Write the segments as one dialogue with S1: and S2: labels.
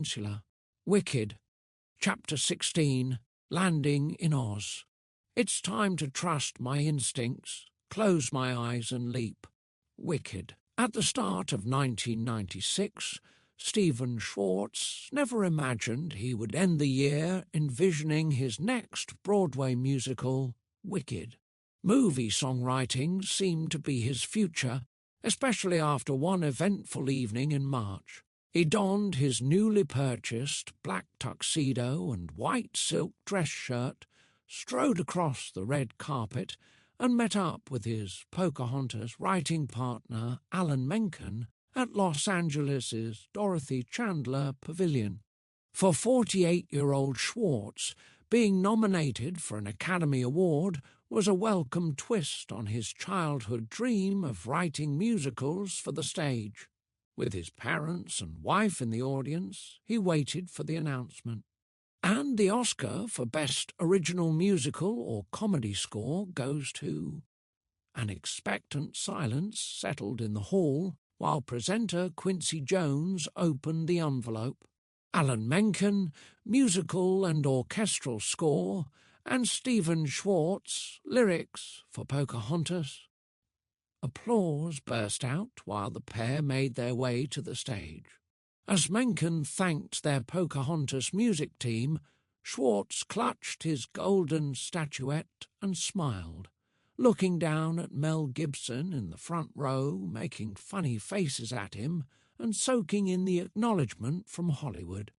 S1: Peninsula. Wicked. Chapter 16. Landing in Oz. It's time to trust my instincts, close my eyes and leap. Wicked. At the start of 1996, Stephen Schwartz never imagined he would end the year envisioning his next Broadway musical, Wicked. Movie songwriting seemed to be his future, especially after one eventful evening in March. He donned his newly purchased black tuxedo and white silk dress shirt, strode across the red carpet, and met up with his Pocahontas writing partner Alan Menken at Los Angeles' Dorothy Chandler Pavilion. For 48-year-old Schwartz, being nominated for an Academy Award was a welcome twist on his childhood dream of writing musicals for the stage. With his parents and wife in the audience, he waited for the announcement. And the Oscar for Best Original Musical or Comedy Score goes to... An expectant silence settled in the hall while presenter Quincy Jones opened the envelope. Alan Menken, musical and orchestral score, and Stephen Schwartz, lyrics for Pocahontas. Applause burst out while the pair made their way to the stage. As Menken thanked their Pocahontas music team, Schwartz clutched his golden statuette and smiled, looking down at Mel Gibson in the front row, making funny faces at him and soaking in the acknowledgement from Hollywood.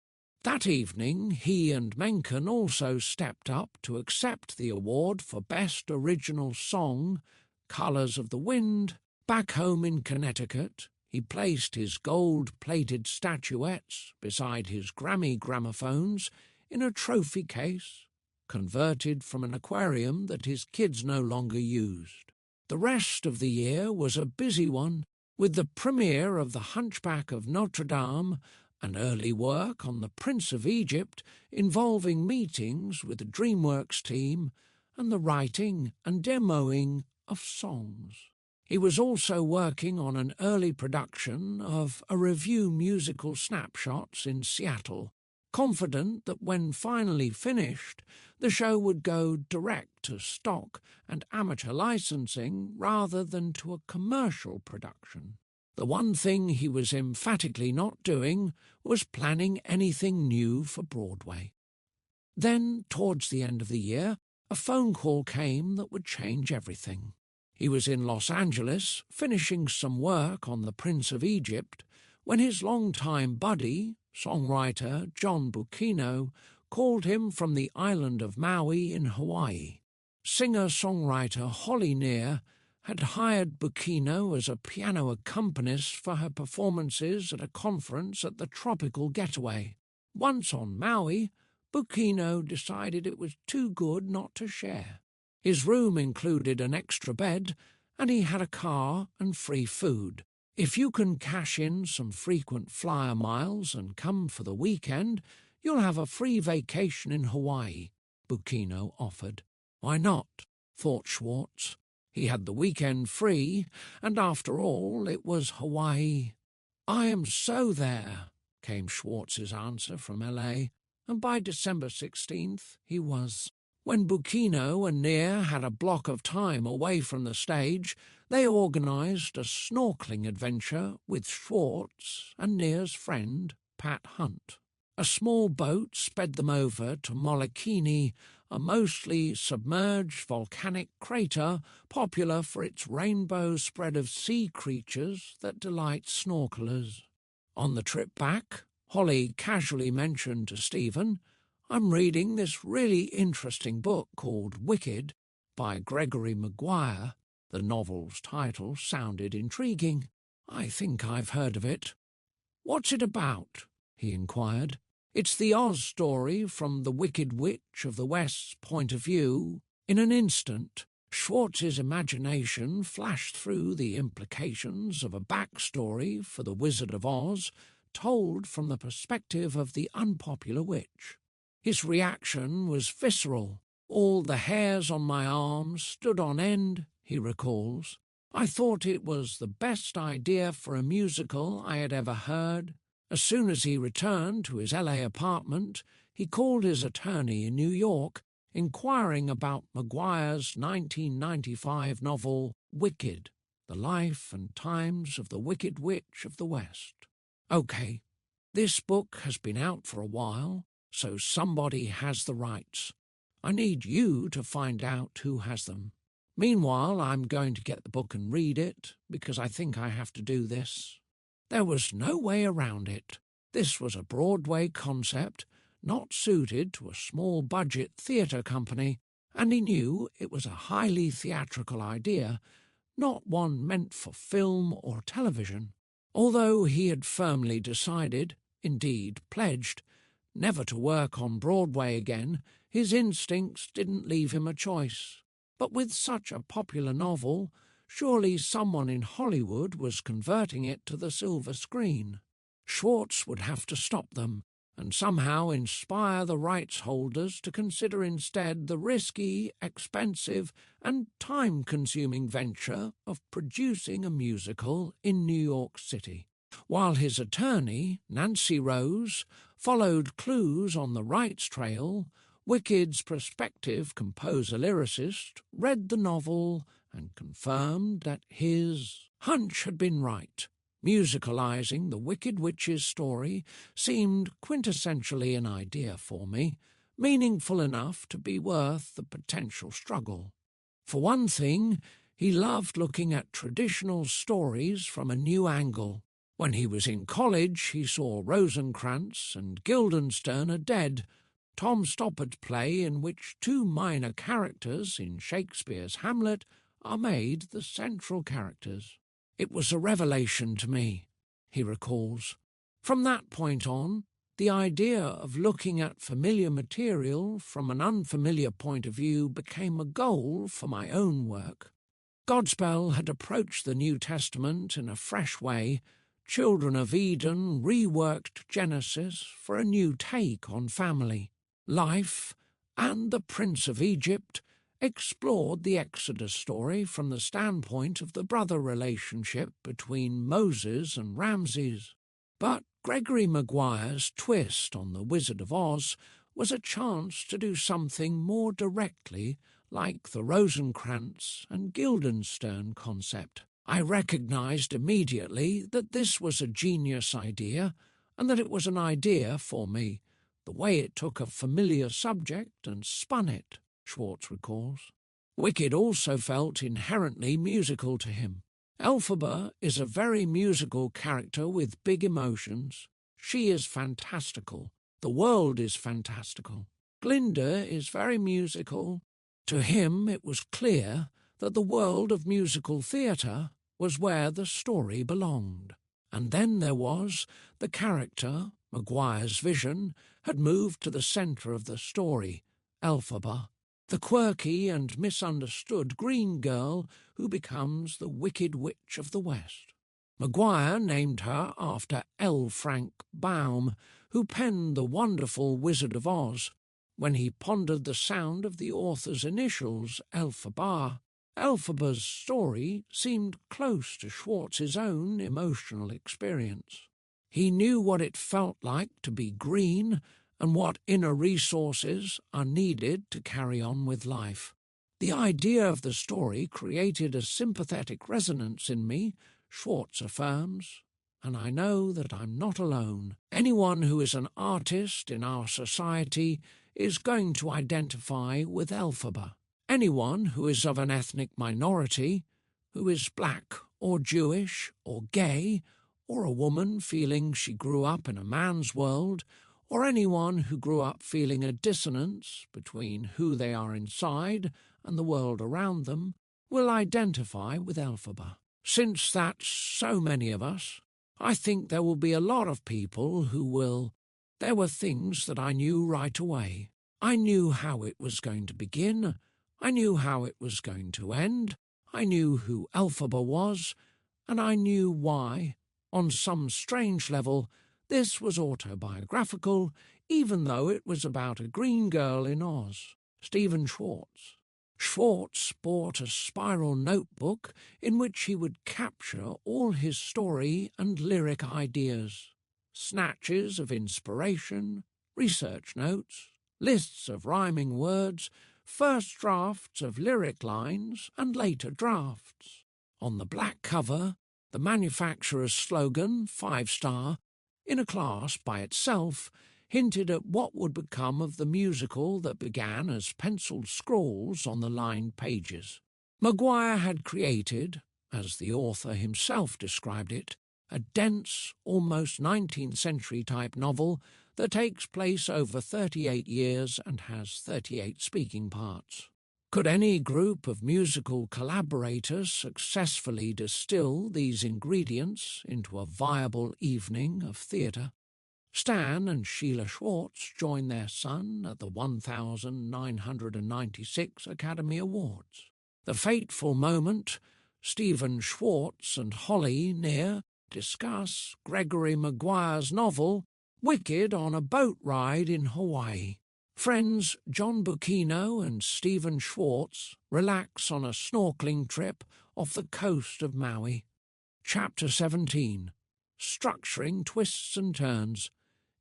S1: That evening, he and Menken also stepped up to accept the award for Best Original Song, Colors of the Wind. Back home in Connecticut, he placed his gold-plated statuettes beside his Grammy gramophones in a trophy case, converted from an aquarium that his kids no longer used. The rest of the year was a busy one, with the premiere of The Hunchback of Notre Dame and early work on The Prince of Egypt involving meetings with the DreamWorks team and the writing and demoing of songs. He was also working on an early production of a review musical Snapshots in Seattle, confident that when finally finished, the show would go direct to stock and amateur licensing rather than to a commercial production. The one thing he was emphatically not doing was planning anything new for Broadway. Then, towards the end of the year, a phone call came that would change everything. He was in Los Angeles, finishing some work on The Prince of Egypt, when his longtime buddy, songwriter John Bucchino, called him from the island of Maui in Hawaii. Singer-songwriter Holly Near had hired Bucchino as a piano accompanist for her performances at a conference at the Tropical Getaway. Once on Maui, Bucchino decided it was too good not to share. His room included an extra bed, and he had a car and free food. If you can cash in some frequent flyer miles and come for the weekend, you'll have a free vacation in Hawaii, Bucchino offered. Why not? Thought Schwartz. He had the weekend free, and after all, it was Hawaii. I am so there, came Schwartz's answer from L.A., and by December 16th he was. When Bucchino and Near had a block of time away from the stage, they organised a snorkeling adventure with Schwartz and Near's friend, Pat Hunt. A small boat sped them over to Molokini, a mostly submerged volcanic crater popular for its rainbow spread of sea creatures that delight snorkelers. On the trip back, Holly casually mentioned to Stephen, "I'm reading this really interesting book called Wicked by Gregory Maguire." The novel's title sounded intriguing. "I think I've heard of it." "What's it about?" he inquired. "It's the Oz story from the Wicked Witch of the West's point of view." In an instant, Schwartz's imagination flashed through the implications of a backstory for the Wizard of Oz, told from the perspective of the unpopular witch. His reaction was visceral. "All the hairs on my arms stood on end," he recalls. "I thought it was the best idea for a musical I had ever heard, As soon as he returned to his LA apartment, he called his attorney in New York, inquiring about Maguire's 1995 novel Wicked, The Life and Times of the Wicked Witch of the West. Okay, this book has been out for a while, so somebody has the rights. I need you to find out who has them. Meanwhile, I'm going to get the book and read it, because I think I have to do this. There was no way around it. This was a Broadway concept, not suited to a small-budget theatre company, and he knew it was a highly theatrical idea, not one meant for film or television. Although he had firmly decided, indeed pledged, never to work on Broadway again, his instincts didn't leave him a choice. But with such a popular novel, surely someone in Hollywood was converting it to the silver screen. Schwartz would have to stop them, and somehow inspire the rights holders to consider instead the risky, expensive, and time-consuming venture of producing a musical in New York City. While his attorney, Nancy Rose, followed clues on the rights trail, Wicked's prospective composer-lyricist read the novel and confirmed that his hunch had been right. Musicalizing the Wicked Witch's story seemed quintessentially an idea for me, meaningful enough to be worth the potential struggle. For one thing, he loved looking at traditional stories from a new angle. When he was in college, he saw Rosencrantz and Guildenstern Are Dead, Tom Stoppard's play in which two minor characters in Shakespeare's Hamlet are made the central characters. It was a revelation to me, he recalls. From that point on, the idea of looking at familiar material from an unfamiliar point of view became a goal for my own work. Godspell had approached the New Testament in a fresh way. Children of Eden reworked Genesis for a new take on family. Life and the Prince of Egypt explored the Exodus story from the standpoint of the brother relationship between Moses and Ramses. But Gregory Maguire's twist on The Wizard of Oz was a chance to do something more directly like the Rosencrantz and Guildenstern concept. I recognized immediately that this was a genius idea and that it was an idea for me, the way it took a familiar subject and spun it, Schwartz recalls. Wicked also felt inherently musical to him. Elphaba is a very musical character with big emotions. She is fantastical. The world is fantastical. Glinda is very musical. To him it was clear that the world of musical theatre was where the story belonged. And then there was the character, Maguire's vision, had moved to the centre of the story, elphaba, the quirky and misunderstood green girl who becomes the Wicked Witch of the West. Maguire named her after L. Frank Baum, who penned the wonderful Wizard of Oz. When he pondered the sound of the author's initials, elphaba, Elphaba's story seemed close to Schwartz's own emotional experience. He knew what it felt like to be green and what inner resources are needed to carry on with life. The idea of the story created a sympathetic resonance in me, Schwartz affirms, and I know that I'm not alone. Anyone who is an artist in our society is going to identify with elphaba. Anyone who is of an ethnic minority, who is black or Jewish or gay, or a woman feeling she grew up in a man's world, or anyone who grew up feeling a dissonance between who they are inside and the world around them, will identify with elphaba. Since that's so many of us, I think there will be a lot of people who will. There were things that I knew right away. I knew how it was going to begin. I knew how it was going to end. I knew who elphaba was, and I knew why. On some strange level, this was autobiographical, even though it was about a green girl in Oz. Stephen Schwartz. Schwartz bought a spiral notebook in which he would capture all his story and lyric ideas. snatches of inspiration, research notes, lists of rhyming words, first drafts of lyric lines, and later drafts. On the black cover, the manufacturer's slogan, 5-star, in a class by itself, hinted at what would become of the musical that began as penciled scrawls on the lined pages. Maguire had created, as the author himself described it, a dense, almost 19th-century type novel that takes place over 38 years and has 38 speaking parts. Could any group of musical collaborators successfully distill these ingredients into a viable evening of theatre? Stan and Sheila Schwartz joined their son at the 1996 Academy Awards. The fateful moment, Stephen Schwartz and Holly Near discuss Gregory Maguire's novel Wicked on a boat ride in Hawaii. Friends John Bucchino and Stephen Schwartz relax on a snorkeling trip off the coast of Maui. Chapter 17. Structuring twists and turns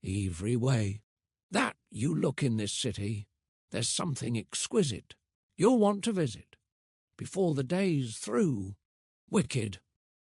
S1: every way. That you look in this city, there's something exquisite you'll want to visit before the day's through. Wicked.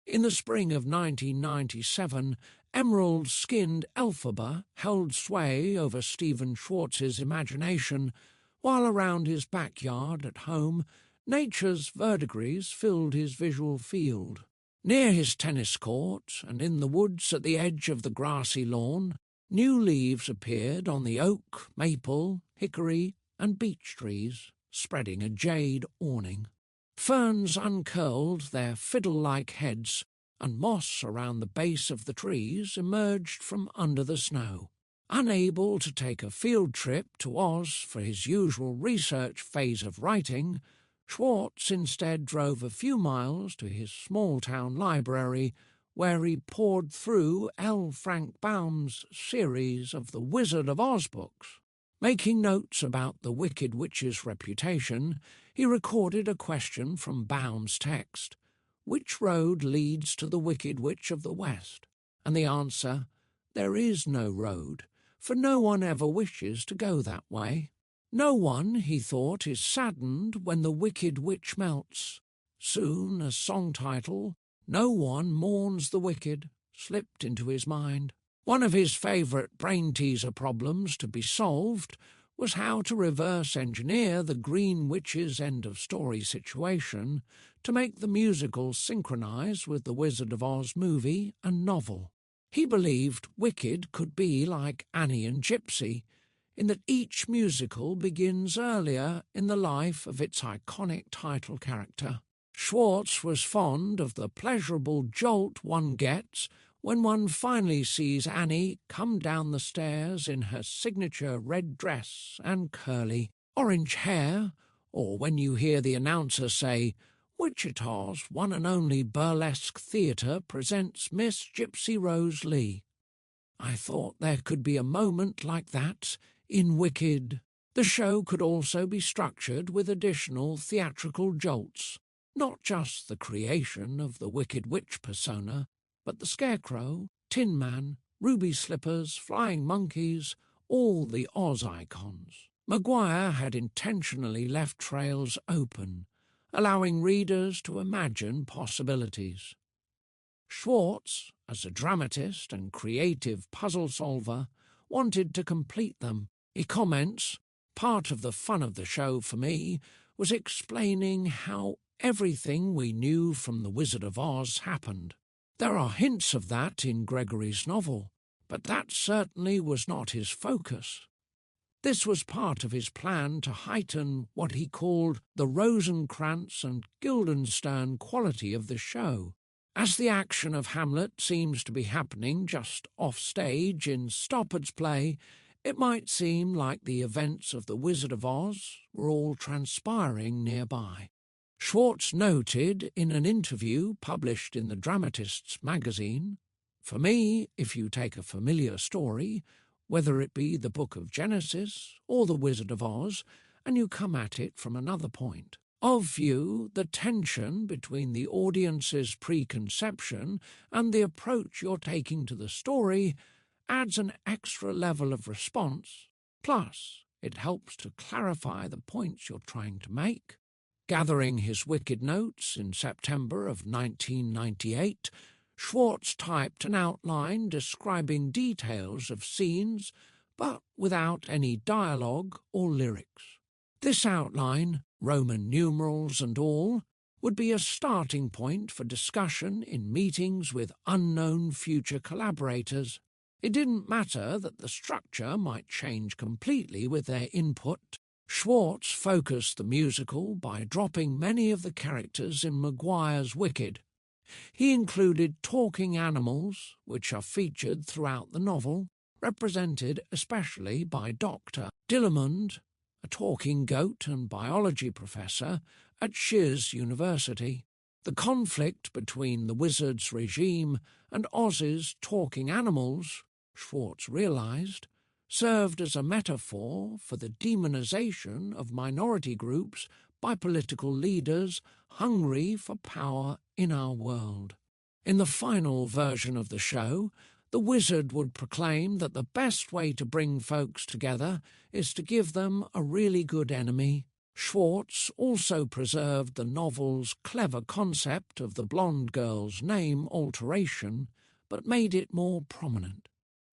S1: In the spring of 1997, emerald-skinned elphaba held sway over Stephen Schwartz's imagination, while around his backyard at home, nature's verdigris filled his visual field. Near his tennis court and in the woods at the edge of the grassy lawn, new leaves appeared on the oak, maple, hickory, and beech trees, spreading a jade awning. Ferns uncurled their fiddle-like heads, and moss around the base of the trees emerged from under the snow. Unable to take a field trip to Oz for his usual research phase of writing, Schwartz instead drove a few miles to his small-town library, where he pored through L. Frank Baum's series of the Wizard of Oz books. Making notes about the Wicked Witch's reputation, he recorded a question from Baum's text: which road leads to the Wicked Witch of the West? And the answer: there is no road, for no one ever wishes to go that way. No one, he thought, is saddened when the Wicked Witch melts. Soon a song title, No One Mourns the Wicked, slipped into his mind. One of his favourite brain-teaser problems to be solved was how to reverse-engineer the Green Witch's end-of-story situation to make the musical synchronise with the Wizard of Oz movie and novel. He believed Wicked could be like Annie and Gypsy, in that each musical begins earlier in the life of its iconic title character. Schwartz was fond of the pleasurable jolt one gets when one finally sees Annie come down the stairs in her signature red dress and curly orange hair, or when you hear the announcer say, Wichita's one and only burlesque theatre presents Miss Gypsy Rose Lee. I thought there could be a moment like that in Wicked. The show could also be structured with additional theatrical jolts, not just the creation of the Wicked Witch persona, but the Scarecrow, Tin Man, Ruby Slippers, Flying Monkeys, all the Oz icons. Maguire had intentionally left trails open, allowing readers to imagine possibilities. Schwartz, as a dramatist and creative puzzle solver, wanted to complete them. He comments, part of the fun of the show for me was explaining how everything we knew from The Wizard of Oz happened. There are hints of that in Gregory's novel, but that certainly was not his focus. This was part of his plan to heighten what he called the Rosencrantz and Guildenstern quality of the show. As the action of Hamlet seems to be happening just off-stage in Stoppard's play, it might seem like the events of The Wizard of Oz were all transpiring nearby. Schwartz noted in an interview published in the Dramatist's magazine, "For me, if you take a familiar story, whether it be the Book of Genesis or the Wizard of Oz, and you come at it from another point of view, the tension between the audience's preconception and the approach you're taking to the story adds an extra level of response, plus it helps to clarify the points you're trying to make. Gathering his wicked notes in September of 1998, Schwartz typed an outline describing details of scenes, but without any dialogue or lyrics. This outline, Roman numerals and all, would be a starting point for discussion in meetings with unknown future collaborators. It didn't matter that the structure might change completely with their input. Schwartz focused the musical by dropping many of the characters in Maguire's Wicked. He included talking animals, which are featured throughout the novel, represented especially by Dr. Dillamond, a talking goat and biology professor at Schwartz University. The conflict between the wizard's regime and Oz's talking animals, Schwartz realized, served as a metaphor for the demonization of minority groups by political leaders hungry for power in our world. In the final version of the show, the wizard would proclaim that the best way to bring folks together is to give them a really good enemy. Schwartz also preserved the novel's clever concept of the blonde girl's name alteration, but made it more prominent.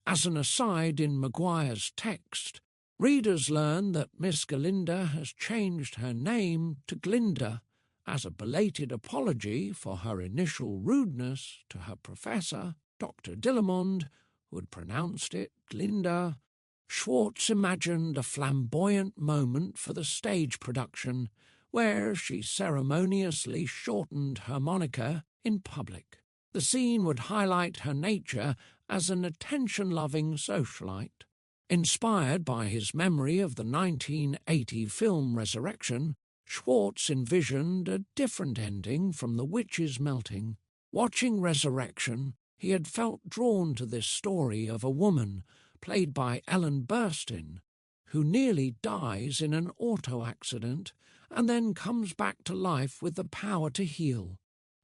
S1: As an aside in Maguire's text, readers learn that Miss Galinda has changed her name to Glinda as a belated apology for her initial rudeness to her professor, Dr. Dillamond, who had pronounced it Glinda. Schwartz imagined a flamboyant moment for the stage production, where she ceremoniously shortened her moniker in public. The scene would highlight her nature as an attention-loving socialite. Inspired by his memory of the 1980 film Resurrection, Schwartz envisioned a different ending from the witch's melting. Watching Resurrection, he had felt drawn to this story of a woman, played by Ellen Burstyn, who nearly dies in an auto accident and then comes back to life with the power to heal.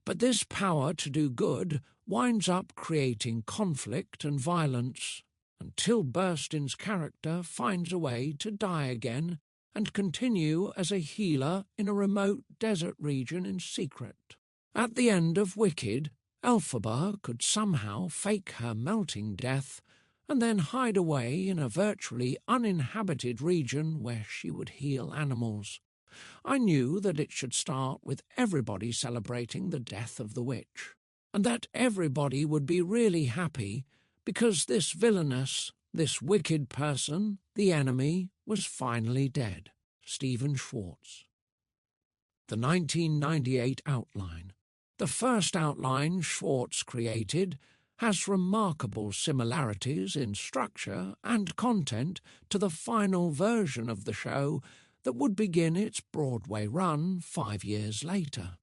S1: But this power to do good winds up creating conflict and violence until Burstyn's character finds a way to die again and continue as a healer in a remote desert region in secret. At the end of Wicked, Elphaba could somehow fake her melting death and then hide away in a virtually uninhabited region where she would heal animals. I knew that it should start with everybody celebrating the death of the witch, and that everybody would be really happy because this villainous, this wicked person, the enemy, was finally dead. Stephen Schwartz. The 1998 outline. The first outline Schwartz created has remarkable similarities in structure and content to the final version of the show that would begin its Broadway run 5 years later.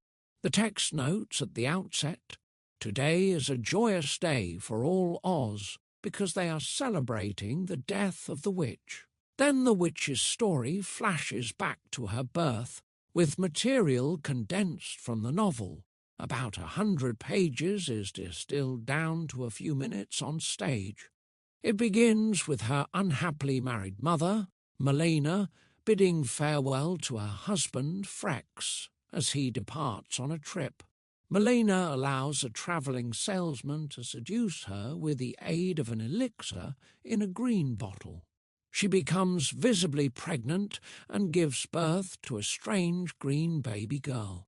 S1: The text notes at the outset, "Today is a joyous day for all Oz because they are celebrating the death of the witch." Then the witch's story flashes back to her birth with material condensed from the novel. About 100 pages is distilled down to a few minutes on stage. It begins with her unhappily married mother, Melena, bidding farewell to her husband, Frex, as he departs on a trip. Melena allows a travelling salesman to seduce her with the aid of an elixir in a green bottle. She becomes visibly pregnant and gives birth to a strange green baby girl.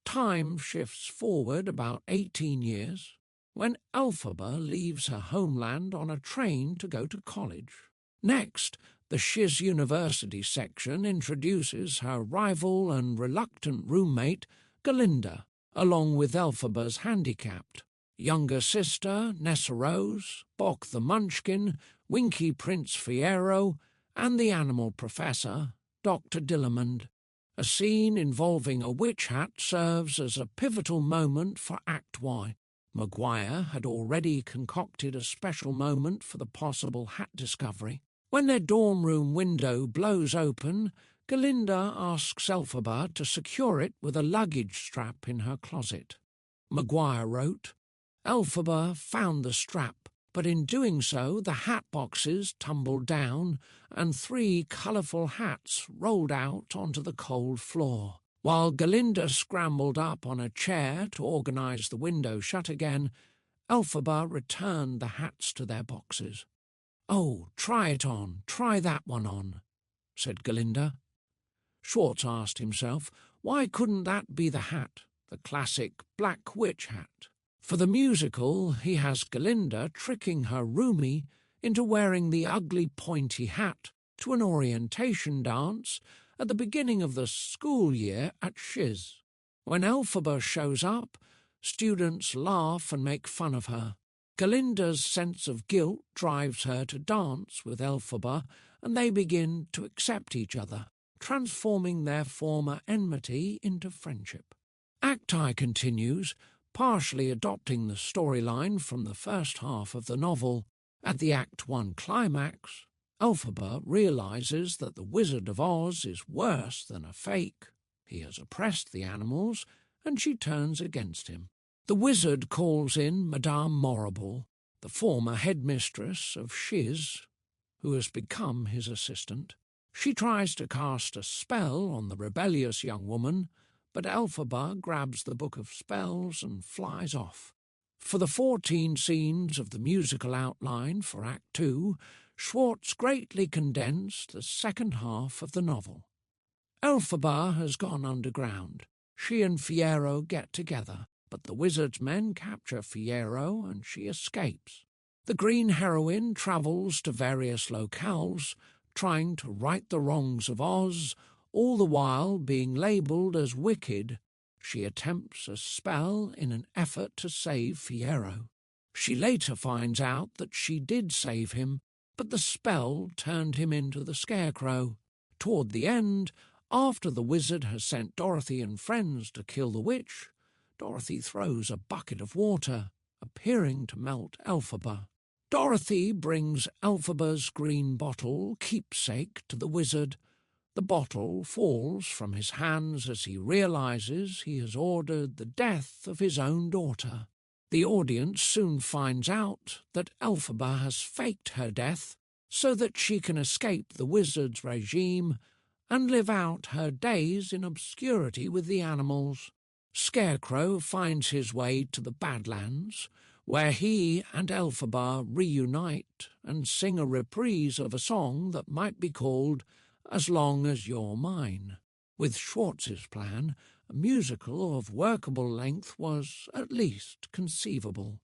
S1: Time shifts forward about 18 years, when elphaba leaves her homeland on a train to go to college. Next, the Schwartz University section introduces her rival and reluctant roommate, Galinda, along with Elphaba's handicapped younger sister, Nessa Rose, Bock the Munchkin, Winky Prince Fierro, and the animal professor, Dr. Dillamond. A scene involving a witch hat serves as a pivotal moment for Act Y. Maguire had already concocted a special moment for the possible hat discovery. When their dorm room window blows open, Galinda asks Elphaba to secure it with a luggage strap in her closet. Maguire wrote, "Elphaba found the strap, but in doing so the hat boxes tumbled down and 3 colourful hats rolled out onto the cold floor. While Galinda scrambled up on a chair to organise the window shut again, Elphaba returned the hats to their boxes. "Oh, try it on, try that one on," said Galinda. Schwartz asked himself, why couldn't that be the hat, the classic Black Witch hat? For the musical, he has Galinda tricking her roomie into wearing the ugly pointy hat to an orientation dance at the beginning of the school year at Shiz. When Elphaba shows up, students laugh and make fun of her. Galinda's sense of guilt drives her to dance with Elphaba, and they begin to accept each other, transforming their former enmity into friendship. Act I continues, partially adopting the storyline from the first half of the novel. At the Act I climax, Elphaba realizes that the Wizard of Oz is worse than a fake. He has oppressed the animals, and she turns against him. The wizard calls in Madame Morrible, the former headmistress of Shiz, who has become his assistant. She tries to cast a spell on the rebellious young woman, but Elphaba grabs the book of spells and flies off. For the 14 scenes of the musical outline for Act II, Schwartz greatly condensed the second half of the novel. Elphaba has gone underground. She and Fiyero get together, but the wizard's men capture Fiyero and she escapes. The green heroine travels to various locales, trying to right the wrongs of Oz, all the while being labelled as wicked. She attempts a spell in an effort to save Fiyero. She later finds out that she did save him, but the spell turned him into the Scarecrow. Toward the end, after the wizard has sent Dorothy and friends to kill the witch, Dorothy throws a bucket of water, appearing to melt Elphaba. Dorothy brings Elphaba's green bottle keepsake to the wizard. The bottle falls from his hands as he realizes he has ordered the death of his own daughter. The audience soon finds out that Elphaba has faked her death so that she can escape the wizard's regime and live out her days in obscurity with the animals. Scarecrow finds his way to the Badlands, where he and Elphaba reunite and sing a reprise of a song that might be called As Long as You're Mine. With Schwartz's plan, a musical of workable length was at least conceivable.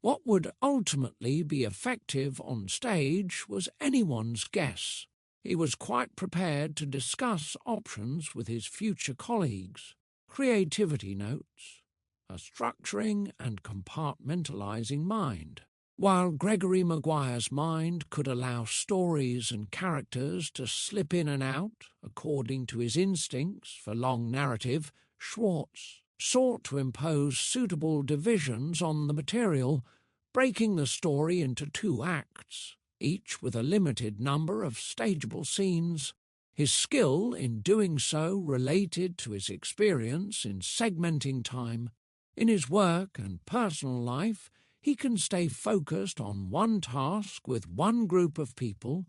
S1: What would ultimately be effective on stage was anyone's guess. He was quite prepared to discuss options with his future colleagues. Creativity notes, a structuring and compartmentalizing mind. While Gregory Maguire's mind could allow stories and characters to slip in and out according to his instincts for long narrative, Schwartz sought to impose suitable divisions on the material, breaking the story into 2 acts, each with a limited number of stageable scenes. His skill in doing so related to his experience in segmenting time. In his work and personal life, he can stay focused on one task with one group of people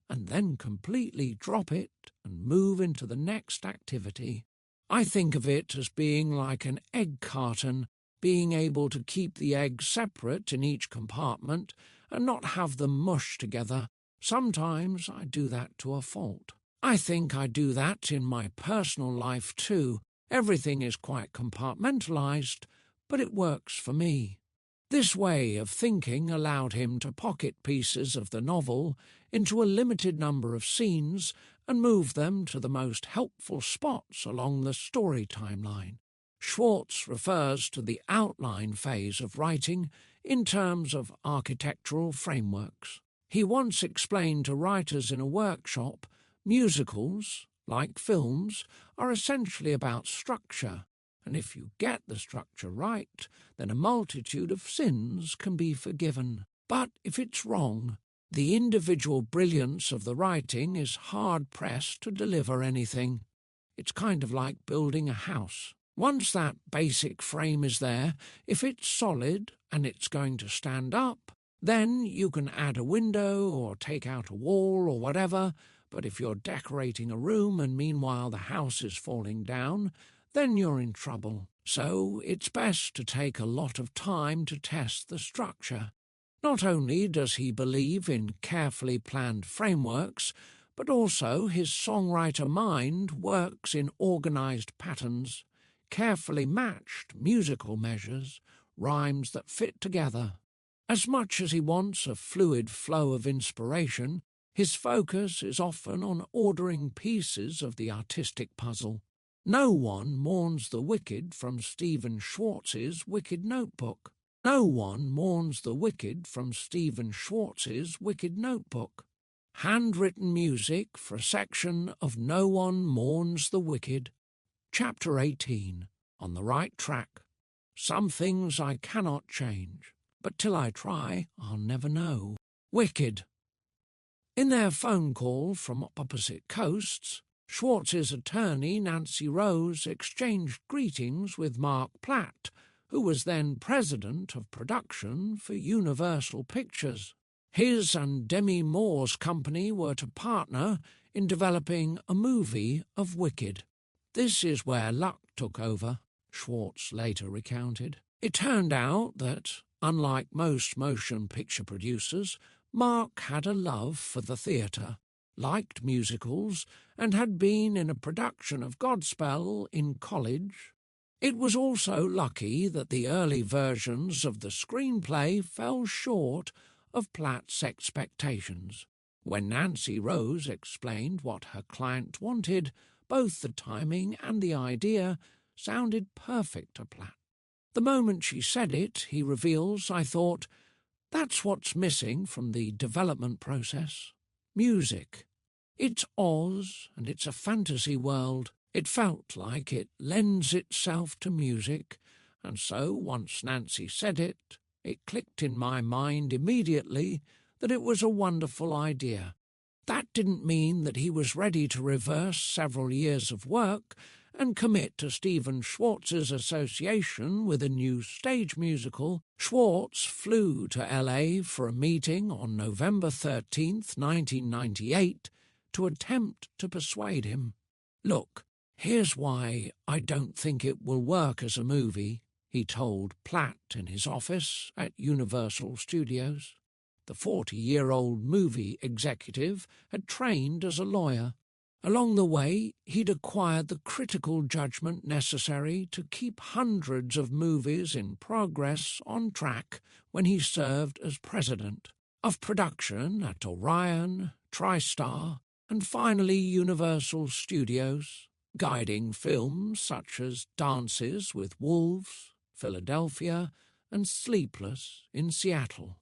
S1: and then completely drop it and move into the next activity. I think of it as being like an egg carton, being able to keep the eggs separate in each compartment and not have them mush together. Sometimes I do that to a fault. I think I do that in my personal life too. Everything is quite compartmentalized, but it works for me. This way of thinking allowed him to pocket pieces of the novel into a limited number of scenes and move them to the most helpful spots along the story timeline. Schwartz refers to the outline phase of writing in terms of architectural frameworks. He once explained to writers in a workshop, musicals, like films, are essentially about structure, and if you get the structure right, then a multitude of sins can be forgiven. But if it's wrong, the individual brilliance of the writing is hard-pressed to deliver anything. It's kind of like building a house. Once that basic frame is there, if it's solid and it's going to stand up, Then you can add a window or take out a wall or whatever, but if you're decorating a room and meanwhile the house is falling down, then you're in trouble. So it's best to take a lot of time to test the structure. Not only does he believe in carefully planned frameworks, but also his songwriter mind works in organized patterns, carefully matched musical measures, rhymes that fit together. As much as he wants a fluid flow of inspiration, his focus is often on ordering pieces of the artistic puzzle. No one mourns the wicked from Stephen Schwartz's Wicked Notebook. No one mourns the wicked from Stephen Schwartz's Wicked Notebook. Handwritten music for a section of No One Mourns the Wicked. Chapter 18. On the Right Track. Some things I cannot change, but till I try, I'll never know. Wicked. In their phone call from opposite coasts, Schwartz's attorney, Nancy Rose, exchanged greetings with Mark Platt, who was then president of production for Universal Pictures. His and Demi Moore's company were to partner in developing a movie of Wicked. This is where luck took over, Schwartz later recounted. It turned out that, unlike most motion picture producers, Mark had a love for the theatre, liked musicals, and had been in a production of Godspell in college. It was also lucky that the early versions of the screenplay fell short of Platt's expectations. When Nancy Rose explained what her client wanted, both the timing and the idea sounded perfect to Platt. The moment she said it, he reveals, I thought, that's what's missing from the development process. Music. It's Oz, and it's a fantasy world. It felt like it lends itself to music, and so once Nancy said it, it clicked in my mind immediately that it was a wonderful idea. That didn't mean that he was ready to reverse several years of work and commit to Stephen Schwartz's association with a new stage musical. Schwartz flew to L.A. for a meeting on November 13th, 1998, to attempt to persuade him. Look, here's why I don't think it will work as a movie, he told Platt in his office at Universal Studios. The 40-year-old movie executive had trained as a lawyer. Along the way, he'd acquired the critical judgment necessary to keep hundreds of movies in progress on track when he served as president of production at Orion, TriStar, and finally Universal Studios, guiding films such as Dances with Wolves, Philadelphia, and Sleepless in Seattle.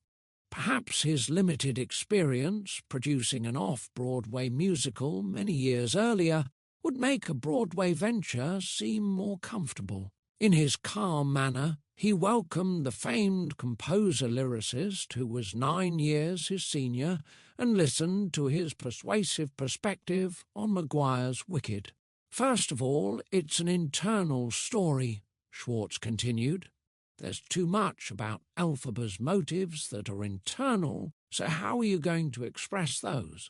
S1: Perhaps his limited experience producing an off-Broadway musical many years earlier would make a Broadway venture seem more comfortable. In his calm manner, he welcomed the famed composer-lyricist who was 9 years his senior and listened to his persuasive perspective on Maguire's Wicked. First of all, it's an internal story, Schwartz continued. There's too much about Elphaba's motives that are internal, so how are you going to express those?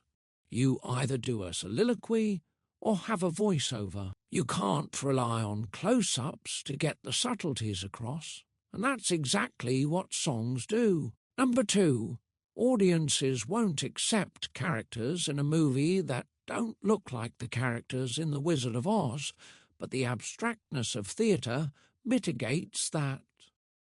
S1: You either do a soliloquy or have a voiceover. You can't rely on close-ups to get the subtleties across, and that's exactly what songs do. Number 2, audiences won't accept characters in a movie that don't look like the characters in The Wizard of Oz, but the abstractness of theatre mitigates that.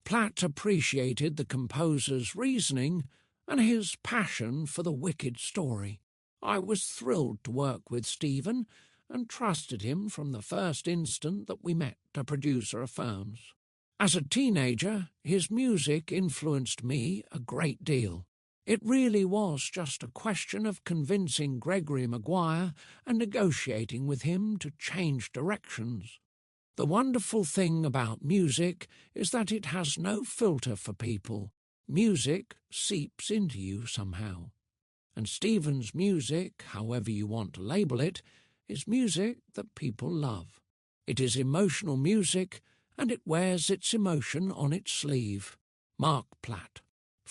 S1: Platt appreciated the composer's reasoning and his passion for the Wicked story. I was thrilled to work with Stephen and trusted him from the first instant that we met, a producer affirms. As a teenager, his music influenced me a great deal. It really was just a question of convincing Gregory Maguire and negotiating with him to change directions. The wonderful thing about music is that it has no filter for people. Music seeps into you somehow. And Stephen's music, however you want to label it, is music that people love. It is emotional music, and it wears its emotion on its sleeve. Mark Platt.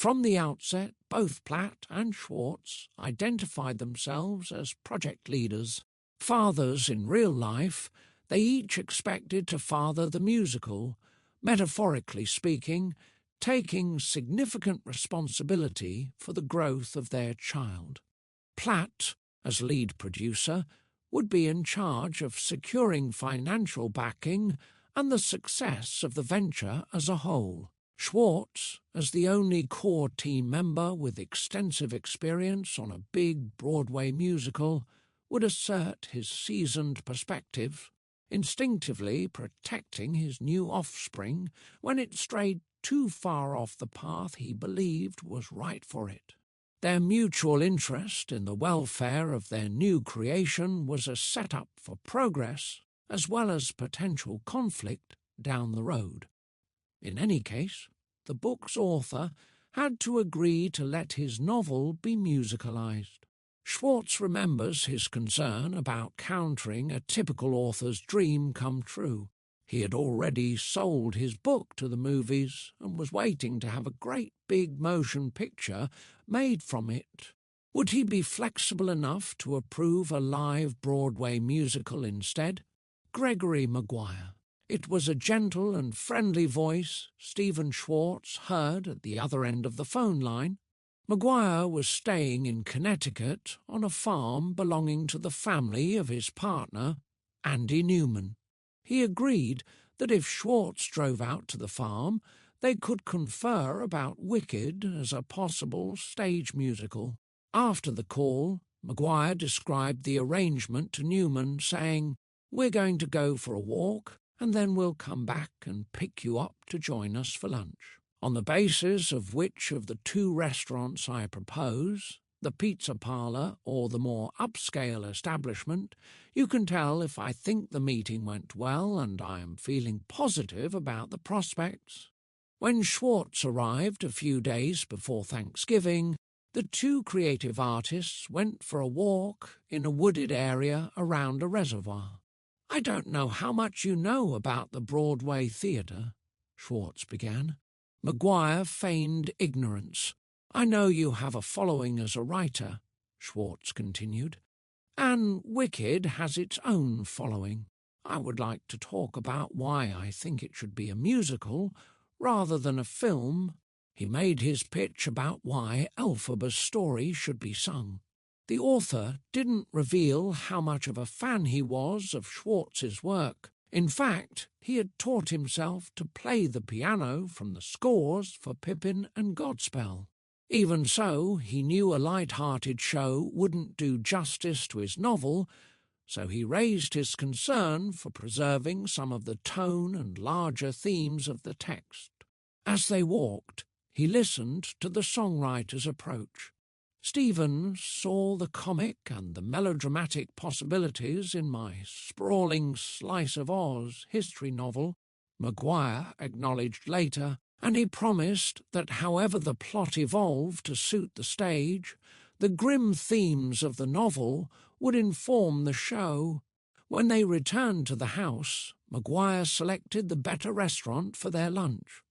S1: From the outset, both Platt and Schwartz identified themselves as project leaders. Fathers in real life, they each expected to father the musical, metaphorically speaking, taking significant responsibility for the growth of their child. Platt, as lead producer, would be in charge of securing financial backing and the success of the venture as a whole. Schwartz, as the only core team member with extensive experience on a big Broadway musical, would assert his seasoned perspective, instinctively protecting his new offspring when it strayed too far off the path he believed was right for it. Their mutual interest in the welfare of their new creation was a setup for progress as well as potential conflict down the road. In any case, the book's author had to agree to let his novel be musicalized. Schwartz remembers his concern about countering a typical author's dream come true. He had already sold his book to the movies and was waiting to have a great big motion picture made from it. Would he be flexible enough to approve a live Broadway musical instead? Gregory Maguire. It was a gentle and friendly voice Stephen Schwartz heard at the other end of the phone line. Maguire was staying in Connecticut on a farm belonging to the family of his partner, Andy Newman. He agreed that if Schwartz drove out to the farm, they could confer about Wicked as a possible stage musical. After the call, Maguire described the arrangement to Newman, saying, "We're going to go for a walk, and then we'll come back and pick you up to join us for lunch. On the basis of which of the two restaurants I propose, the pizza parlor or the more upscale establishment, you can tell if I think the meeting went well and I am feeling positive about the prospects." When Schwartz arrived a few days before Thanksgiving, the two creative artists went for a walk in a wooded area around a reservoir. "I don't know how much you know about the Broadway theatre," Schwartz began. Maguire feigned ignorance. "I know you have a following as a writer," Schwartz continued, "and Wicked has its own following. I would like to talk about why I think it should be a musical rather than a film." He made his pitch about why Elphaba's story should be sung. The author didn't reveal how much of a fan he was of Schwartz's work. In fact, he had taught himself to play the piano from the scores for Pippin and Godspell. Even so, he knew a light-hearted show wouldn't do justice to his novel, so he raised his concern for preserving some of the tone and larger themes of the text. As they walked, he listened to the songwriter's approach. Stephen saw the comic and the melodramatic possibilities in my sprawling Slice of Oz history novel, Maguire acknowledged later, and he promised that however the plot evolved to suit the stage, the grim themes of the novel would inform the show. When they returned to the house, Maguire selected the better restaurant for their lunch.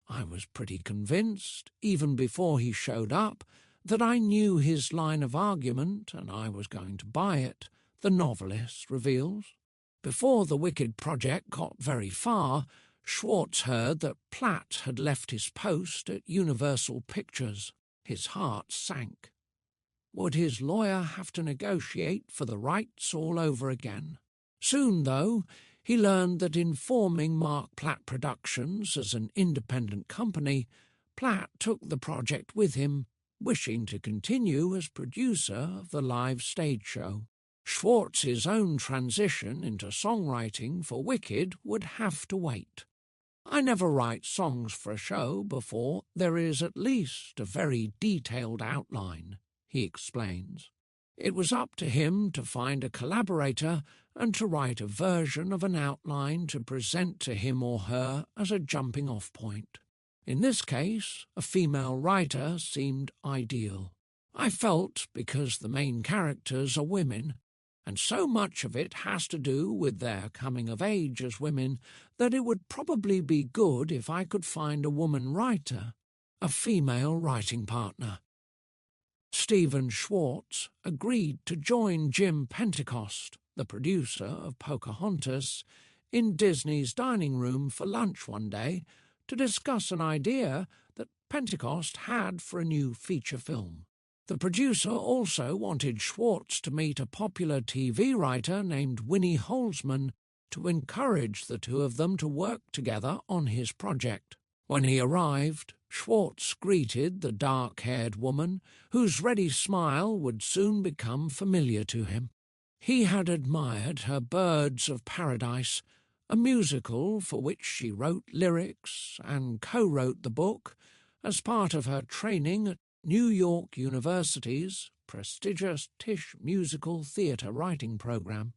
S1: I was pretty convinced, even before he showed up, that I knew his line of argument and I was going to buy it, the novelist reveals. Before the Wicked project got very far, Schwartz heard that Platt had left his post at Universal Pictures. His heart sank. Would his lawyer have to negotiate for the rights all over again? Soon, though, he learned that in forming Mark Platt Productions as an independent company, Platt took the project with him, wishing to continue as producer of the live stage show. Schwartz's own transition into songwriting for Wicked would have to wait. "I never write songs for a show before there is at least a very detailed outline," he explains. It was up to him to find a collaborator and to write a version of an outline to present to him or her as a jumping-off point. In this case, a female writer seemed ideal. I felt, because the main characters are women, and so much of it has to do with their coming of age as women, that it would probably be good if I could find a woman writer. a female writing partner. Stephen Schwartz agreed to join Jim Pentecost, the producer of Pocahontas, in Disney's dining room for lunch one day to discuss an idea that Pentecost had for a new feature film. The producer also wanted Schwartz to meet a popular TV writer named Winnie Holzman to encourage the two of them to work together on his project. When he arrived, Schwartz greeted the dark-haired woman, whose ready smile would soon become familiar to him. He had admired her Birds of Paradise, a musical for which she wrote lyrics and co-wrote the book as part of her training at New York University's prestigious Tisch musical theatre writing program.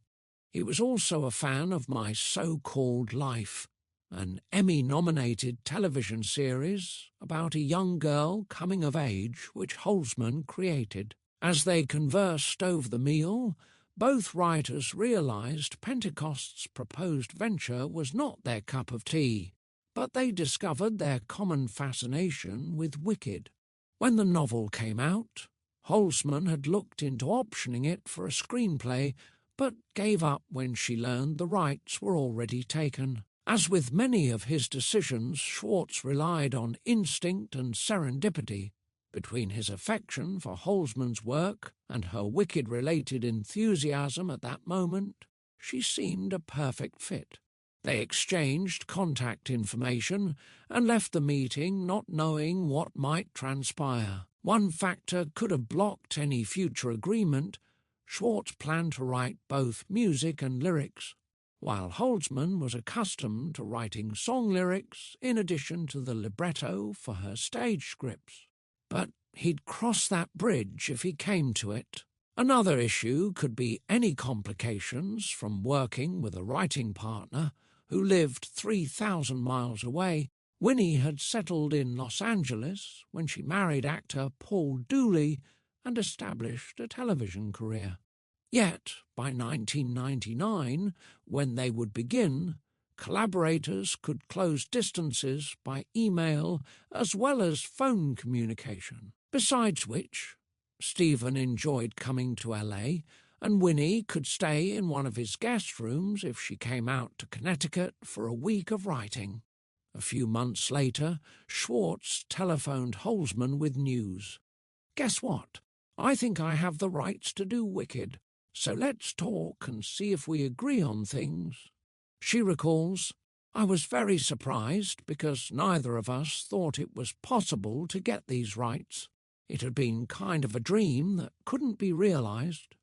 S1: He was also a fan of My So-Called Life, an Emmy-nominated television series about a young girl coming of age which Holzman created. As they conversed over the meal, both writers realized Pentecost's proposed venture was not their cup of tea, but they discovered their common fascination with Wicked. When the novel came out, Holzman had looked into optioning it for a screenplay, but gave up when she learned the rights were already taken. As with many of his decisions, Schwartz relied on instinct and serendipity. Between his affection for Holzman's work and her Wicked-related enthusiasm at that moment, she seemed a perfect fit. They exchanged contact information and left the meeting not knowing what might transpire. One factor could have blocked any future agreement. Schwartz planned to write both music and lyrics, while Holzman was accustomed to writing song lyrics in addition to the libretto for her stage scripts. But he'd cross that bridge if he came to it. Another issue could be any complications from working with a writing partner who lived 3,000 miles away. Winnie had settled in Los Angeles when she married actor Paul Dooley and established a television career. Yet, by 1999, when they would begin, collaborators could close distances by email as well as phone communication. Besides which, Stephen enjoyed coming to LA, and Winnie could stay in one of his guest rooms if she came out to Connecticut for a week of writing. A few months later, Schwartz telephoned Holzman with news. "Guess what? I think I have the rights to do Wicked, so let's talk and see if we agree on things." She recalls, "I was very surprised because neither of us thought it was possible to get these rights. It had been kind of a dream that couldn't be realized."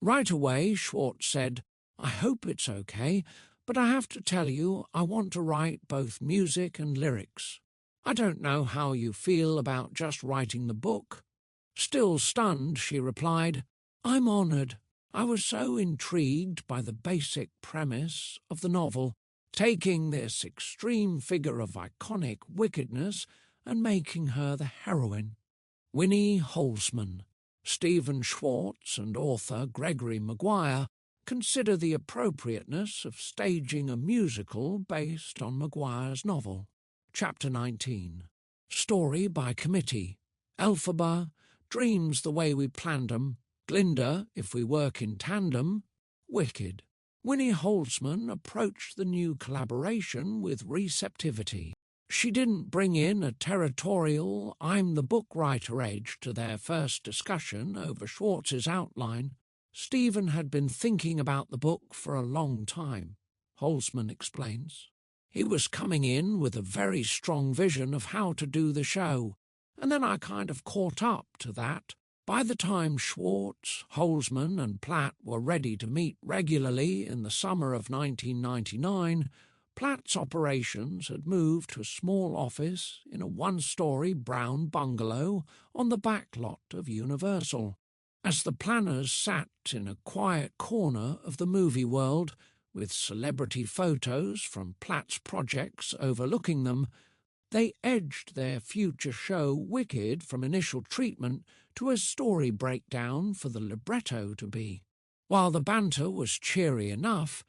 S1: Right away, Schwartz said, "I hope it's okay, but I have to tell you I want to write both music and lyrics. I don't know how you feel about just writing the book." Still stunned, she replied, "I'm honored. I was so intrigued by the basic premise of the novel, taking this extreme figure of iconic wickedness and making her the heroine." Winnie Holzman, Stephen Schwartz and author Gregory Maguire consider the appropriateness of staging a musical based on Maguire's novel. Chapter 19. Story by committee. Elphaba, Dreams the Way We Planned 'Em, Glinda, If We Work in Tandem, Wicked. Winnie Holzman approached the new collaboration with receptivity. She didn't bring in a territorial, I'm the book writer edge to their first discussion over Schwartz's outline. Stephen had been thinking about the book for a long time, Holzman explains. He was coming in with a very strong vision of how to do the show, and then I kind of caught up to that. By the time Schwartz, Holzman and Platt were ready to meet regularly in the summer of 1999, Platt's operations had moved to a small office in a one-story brown bungalow on the back lot of Universal. As the planners sat in a quiet corner of the movie world, with celebrity photos from Platt's projects overlooking them, they edged their future show Wicked from initial treatment to a story breakdown for the libretto to be. While the banter was cheery enough,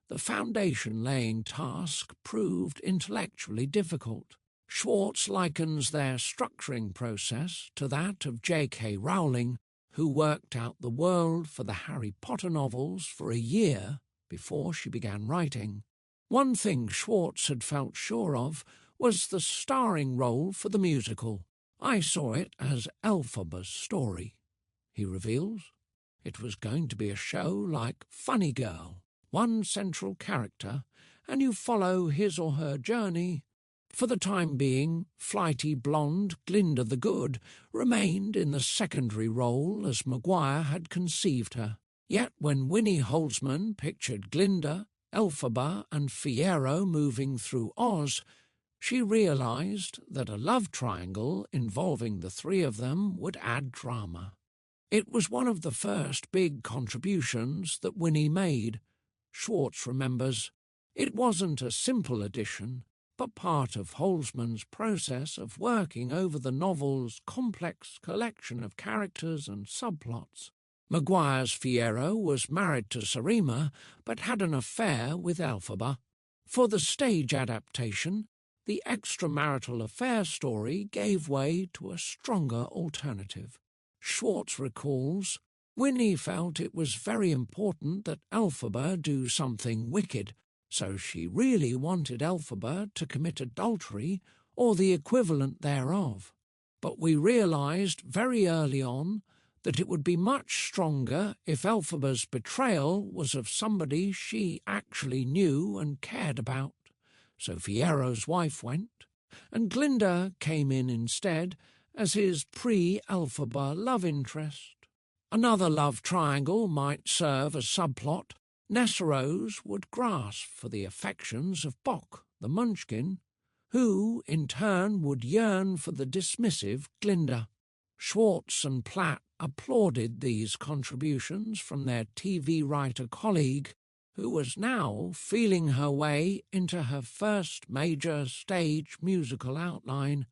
S1: the foundation-laying task proved intellectually difficult. Schwartz likens their structuring process to that of J.K. Rowling, who worked out the world for the Harry Potter novels for a year before she began writing. One thing Schwartz had felt sure of was the starring role for the musical. "I saw it as Elphaba's story," he reveals. "It was going to be a show like Funny Girl, one central character, and you follow his or her journey." For the time being, flighty blonde Glinda the Good remained in the secondary role as Maguire had conceived her. Yet when Winnie Holzman pictured Glinda, elphaba and Fiyero moving through Oz, she realized that a love triangle involving the three of them would add drama. It was one of the first big contributions that Winnie made. Schwartz remembers, "It wasn't a simple addition, but part of Holzman's process of working over the novel's complex collection of characters and subplots. Maguire's Fiyero was married to Sarima, but had an affair with elphaba. For the stage adaptation, the extramarital affair story gave way to a stronger alternative." Schwartz recalls, "Winnie felt it was very important that elphaba do something wicked, so she really wanted elphaba to commit adultery or the equivalent thereof. But we realized very early on that it would be much stronger if elphaba's betrayal was of somebody she actually knew and cared about. So Fiyero's wife went, and Glinda came in instead as his pre-elphaba love interest. Another love triangle might serve as subplot. Nessarose would grasp for the affections of Bock, the Munchkin, who, in turn, would yearn for the dismissive Glinda. Schwartz and Platt applauded these contributions from their TV writer colleague, who was now feeling her way into her first major stage musical outline.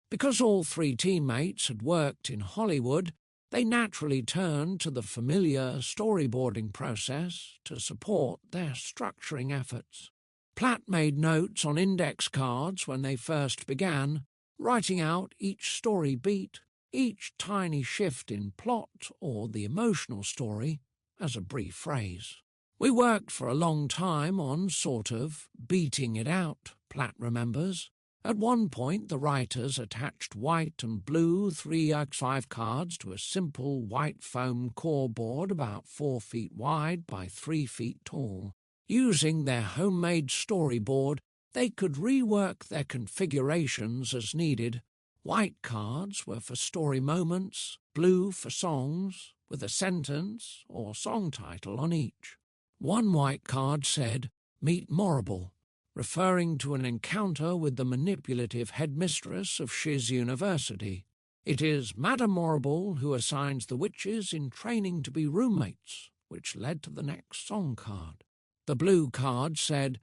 S1: Because all three teammates had worked in Hollywood, they naturally turned to the familiar storyboarding process to support their structuring efforts. Platt made notes on index cards when they first began, writing out each story beat, each tiny shift in plot or the emotional story, as a brief phrase. "We worked for a long time on sort of beating it out," Platt remembers. "At one point the writers attached white and blue 3x5 cards to a simple white foam core board about 4 feet wide by 3 feet tall. Using their homemade storyboard, they could rework their configurations as needed. White cards were for story moments, blue for songs, with a sentence or song title on each. One white card said, 'Meet Morrible,' referring to an encounter with the manipulative headmistress of Shiz University. It is Madame Morrible who assigns the witches in training to be roommates, which led to the next song card. The blue card said,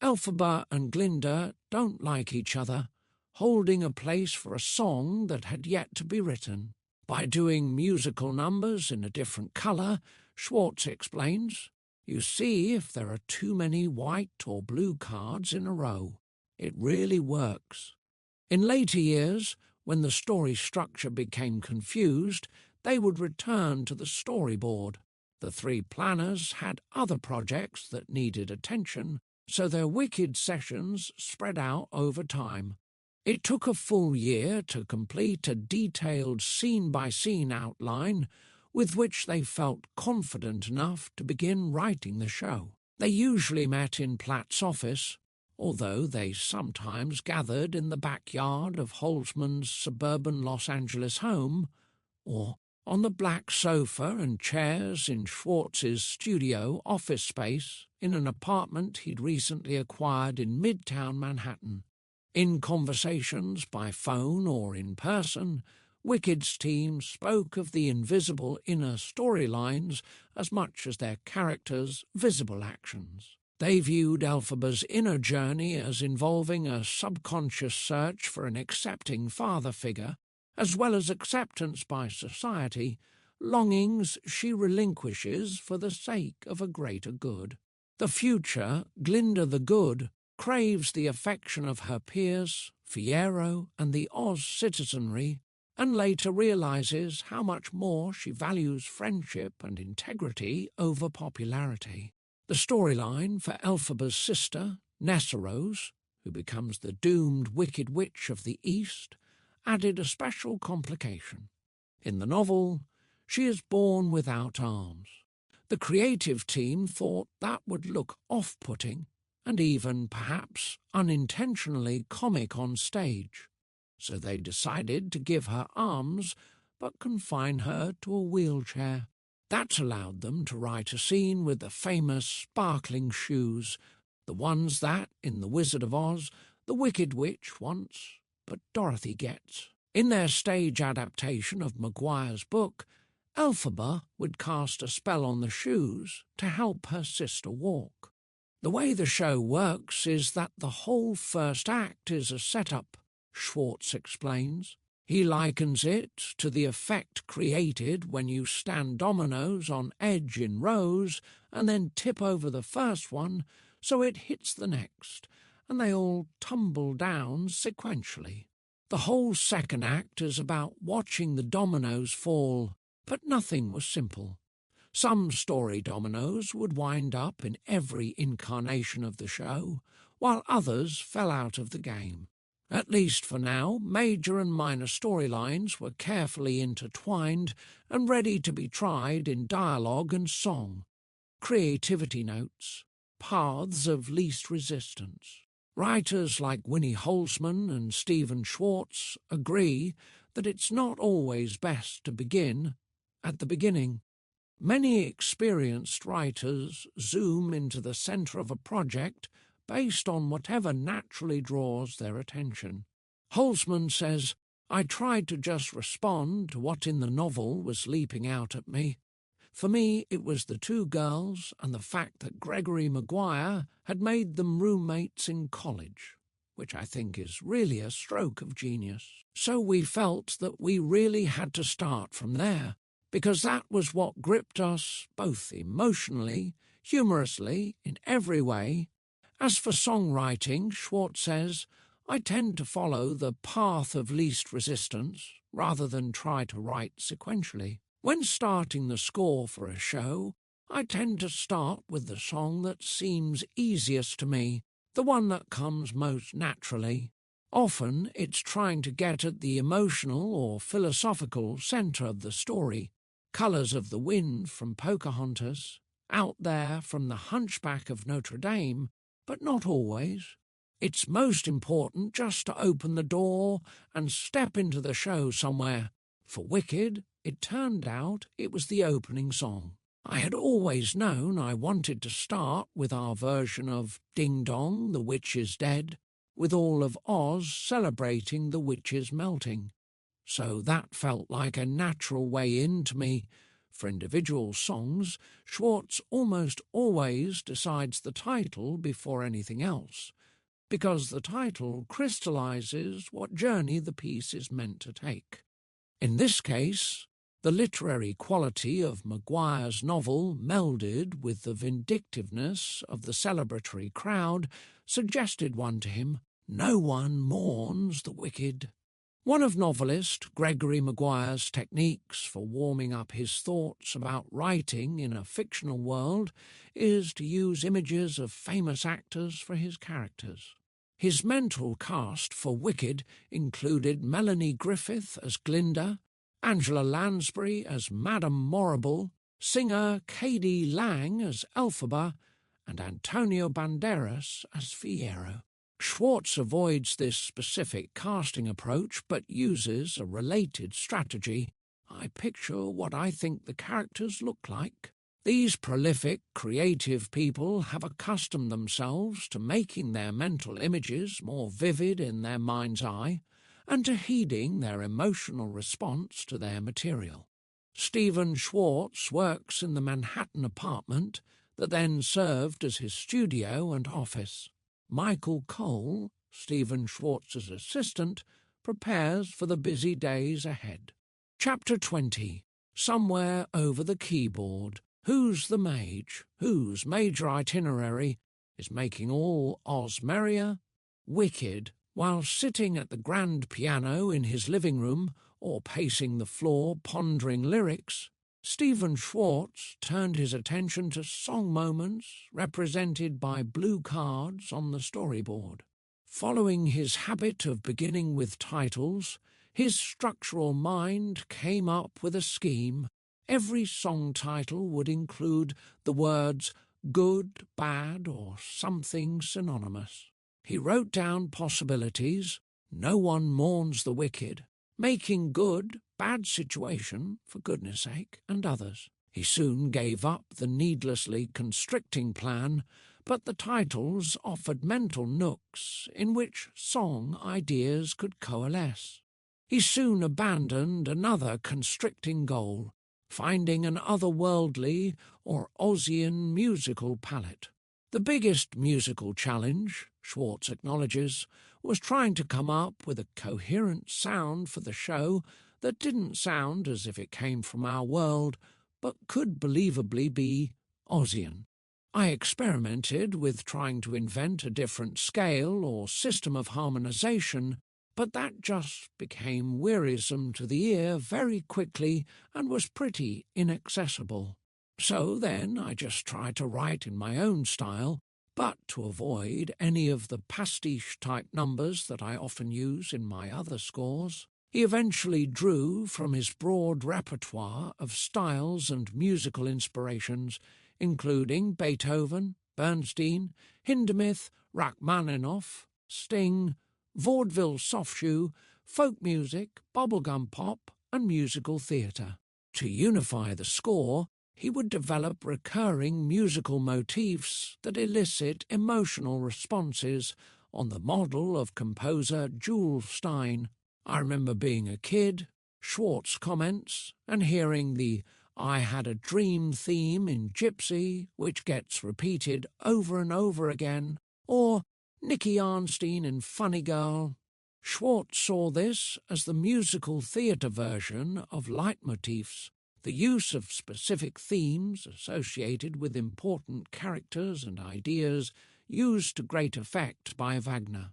S1: "Elphaba and Glinda don't like each other," holding a place for a song that had yet to be written. By doing musical numbers in a different colour, Schwartz explains, you see if there are too many white or blue cards in a row. It really works. In later years, when the story structure became confused, they would return to the storyboard. The three planners had other projects that needed attention, so their wicked sessions spread out over time. It took a full year to complete a detailed scene-by-scene outline with which they felt confident enough to begin writing the show. They usually met in Platt's office, although they sometimes gathered in the backyard of Holzman's suburban Los Angeles home, or on the black sofa and chairs in Schwartz's studio office space in an apartment he'd recently acquired in Midtown Manhattan. In conversations by phone or in person, Wicked's team spoke of the invisible inner storylines as much as their characters' visible actions. They viewed Elphaba's inner journey as involving a subconscious search for an accepting father figure, as well as acceptance by society, longings she relinquishes for the sake of a greater good. The future, Glinda the Good, craves the affection of her peers, Fiyero and the Oz citizenry, and later realizes how much more she values friendship and integrity over popularity. The storyline for Elphaba's sister, Nessarose, who becomes the doomed Wicked Witch of the East, added a special complication. In the novel, she is born without arms. The creative team thought that would look off-putting and even, perhaps, unintentionally comic on stage, so they decided to give her arms but confine her to a wheelchair. That allowed them to write a scene with the famous sparkling shoes, the ones that, in The Wizard of Oz, the Wicked Witch wants, but Dorothy gets. In their stage adaptation of Maguire's book, elphaba would cast a spell on the shoes to help her sister walk. The way the show works is that the whole first act is a setup, Schwartz explains. He likens it to the effect created when you stand dominoes on edge in rows and then tip over the first one so it hits the next, and they all tumble down sequentially. The whole second act is about watching the dominoes fall, but nothing was simple. Some story dominoes would wind up in every incarnation of the show, while others fell out of the game. At least for now, major and minor storylines were carefully intertwined and ready to be tried in dialogue and song. Creativity notes, paths of least resistance. Writers like Winnie Holzman and Stephen Schwartz agree that it's not always best to begin at the beginning. Many experienced writers zoom into the centre of a project based on whatever naturally draws their attention. Holzman says, "I tried to just respond to what in the novel was leaping out at me. For me, it was the two girls and the fact that Gregory Maguire had made them roommates in college, which I think is really a stroke of genius. So we felt that we really had to start from there, because that was what gripped us both emotionally, humorously, in every way. As for songwriting," Schwartz says, "I tend to follow the path of least resistance rather than try to write sequentially. When starting the score for a show, I tend to start with the song that seems easiest to me, the one that comes most naturally. Often it's trying to get at the emotional or philosophical centre of the story. Colours of the Wind from Pocahontas, Out There from the Hunchback of Notre Dame, but not always. It's most important just to open the door and step into the show somewhere. For Wicked, it turned out it was the opening song. I had always known I wanted to start with our version of Ding Dong, the Witch is Dead, with all of Oz celebrating the witch's melting. So that felt like a natural way in to me. For individual songs, Schwartz almost always decides the title before anything else, because the title crystallizes what journey the piece is meant to take. In this case, the literary quality of Maguire's novel melded with the vindictiveness of the celebratory crowd suggested one to him: no one mourns the wicked. One of novelist Gregory Maguire's techniques for warming up his thoughts about writing in a fictional world is to use images of famous actors for his characters. His mental cast for Wicked included Melanie Griffith as Glinda, Angela Lansbury as Madame Morrible, singer K.D. Lang as elphaba, and Antonio Banderas as Fiyero. Schwartz avoids this specific casting approach but uses a related strategy. I picture what I think the characters look like. These prolific, creative people have accustomed themselves to making their mental images more vivid in their mind's eye and to heeding their emotional response to their material. Stephen Schwartz works in the Manhattan apartment that then served as his studio and office. Michael Cole, Stephen Schwartz's assistant, prepares for the busy days ahead. Chapter 20. Somewhere over the keyboard. Who's the mage? Whose major itinerary is making all Oz merrier? Wicked While sitting at the grand piano in his living room or pacing the floor pondering lyrics, Stephen Schwartz turned his attention to song moments represented by blue cards on the storyboard. Following his habit of beginning with titles, his structural mind came up with a scheme. Every song title would include the words good, bad, or something synonymous. He wrote down possibilities: no one mourns the wicked, making good, bad situation, for goodness sake, and others. He soon gave up the needlessly constricting plan, but the titles offered mental nooks in which song ideas could coalesce. He soon abandoned another constricting goal, finding an otherworldly or Ozian musical palette. The biggest musical challenge, Schwartz acknowledges, was trying to come up with a coherent sound for the show that didn't sound as if it came from our world, but could believably be Ozian. I experimented with trying to invent a different scale or system of harmonization, but that just became wearisome to the ear very quickly and was pretty inaccessible. So then I just tried to write in my own style, but to avoid any of the pastiche-type numbers that I often use in my other scores. He eventually drew from his broad repertoire of styles and musical inspirations, including Beethoven, Bernstein, Hindemith, Rachmaninoff, Sting, vaudeville soft-shoe, folk music, bubblegum pop, and musical theatre. To unify the score, he would develop recurring musical motifs that elicit emotional responses on the model of composer Jules Stein. I remember being a kid, Schwartz comments, and hearing the I Had a Dream theme in Gypsy, which gets repeated over and over again, or Nicky Arnstein in Funny Girl. Schwartz saw this as the musical theatre version of leitmotifs, the use of specific themes associated with important characters and ideas used to great effect by Wagner.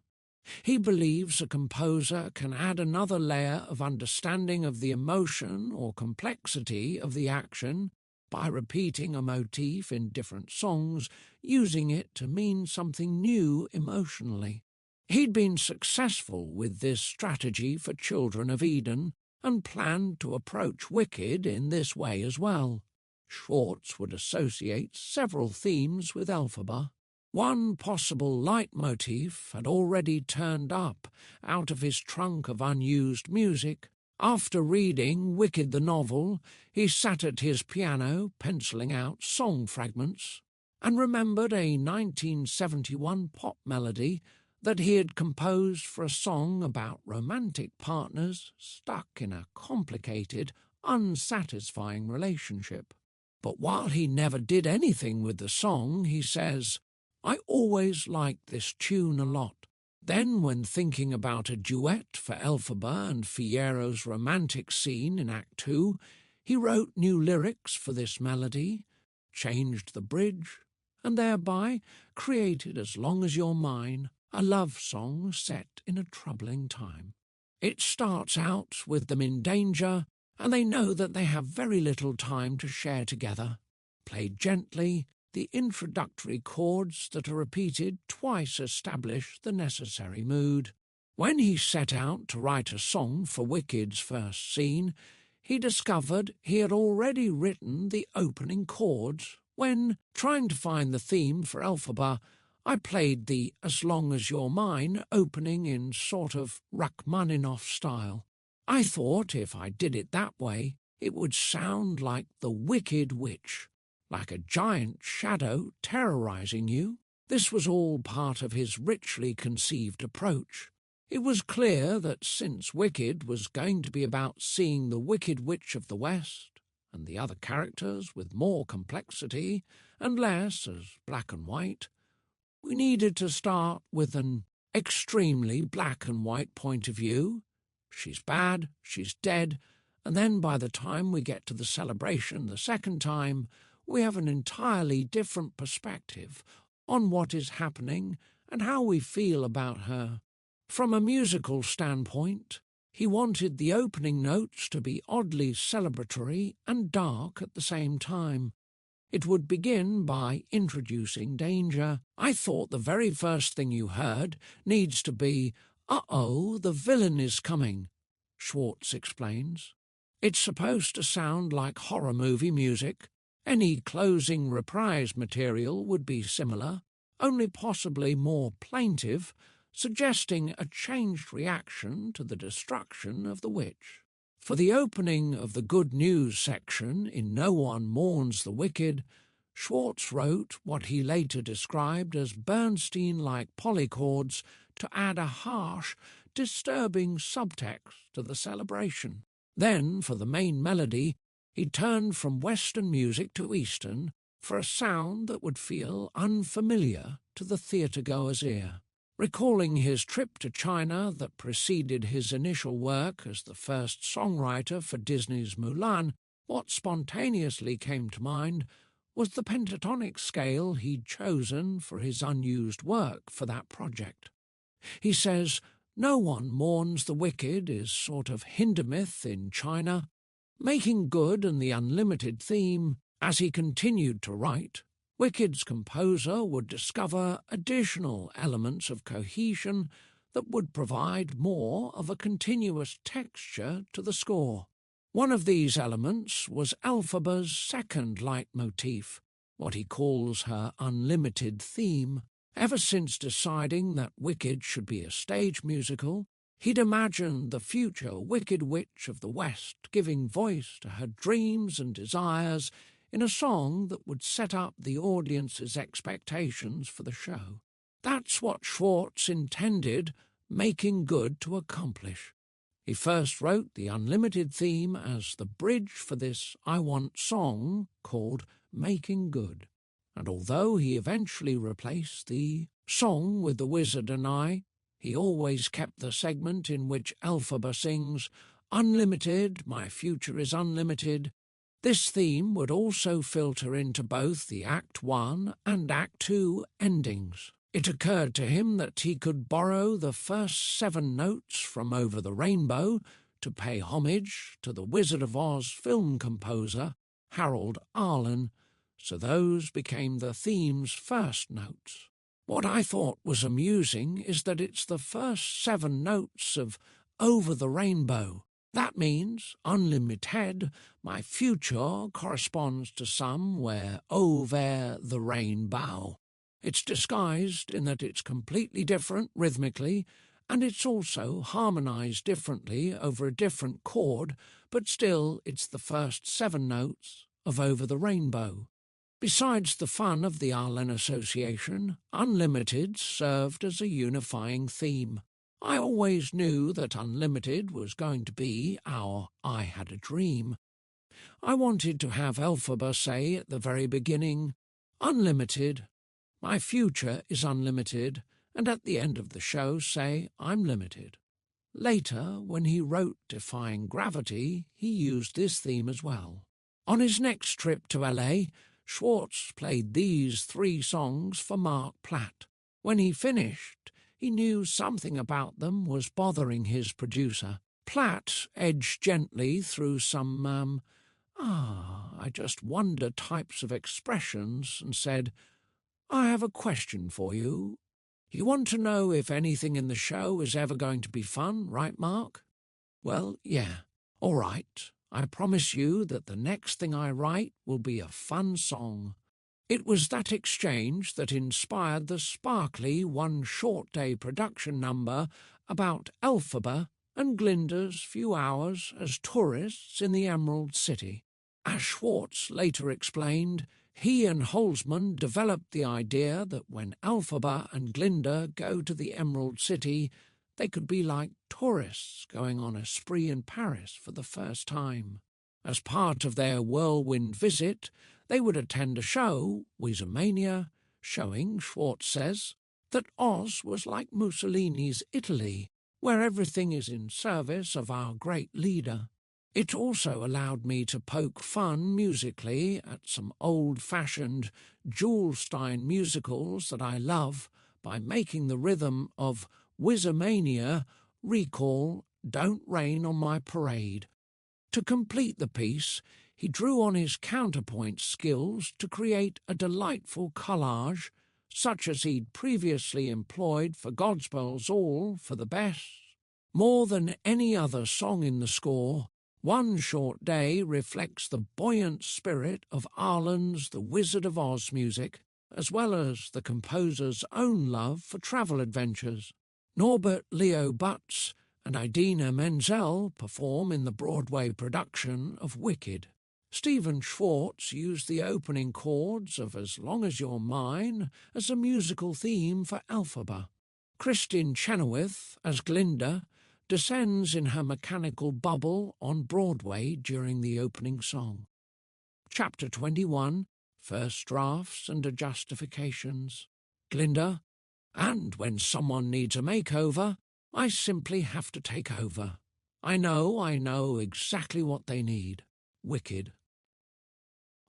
S1: He believes a composer can add another layer of understanding of the emotion or complexity of the action by repeating a motif in different songs, using it to mean something new emotionally. He'd been successful with this strategy for Children of Eden and planned to approach Wicked in this way as well. Schwartz would associate several themes with elphaba. One possible leitmotif had already turned up out of his trunk of unused music. After reading Wicked the novel, he sat at his piano penciling out song fragments and remembered a 1971 pop melody that he had composed for a song about romantic partners stuck in a complicated, unsatisfying relationship. But while he never did anything with the song, he says, I always liked this tune a lot. Then, when thinking about a duet for elphaba and Fiero's romantic scene in Act 2, he wrote new lyrics for this melody, changed the bridge, and thereby created As Long As You're Mine, a love song set in a troubling time. It starts out with them in danger, and they know that they have very little time to share together. Played gently, the introductory chords that are repeated twice establish the necessary mood. When he set out to write a song for Wicked's first scene, he discovered he had already written the opening chords when, trying to find the theme for elphaba, I played the As Long As You're Mine opening in sort of Rachmaninoff style. I thought if I did it that way, it would sound like the Wicked Witch, like a giant shadow terrorizing you. This was all part of his richly conceived approach. It was clear that since Wicked was going to be about seeing the Wicked Witch of the West, and the other characters with more complexity and less as black and white, we needed to start with an extremely black and white point of view. She's bad, she's dead, and then by the time we get to the celebration the second time, we have an entirely different perspective on what is happening and how we feel about her. From a musical standpoint, he wanted the opening notes to be oddly celebratory and dark at the same time. It would begin by introducing danger. I thought the very first thing you heard needs to be, "Uh-oh, the villain is coming," Schwartz explains. It's supposed to sound like horror movie music. Any closing reprise material would be similar, only possibly more plaintive, suggesting a changed reaction to the destruction of the witch. For the opening of the good news section in No One Mourns the Wicked, Schwartz wrote what he later described as Bernstein-like polychords to add a harsh, disturbing subtext to the celebration. Then, for the main melody, he turned from Western music to Eastern for a sound that would feel unfamiliar to the theatre-goer's ear. Recalling his trip to China that preceded his initial work as the first songwriter for Disney's Mulan, what spontaneously came to mind was the pentatonic scale he'd chosen for his unused work for that project. He says, "No One Mourns the Wicked" is sort of Hindemith in China, Making Good and the Unlimited theme. As he continued to write, Wicked's composer would discover additional elements of cohesion that would provide more of a continuous texture to the score. One of these elements was elphaba's second leitmotif, what he calls her unlimited theme. Ever since deciding that Wicked should be a stage musical, he'd imagined the future Wicked Witch of the West giving voice to her dreams and desires in a song that would set up the audience's expectations for the show. That's what Schwartz intended Making Good to accomplish. He first wrote the Unlimited theme as the bridge for this I Want song called Making Good, and although he eventually replaced the song with The Wizard and I, he always kept the segment in which elphaba sings, "Unlimited, my future is unlimited." This theme would also filter into both the Act 1 and Act 2 endings. It occurred to him that he could borrow the first 7 notes from Over the Rainbow to pay homage to the Wizard of Oz film composer, Harold Arlen, so those became the theme's first notes. What I thought was amusing is that it's the first 7 notes of Over the Rainbow. That means unlimited, my future corresponds to some where over the rainbow. It's disguised in that it's completely different rhythmically, and it's also harmonized differently over a different chord, but still it's the first 7 notes of Over the Rainbow. Besides the fun of the Arlen Association, Unlimited served as a unifying theme. I always knew that Unlimited was going to be our I Had a Dream. I wanted to have elphaba say at the very beginning, "Unlimited, my future is unlimited," and at the end of the show say, "I'm limited." Later, when he wrote Defying Gravity, he used this theme as well. On his next trip to LA, Schwartz played these 3 songs for Mark Platt. When he finished, he knew something about them was bothering his producer. Platt edged gently through some, I just wonder types of expressions and said, "I have a question for you. You want to know if anything in the show is ever going to be fun, right, Mark?" "Well, yeah. All right. I promise you that the next thing I write will be a fun song." It was that exchange that inspired the sparkly One Short Day production number about elphaba and Glinda's few hours as tourists in the Emerald City. As Schwartz later explained, he and Holzman developed the idea that when elphaba and Glinda go to the Emerald City, they could be like tourists going on a spree in Paris for the first time. As part of their whirlwind visit, they would attend a show, Weezermania, showing, Schwartz says, that Oz was like Mussolini's Italy, where everything is in service of our great leader. It also allowed me to poke fun musically at some old-fashioned Jewelstein musicals that I love by making the rhythm of Wizardmania, recall Don't Rain on My Parade. To complete the piece, he drew on his counterpoint skills to create a delightful collage, such as he'd previously employed for Godspell's All for the Best. More than any other song in the score, One Short Day reflects the buoyant spirit of Arlen's The Wizard of Oz music, as well as the composer's own love for travel adventures. Norbert Leo Butz and Idina Menzel perform in the Broadway production of Wicked. Stephen Schwartz used the opening chords of As Long As You're Mine as a musical theme for elphaba. Kristin Chenoweth, as Glinda, descends in her mechanical bubble on Broadway during the opening song. Chapter 21, First Drafts and Adjustifications. Glinda, and when someone needs a makeover, I simply have to take over. I know exactly what they need. Wicked.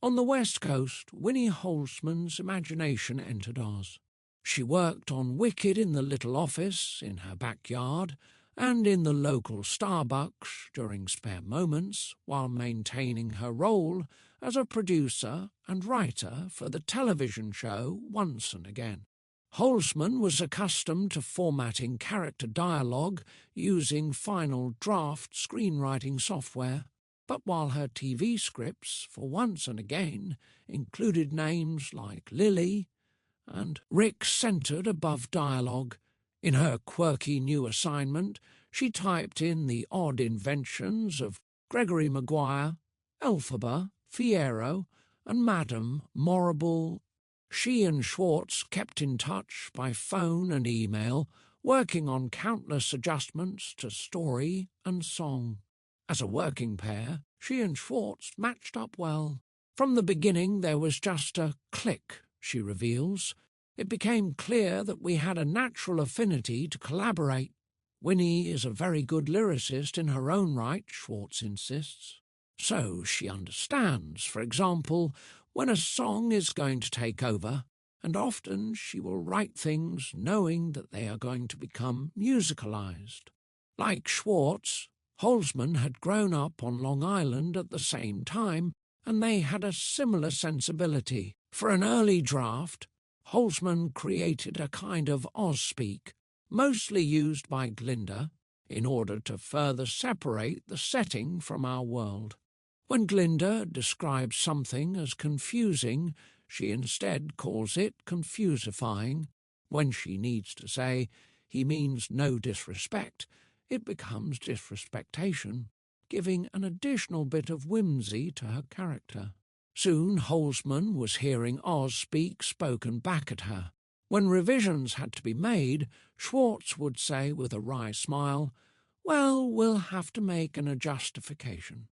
S1: On the West Coast, Winnie Holzman's imagination entered Oz. She worked on Wicked in the little office in her backyard and in the local Starbucks during spare moments while maintaining her role as a producer and writer for the television show Once and Again. Holzman was accustomed to formatting character dialogue using final draft screenwriting software, but while her TV scripts for Once and Again included names like Lily and Rick centered above dialogue, in her quirky new assignment she typed in the odd inventions of Gregory Maguire, elphaba, Fiero, and Madame Morrible. She and Schwartz kept in touch by phone and email, working on countless adjustments to story and song. As a working pair, she and Schwartz matched up well. From the beginning there was just a click, she reveals. It became clear that we had a natural affinity to collaborate. Winnie is a very good lyricist in her own right, Schwartz insists. So she understands, for example, when a song is going to take over, and often she will write things knowing that they are going to become musicalized. Like Schwartz, Holzman had grown up on Long Island at the same time, and they had a similar sensibility. For an early draft, Holzman created a kind of Oz-speak, mostly used by Glinda, in order to further separate the setting from our world. When Glinda describes something as confusing, she instead calls it confusifying. When she needs to say, he means no disrespect, it becomes disrespectation, giving an additional bit of whimsy to her character. Soon Holzman was hearing Oz speak spoken back at her. When revisions had to be made, Schwartz would say with a wry smile, "Well, we'll have to make an adjustification."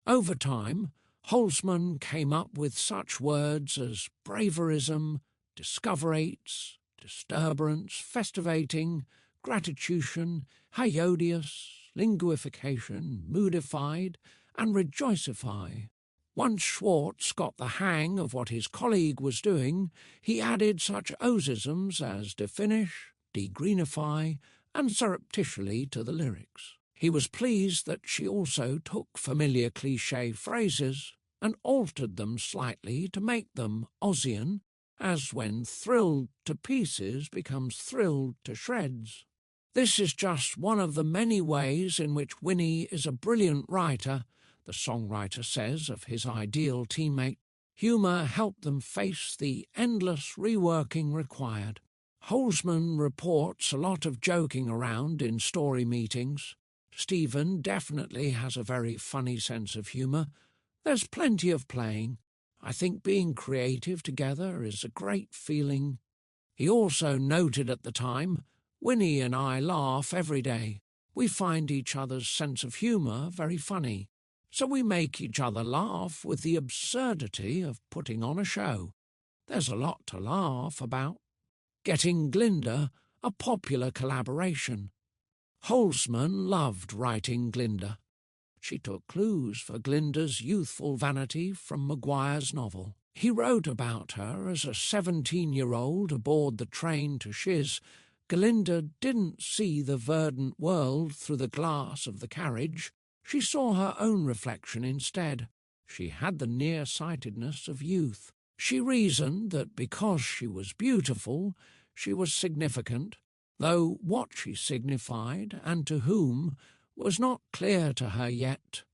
S1: Over time, Holzman came up with such words as braverism, discoverates, disturbance, festivating, gratitution, hyodious, linguification, moodified, and rejoicify. Once Schwartz got the hang of what his colleague was doing, he added such Ozisms as definish, degreenify, and surreptitiously to the lyrics. He was pleased that she also took familiar cliché phrases and altered them slightly to make them Ozian, as when thrilled to pieces becomes thrilled to shreds. This is just one of the many ways in which Winnie is a brilliant writer, the songwriter says of his ideal teammate. Humour helped them face the endless reworking required. Holzman reports a lot of joking around in story meetings. Stephen definitely has a very funny sense of humour. There's plenty of playing. I think being creative together is a great feeling. He also noted at the time, Winnie and I laugh every day. We find each other's sense of humour very funny. So we make each other laugh with the absurdity of putting on a show. There's a lot to laugh about. Getting Glinda, a popular collaboration. Holzman loved writing Glinda. She took clues for Glinda's youthful vanity from Maguire's novel. He wrote about her as a 17-year-old aboard the train to Shiz, Galinda didn't see the verdant world through the glass of the carriage. She saw her own reflection instead. She had the near-sightedness of youth. She reasoned that because she was beautiful, she was significant, though what she signified and to whom was not clear to her yet.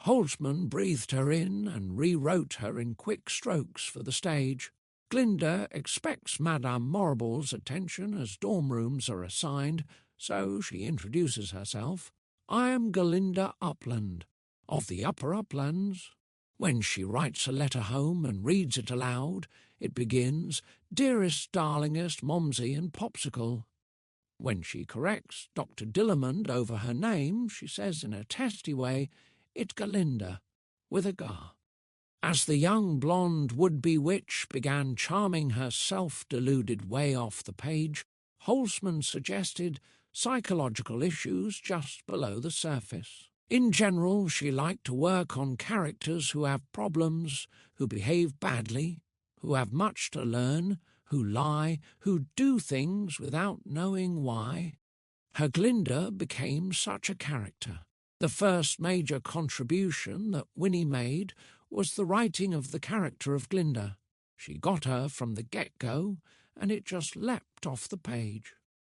S1: Holzmann breathed her in and rewrote her in quick strokes for the stage. Glinda expects Madame Morrible's attention as dorm rooms are assigned, so she introduces herself. I am Galinda Upland, of the Upper Uplands. When she writes a letter home and reads it aloud, it begins, Dearest, darlingest Momsey and Popsicle. When she corrects Dr. Dillamond over her name, she says in a testy way, It's Galinda, with a gar. As the young blonde would-be witch began charming her self-deluded way off the page, Holzmann suggested psychological issues just below the surface. In general, she liked to work on characters who have problems, who behave badly, who have much to learn, who lie, who do things without knowing why. Her Glinda became such a character. The first major contribution that Winnie made was the writing of the character of Glinda. She got her from the get-go, and it just leapt off the page.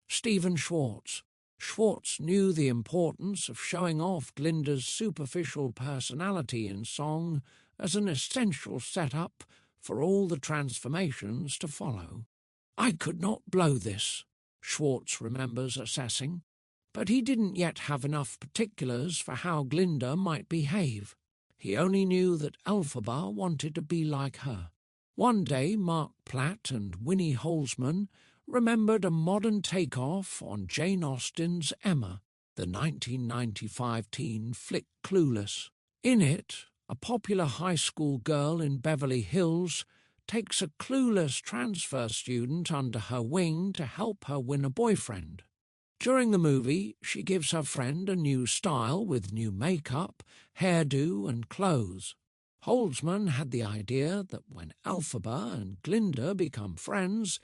S1: Stephen Schwartz. Schwartz knew the importance of showing off Glinda's superficial personality in song as an essential setup for all the transformations to follow. I could not blow this, Schwartz remembers assessing, but he didn't yet have enough particulars for how Glinda might behave. He only knew that elphaba wanted to be like her. One day Mark Platt and Winnie Holzmann remembered a modern takeoff on Jane Austen's Emma, the 1995 teen flick Clueless. In it, a popular high school girl in Beverly Hills takes a clueless transfer student under her wing to help her win a boyfriend. During the movie, she gives her friend a new style with new makeup, hairdo and clothes. Holzmann had the idea that when elphaba and Glinda become friends,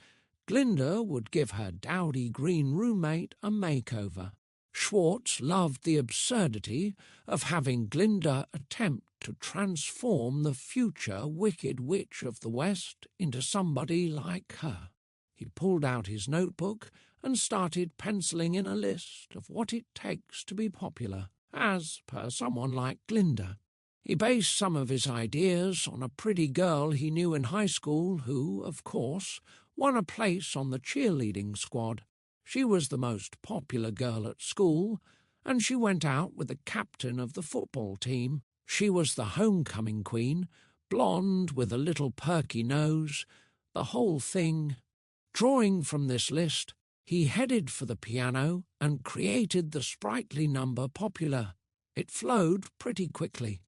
S1: Glinda would give her dowdy green roommate a makeover. Schwartz loved the absurdity of having Glinda attempt to transform the future Wicked Witch of the West into somebody like her. He pulled out his notebook and started penciling in a list of what it takes to be popular, as per someone like Glinda. He based some of his ideas on a pretty girl he knew in high school who, of course, won a place on the cheerleading squad. She was the most popular girl at school, and she went out with the captain of the football team. She was the homecoming queen, blonde with a little perky nose, the whole thing. Drawing from this list, he headed for the piano and created the sprightly number popular. It flowed pretty quickly.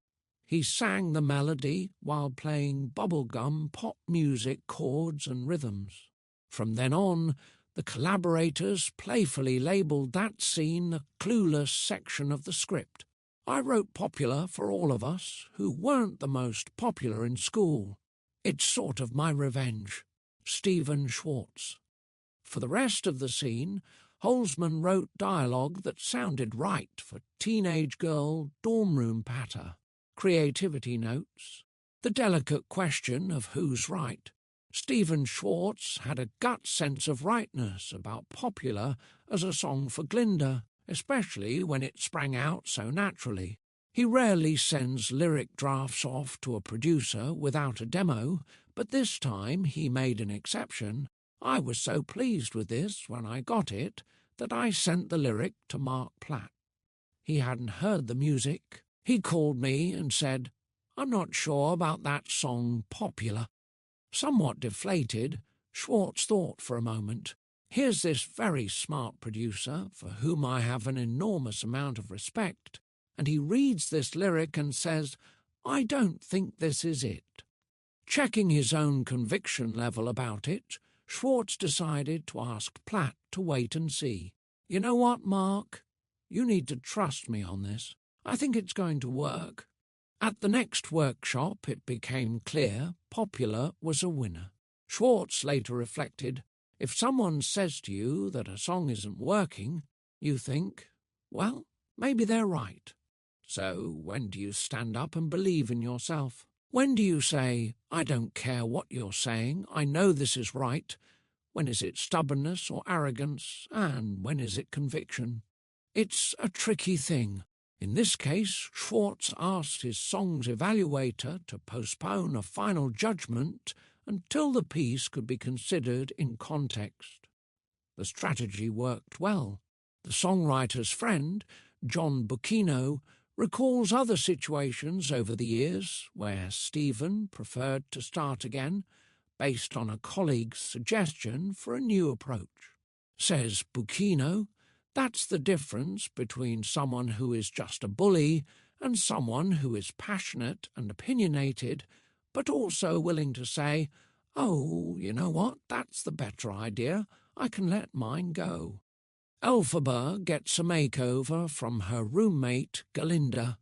S1: He sang the melody while playing bubblegum pop music chords and rhythms. From then on, the collaborators playfully labelled that scene the clueless section of the script. I wrote popular for all of us who weren't the most popular in school. It's sort of my revenge. Stephen Schwartz. For the rest of the scene, Holzmann wrote dialogue that sounded right for teenage girl dorm room patter. Creativity notes. The delicate question of who's right. Stephen Schwartz had a gut sense of rightness about popular as a song for Glinda, especially when it sprang out so naturally. He rarely sends lyric drafts off to a producer without a demo, but this time he made an exception. I was so pleased with this when I got it that I sent the lyric to Mark Platt. He hadn't heard the music. He called me and said, I'm not sure about that song popular. Somewhat deflated, Schwartz thought for a moment. Here's this very smart producer for whom I have an enormous amount of respect, and he reads this lyric and says, I don't think this is it. Checking his own conviction level about it, Schwartz decided to ask Platt to wait and see. You know what, Mark? You need to trust me on this. I think it's going to work. At the next workshop, it became clear popular was a winner. Schwartz later reflected, If someone says to you that a song isn't working, you think, well, maybe they're right. So when do you stand up and believe in yourself? When do you say, I don't care what you're saying, I know this is right? When is it stubbornness or arrogance, and when is it conviction? It's a tricky thing. In this case, Schwartz asked his song's evaluator to postpone a final judgment until the piece could be considered in context. The strategy worked well. The songwriter's friend, John Bucchino, recalls other situations over the years where Stephen preferred to start again based on a colleague's suggestion for a new approach. Says Bucchino, that's the difference between someone who is just a bully and someone who is passionate and opinionated, but also willing to say, oh, you know what, that's the better idea, I can let mine go. Elphaba gets a makeover from her roommate, Galinda.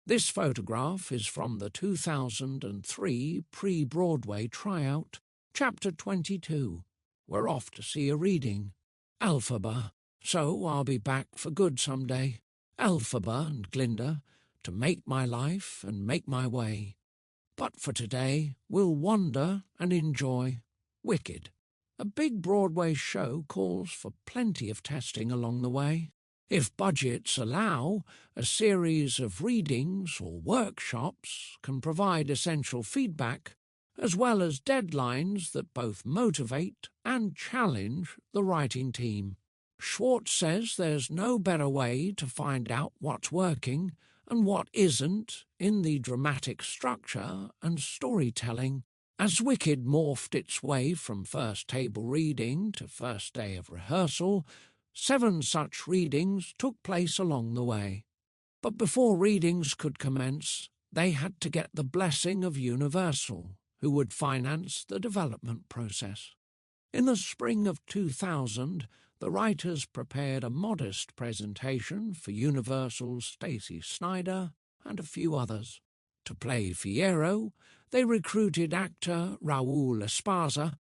S1: This photograph is from the 2003 Pre-Broadway tryout, Chapter 22. We're off to see a reading. Elphaba, so I'll be back for good someday. Elphaba and Glinda, to make my life and make my way. But for today, we'll wander and enjoy Wicked. A big Broadway show calls for plenty of testing along the way. If budgets allow, a series of readings or workshops can provide essential feedback, as well as deadlines that both motivate and challenge the writing team. Schwartz says there's no better way to find out what's working and what isn't in the dramatic structure and storytelling. As Wicked morphed its way from first table reading to first day of rehearsal, 7 such readings took place along the way. But before readings could commence, they had to get the blessing of Universal, who would finance the development process. In the spring of 2000, the writers prepared a modest presentation for Universal's Stacey Snider and a few others. To play Fiyero, they recruited actor Raul Esparza,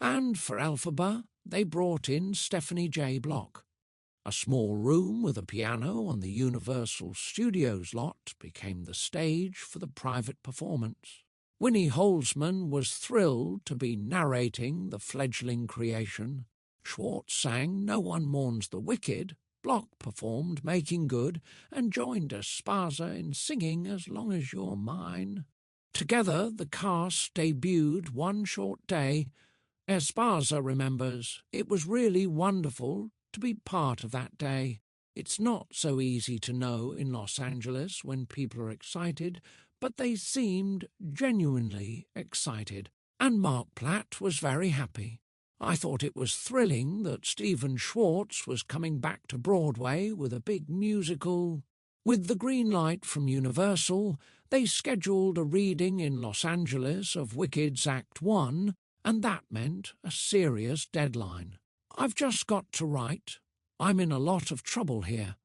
S1: and for elphaba, they brought in Stephanie J. Block. A small room with a piano on the Universal Studios lot became the stage for the private performance. Winnie Holzman was thrilled to be narrating the fledgling creation. Schwartz sang No One Mourns the Wicked, Block performed Making Good, and joined Esparza in singing As Long as You're Mine. Together, the cast debuted one short day. Esparza remembers, it was really wonderful to be part of that day. It's not so easy to know in Los Angeles when people are excited, but they seemed genuinely excited. And Mark Platt was very happy. I thought it was thrilling that Stephen Schwartz was coming back to Broadway with a big musical. With the green light from Universal, they scheduled a reading in Los Angeles of Wicked's Act 1, and that meant a serious deadline. I've just got to write. I'm in a lot of trouble here,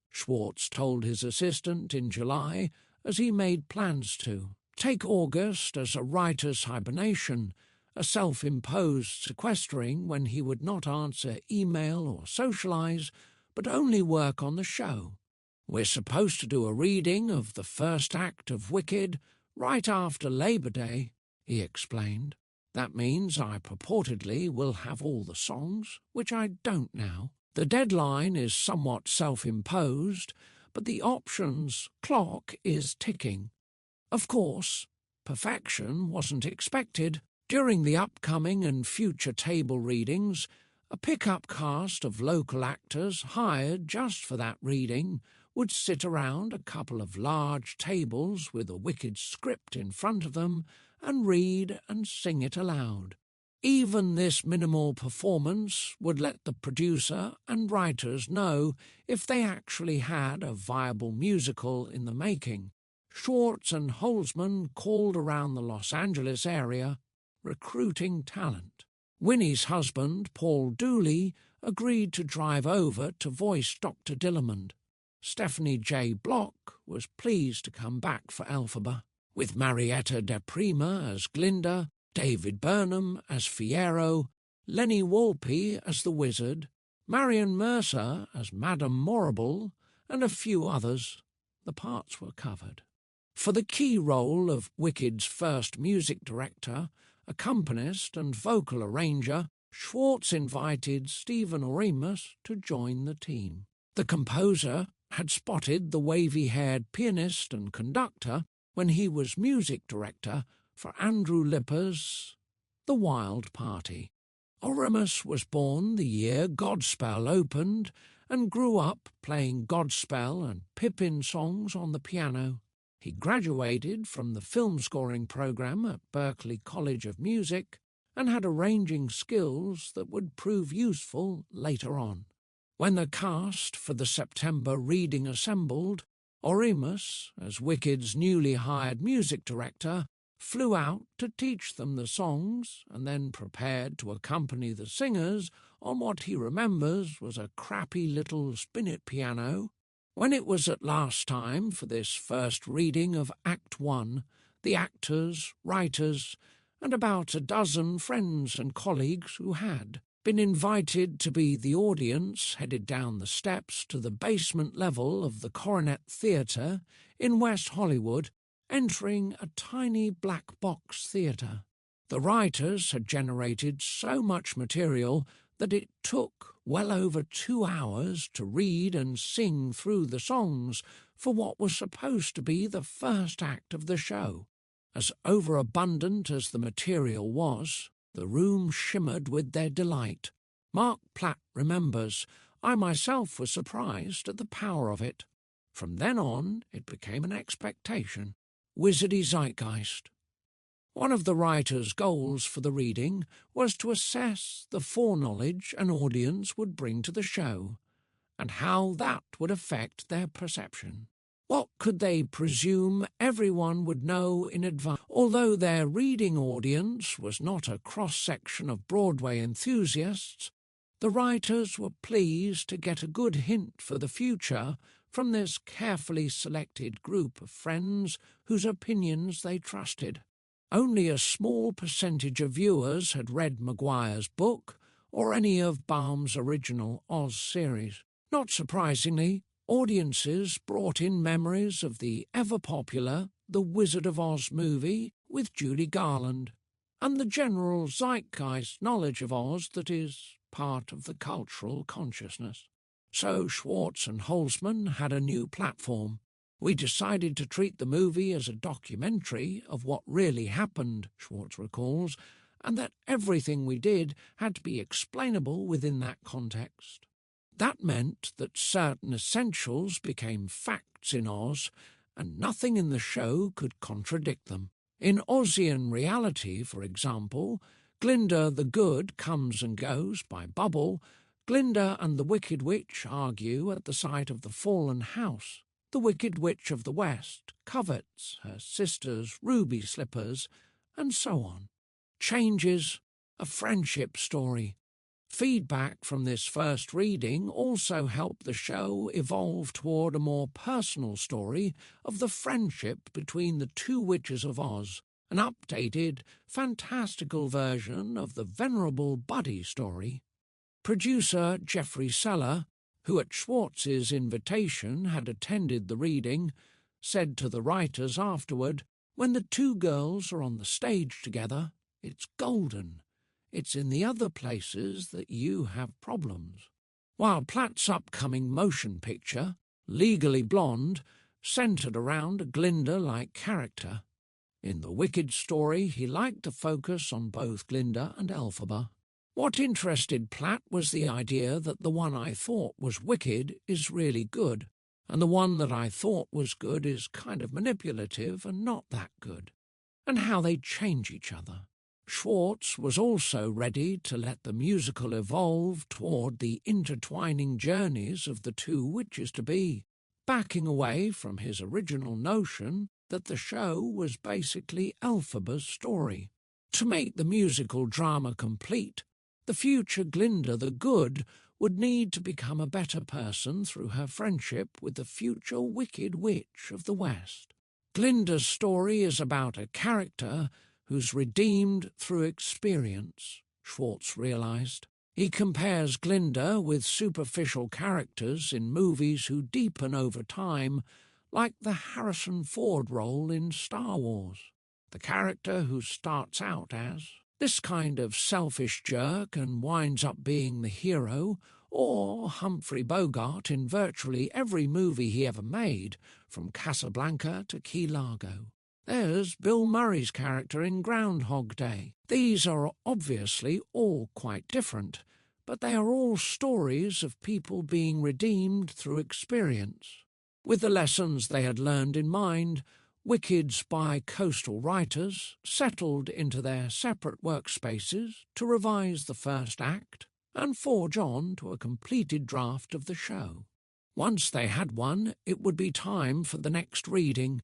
S1: Schwartz told his assistant in July as he made plans to. Take August as a writer's hibernation, a self-imposed sequestering when he would not answer email or socialize, but only work on the show. We're supposed to do a reading of the first act of Wicked right after Labor Day, he explained. That means I purportedly will have all the songs, which I don't now. The deadline is somewhat self-imposed, but the options clock is ticking. Of course, perfection wasn't expected. During the upcoming and future table readings, a pickup cast of local actors hired just for that reading would sit around a couple of large tables with a Wicked script in front of them and read and sing it aloud. Even this minimal performance would let the producer and writers know if they actually had a viable musical in the making. Schwartz and Holzman called around the Los Angeles area, recruiting talent. Winnie's husband, Paul Dooley, agreed to drive over to voice Dr. Dillamond. Stephanie J. Block was pleased to come back for elphaba. With Marietta de Prima as Glinda, David Burnham as Fiyero, Lenny Walpy as the wizard, Marion Mercer as Madame Morrible, and a few others. The parts were covered. For the key role of Wicked's first music director, accompanist and vocal arranger, Schwartz invited Stephen Oremus to join the team. The composer had spotted the wavy-haired pianist and conductor when he was music director for Andrew Lipper's The Wild Party. Oremus was born the year Godspell opened and grew up playing Godspell and Pippin songs on the piano. He graduated from the film scoring program at Berklee College of Music and had arranging skills that would prove useful later on. When the cast for the September reading assembled, Oremus, as Wicked's newly hired music director, flew out to teach them the songs and then prepared to accompany the singers on what he remembers was a crappy little spinet piano. When it was at last time for this first reading of Act 1, the actors, writers, and about a dozen friends and colleagues who had been invited to be the audience headed down the steps to the basement level of the Coronet Theatre in West Hollywood, entering a tiny black box theatre. The writers had generated so much material that it took well over 2 hours to read and sing through the songs for what was supposed to be the first act of the show. As overabundant as the material was, the room shimmered with their delight. Mark Platt remembers, "I myself was surprised at the power of it. From then on, it became an expectation. Wizardy zeitgeist." One of the writer's goals for the reading was to assess the foreknowledge an audience would bring to the show, and how that would affect their perception. What could they presume everyone would know in advance? Although their reading audience was not a cross-section of Broadway enthusiasts, the writers were pleased to get a good hint for the future from this carefully selected group of friends whose opinions they trusted. Only a small percentage of viewers had read Maguire's book or any of Baum's original Oz series. Not surprisingly, audiences brought in memories of the ever-popular The Wizard of Oz movie with Judy Garland, and the general zeitgeist knowledge of Oz that is part of the cultural consciousness. So Schwartz and Holzman had a new platform. "We decided to treat the movie as a documentary of what really happened," Schwartz recalls, "and that everything we did had to be explainable within that context. That meant that certain essentials became facts in Oz, and nothing in the show could contradict them. In Ozian reality, for example, Glinda the Good comes and goes by Bubble. Glinda and the Wicked Witch argue at the site of the fallen house. The Wicked Witch of the West covets her sister's ruby slippers, and so on. Changes, a friendship story. Feedback from this first reading also helped the show evolve toward a more personal story of the friendship between the two witches of Oz, an updated, fantastical version of the venerable Buddy story." Producer Jeffrey Seller, who at Schwartz's invitation had attended the reading, said to the writers afterward, "When the two girls are on the stage together, it's golden. It's in the other places that you have problems." While Platt's upcoming motion picture, Legally Blonde, centred around a Glinda-like character. In the Wicked story, he liked to focus on both Glinda and Elphaba. What interested Platt was the idea that the one I thought was wicked is really good, and the one that I thought was good is kind of manipulative and not that good, and how they change each other. Schwartz was also ready to let the musical evolve toward the intertwining journeys of the two witches-to-be, backing away from his original notion that the show was basically Elphaba's story. To make the musical drama complete, the future Glinda the Good would need to become a better person through her friendship with the future Wicked Witch of the West. Glinda's story is about a character who's redeemed through experience, Schwartz realized. He compares Glinda with superficial characters in movies who deepen over time, like the Harrison Ford role in Star Wars. The character who starts out as this kind of selfish jerk and winds up being the hero, or Humphrey Bogart in virtually every movie he ever made, from Casablanca to Key Largo. There's Bill Murray's character in Groundhog Day. These are obviously all quite different, but they are all stories of people being redeemed through experience. With the lessons they had learned in mind, Wicked's bi-coastal writers settled into their separate workspaces to revise the first act and forge on to a completed draft of the show. Once they had one, it would be time for the next reading,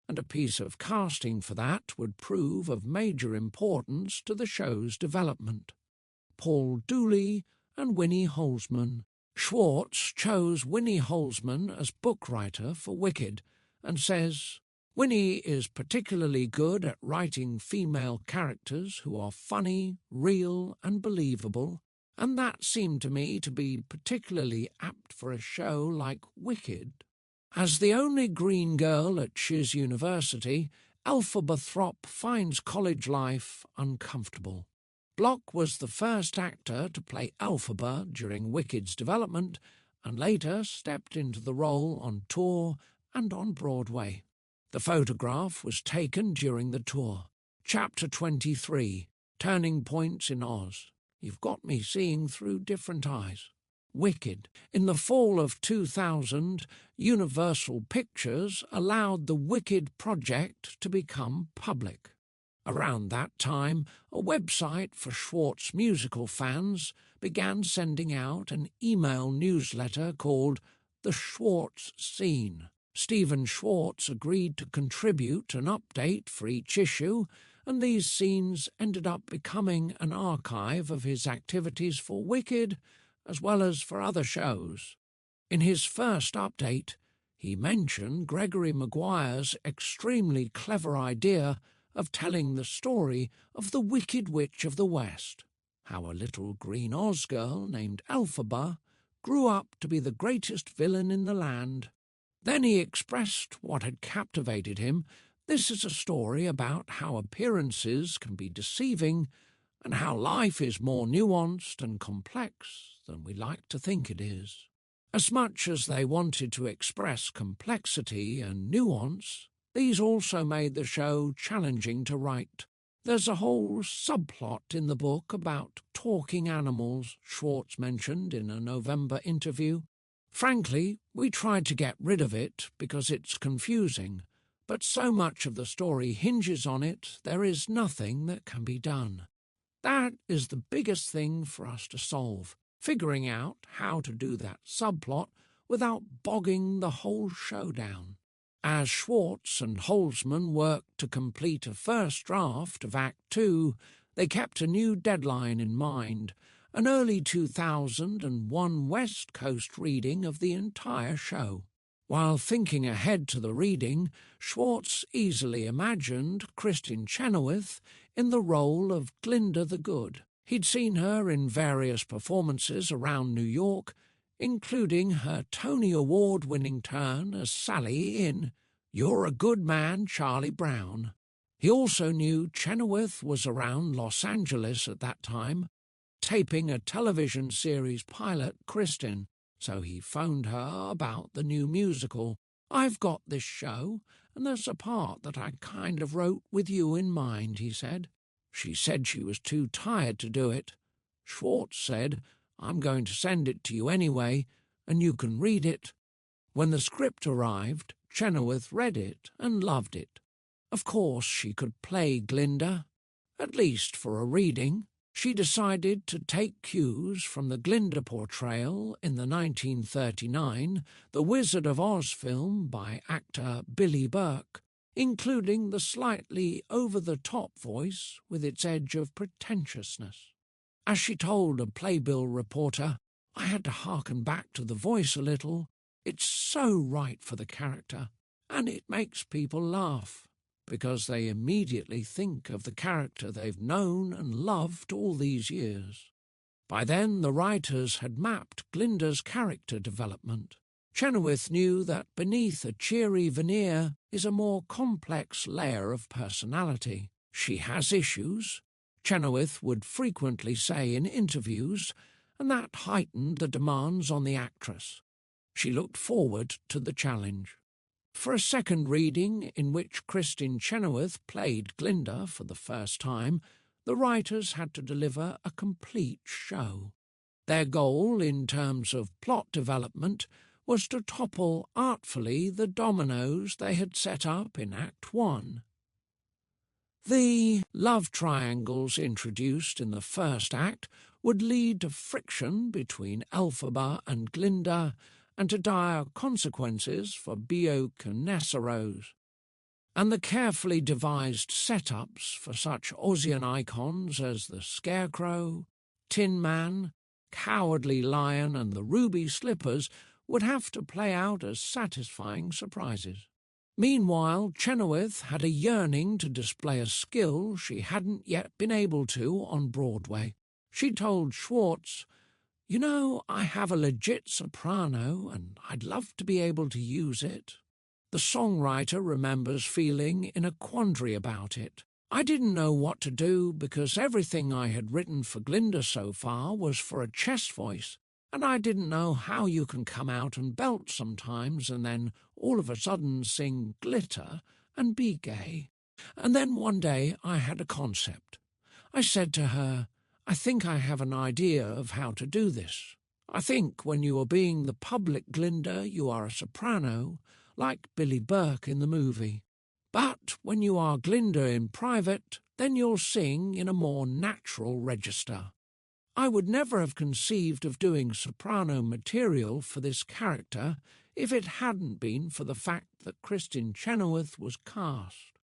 S1: and a piece of casting for that would prove of major importance to the show's development. Paul Dooley and Winnie Holzman. Schwartz chose Winnie Holzman as book writer for Wicked and says, Winnie is particularly good at writing female characters who are funny, real and believable, and that seemed to me to be particularly apt for a show like Wicked. As the only green girl at Shiz University, elphaba finds college life uncomfortable. Block was the first actor to play elphaba during Wicked's development and later stepped into the role on tour and on Broadway. The photograph was taken during the tour. Chapter 23, Turning Points in Oz. You've got me seeing through different eyes. Wicked. In the fall of 2000, Universal Pictures allowed the Wicked project to become public. Around that time, a website for Schwartz musical fans began sending out an email newsletter called The Schwartz Scene. Stephen Schwartz agreed to contribute an update for each issue, and these scenes ended up becoming an archive of his activities for Wicked as well as for other shows. In his first update, he mentioned Gregory Maguire's extremely clever idea of telling the story of the Wicked Witch of the West, how a little green Oz girl named Elphaba grew up to be the greatest villain in the land. Then he expressed what had captivated him. This is a story about how appearances can be deceiving and how life is more nuanced and complex than we like to think it is. As much as they wanted to express complexity and nuance, these also made the show challenging to write. There's a whole subplot in the book about talking animals, Schwartz mentioned in a November interview. Frankly, we tried to get rid of it because it's confusing, but so much of the story hinges on it, there is nothing that can be done. That is the biggest thing for us to solve, figuring out how to do that subplot without bogging the whole show down. As Schwartz and Holzman worked to complete a first draft of Act 2, they kept a new deadline in mind, an early 2001 West Coast reading of the entire show. While thinking ahead to the reading, Schwartz easily imagined Kristin Chenoweth in the role of Glinda the Good. He'd seen her in various performances around New York, including her Tony Award-winning turn as Sally in You're a Good Man, Charlie Brown. He also knew Chenoweth was around Los Angeles at that time, taping a television series pilot, Kristin, so he phoned her about the new musical. I've got this show, and there's a part that I kind of wrote with you in mind, he said. She said she was too tired to do it. Schwartz said, I'm going to send it to you anyway, and you can read it. When the script arrived, Chenoweth read it and loved it. Of course she could play Glinda, at least for a reading. She decided to take cues from the Glinda portrayal in the 1939 The Wizard of Oz film by actor Billy Burke, including the slightly over-the-top voice with its edge of pretentiousness. As she told a Playbill reporter, I had to hearken back to the voice a little. It's so right for the character, and it makes people laugh. because they immediately think of the character they've known and loved all these years. By then the writers had mapped Glinda's character development. Chenoweth knew that beneath a cheery veneer is a more complex layer of personality. She has issues, Chenoweth would frequently say in interviews, and that heightened the demands on the actress. She looked forward to the challenge. For a second reading, in which Kristin Chenoweth played Glinda for the first time, the writers had to deliver a complete show. Their goal, in terms of plot development, was to topple artfully the dominoes they had set up in Act 1. The love triangles introduced in the first act would lead to friction between Elphaba and Glinda and to dire consequences for Bioconessaros. And the carefully devised setups for such Ozian icons as the Scarecrow, Tin Man, Cowardly Lion and the Ruby Slippers would have to play out as satisfying surprises. Meanwhile, Chenoweth had a yearning to display a skill she hadn't yet been able to on Broadway. She told Schwartz, "You know, I have a legit soprano, and I'd love to be able to use it." The songwriter remembers feeling in a quandary about it. "I didn't know what to do because everything I had written for Glinda so far was for a chest voice, and I didn't know how you can come out and belt sometimes and then all of a sudden sing glitter and be gay." And then one day I had a concept. I said to her, "I think I have an idea of how to do this. I think when you are being the public Glinda, you are a soprano, like Billy Burke in the movie. But when you are Glinda in private, then you'll sing in a more natural register." I would never have conceived of doing soprano material for this character if it hadn't been for the fact that Kristin Chenoweth was cast.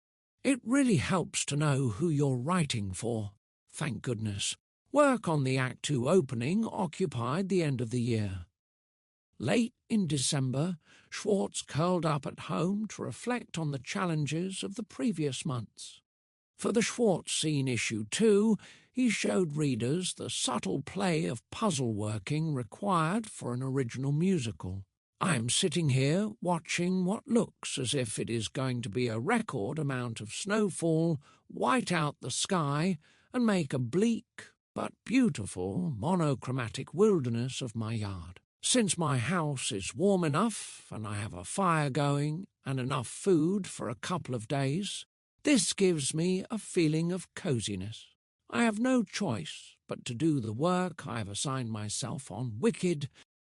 S1: It really helps to know who you're writing for, thank goodness. Work on the Act 2 opening occupied the end of the year. Late in December, Schwartz curled up at home to reflect on the challenges of the previous months. For the Schwartz scene issue 2, he showed readers the subtle play of puzzle working required for an original musical. I am sitting here watching what looks as if it is going to be a record amount of snowfall, white out the sky, and make a bleak but beautiful monochromatic wilderness of my yard. Since my house is warm enough and I have a fire going and enough food for a couple of days, this gives me a feeling of coziness. I have no choice but to do the work I have assigned myself on Wicked.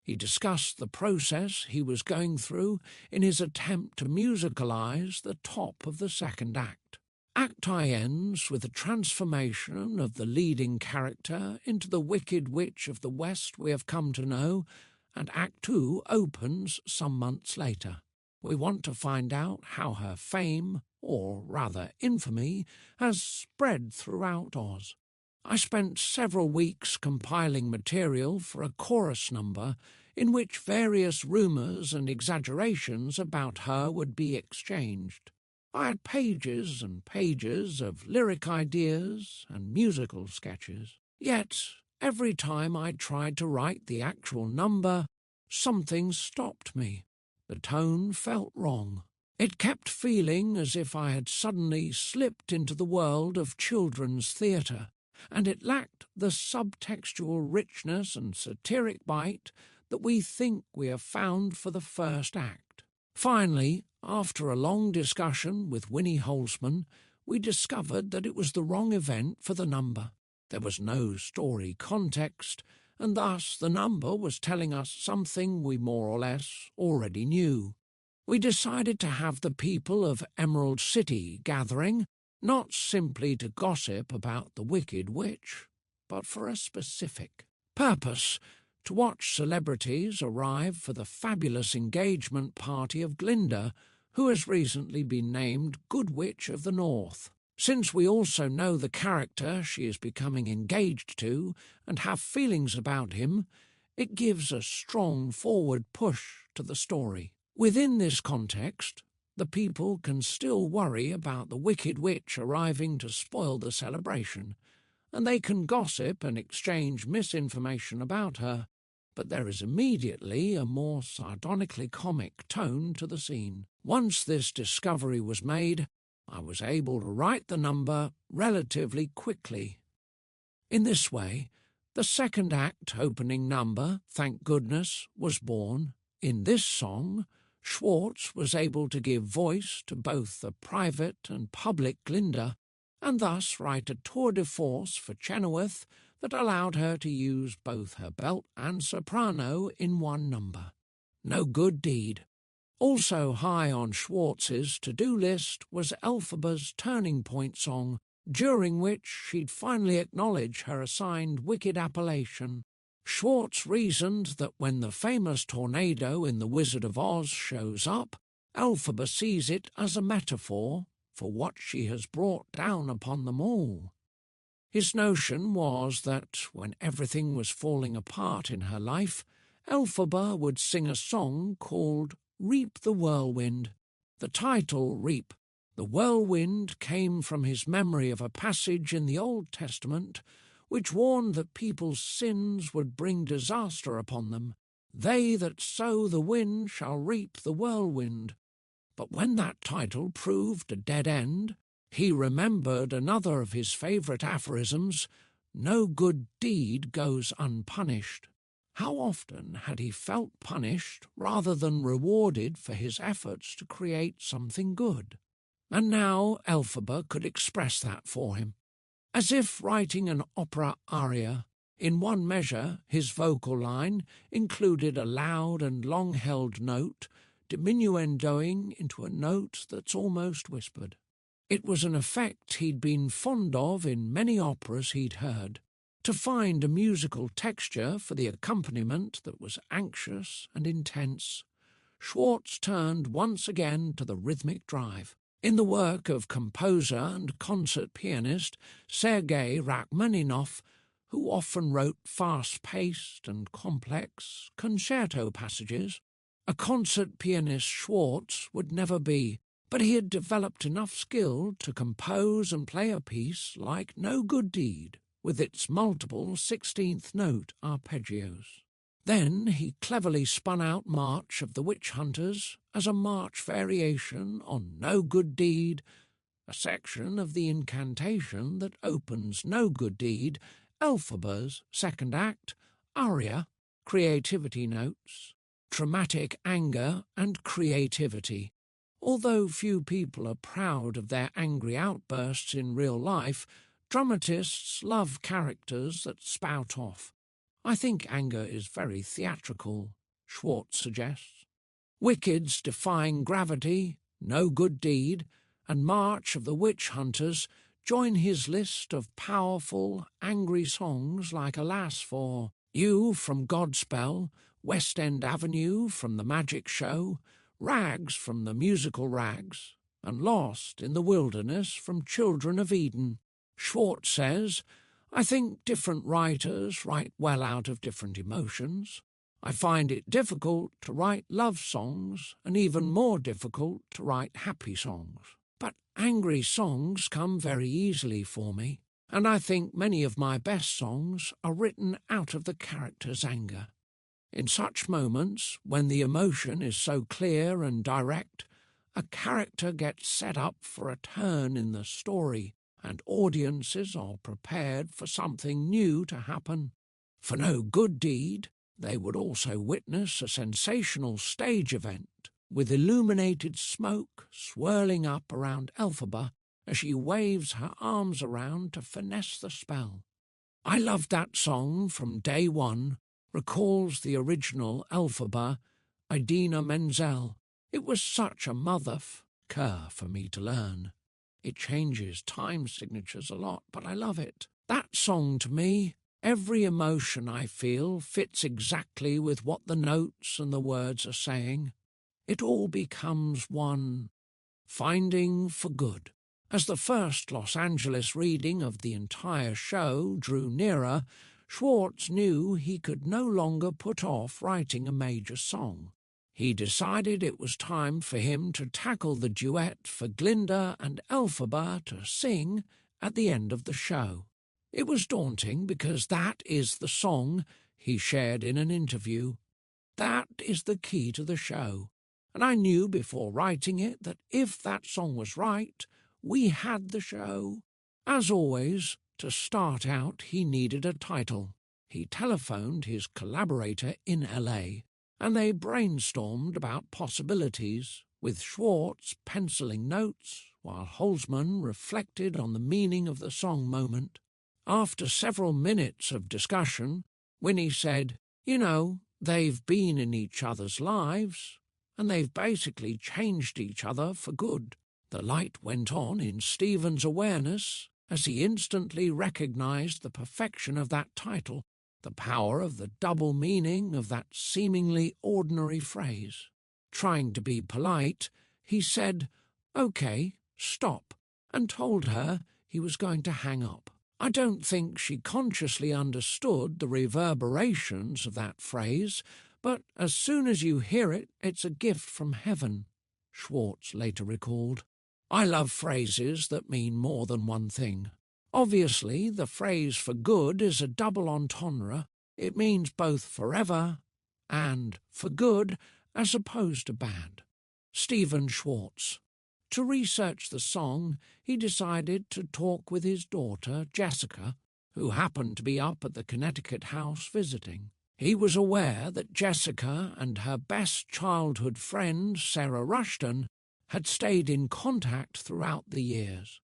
S1: He discussed the process he was going through in his attempt to musicalize the top of the second act. Act I ends with the transformation of the leading character into the Wicked Witch of the West we have come to know, and Act 2 opens some months later. We want to find out how her fame, or rather infamy, has spread throughout Oz. I spent several weeks compiling material for a chorus number in which various rumours and exaggerations about her would be exchanged. I had pages and pages of lyric ideas and musical sketches. Yet, every time I tried to write the actual number, something stopped me. The tone felt wrong. It kept feeling as if I had suddenly slipped into the world of children's theatre, and it lacked the subtextual richness and satiric bite that we think we have found for the first act. Finally, after a long discussion with Winnie Holzman, we discovered that it was the wrong event for the number. There was no story context, and thus the number was telling us something we more or less already knew. We decided to have the people of Emerald City gathering, not simply to gossip about the Wicked Witch, but for a specific purpose, to watch celebrities arrive for the fabulous engagement party of Glinda, who has recently been named Good Witch of the North. Since we also know the character she is becoming engaged to and have feelings about him, it gives a strong forward push to the story. Within this context, the people can still worry about the wicked witch arriving to spoil the celebration, and they can gossip and exchange misinformation about her, but there is immediately a more sardonically comic tone to the scene. Once this discovery was made, I was able to write the number relatively quickly. In this way, the second act opening number, Thank Goodness, was born. In this song, Schwartz was able to give voice to both the private and public Glinda, and thus write a tour de force for Chenoweth that allowed her to use both her belt and soprano in one number. No Good Deed. Also high on Schwartz's to-do list was Elphaba's Turning Point song, during which she'd finally acknowledge her assigned wicked appellation. Schwartz reasoned that when the famous tornado in The Wizard of Oz shows up, Elphaba sees it as a metaphor for what she has brought down upon them all. His notion was that when everything was falling apart in her life, Elphaba would sing a song called Reap the Whirlwind. The title, Reap the Whirlwind, came from his memory of a passage in the Old Testament which warned that people's sins would bring disaster upon them. They that sow the wind shall reap the whirlwind. But when that title proved a dead end, he remembered another of his favourite aphorisms, no good deed goes unpunished. How often had he felt punished rather than rewarded for his efforts to create something good? And now Elphaba could express that for him. As if writing an opera aria, in one measure his vocal line included a loud and long-held note, diminuendoing into a note that's almost whispered. It was an effect he'd been fond of in many operas he'd heard, to find a musical texture for the accompaniment that was anxious and intense. Schwartz turned once again to the rhythmic drive. In the work of composer and concert pianist Sergei Rachmaninoff, who often wrote fast-paced and complex concerto passages, a concert pianist Schwartz would never be, but he had developed enough skill to compose and play a piece like No Good Deed, with its multiple 16th note arpeggios. Then he cleverly spun out March of the Witch Hunters as a march variation on No Good Deed, a section of the incantation that opens No Good Deed, Elphaba's second act, aria, creativity notes, dramatic anger and creativity. Although few people are proud of their angry outbursts in real life, dramatists love characters that spout off. I think anger is very theatrical, Schwartz suggests. Wicked's Defying Gravity, No Good Deed, and March of the Witch Hunters join his list of powerful, angry songs like Alas for You from Godspell, West End Avenue from The Magic Show, Rags from the musical Rags, and Lost in the Wilderness from Children of Eden. Schwartz says, I think different writers write well out of different emotions. I find it difficult to write love songs and even more difficult to write happy songs. But angry songs come very easily for me, and I think many of my best songs are written out of the character's anger. In such moments, when the emotion is so clear and direct, a character gets set up for a turn in the story, and audiences are prepared for something new to happen. For No Good Deed, they would also witness a sensational stage event, with illuminated smoke swirling up around Elphaba as she waves her arms around to finesse the spell. I loved that song from day one, recalls the original Elphaba, Idina Menzel. It was such a mother-cur for me to learn. It changes time signatures a lot, but I love it. That song to me, every emotion I feel fits exactly with what the notes and the words are saying. It all becomes one finding for good. As the first Los Angeles reading of the entire show drew nearer, Schwartz knew he could no longer put off writing a major song. he decided it was time for him to tackle the duet for Glinda and Elphaba to sing at the end of the show. It was daunting because that is the song, he shared in an interview. That is the key to the show, and I knew before writing it that if that song was right, we had the show. As always, to start out he needed a title. He telephoned his collaborator in LA, and they brainstormed about possibilities, with Schwartz penciling notes while Holzman reflected on the meaning of the song moment. After several minutes of discussion, Winnie said, "You know, they've been in each other's lives, and they've basically changed each other for good." The light went on in Stephen's awareness as he instantly recognized the perfection of that title, the power of the double meaning of that seemingly ordinary phrase. Trying to be polite, he said, "Okay, stop," and told her he was going to hang up. I don't think she consciously understood the reverberations of that phrase, but as soon as you hear it, it's a gift from heaven, Schwartz later recalled. I love phrases that mean more than one thing. Obviously, the phrase for good is a double entendre. It means both forever and for good as opposed to bad. Stephen Schwartz. To research the song, he decided to talk with his daughter, Jessica, who happened to be up at the Connecticut house visiting. He was aware that Jessica and her best childhood friend, Sarah Rushton, had stayed in contact throughout the years.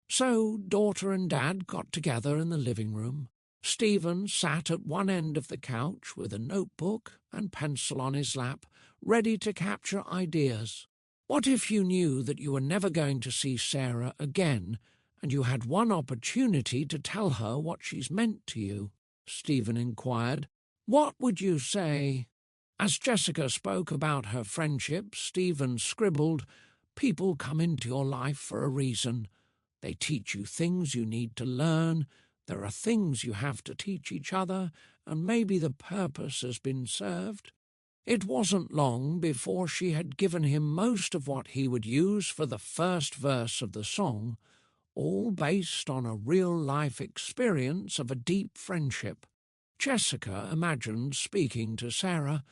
S1: So daughter and dad got together in the living room. Stephen sat at one end of the couch with a notebook and pencil on his lap, ready to capture ideas. What if you knew that you were never going to see Sarah again, and you had one opportunity to tell her what she's meant to you? Stephen inquired. What would you say? As Jessica spoke about her friendship, Stephen scribbled, "People come into your life for a reason. They teach you things you need to learn. There are things you have to teach each other, and maybe the purpose has been served." It wasn't long before she had given him most of what he would use for the first verse of the song, all based on a real-life experience of a deep friendship. Jessica imagined speaking to Sarah,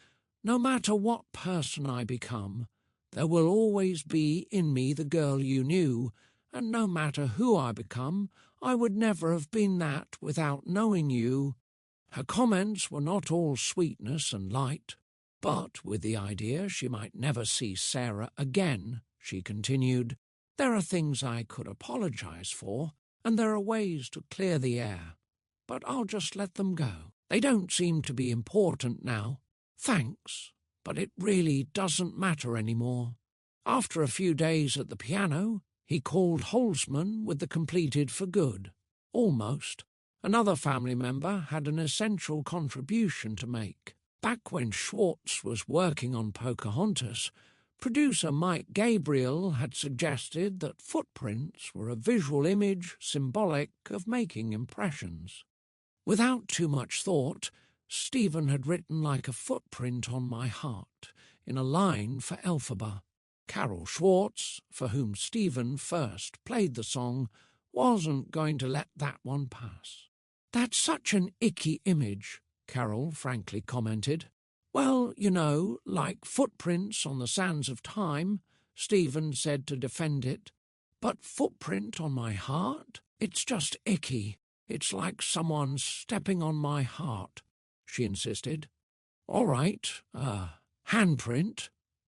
S1: "No matter what person I become, there will always be in me the girl you knew, and no matter who I become, I would never have been that without knowing you." Her comments were not all sweetness and light, but with the idea she might never see Sarah again, she continued, "There are things I could apologize for, and there are ways to clear the air, but I'll just let them go. They don't seem to be important now. Thanks, but it really doesn't matter anymore." After a few days at the piano, he called Holzman with the completed for good. Almost. Another family member had an essential contribution to make. Back when Schwartz was working on Pocahontas, producer Mike Gabriel had suggested that footprints were a visual image symbolic of making impressions. Without too much thought, Stephen had written like a footprint on my heart, in a line for elphaba. Carol Schwartz, for whom Stephen first played the song, wasn't going to let that one pass. "That's such an icky image," Carol frankly commented. "Well, you know, like footprints on the sands of time," Stephen said to defend it. "But footprint on my heart? It's just icky. It's like someone stepping on my heart," she insisted. "All right, handprint,"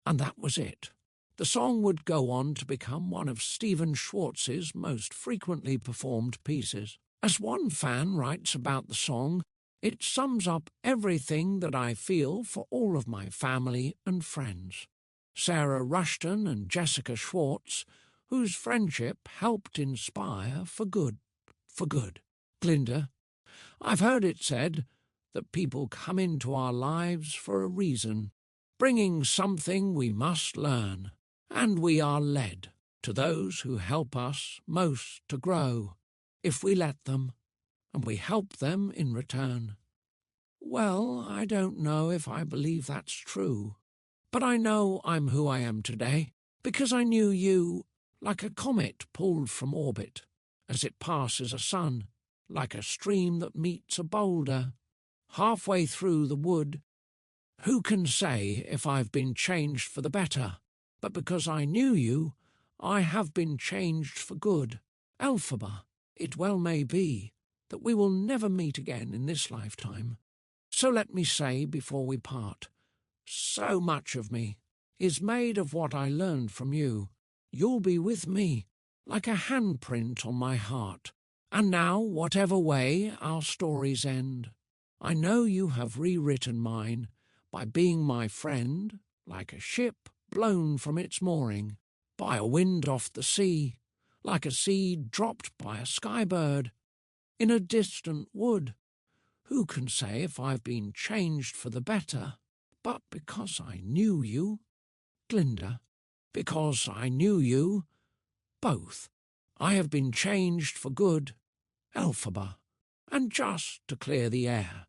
S1: and that was it. The song would go on to become one of Stephen Schwartz's most frequently performed pieces. As one fan writes about the song, "It sums up everything that I feel for all of my family and friends. Sarah Rushton and Jessica Schwartz, whose friendship helped inspire for good. For good. Glinda, I've heard it said that people come into our lives for a reason, bringing something we must learn, and we are led to those who help us most to grow, if we let them, and we help them in return." Well, I don't know if I believe that's true. But I know I'm who I am today, because I knew you like a comet pulled from orbit, as it passes a sun, like a stream that meets a boulder. Halfway through the wood, who can say if I've been changed for the better? But because I knew you, I have been changed for good. Elphaba, it well may be that we will never meet again in this lifetime. So let me say before we part, so much of me is made of what I learned from you. You'll be with me, like a handprint on my heart. And now, whatever way our stories end, I know you have rewritten mine by being my friend, like a ship blown from its mooring, by a wind off the sea, like a seed dropped by a skybird, in a distant wood. Who can say if I've been changed for the better? But because I knew you, Glinda, because I knew you, both, I have been changed for good, Elphaba. And just to clear the air,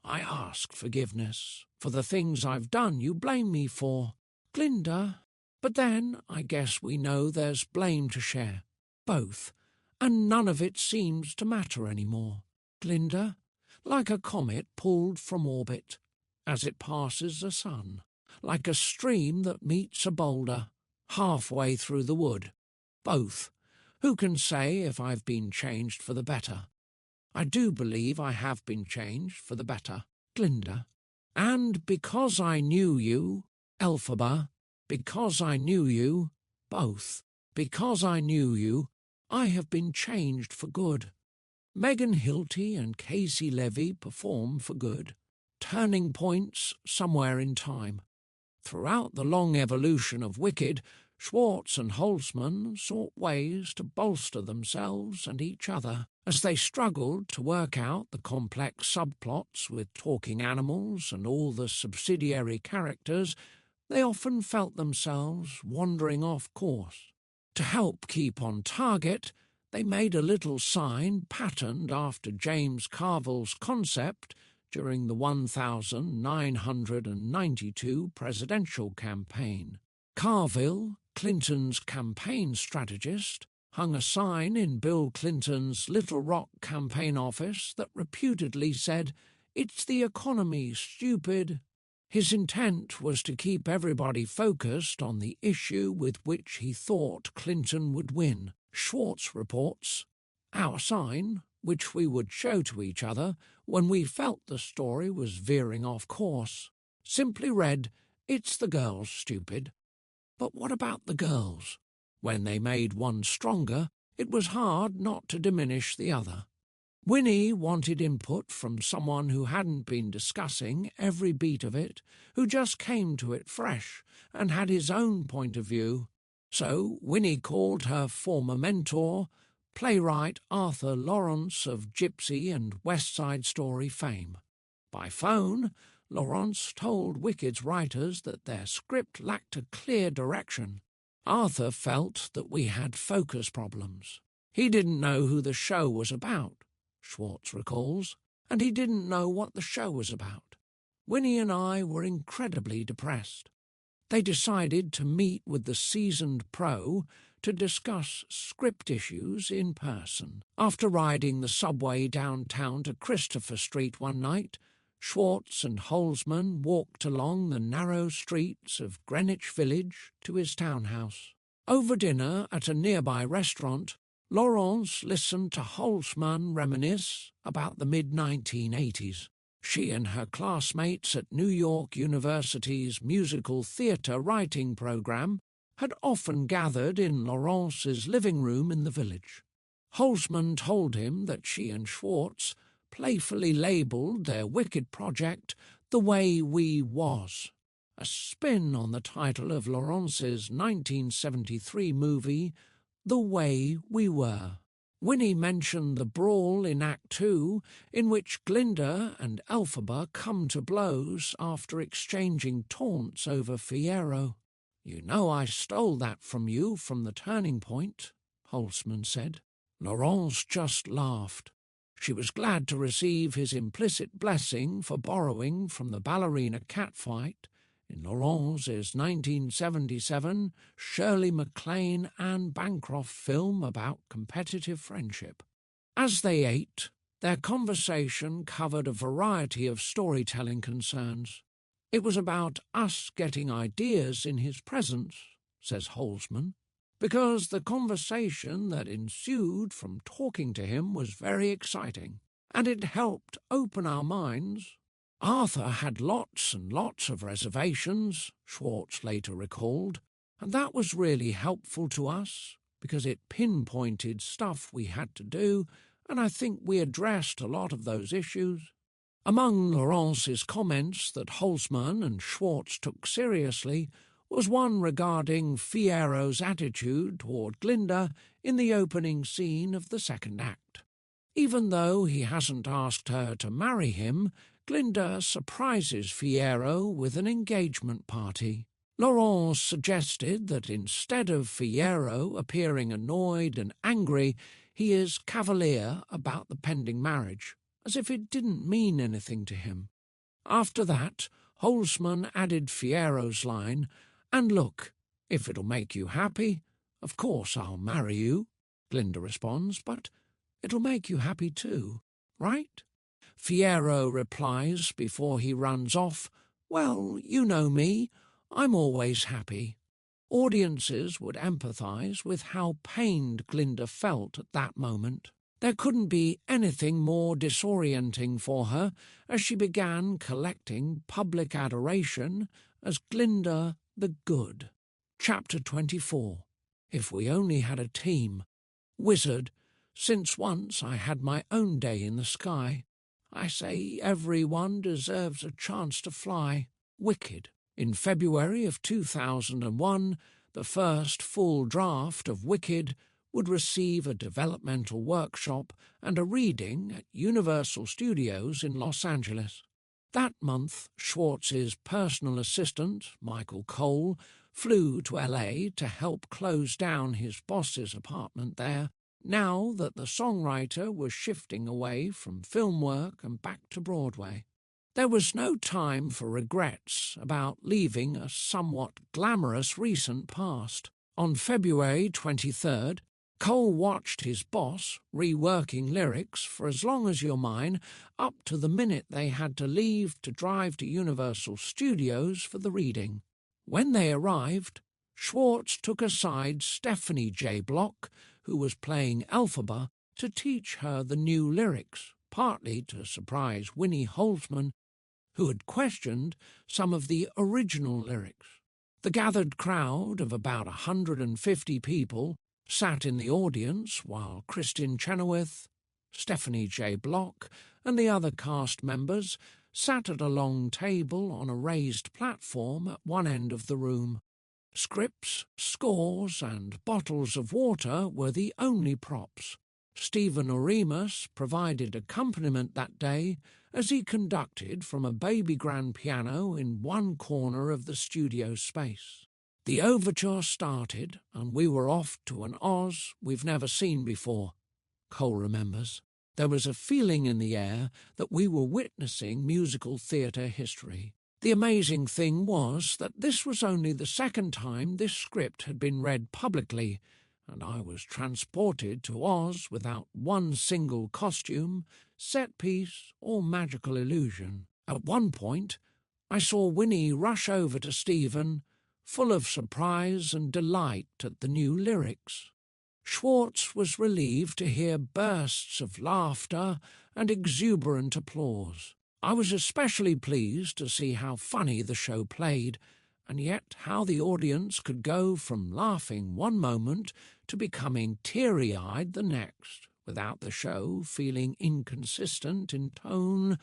S1: I ask forgiveness for the things I've done you blame me for, Glinda. But then I guess we know there's blame to share, both, and none of it seems to matter anymore, Glinda, like a comet pulled from orbit, as it passes the sun, like a stream that meets a boulder, halfway through the wood, both. Who can say if I've been changed for the better? I do believe I have been changed for the better, Glinda. And because I knew you, Elphaba, because I knew you, both, because I knew you, I have been changed for good. Megan Hilty and Casey Levy perform for good, turning points somewhere in time. Throughout the long evolution of Wicked, Schwartz and Holzman sought ways to bolster themselves and each other as they struggled to work out the complex subplots with talking animals and all the subsidiary characters. They often felt themselves wandering off course. To help keep on target, they made a little sign patterned after James Carville's concept during the 1992 presidential campaign. Carville, Clinton's campaign strategist, hung a sign in Bill Clinton's Little Rock campaign office that reputedly said, "It's the economy, stupid." His intent was to keep everybody focused on the issue with which he thought Clinton would win. Schwartz reports, "Our sign, which we would show to each other when we felt the story was veering off course, simply read, 'It's the girls, stupid.' But what about the girls? When they made one stronger, it was hard not to diminish the other. Winnie wanted input from someone who hadn't been discussing every beat of it, who just came to it fresh and had his own point of view. So Winnie called her former mentor, playwright Arthur Lawrence of Gypsy and West Side Story fame. By phone, Lawrence told Wicked's writers that their script lacked a clear direction. Arthur felt that we had focus problems. He didn't know who the show was about, Schwartz recalls, and he didn't know what the show was about. Winnie and I were incredibly depressed. They decided to meet with the seasoned pro to discuss script issues in person. After riding the subway downtown to Christopher Street one night, Schwartz and Holzman walked along the narrow streets of Greenwich Village to his townhouse. Over dinner at a nearby restaurant, Laurence listened to Holzman reminisce about the mid-1980s. She and her classmates at New York University's musical theatre writing program had often gathered in Laurence's living room in the village. Holzman told him that she and Schwartz playfully labelled their Wicked project The Way We Was, a spin on the title of Laurence's 1973 movie The Way We Were. Winnie mentioned the brawl in Act 2, in which Glinda and Elphaba come to blows after exchanging taunts over Fiyero. "You know I stole that from you from the turning point," Holzman said. Laurence just laughed. She was glad to receive his implicit blessing for borrowing from the ballerina catfight in Laurence's 1977 Shirley MacLaine Anne Bancroft film about competitive friendship. As they ate, their conversation covered a variety of storytelling concerns. It was about us getting ideas in his presence, says Holzman, because the conversation that ensued from talking to him was very exciting, and it helped open our minds. Arthur had lots and lots of reservations, Schwartz later recalled, and that was really helpful to us because it pinpointed stuff we had to do, and I think we addressed a lot of those issues. Among Laurence's comments that Holzman and Schwartz took seriously was one regarding Fiero's attitude toward Glinda in the opening scene of the second act. Even though he hasn't asked her to marry him, Glinda surprises Fiero with an engagement party. Laurence suggested that instead of Fiero appearing annoyed and angry, he is cavalier about the pending marriage, as if it didn't mean anything to him. After that, Holzman added Fiero's line, "And look, if it'll make you happy, of course I'll marry you." Glinda responds, "But it'll make you happy too, right?" Fiero replies before he runs off, "Well, you know me, I'm always happy." Audiences would empathise with how pained Glinda felt at that moment. There couldn't be anything more disorienting for her as she began collecting public adoration as Glinda the Good. Chapter 24. If We Only Had a Team. Wizard, since once I had my own day in the sky. I say everyone deserves a chance to fly. Wicked. In February of 2001, the first full draft of Wicked would receive a developmental workshop and a reading at Universal Studios in Los Angeles. That month, Schwartz's personal assistant, Michael Cole, flew to LA to help close down his boss's apartment there, now that the songwriter was shifting away from film work and back to Broadway. There was no time for regrets about leaving a somewhat glamorous recent past. On February 23rd, Cole watched his boss reworking lyrics for As Long As You're Mine up to the minute they had to leave to drive to Universal Studios for the reading. When they arrived, Schwartz took aside Stephanie J. Block, who was playing elphaba, to teach her the new lyrics, partly to surprise Winnie Holzman, who had questioned some of the original lyrics. The gathered crowd of about 150 people sat in the audience while Kristin Chenoweth, Stephanie J. Block, and the other cast members sat at a long table on a raised platform at one end of the room. Scripts, scores, and bottles of water were the only props. Stephen Oremus provided accompaniment that day as he conducted from a baby grand piano in one corner of the studio space. The overture started, and we were off to an Oz we've never seen before, Cole remembers. There was a feeling in the air that we were witnessing musical theatre history. The amazing thing was that this was only the second time this script had been read publicly, and I was transported to Oz without one single costume, set piece, or magical illusion. At one point, I saw Winnie rush over to Stephen, full of surprise and delight at the new lyrics. Schwartz was relieved to hear bursts of laughter and exuberant applause. I was especially pleased to see how funny the show played, and yet how the audience could go from laughing one moment to becoming teary-eyed the next, without the show feeling inconsistent in tone.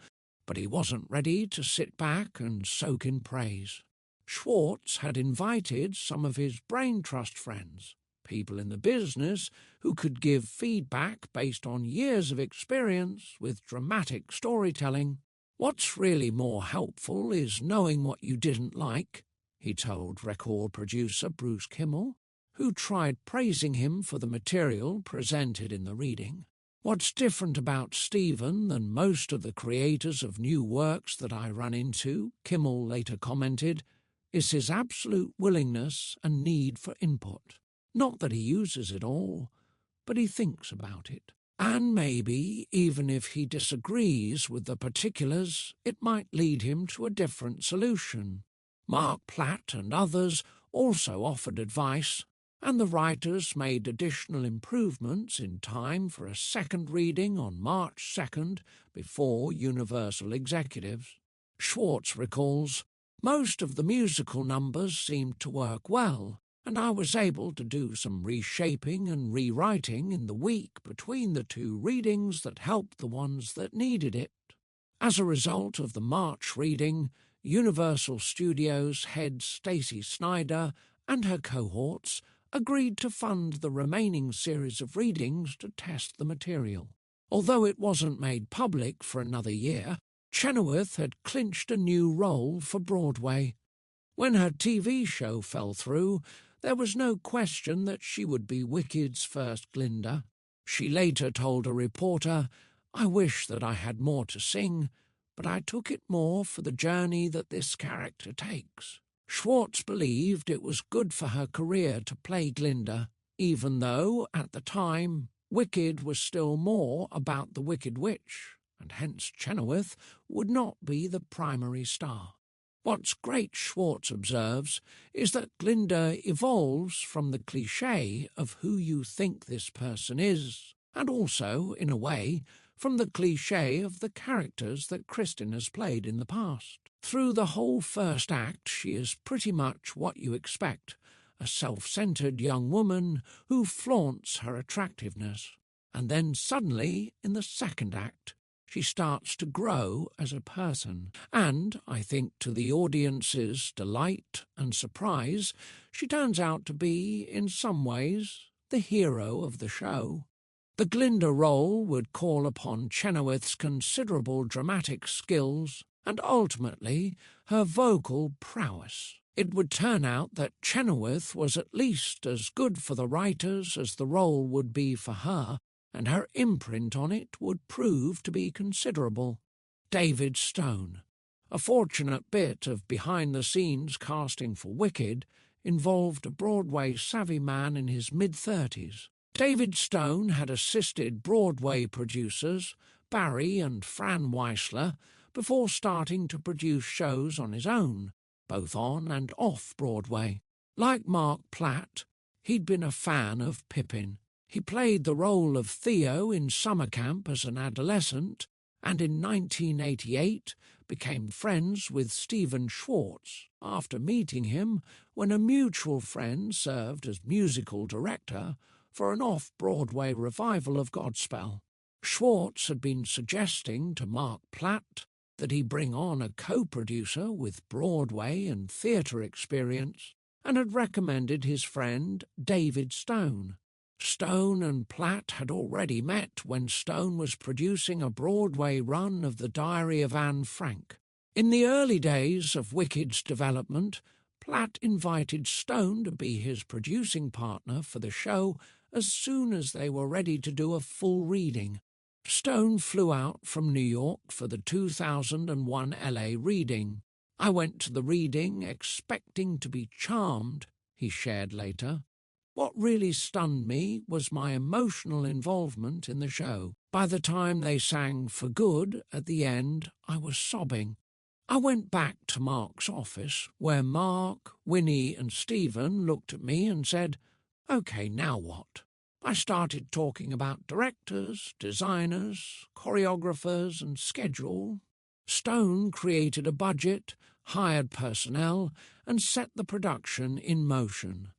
S1: But he wasn't ready to sit back and soak in praise. Schwartz had invited some of his brain trust friends, people in the business who could give feedback based on years of experience with dramatic storytelling. "What's really more helpful is knowing what you didn't like," he told record producer Bruce Kimmel, who tried praising him for the material presented in the reading. "What's different about Stephen than most of the creators of new works that I run into," Kimmel later commented, is his absolute willingness and need for input. Not that he uses it all, but he thinks about it. And maybe, even if he disagrees with the particulars, it might lead him to a different solution. Mark Platt and others also offered advice, and the writers made additional improvements in time for a second reading on March 2nd before Universal executives. Schwartz recalls, "Most of the musical numbers seemed to work well, and I was able to do some reshaping and rewriting in the week between the two readings that helped the ones that needed it." As a result of the March reading, Universal Studios head Stacey Snider and her cohorts agreed to fund the remaining series of readings to test the material. Although it wasn't made public for another year, Chenoweth had clinched a new role for Broadway. When her TV show fell through, there was no question that she would be Wicked's first Glinda. She later told a reporter, "I wish that I had more to sing, but I took it more for the journey that this character takes." Schwartz believed it was good for her career to play Glinda, even though, at the time, Wicked was still more about the Wicked Witch, and hence Chenoweth would not be the primary star. What's great, Schwartz observes, is that Glinda evolves from the cliché of who you think this person is, and also, in a way, from the cliché of the characters that Kristin has played in the past. Through the whole first act, she is pretty much what you expect, a self-centered young woman who flaunts her attractiveness. And then suddenly, in the second act, she starts to grow as a person, and, I think to the audience's delight and surprise, she turns out to be, in some ways, the hero of the show. The Glinda role would call upon Chenoweth's considerable dramatic skills and ultimately her vocal prowess. It would turn out that Chenoweth was at least as good for the writers as the role would be for her, and her imprint on it would prove to be considerable. David Stone. A fortunate bit of behind-the-scenes casting for Wicked involved a Broadway-savvy man in his mid-30s. David Stone had assisted Broadway producers Barry and Fran Weissler before starting to produce shows on his own, both on and off Broadway. Like Mark Platt, he'd been a fan of Pippin. He played the role of Theo in summer camp as an adolescent, and in 1988 became friends with Stephen Schwartz after meeting him when a mutual friend served as musical director for an off-Broadway revival of Godspell. Schwartz had been suggesting to Mark Platt that he bring on a co-producer with Broadway and theatre experience, and had recommended his friend David Stone. Stone and Platt had already met when Stone was producing a Broadway run of The Diary of Anne Frank. In the early days of Wicked's development, Platt invited Stone to be his producing partner for the show as soon as they were ready to do a full reading. Stone flew out from New York for the 2001 LA reading. "I went to the reading expecting to be charmed," he shared later. "What really stunned me was my emotional involvement in the show. By the time they sang For Good at the end, I was sobbing." I went back to Mark's office, where Mark, Winnie and Stephen looked at me and said, "Okay, now what?" I started talking about directors, designers, choreographers and schedule. Stone created a budget, hired personnel, and set the production in motion.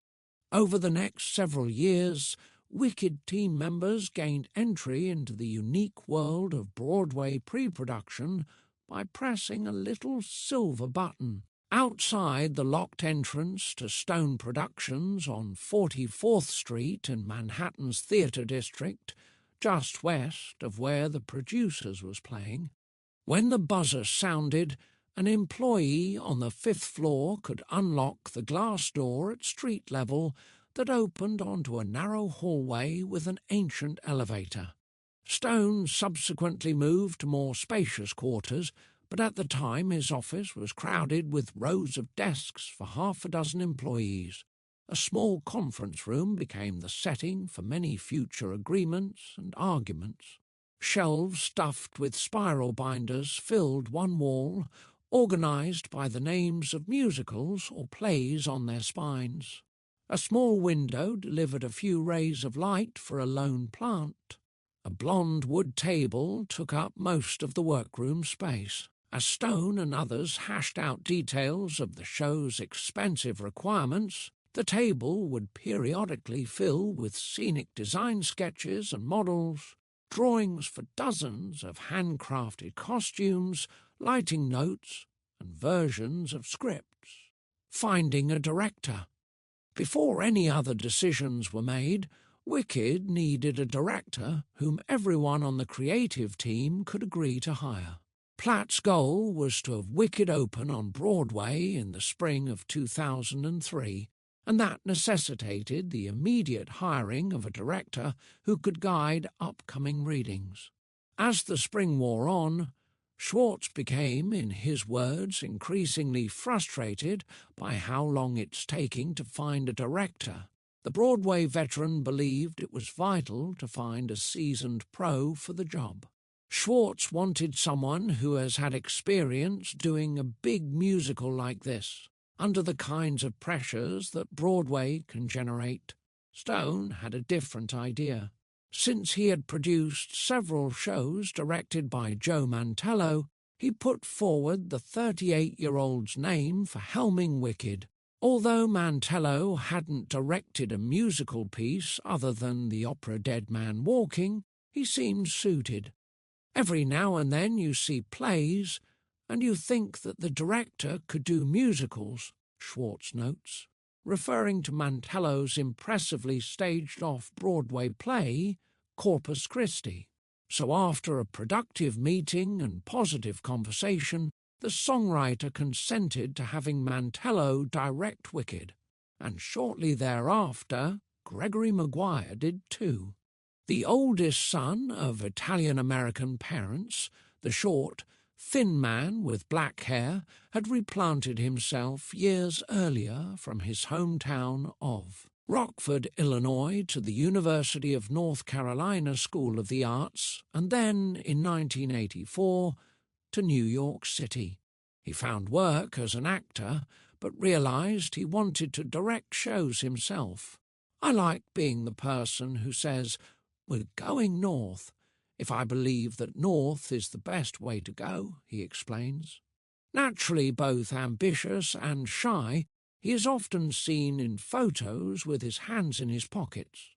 S1: Over the next several years, Wicked team members gained entry into the unique world of Broadway pre-production by pressing a little silver button. Outside the locked entrance to Stone Productions on 44th Street in Manhattan's Theatre District, just west of where the producers was playing, when the buzzer sounded, an employee on the 5th floor could unlock the glass door at street level that opened onto a narrow hallway with an ancient elevator. Stone subsequently moved to more spacious quarters, but at the time his office was crowded with rows of desks for half a dozen employees. A small conference room became the setting for many future agreements and arguments. Shelves stuffed with spiral binders filled one wall, organised by the names of musicals or plays on their spines. A small window delivered a few rays of light for a lone plant. A blonde wood table took up most of the workroom space. As Stone and others hashed out details of the show's expensive requirements, the table would periodically fill with scenic design sketches and models, drawings for dozens of handcrafted costumes, lighting notes, and versions of scripts. Finding a director. Before any other decisions were made, Wicked needed a director whom everyone on the creative team could agree to hire. Platt's goal was to have Wicked open on Broadway in the spring of 2003, and that necessitated the immediate hiring of a director who could guide upcoming readings. As the spring wore on, Schwartz became, in his words, increasingly frustrated by how long it's taking to find a director. The Broadway veteran believed it was vital to find a seasoned pro for the job. Schwartz wanted someone who has had experience doing a big musical like this, under the kinds of pressures that Broadway can generate. Stone had a different idea. Since he had produced several shows directed by Joe Mantello, he put forward the 38-year-old's name for helming Wicked. Although Mantello hadn't directed a musical piece other than the opera Dead Man Walking, he seemed suited. Every now and then you see plays, and you think that the director could do musicals, Schwartz notes, referring to Mantello's impressively staged off-Broadway play, Corpus Christi. So after a productive meeting and positive conversation, the songwriter consented to having Mantello direct Wicked, and shortly thereafter Gregory Maguire did too. The oldest son of Italian-American parents, the short, thin man with black hair, had replanted himself years earlier from his hometown of Rockford, Illinois, to the University of North Carolina School of the Arts, and then, in 1984, to New York City. He found work as an actor, but realized he wanted to direct shows himself. I like being the person who says, "We're going north," if I believe that north is the best way to go, he explains. Naturally both ambitious and shy, he is often seen in photos with his hands in his pockets,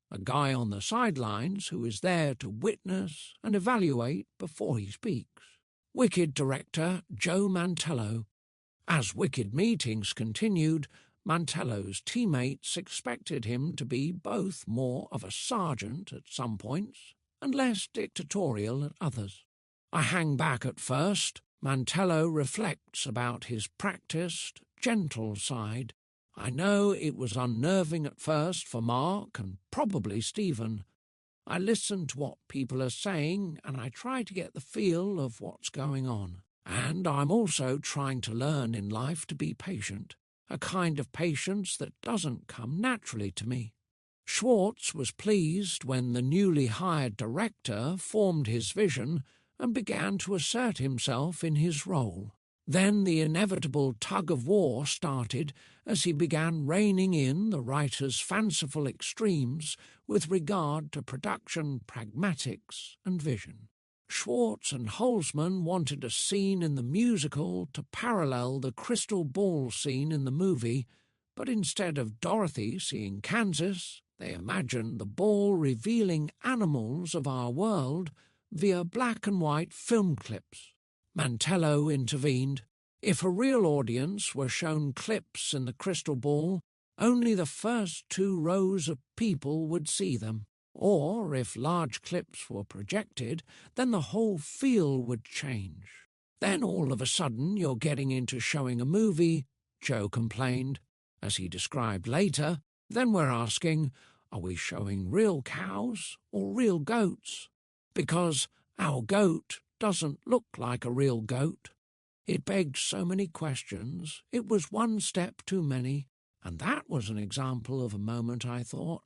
S1: a guy on the sidelines who is there to witness and evaluate before he speaks. Wicked director Joe Mantello. As Wicked meetings continued, Mantello's teammates expected him to be both more of a sergeant at some points and less dictatorial at others. I hang back at first. Mantello reflects about his practiced, gentle side. I know it was unnerving at first for Mark and probably Stephen. I listen to what people are saying and I try to get the feel of what's going on. And I'm also trying to learn in life to be patient, a kind of patience that doesn't come naturally to me. Schwartz was pleased when the newly hired director formed his vision and began to assert himself in his role. Then the inevitable tug-of-war started as he began reining in the writer's fanciful extremes with regard to production pragmatics and vision. Schwartz and Holzman wanted a scene in the musical to parallel the crystal ball scene in the movie, but instead of Dorothy seeing Kansas, they imagined the ball revealing animals of our world via black and white film clips. Mantello intervened. If a real audience were shown clips in the crystal ball, only the first 2 rows of people would see them. Or, if large clips were projected, then the whole feel would change. Then all of a sudden you're getting into showing a movie, Joe complained. As he described later, then we're asking, are we showing real cows or real goats? Because our goat doesn't look like a real goat. It begged so many questions, it was one step too many, and that was an example of a moment I thought,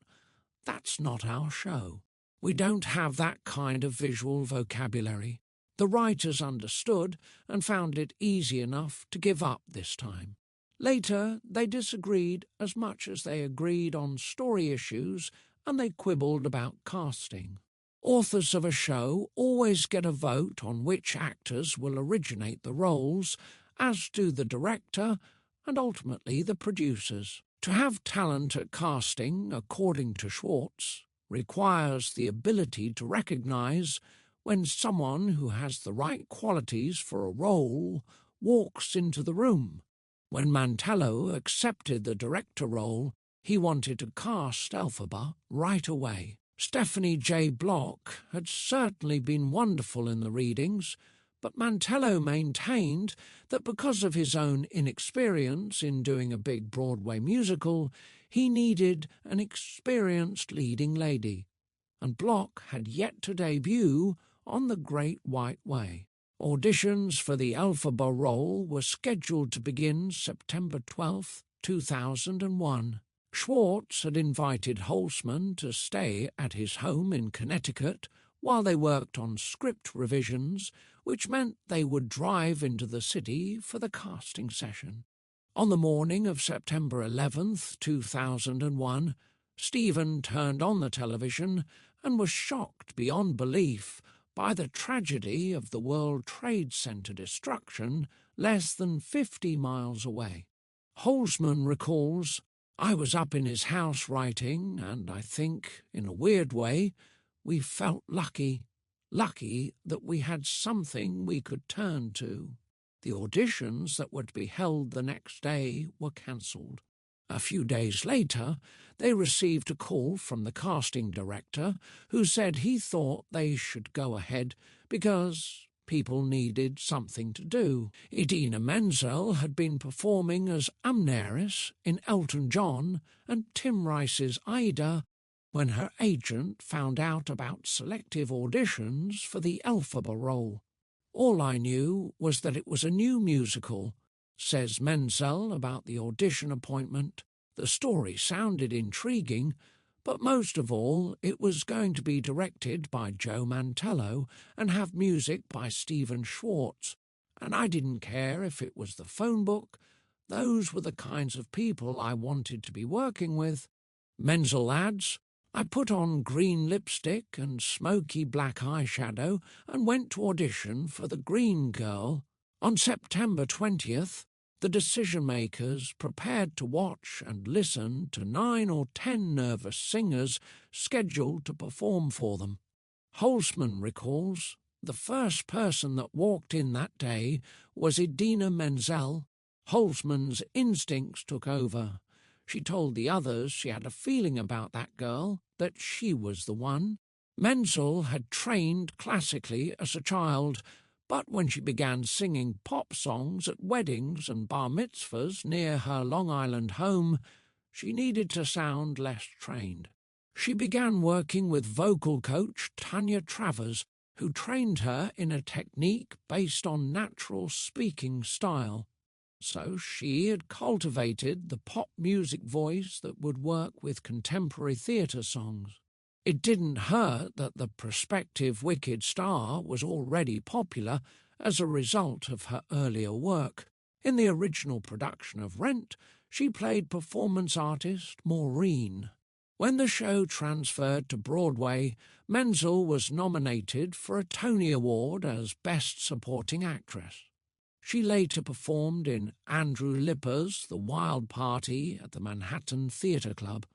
S1: that's not our show. We don't have that kind of visual vocabulary. The writers understood and found it easy enough to give up this time. Later, they disagreed as much as they agreed on story issues, and they quibbled about casting. Authors of a show always get a vote on which actors will originate the roles, as do the director and ultimately the producers. To have talent at casting, according to Schwartz, requires the ability to recognize when someone who has the right qualities for a role walks into the room. When Mantello accepted the director role, he wanted to cast Elphaba right away. Stephanie J. Block had certainly been wonderful in the readings, but Mantello maintained that because of his own inexperience in doing a big Broadway musical, he needed an experienced leading lady, and Block had yet to debut on The Great White Way. Auditions for the elphaba role were scheduled to begin September 12, 2001. Schwartz had invited Holzman to stay at his home in Connecticut while they worked on script revisions, which meant they would drive into the city for the casting session. On the morning of September 11, 2001, Stephen turned on the television and was shocked beyond belief by the tragedy of the World Trade Center destruction less than 50 miles away. Holzman recalls, "I was up in his house writing, and I think, in a weird way, we felt lucky that we had something we could turn to." The auditions that were to be held the next day were cancelled. A few days later, they received a call from the casting director who said he thought they should go ahead because people needed something to do. Idina Menzel had been performing as Amneris in Elton John and Tim Rice's Aida when her agent found out about selective auditions for the elphaba role. "All I knew was that it was a new musical," says Menzel about the audition appointment. "The story sounded intriguing, but most of all it was going to be directed by Joe Mantello and have music by Stephen Schwartz, and I didn't care if it was the phone book. Those were the kinds of people I wanted to be working with." Menzel adds, "I put on green lipstick and smoky black eyeshadow and went to audition for the Green Girl. On September 20th, the decision-makers prepared to watch and listen to 9 or 10 nervous singers scheduled to perform for them." Holzman recalls, "The first person that walked in that day was Idina Menzel. Holzman's instincts took over. She told the others she had a feeling about that girl, that she was the one. Menzel had trained classically as a child, but when she began singing pop songs at weddings and bar mitzvahs near her Long Island home, she needed to sound less trained. She began working with vocal coach Tanya Travers, who trained her in a technique based on natural speaking style. So she had cultivated the pop music voice that would work with contemporary theatre songs. It didn't hurt that the prospective wicked star was already popular as a result of her earlier work. In the original production of Rent, she played performance artist Maureen. When the show transferred to Broadway, Menzel was nominated for a Tony Award as Best Supporting Actress. She later performed in Andrew Lipper's The Wild Party at the Manhattan Theatre Club.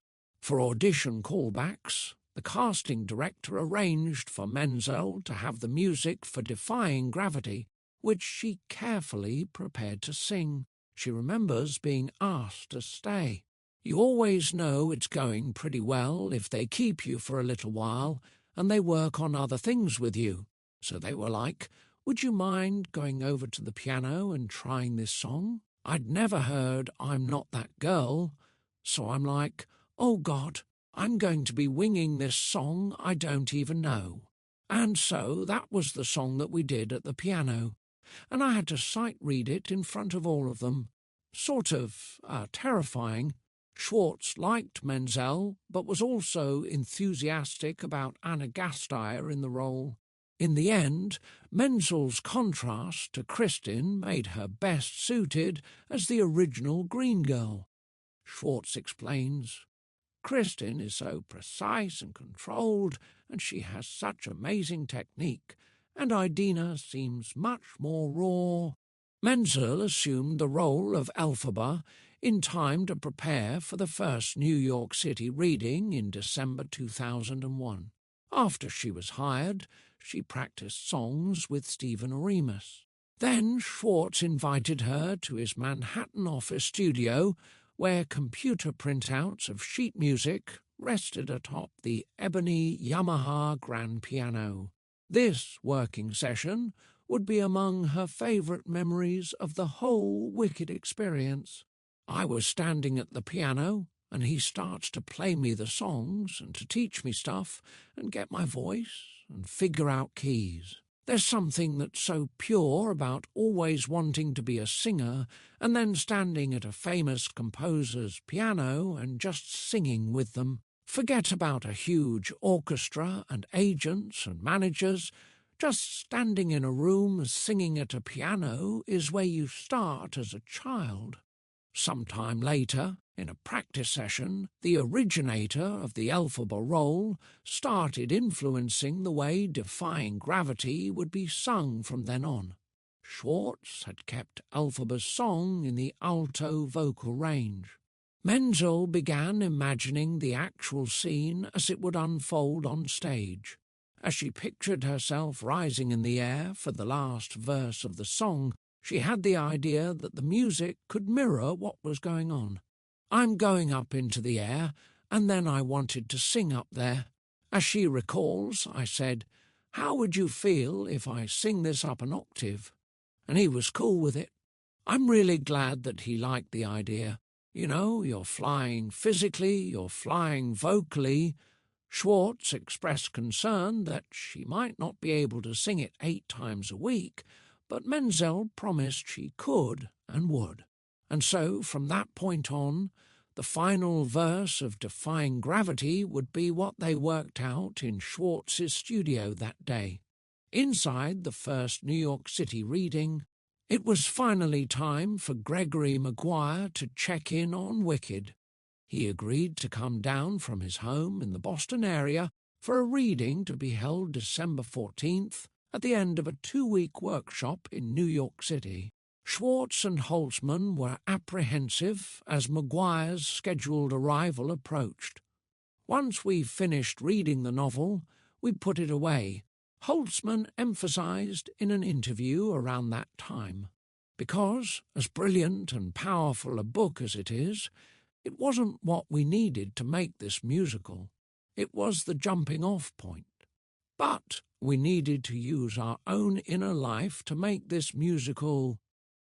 S1: For audition callbacks, the casting director arranged for Menzel to have the music for Defying Gravity, which she carefully prepared to sing. She remembers being asked to stay. "You always know it's going pretty well if they keep you for a little while and they work on other things with you. So they were like, 'Would you mind going over to the piano and trying this song?' I'd never heard I'm Not That Girl, so I'm like, 'Oh God, I'm going to be winging this song I don't even know.' And so that was the song that we did at the piano, and I had to sight read it in front of all of them. Sort of terrifying. Schwartz liked Menzel, but was also enthusiastic about Anna Gasteyer in the role. In the end, Menzel's contrast to Kristin made her best suited as the original Green Girl. Schwartz explains, Kristin is so precise and controlled, and she has such amazing technique, and Idina seems much more raw. Menzel assumed the role of elphaba in time to prepare for the first New York City reading in December 2001. After she was hired, she practiced songs with Stephen Oremus. Then Schwartz invited her to his Manhattan office studio, where computer printouts of sheet music rested atop the ebony Yamaha grand piano. This working session would be among her favourite memories of the whole Wicked experience. I was standing at the piano, and he starts to play me the songs and to teach me stuff and get my voice and figure out keys. There's something that's so pure about always wanting to be a singer and then standing at a famous composer's piano and just singing with them. Forget about a huge orchestra and agents and managers. Just standing in a room singing at a piano is where you start as a child. Sometime later, in a practice session, the originator of the elphaba role started influencing the way Defying Gravity would be sung from then on. Schwartz had kept elphaba's song in the alto vocal range. Menzel began imagining the actual scene as it would unfold on stage. As she pictured herself rising in the air for the last verse of the song, she had the idea that the music could mirror what was going on. I'm going up into the air, and then I wanted to sing up there. As she recalls, I said, "How would you feel if I sing this up an octave?" And he was cool with it. I'm really glad that he liked the idea. You know, you're flying physically, you're flying vocally. Schwartz expressed concern that she might not be able to sing it 8 times a week, but Menzel promised she could and would. And so, from that point on, the final verse of Defying Gravity would be what they worked out in Schwartz's studio that day. Inside the first New York City reading, it was finally time for Gregory Maguire to check in on Wicked. He agreed to come down from his home in the Boston area for a reading to be held December 14th at the end of a 2-week workshop in New York City. Schwartz and Holtzman were apprehensive as Maguire's scheduled arrival approached. Once we finished reading the novel, we put it away, Holtzman emphasized in an interview around that time. Because, as brilliant and powerful a book as it is, it wasn't what we needed to make this musical. It was the jumping-off point. But we needed to use our own inner life to make this musical.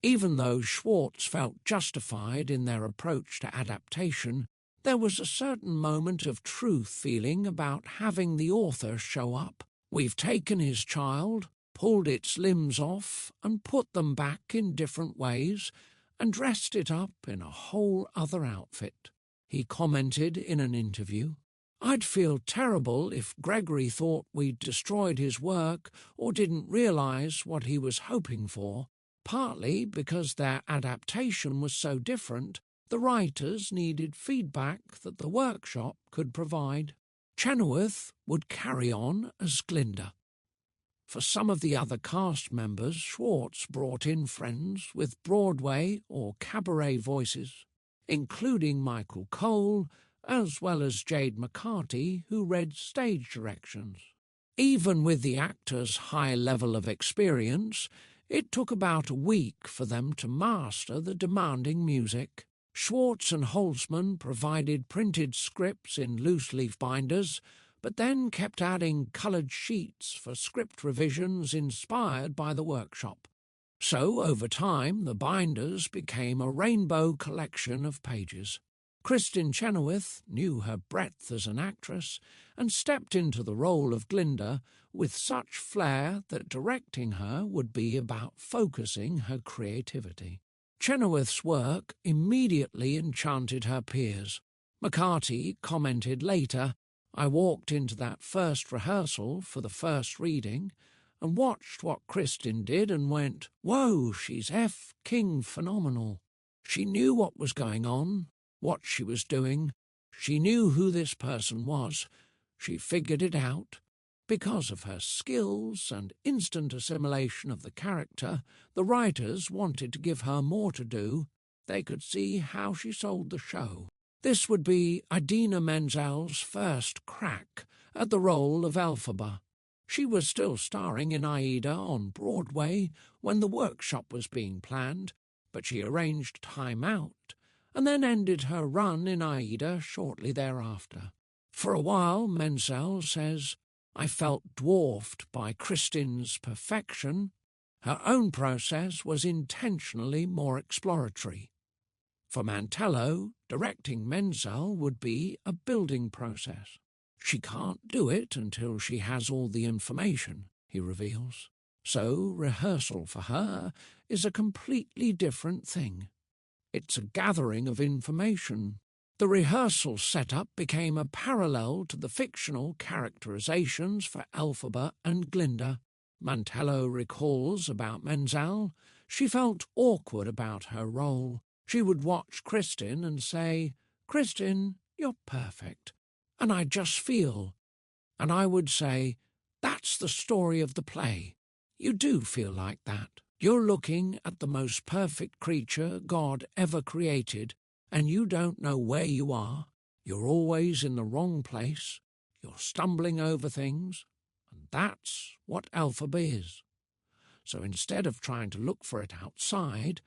S1: Even though Schwartz felt justified in their approach to adaptation, there was a certain moment of truth feeling about having the author show up. We've taken his child, pulled its limbs off, and put them back in different ways, and dressed it up in a whole other outfit, he commented in an interview. I'd feel terrible if Gregory thought we'd destroyed his work or didn't realize what he was hoping for. Partly because their adaptation was so different, the writers needed feedback that the workshop could provide. Chenoweth would carry on as Glinda. For some of the other cast members, Schwartz brought in friends with Broadway or cabaret voices, including Michael Cole, as well as Jade McCarty, who read stage directions. Even with the actors' high level of experience, it took about a week for them to master the demanding music. Schwartz and Holtzman provided printed scripts in loose-leaf binders, but then kept adding coloured sheets for script revisions inspired by the workshop. So, over time, the binders became a rainbow collection of pages. Kristin Chenoweth knew her breadth as an actress and stepped into the role of Glinda with such flair that directing her would be about focusing her creativity. Chenoweth's work immediately enchanted her peers. McCarty commented later, "I walked into that first rehearsal for the first reading and watched what Kristin did and went, 'Whoa, she's King phenomenal.' She knew what was going on, what she was doing. She knew who this person was. She figured it out. Because of her skills and instant assimilation of the character, the writers wanted to give her more to do. They could see how she sold the show." This would be Idina Menzel's first crack at the role of elphaba. She was still starring in Aida on Broadway when the workshop was being planned, but she arranged time out and then ended her run in Aida shortly thereafter. For a while, Menzel says, "I felt dwarfed by Kristin's perfection. Her own process was intentionally more exploratory." For Mantello, directing Menzel would be a building process. She can't do it until she has all the information, he reveals. So rehearsal for her is a completely different thing. It's a gathering of information. The rehearsal setup became a parallel to the fictional characterizations for elphaba and Glinda. Mantello recalls about Menzel, "She felt awkward about her role. She would watch Kristin and say, 'Kristin, you're perfect.' And I'd just feel. And I would say, 'That's the story of the play.' You do feel like that. You're looking at the most perfect creature God ever created, and you don't know where you are. You're always in the wrong place. You're stumbling over things. And that's what elphaba is. So instead of trying to look for it outside,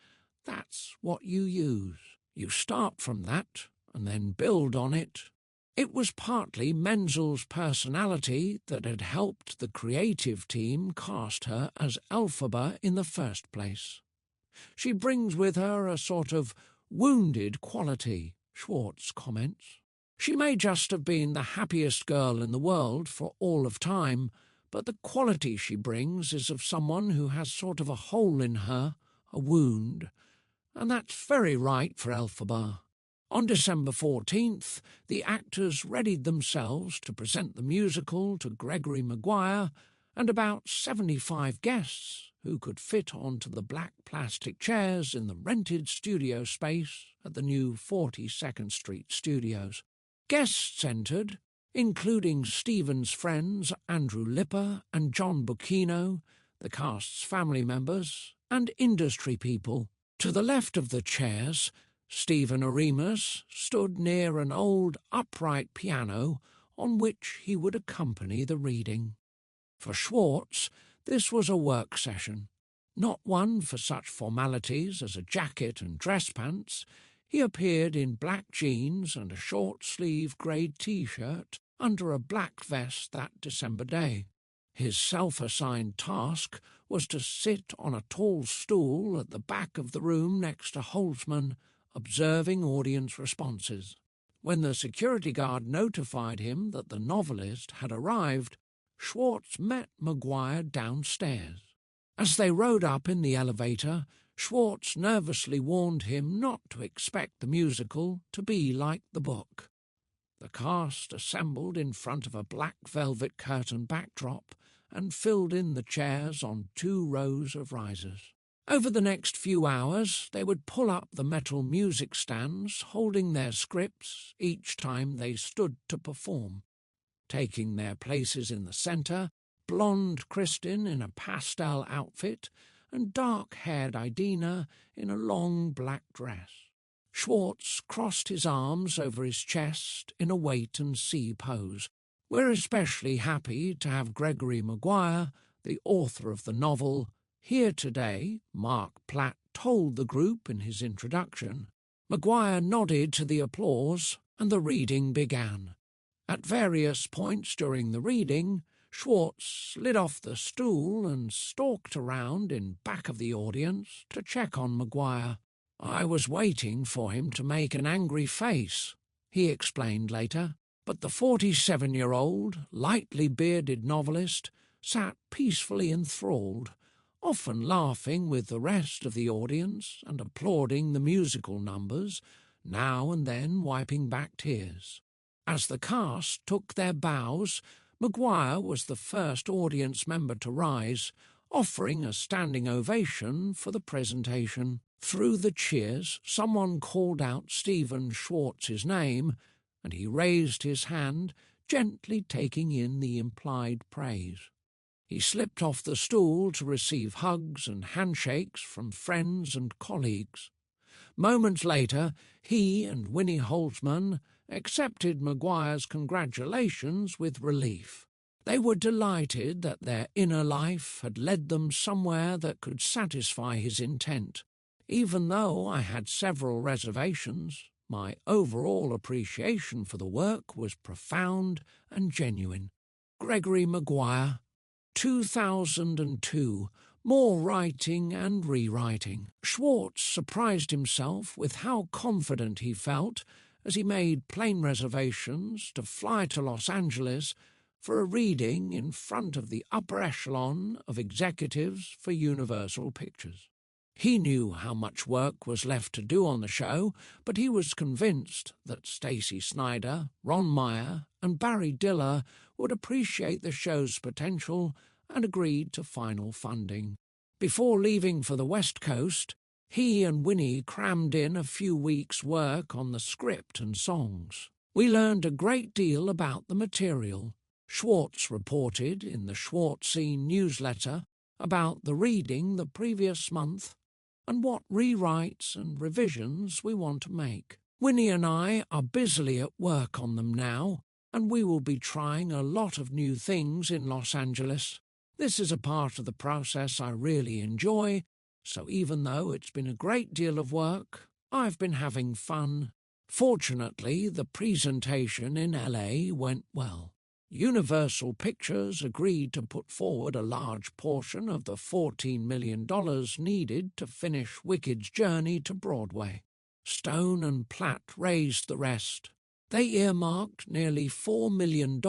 S1: that's what you use. You start from that and then build on it." It was partly Menzel's personality that had helped the creative team cast her as elphaba in the first place. She brings with her a sort of wounded quality, Schwartz comments. She may just have been the happiest girl in the world for all of time, but the quality she brings is of someone who has sort of a hole in her, a wound, and that's very right for elphaba. On December 14th, the actors readied themselves to present the musical to Gregory Maguire and about 75 guests who could fit onto the black plastic chairs in the rented studio space at the new 42nd Street Studios. Guests entered, including Stephen's friends Andrew Lipper and John Bucchino, the cast's family members, and industry people. To the left of the chairs, Stephen Oremus stood near an old upright piano on which he would accompany the reading. For Schwartz, this was a work session, not one for such formalities as a jacket and dress pants. He appeared in black jeans and a short-sleeved grey T-shirt under a black vest that December day. His self-assigned task was to sit on a tall stool at the back of the room next to Holtzman, observing audience responses. When the security guard notified him that the novelist had arrived, Schwartz met Maguire downstairs. As they rode up in the elevator, Schwartz nervously warned him not to expect the musical to be like the book. The cast assembled in front of a black velvet curtain backdrop and filled in the chairs on 2 rows of risers. Over the next few hours, they would pull up the metal music stands, holding their scripts each time they stood to perform. Taking their places in the centre, blonde Kristin in a pastel outfit and dark-haired Idina in a long black dress. Schwartz crossed his arms over his chest in a wait-and-see pose. "We're especially happy to have Gregory Maguire, the author of the novel, here today," Mark Platt told the group in his introduction. Maguire nodded to the applause, and the reading began. At various points during the reading, Schwartz slid off the stool and stalked around in back of the audience to check on Maguire. "I was waiting for him to make an angry face," he explained later, but the 47-year-old, lightly bearded novelist sat peacefully enthralled, often laughing with the rest of the audience and applauding the musical numbers, now and then wiping back tears. As the cast took their bows, Maguire was the first audience member to rise, offering a standing ovation for the presentation. Through the cheers, someone called out Stephen Schwartz's name, and he raised his hand, gently taking in the implied praise. He slipped off the stool to receive hugs and handshakes from friends and colleagues. Moments later, he and Winnie Holzman accepted Maguire's congratulations with relief. They were delighted that their inner life had led them somewhere that could satisfy his intent. Even though I had several reservations, my overall appreciation for the work was profound and genuine. Gregory Maguire, 2002. More writing and rewriting. Schwartz surprised himself with how confident he felt as he made plane reservations to fly to Los Angeles for a reading in front of the upper echelon of executives for Universal Pictures. He knew how much work was left to do on the show, but he was convinced that Stacey Snider, Ron Meyer, and Barry Diller would appreciate the show's potential and agreed to final funding. Before leaving for the West Coast, he and Winnie crammed in a few weeks' work on the script and songs. We learned a great deal about the material. Schwartz reported in the Schwartzian newsletter about the reading the previous month and what rewrites and revisions we want to make. Winnie and I are busily at work on them now, and we will be trying a lot of new things in Los Angeles. This is a part of the process I really enjoy, so even though it's been a great deal of work, I've been having fun. Fortunately, the presentation in LA went well. Universal Pictures agreed to put forward a large portion of the $14 million needed to finish Wicked's journey to Broadway. Stone and Platt raised the rest. They earmarked nearly $4 million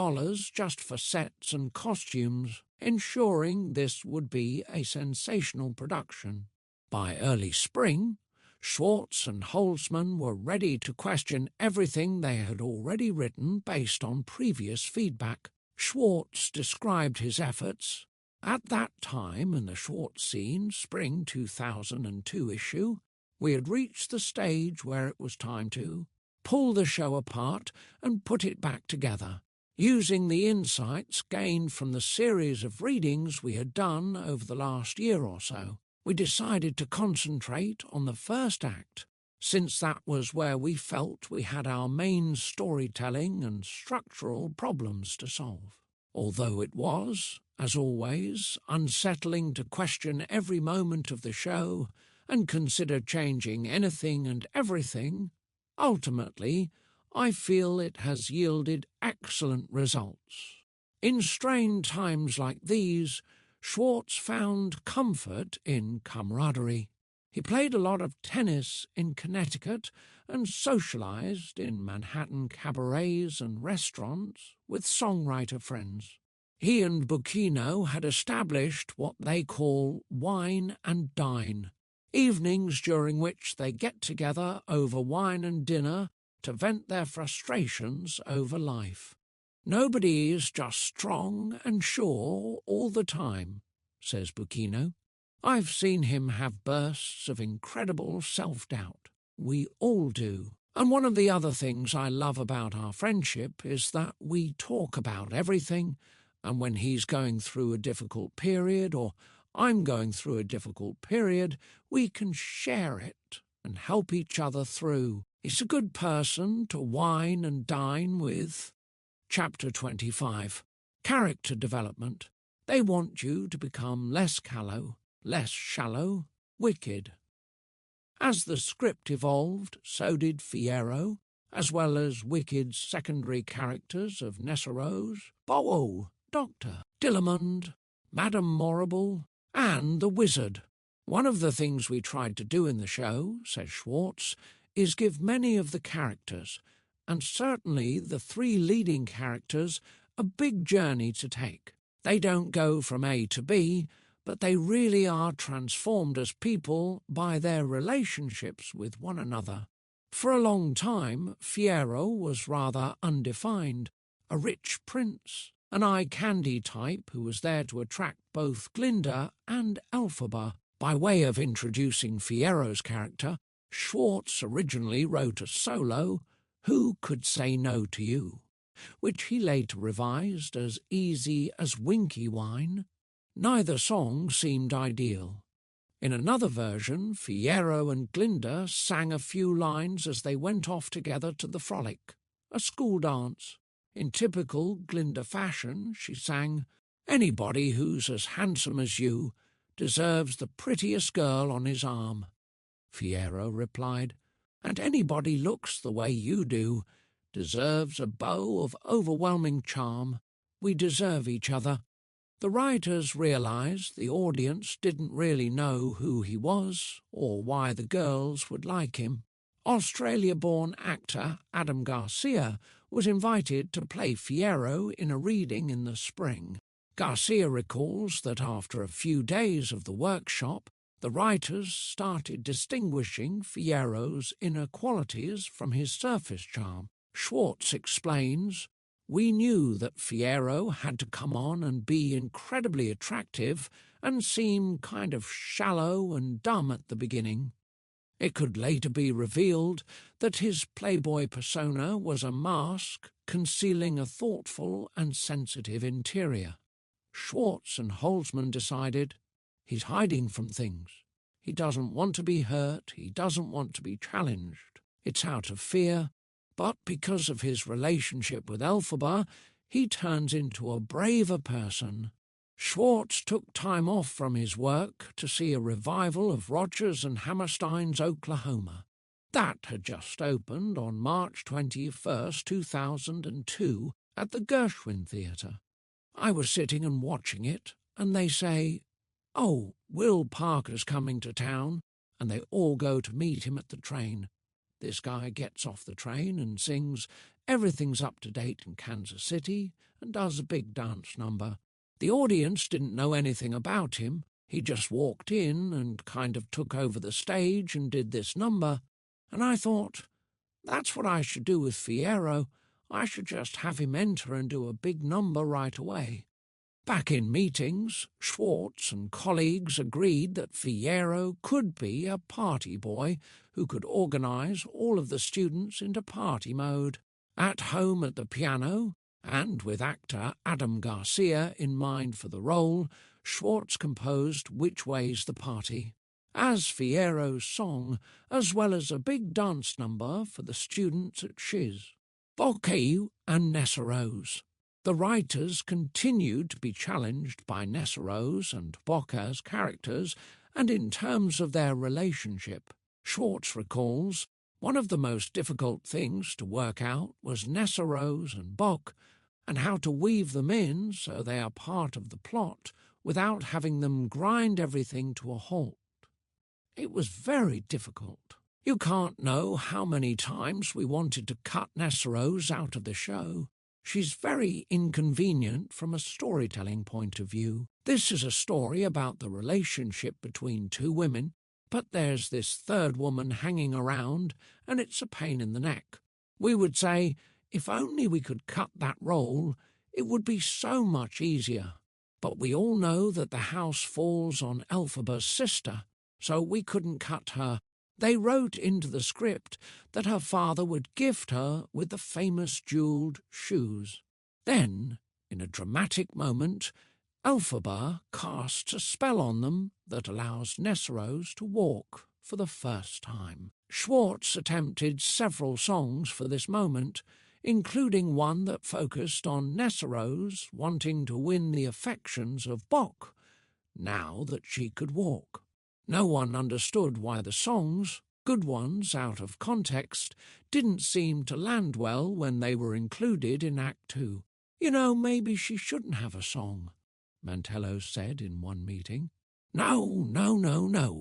S1: just for sets and costumes, ensuring this would be a sensational production. By early spring, Schwartz and Holzman were ready to question everything they had already written based on previous feedback. Schwartz described his efforts. At that time, in the Schwartzian spring 2002 issue, we had reached the stage where it was time to pull the show apart and put it back together. Using the insights gained from the series of readings we had done over the last year or so, we decided to concentrate on the first act, since that was where we felt we had our main storytelling and structural problems to solve. Although it was, as always, unsettling to question every moment of the show and consider changing anything and everything, ultimately, I feel it has yielded excellent results. In strained times like these, Schwartz found comfort in camaraderie. He played a lot of tennis in Connecticut and socialized in Manhattan cabarets and restaurants with songwriter friends. He and Bucchino had established what they call wine and dine, evenings during which they get together over wine and dinner to vent their frustrations over life. Nobody is just strong and sure all the time, says Bucchino. I've seen him have bursts of incredible self-doubt. We all do. And one of the other things I love about our friendship is that we talk about everything, and when he's going through a difficult period or I'm going through a difficult period, we can share it and help each other through. He's a good person to wine and dine with. Chapter 25. Character development. They want you to become less callow, less shallow, wicked. As the script evolved, so did Fierro, as well as Wicked's secondary characters of Nesserose, Bowo, Doctor, Dillamond, Madame Morrible, and the Wizard. One of the things we tried to do in the show, says Schwartz, is give many of the characters, and certainly the three leading characters, a big journey to take. They don't go from A to B, but they really are transformed as people by their relationships with one another. For a long time, Fiyero was rather undefined, a rich prince, an eye-candy type who was there to attract both Glinda and elphaba. By way of introducing Fiyero's character, Schwartz originally wrote a solo, Who Could Say No to You?, which he later revised as Easy as Winky Wine. Neither song seemed ideal. In another version, Fiyero and Glinda sang a few lines as they went off together to the frolic, a school dance. In typical Glinda fashion, she sang, Anybody who's as handsome as you deserves the prettiest girl on his arm. Fiyero replied, And anybody looks the way you do deserves a bow of overwhelming charm. We deserve each other. The writers realized the audience didn't really know who he was or why the girls would like him. Australia-born actor Adam Garcia was invited to play Fiyero in a reading in the spring. Garcia recalls that after a few days of the workshop, the writers started distinguishing Fiyero's inner qualities from his surface charm. Schwartz explains, We knew that Fiyero had to come on and be incredibly attractive and seem kind of shallow and dumb at the beginning. It could later be revealed that his playboy persona was a mask concealing a thoughtful and sensitive interior. Schwartz and Holzman decided he's hiding from things. He doesn't want to be hurt. He doesn't want to be challenged. It's out of fear. But because of his relationship with elphaba, he turns into a braver person. Schwartz took time off from his work to see a revival of Rodgers and Hammerstein's Oklahoma. That had just opened on March 21st, 2002, at the Gershwin Theatre. I was sitting and watching it, and they say, Oh, Will Parker's coming to town, and they all go to meet him at the train. This guy gets off the train and sings Everything's Up to Date in Kansas City and does a big dance number. The audience didn't know anything about him. He just walked in and kind of took over the stage and did this number. And I thought, that's what I should do with Fiyero. I should just have him enter and do a big number right away. Back in meetings, Schwartz and colleagues agreed that Fiyero could be a party boy who could organize all of the students into party mode. At home at the piano, and with actor Adam Garcia in mind for the role, Schwartz composed Which Way's the Party as Fiyero's song, as well as a big dance number for the students at Shiz. Bokeh and Nessarose. The writers continued to be challenged by Nessarose and Bokeh's characters and in terms of their relationship. Schwartz recalls, one of the most difficult things to work out was Nessarose and Bok, and how to weave them in so they are part of the plot without having them grind everything to a halt. It was very difficult. You can't know how many times we wanted to cut Nessarose out of the show. She's very inconvenient from a storytelling point of view. This is a story about the relationship between two women, but there's this third woman hanging around, and it's a pain in the neck. We would say, if only we could cut that role, it would be so much easier. But we all know that the house falls on elphaba's sister, so we couldn't cut her. They wrote into the script that her father would gift her with the famous jeweled shoes. Then, in a dramatic moment, elphaba casts a spell on them that allows Nessarose to walk for the first time. Schwartz attempted several songs for this moment, including one that focused on Nessarose wanting to win the affections of Bok, now that she could walk. No one understood why the songs, good ones out of context, didn't seem to land well when they were included in Act 2. You know, maybe she shouldn't have a song, Mantello said in one meeting. No,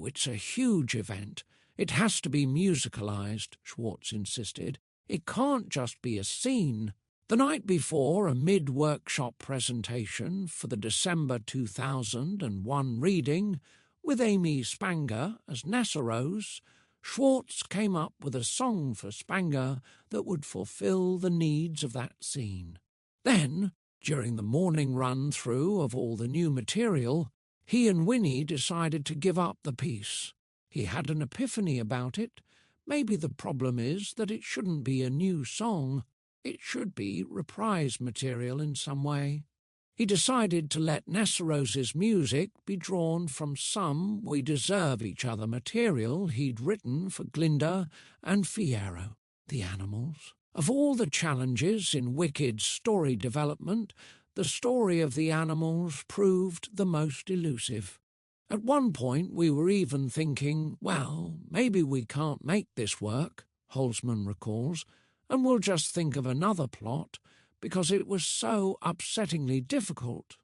S1: it's a huge event. It has to be musicalized, Schwartz insisted. It can't just be a scene. The night before a mid-workshop presentation for the December 2001 reading, with Amy Spanger as Nessarose, Schwartz came up with a song for Spanger that would fulfill the needs of that scene. Then, during the morning run-through of all the new material, he and Winnie decided to give up the piece. He had an epiphany about it. Maybe the problem is that it shouldn't be a new song. It should be reprise material in some way. He decided to let Nessarose's music be drawn from some We Deserve Each Other material he'd written for Glinda and Fiyero, the animals. Of all the challenges in Wicked's story development, the story of the animals proved the most elusive. At one point we were even thinking, well, maybe we can't make this work, Holzman recalls, and we'll just think of another plot, because it was so upsettingly difficult.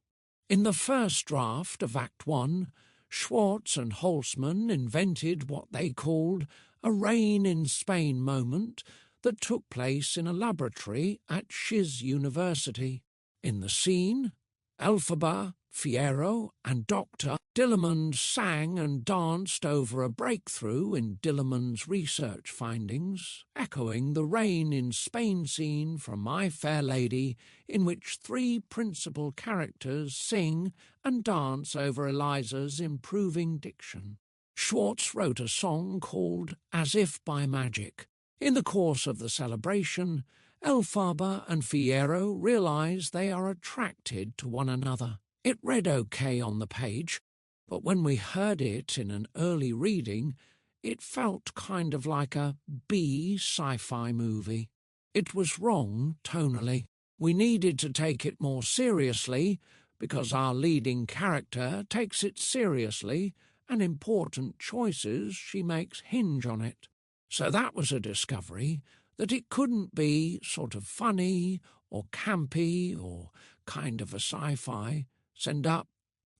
S1: In the first draft of Act 1, Schwartz and Holzman invented what they called a rain in Spain moment that took place in a laboratory at Shiz University. In the scene, Elphaba, Fiyero and Dr. Dillamond sang and danced over a breakthrough in Dillamond's research findings, echoing the rain in Spain scene from My Fair Lady, in which three principal characters sing and dance over Eliza's improving diction. Schwartz wrote a song called As If by Magic. In the course of the celebration, Elphaba and Fiyero realize they are attracted to one another. It read okay on the page, but when we heard it in an early reading, it felt kind of like a B sci-fi movie. It was wrong tonally. We needed to take it more seriously because our leading character takes it seriously and important choices she makes hinge on it. So that was a discovery, that it couldn't be sort of funny or campy or kind of a sci-fi. Send up.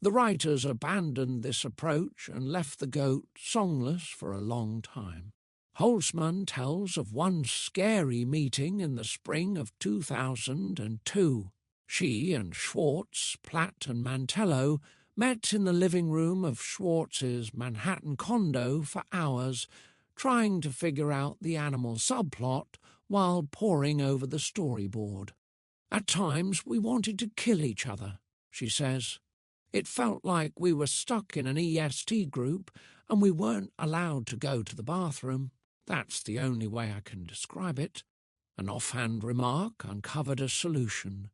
S1: The writers abandoned this approach and left the goat songless for a long time. Holzman tells of one scary meeting in the spring of 2002. She and Schwartz, Platt and Mantello met in the living room of Schwartz's Manhattan condo for hours, trying to figure out the animal subplot while poring over the storyboard. At times we wanted to kill each other, she says. It felt like we were stuck in an EST group and we weren't allowed to go to the bathroom. That's the only way I can describe it. An offhand remark uncovered a solution.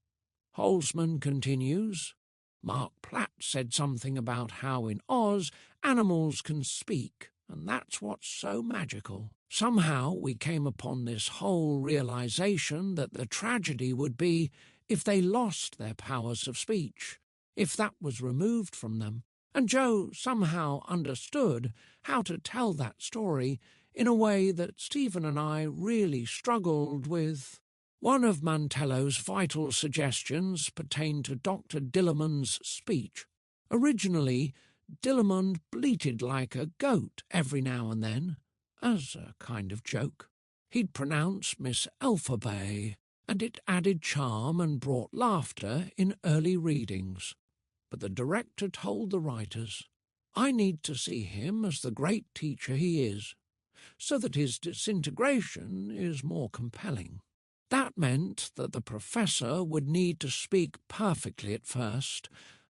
S1: Holzman continues, Mark Platt said something about how in Oz animals can speak, and that's what's so magical. Somehow we came upon this whole realization that the tragedy would be if they lost their powers of speech, if that was removed from them. And Joe somehow understood how to tell that story in a way that Stephen and I really struggled with. One of Mantello's vital suggestions pertained to Dr. Dillamond's speech. Originally, Dillamond bleated like a goat every now and then, as a kind of joke. He'd pronounce Miss Elphaba, and it added charm and brought laughter in early readings. But the director told the writers, I need to see him as the great teacher he is, so that his disintegration is more compelling. That meant that the professor would need to speak perfectly at first,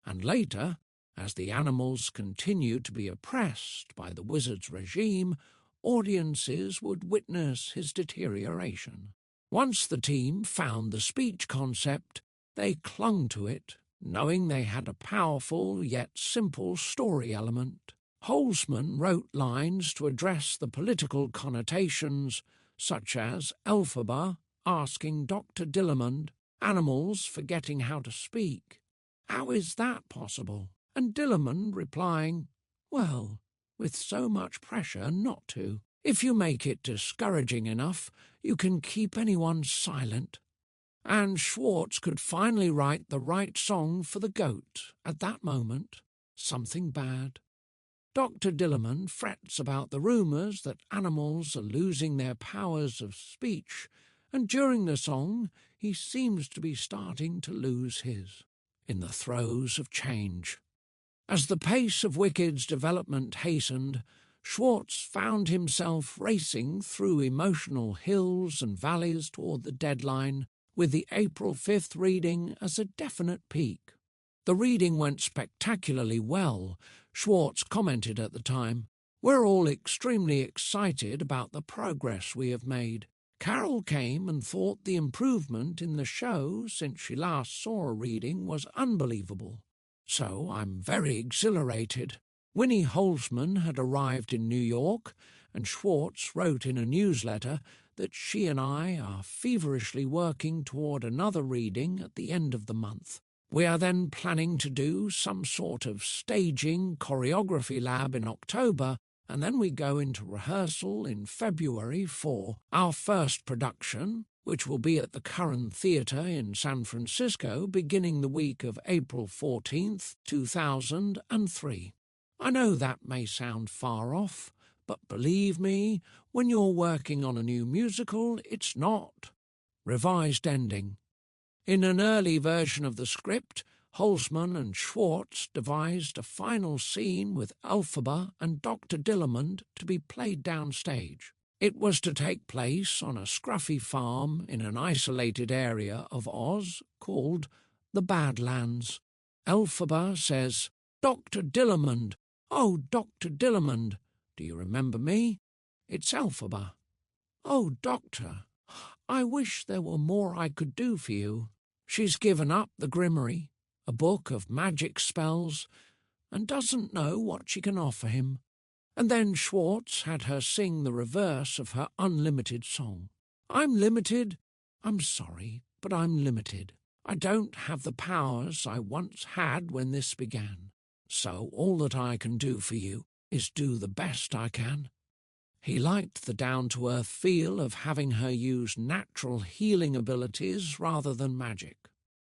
S1: and later, as the animals continued to be oppressed by the wizard's regime, audiences would witness his deterioration. Once the team found the speech concept, they clung to it, knowing they had a powerful yet simple story element. Holzman wrote lines to address the political connotations, such as Elphaba asking Dr. Dillamond, animals forgetting how to speak. How is that possible? And Dillamond replying, well, with so much pressure not to. If you make it discouraging enough, you can keep anyone silent. And Schwartz could finally write the right song for the goat at that moment. Something bad. Dr. Dillamond frets about the rumours that animals are losing their powers of speech, and during the song he seems to be starting to lose his, in the throes of change. As the pace of Wicked's development hastened, Schwartz found himself racing through emotional hills and valleys toward the deadline, with the April 5th reading as a definite peak. The reading went spectacularly well, Schwartz commented at the time. We're all extremely excited about the progress we have made. Carol came and thought the improvement in the show since she last saw a reading was unbelievable. So I'm very exhilarated. Winnie Holzman had arrived in New York, and Schwartz wrote in a newsletter that she and I are feverishly working toward another reading at the end of the month. We are then planning to do some sort of staging choreography lab in October, and then we go into rehearsal in February for our first production, which will be at the Curran Theatre in San Francisco beginning the week of April 14th, 2003. I know that may sound far off, but believe me, when you're working on a new musical, it's not. Revised ending. In an early version of the script, Holzman and Schwartz devised a final scene with elphaba and Dr. Dillamond to be played downstage. It was to take place on a scruffy farm in an isolated area of Oz called the Badlands. Elphaba says, "Dr. Dillamond, oh, Dr. Dillamond, do you remember me? It's elphaba. Oh, Doctor, I wish there were more I could do for you." She's given up the Grimory, a book of magic spells, and doesn't know what she can offer him. And then Schwartz had her sing the reverse of her unlimited song. I'm limited. I'm sorry, but I'm limited. I don't have the powers I once had when this began. So all that I can do for you is do the best I can. He liked the down-to-earth feel of having her use natural healing abilities rather than magic.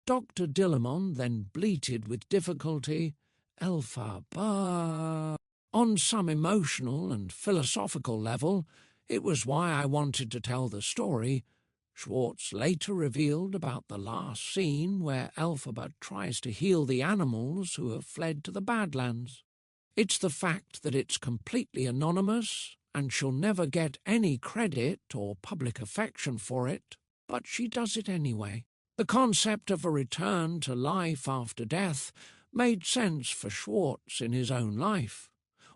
S1: Dr. Dillamond then bleated with difficulty, "Elphaba." On some emotional and philosophical level, it was why I wanted to tell the story. Schwartz later revealed about the last scene where elphaba tries to heal the animals who have fled to the Badlands. It's the fact that it's completely anonymous, and she'll never get any credit or public affection for it, but she does it anyway. The concept of a return to life after death made sense for Schwartz in his own life,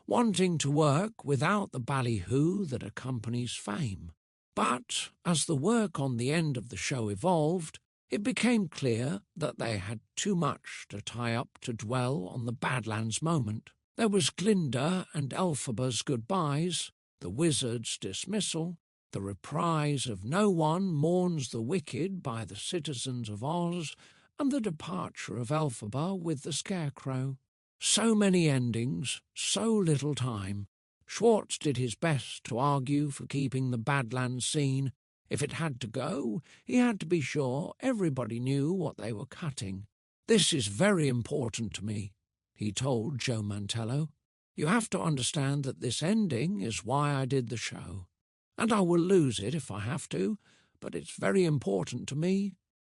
S1: wanting to work without the ballyhoo that accompanies fame. But as the work on the end of the show evolved, it became clear that they had too much to tie up to dwell on the Badlands moment. There was Glinda and Elphaba's goodbyes, the wizard's dismissal, the reprise of No One Mourns the Wicked by the citizens of Oz, and the departure of elphaba with the Scarecrow. So many endings, so little time. Schwartz did his best to argue for keeping the Badlands scene. If it had to go, he had to be sure everybody knew what they were cutting. "This is very important to me," he told Joe Mantello. "You have to understand that this ending is why I did the show. And I will lose it if I have to, but it's very important to me."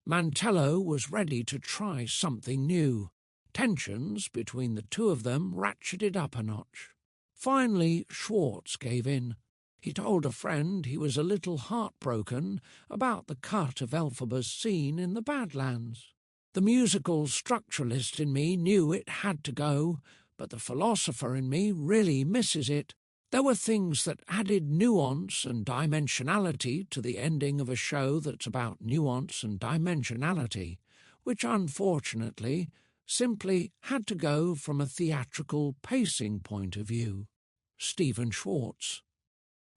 S1: Mantello was ready to try something new. Tensions between the two of them ratcheted up a notch. Finally, Schwartz gave in. He told a friend he was a little heartbroken about the cut of elphaba's scene in the Badlands. The musical structuralist in me knew it had to go, but the philosopher in me really misses it. There were things that added nuance and dimensionality to the ending of a show that's about nuance and dimensionality, which unfortunately simply had to go from a theatrical pacing point of view. Stephen Schwartz.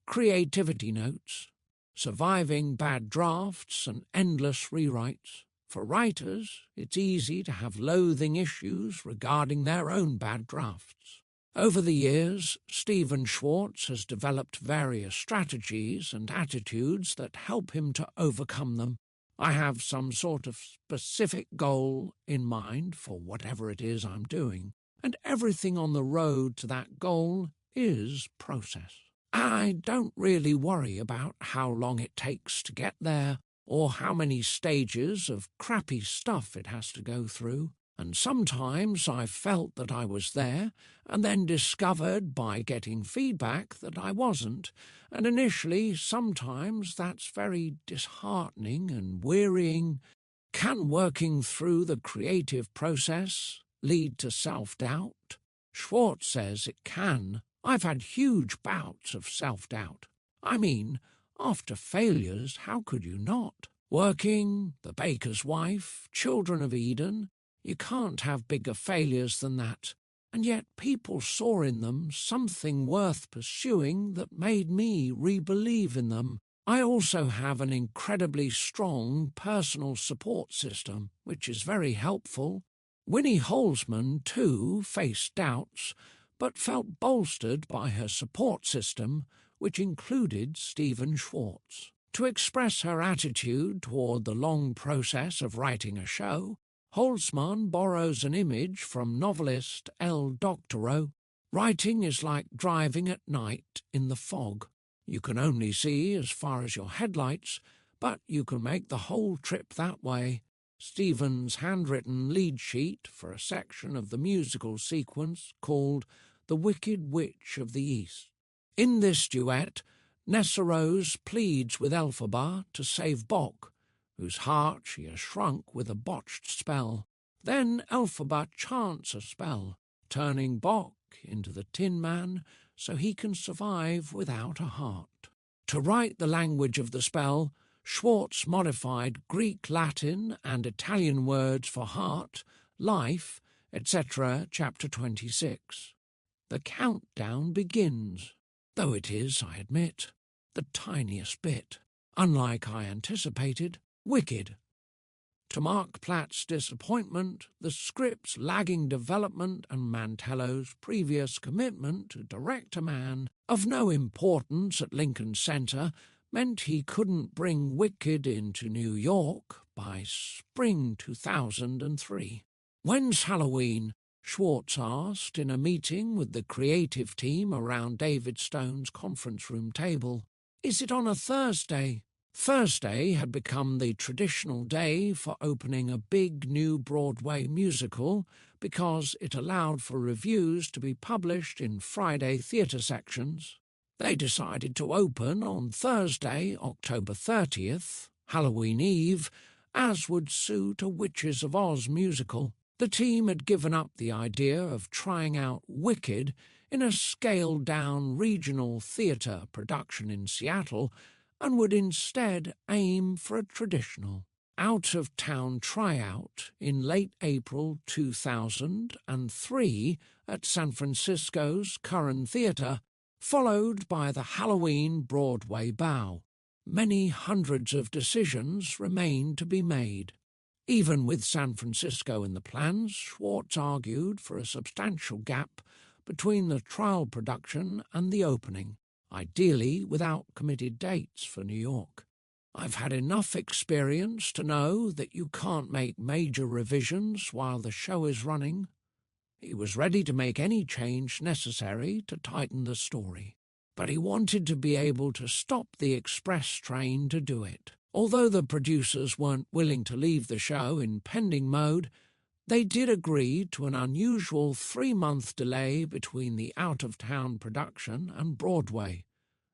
S1: Creativity notes. Surviving bad drafts and endless rewrites. For writers, it's easy to have loathing issues regarding their own bad drafts. Over the years, Stephen Schwartz has developed various strategies and attitudes that help him to overcome them. I have some sort of specific goal in mind for whatever it is I'm doing, and everything on the road to that goal is process. I don't really worry about how long it takes to get there. or how many stages of crappy stuff it has to go through. And sometimes I felt that I was there, and then discovered by getting feedback that I wasn't. And initially, sometimes that's very disheartening and wearying. Can working through the creative process lead to self-doubt? Schwartz says it can. I've had huge bouts of self-doubt. I mean, after failures, how could you not? Working, The Baker's Wife, Children of Eden, you can't have bigger failures than that. And yet people saw in them something worth pursuing that made me re-believe in them. I also have an incredibly strong personal support system, which is very helpful. Winnie Holzman, too, faced doubts, but felt bolstered by her support system, which included Stephen Schwartz. To express her attitude toward the long process of writing a show, Holzman borrows an image from novelist L. Doctorow. Writing is like driving at night in the fog. You can only see as far as your headlights, but you can make the whole trip that way. Stephen's handwritten lead sheet for a section of the musical sequence called The Wicked Witch of the East. In this duet, Nesserose pleads with elphaba to save Bock, whose heart she has shrunk with a botched spell. Then elphaba chants a spell, turning Bock into the Tin Man so he can survive without a heart. To write the language of the spell, Schwartz modified Greek, Latin, and Italian words for heart, life, etc. Chapter 26. The countdown begins, though it is, I admit, the tiniest bit. Unlike I anticipated, wicked. To Mark Platt's disappointment, the script's lagging development and Mantello's previous commitment to direct a man of no importance at Lincoln Center meant he couldn't bring Wicked into New York by spring 2003. When's Halloween? Schwartz asked in a meeting with the creative team around David Stone's conference room table. Is it on a Thursday? Thursday had become the traditional day for opening a big new Broadway musical because it allowed for reviews to be published in Friday theatre sections. They decided to open on Thursday, October 30th, Halloween Eve, as would suit a Witches of Oz musical. The team had given up the idea of trying out Wicked in a scaled-down regional theatre production in Seattle and would instead aim for a traditional out-of-town tryout in late April 2003 at San Francisco's Curran Theatre, followed by the Halloween Broadway bow. Many hundreds of decisions remained to be made. Even with San Francisco in the plans, Schwartz argued for a substantial gap between the trial production and the opening, ideally without committed dates for New York. I've had enough experience to know that you can't make major revisions while the show is running. He was ready to make any change necessary to tighten the story, but he wanted to be able to stop the express train to do it. Although the producers weren't willing to leave the show in pending mode, they did agree to an unusual 3-month delay between the out-of-town production and Broadway,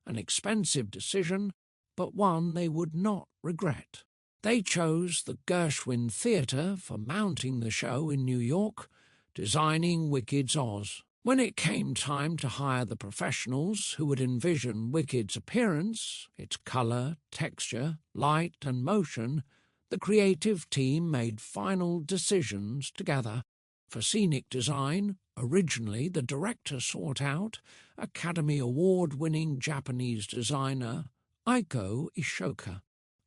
S1: an expensive decision, but one they would not regret. They chose the Gershwin Theatre for mounting the show in New York, designing Wicked's Oz. When it came time to hire the professionals who would envision Wicked's appearance, its colour, texture, light and motion, the creative team made final decisions together. For scenic design, originally the director sought out Academy Award-winning Japanese designer Aiko Ishoka.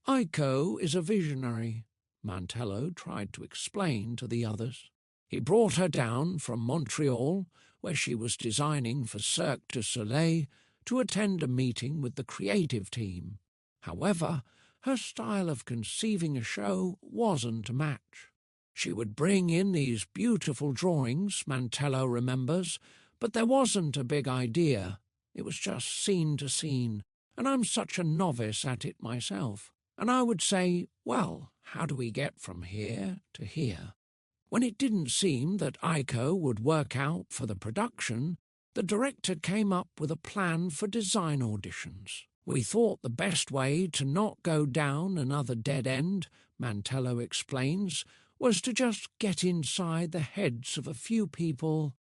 S1: Aiko is a visionary, Mantello tried to explain to the others. He brought her down from Montreal, where she was designing for Cirque du Soleil, to attend a meeting with the creative team. However, her style of conceiving a show wasn't a match. She would bring in these beautiful drawings, Mantello remembers, but there wasn't a big idea. It was just scene to scene, and I'm such a novice at it myself. and I would say, well, how do we get from here to here? When it didn't seem that Ico would work out for the production, the director came up with a plan for design auditions. We thought the best way to not go down another dead end, Mantello explains, was to just get inside the heads of a few people.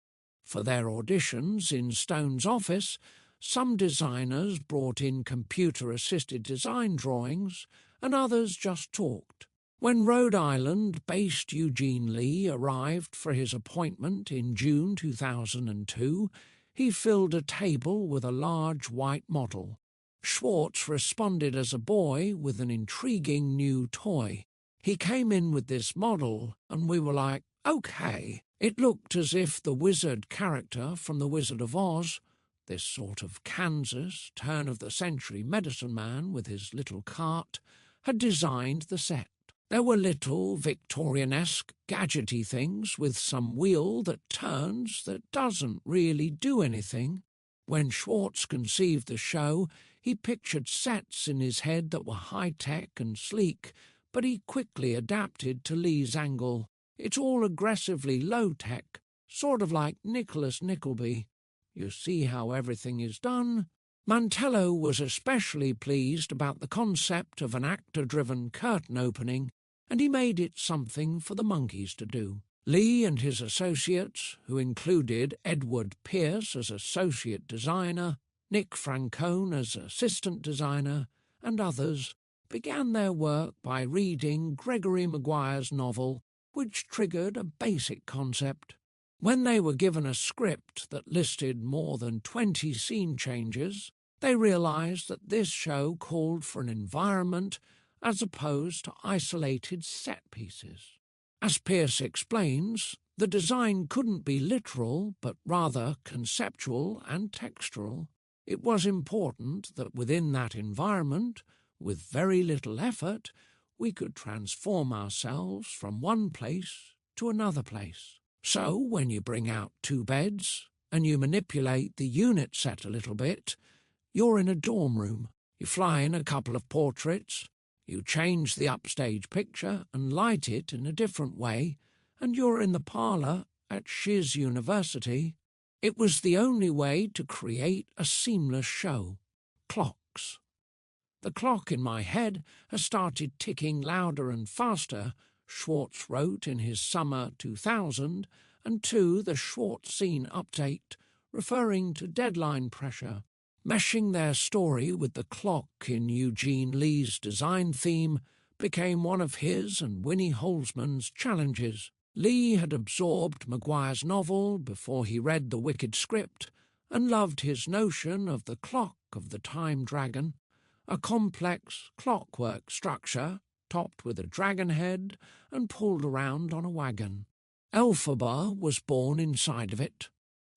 S1: For their auditions in Stone's office, some designers brought in computer-assisted design drawings, and others just talked. When Rhode Island-based Eugene Lee arrived for his appointment in June 2002, he filled a table with a large white model. Schwartz responded as a boy with an intriguing new toy. He came in with this model, and we were like, okay. It looked as if the wizard character from The Wizard of Oz, this sort of Kansas, turn-of-the-century medicine man with his little cart, had designed the set. There were little Victorian-esque gadgety things with some wheel that turns that doesn't really do anything. When Schwartz conceived the show, he pictured sets in his head that were high-tech and sleek, but he quickly adapted to Lee's angle. It's all aggressively low-tech, sort of like Nicholas Nickleby. You see how everything is done? Mantello was especially pleased about the concept of an actor-driven curtain opening, and he made it something for the monkeys to do. Lee and his associates, who included Edward Pierce as associate designer, Nick Francone as assistant designer, and others, began their work by reading Gregory Maguire's novel, which triggered a basic concept. When they were given a script that listed more than 20 scene changes, they realized that this show called for an environment as opposed to isolated set pieces. As Pierce explains, the design couldn't be literal, but rather conceptual and textural. It was important that within that environment, with very little effort, we could transform ourselves from one place to another place. So when you bring out 2 beds and you manipulate the unit set a little bit, you're in a dorm room. You fly in a couple of portraits, you change the upstage picture and light it in a different way, and you're in the parlour at Shiz University. It was the only way to create a seamless show. Clocks. The clock in my head has started ticking louder and faster, Schwartz wrote in his summer 2000, and to the Schwartz scene update, referring to deadline pressure. Meshing their story with the clock in Eugene Lee's design theme became one of his and Winnie Holzman's challenges. Lee had absorbed Maguire's novel before he read the Wicked script and loved his notion of the clock of the Time Dragon, a complex clockwork structure topped with a dragon head and pulled around on a wagon. Elphaba was born inside of it.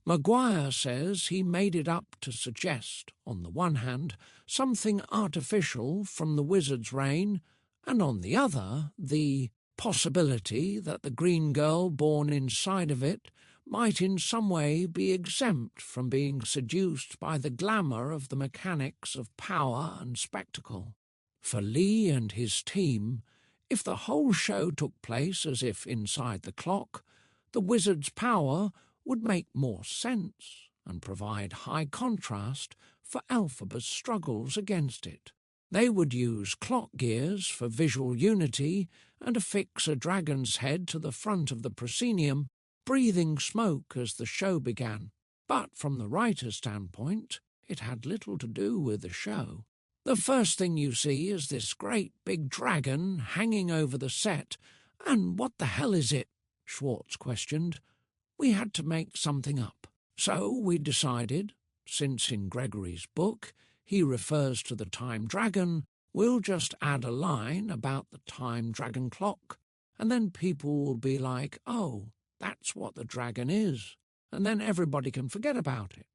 S1: Maguire says he made it up to suggest, on the one hand, something artificial from the wizard's reign, and on the other, the possibility that the green girl born inside of it might in some way be exempt from being seduced by the glamour of the mechanics of power and spectacle. For Lee and his team, if the whole show took place as if inside the clock, the wizard's power would make more sense and provide high contrast for Elphaba's struggles against it. They would use clock gears for visual unity and affix a dragon's head to the front of the proscenium, breathing smoke as the show began. But from the writer's standpoint, it had little to do with the show. The first thing you see is this great big dragon hanging over the set, and what the hell is it? Schwartz questioned. We had to make something up. So we decided, since in Gregory's book he refers to the Time Dragon, we'll just add a line about the Time Dragon clock, and then people will be like, oh, that's what the dragon is, and then everybody can forget about it.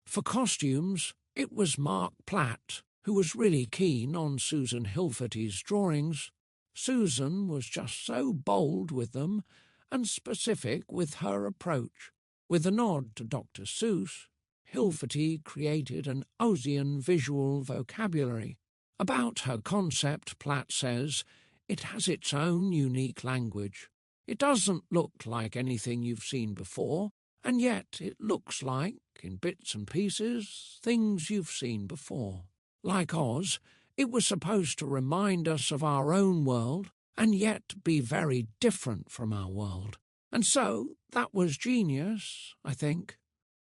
S1: For costumes, it was Mark Platt, who was really keen on Susan Hilferty's drawings. Susan was just so bold with them and specific with her approach. With a nod to Dr. Seuss, Hilferty created an Ozian visual vocabulary. About her concept, Platt says, it has its own unique language. It doesn't look like anything you've seen before, and yet it looks like, in bits and pieces, things you've seen before. Like Oz, it was supposed to remind us of our own world, and yet be very different from our world. And so, that was genius, I think.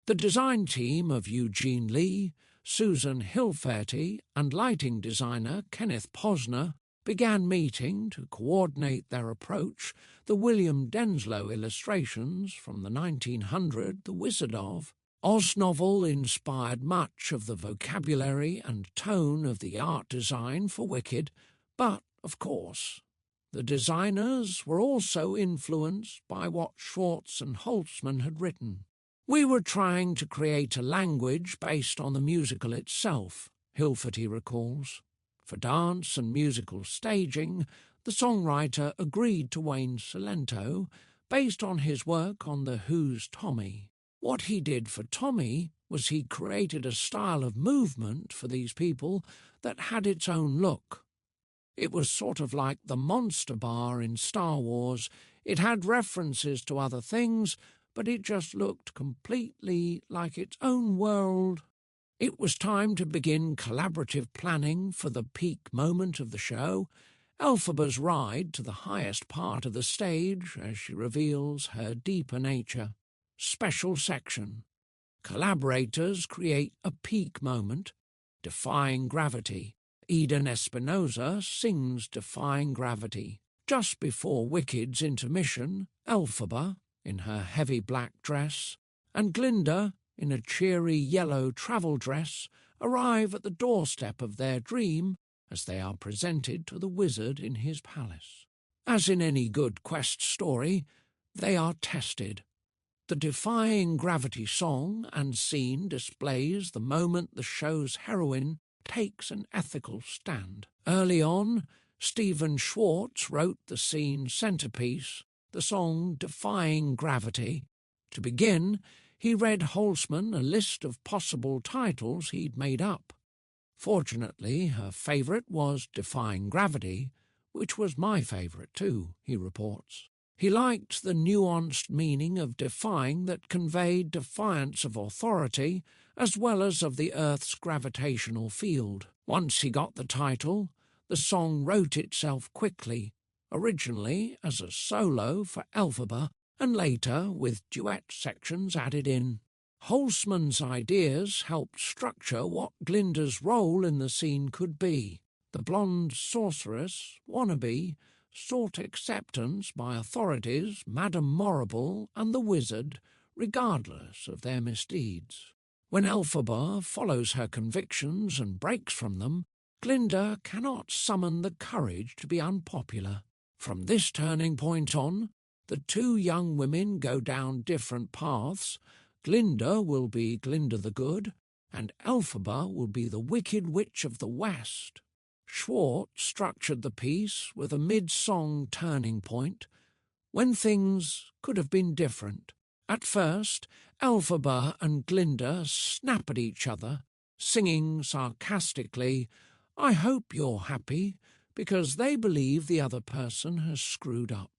S1: The design team of Eugene Lee, Susan Hilferty, and lighting designer Kenneth Posner began meeting to coordinate their approach the William Denslow illustrations from the 1900 The Wizard of. Oz novel inspired much of the vocabulary and tone of the art design for Wicked, but, of course, the designers were also influenced by what Schwartz and Holtzman had written. We were trying to create a language based on the musical itself, Hilferty recalls. For dance and musical staging, the songwriter agreed to Wayne Cilento based on his work on The Who's Tommy. What he did for Tommy was he created a style of movement for these people that had its own look. It was sort of like the Monster Bar in Star Wars. It had references to other things, but it just looked completely like its own world. It was time to begin collaborative planning for the peak moment of the show, Elphaba's ride to the highest part of the stage as she reveals her deeper nature. Special section. Collaborators create a peak moment, Defying Gravity. Eden Espinosa sings Defying Gravity. Just before Wicked's intermission, Elphaba, in her heavy black dress, and Glinda, in a cheery yellow travel dress, arrive at the doorstep of their dream as they are presented to the wizard in his palace. As in any good quest story, they are tested. The Defying Gravity song and scene displays the moment the show's heroine takes an ethical stand. Early on, Stephen Schwartz wrote the scene centerpiece, the song Defying Gravity. To begin, he read Holtzman a list of possible titles he'd made up. Fortunately, her favourite was Defying Gravity, which was my favourite too, he reports. He liked the nuanced meaning of defying that conveyed defiance of authority as well as of the Earth's gravitational field. Once he got the title, the song wrote itself quickly, originally as a solo for elphaba and later with duet sections added in. Holtzman's ideas helped structure what Glinda's role in the scene could be. The blonde sorceress, wannabe, sought acceptance by authorities, Madame Morrible and the wizard, regardless of their misdeeds. When elphaba follows her convictions and breaks from them, Glinda cannot summon the courage to be unpopular. From this turning point on, the two young women go down different paths. Glinda will be Glinda the Good, and elphaba will be the Wicked Witch of the West. Schwartz structured the piece with a mid-song turning point, when things could have been different. At first, elphaba and Glinda snap at each other, singing sarcastically, "I hope you're happy," because they believe the other person has screwed up.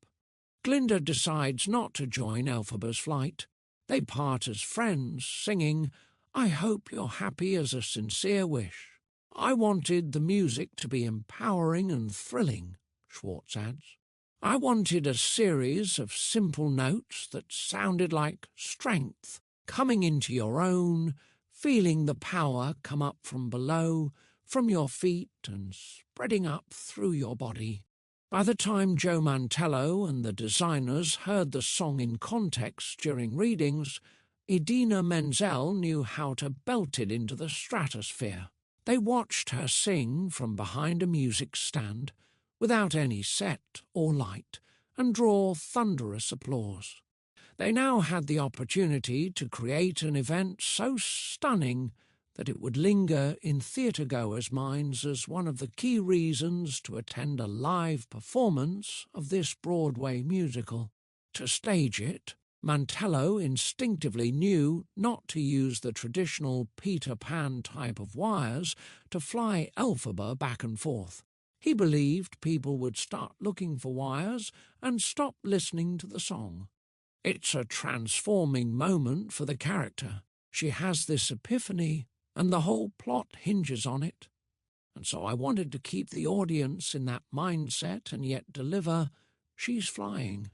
S1: Glinda decides not to join elphaba's flight. They part as friends, singing, "I hope you're happy" as a sincere wish. "I wanted the music to be empowering and thrilling," Schwartz adds. "I wanted a series of simple notes that sounded like strength, coming into your own, feeling the power come up from below, from your feet and spreading up through your body." By the time Joe Mantello and the designers heard the song in context during readings, Idina Menzel knew how to belt it into the stratosphere. They watched her sing from behind a music stand, without any set or light, and draw thunderous applause. They now had the opportunity to create an event so stunning that it would linger in theatre-goers' minds as one of the key reasons to attend a live performance of this Broadway musical. To stage it, Mantello instinctively knew not to use the traditional Peter Pan type of wires to fly elphaba back and forth. He believed people would start looking for wires and stop listening to the song. It's a transforming moment for the character. She has this epiphany, and the whole plot hinges on it. And so I wanted to keep the audience in that mindset and yet deliver She's Flying.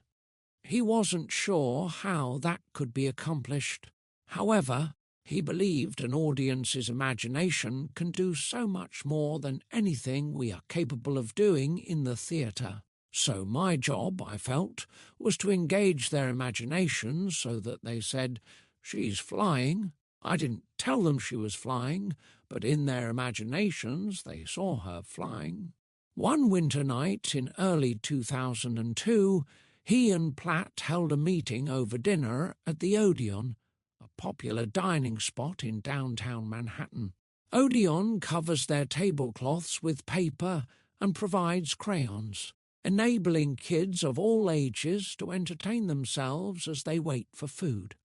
S1: He wasn't sure how that could be accomplished. However, he believed an audience's imagination can do so much more than anything we are capable of doing in the theatre. So my job, I felt, was to engage their imaginations so that they said, "She's flying." I didn't tell them she was flying, but in their imaginations they saw her flying. One winter night in early 2002, he and Platt held a meeting over dinner at the Odeon, a popular dining spot in downtown Manhattan. Odeon covers their tablecloths with paper and provides crayons, enabling kids of all ages to entertain themselves as they wait for food.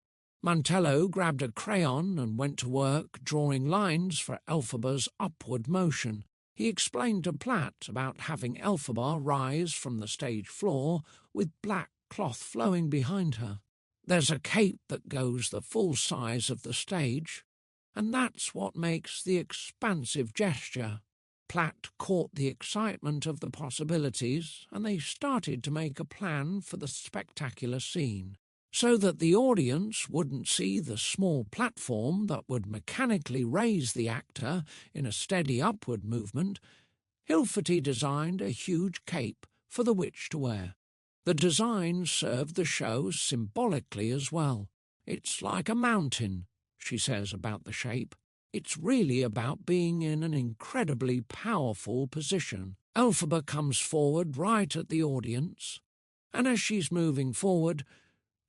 S1: Mantello grabbed a crayon and went to work drawing lines for elphaba's upward motion. He explained to Platt about having elphaba rise from the stage floor with black cloth flowing behind her. There's a cape that goes the full size of the stage, and that's what makes the expansive gesture. Platt caught the excitement of the possibilities, and they started to make a plan for the spectacular scene. So that the audience wouldn't see the small platform that would mechanically raise the actor in a steady upward movement, Hilferty designed a huge cape for the witch to wear. The design served the show symbolically as well. "It's like a mountain," she says about the shape. "It's really about being in an incredibly powerful position." Elphaba comes forward right at the audience, and as she's moving forward,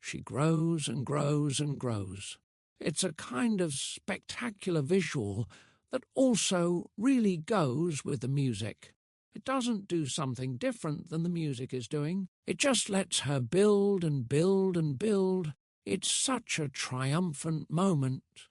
S1: she grows and grows and grows. It's a kind of spectacular visual that also really goes with the music. It doesn't do something different than the music is doing. It just lets her build and build and build. It's such a triumphant moment.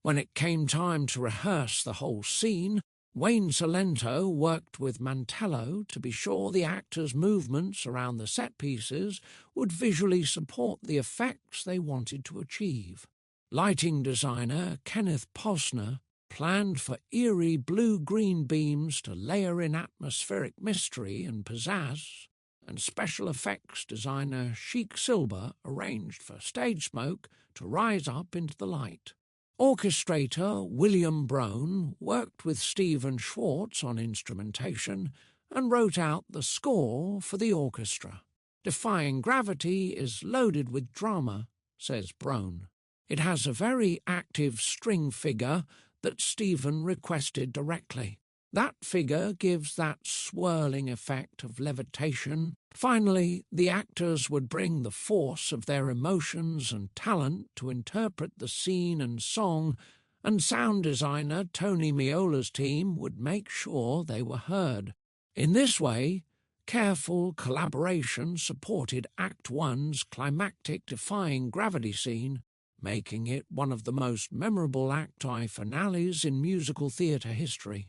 S1: When it came time to rehearse the whole scene, Wayne Salento worked with Mantello to be sure the actors' movements around the set pieces would visually support the effects they wanted to achieve. Lighting designer Kenneth Posner planned for eerie blue-green beams to layer in atmospheric mystery and pizzazz, and special effects designer Chic Silber arranged for stage smoke to rise up into the light. Orchestrator William Brown worked with Stephen Schwartz on instrumentation and wrote out the score for the orchestra. Defying Gravity is loaded with drama, says Brown. It has a very active string figure that Stephen requested directly. That figure gives that swirling effect of levitation. Finally, the actors would bring the force of their emotions and talent to interpret the scene and song, and sound designer Tony Miola's team would make sure they were heard. In this way, careful collaboration supported Act One's climactic Defying Gravity scene, making it one of the most memorable acti finales in musical theatre history.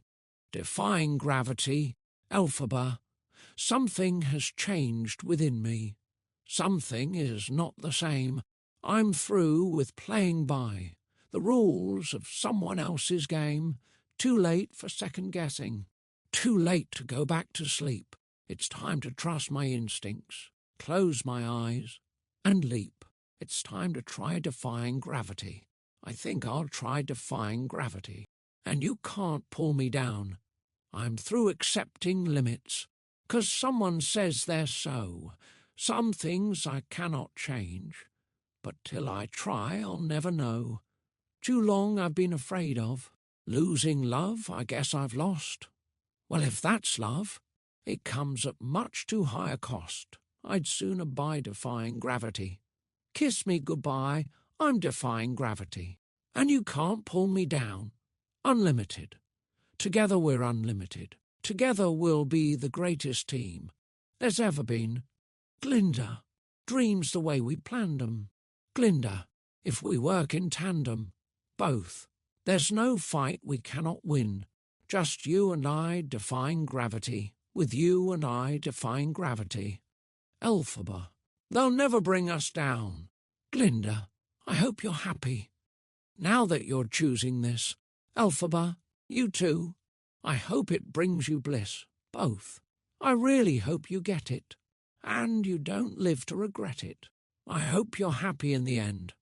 S1: Defying Gravity, elphaba, something has changed within me. Something is not the same. I'm through with playing by the rules of someone else's game. Too late for second-guessing. Too late to go back to sleep. It's time to trust my instincts, close my eyes, and leap. It's time to try defying gravity. I think I'll try defying gravity. And you can't pull me down. I'm through accepting limits, 'cause someone says they're so. Some things I cannot change, but till I try I'll never know. Too long I've been afraid of. Losing love, I guess I've lost. Well, if that's love, it comes at much too high a cost. I'd sooner buy defying gravity. Kiss me goodbye, I'm defying gravity. And you can't pull me down. Unlimited. Together we're unlimited. Together we'll be the greatest team there's ever been. Glinda, dreams the way we planned 'em. Glinda, if we work in tandem, both, there's no fight we cannot win. Just you and I defying gravity, with you and I defying gravity. Elphaba, they'll never bring us down. Glinda, I hope you're happy. Now that you're choosing this, elphaba, you too. I hope it brings you bliss, both. I really hope you get it, and you don't live to regret it. I hope you're happy in the end.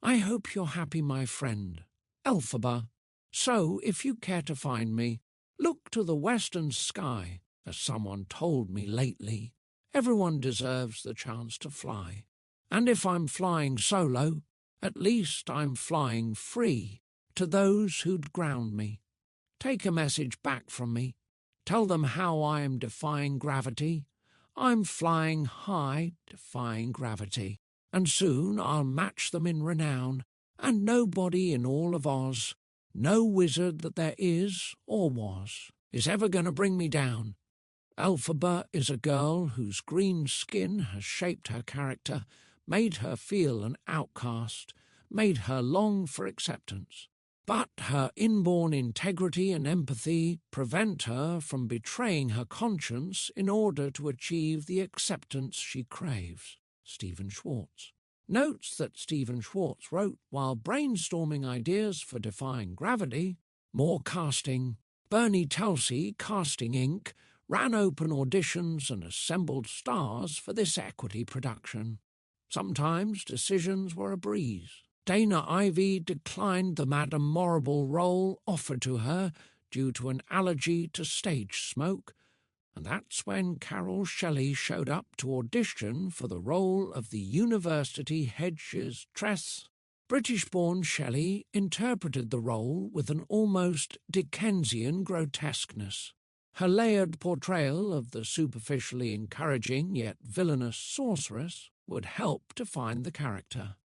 S1: I hope you're happy, my friend, elphaba. So, if you care to find me, look to the western sky, as someone told me lately. Everyone deserves the chance to fly. And if I'm flying solo, at least I'm flying free to those who'd ground me. Take a message back from me. Tell them how I am defying gravity. I'm flying high, defying gravity. And soon I'll match them in renown, and nobody in all of Oz, no wizard that there is or was, is ever going to bring me down. Elphaba is a girl whose green skin has shaped her character, made her feel an outcast, made her long for acceptance. But her inborn integrity and empathy prevent her from betraying her conscience in order to achieve the acceptance she craves. Stephen Schwartz. Notes that Stephen Schwartz wrote while brainstorming ideas for Defying Gravity. More casting. Bernie Telsey, Casting Inc., ran open auditions and assembled stars for this equity production. Sometimes decisions were a breeze. Dana Ivey declined the Madame Morrible role offered to her due to an allergy to stage smoke, and that's when Carol Shelley showed up to audition for the role of the University Hedges Tress. British-born Shelley interpreted the role with an almost Dickensian grotesqueness. Her layered portrayal of the superficially encouraging yet villainous sorceress would help define the character.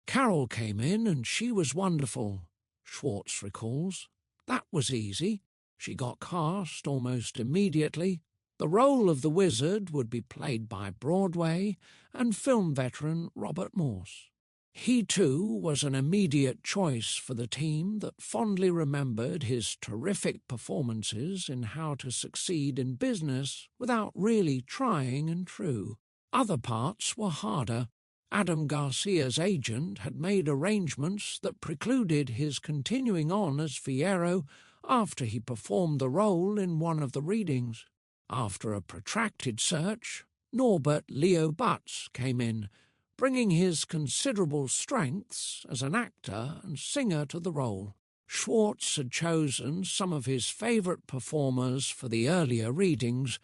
S1: Carol came in and she was wonderful, Schwartz recalls. That was easy. She got cast almost immediately. The role of the wizard would be played by Broadway and film veteran Robert Morse. He, too, was an immediate choice for the team that fondly remembered his terrific performances in How to Succeed in Business without really trying and true. Other parts were harder. Adam Garcia's agent had made arrangements that precluded his continuing on as Fiyero after he performed the role in one of the readings. After a protracted search, Norbert Leo Butz came in, bringing his considerable strengths as an actor and singer to the role. Schwartz had chosen some of his favourite performers for the earlier readings,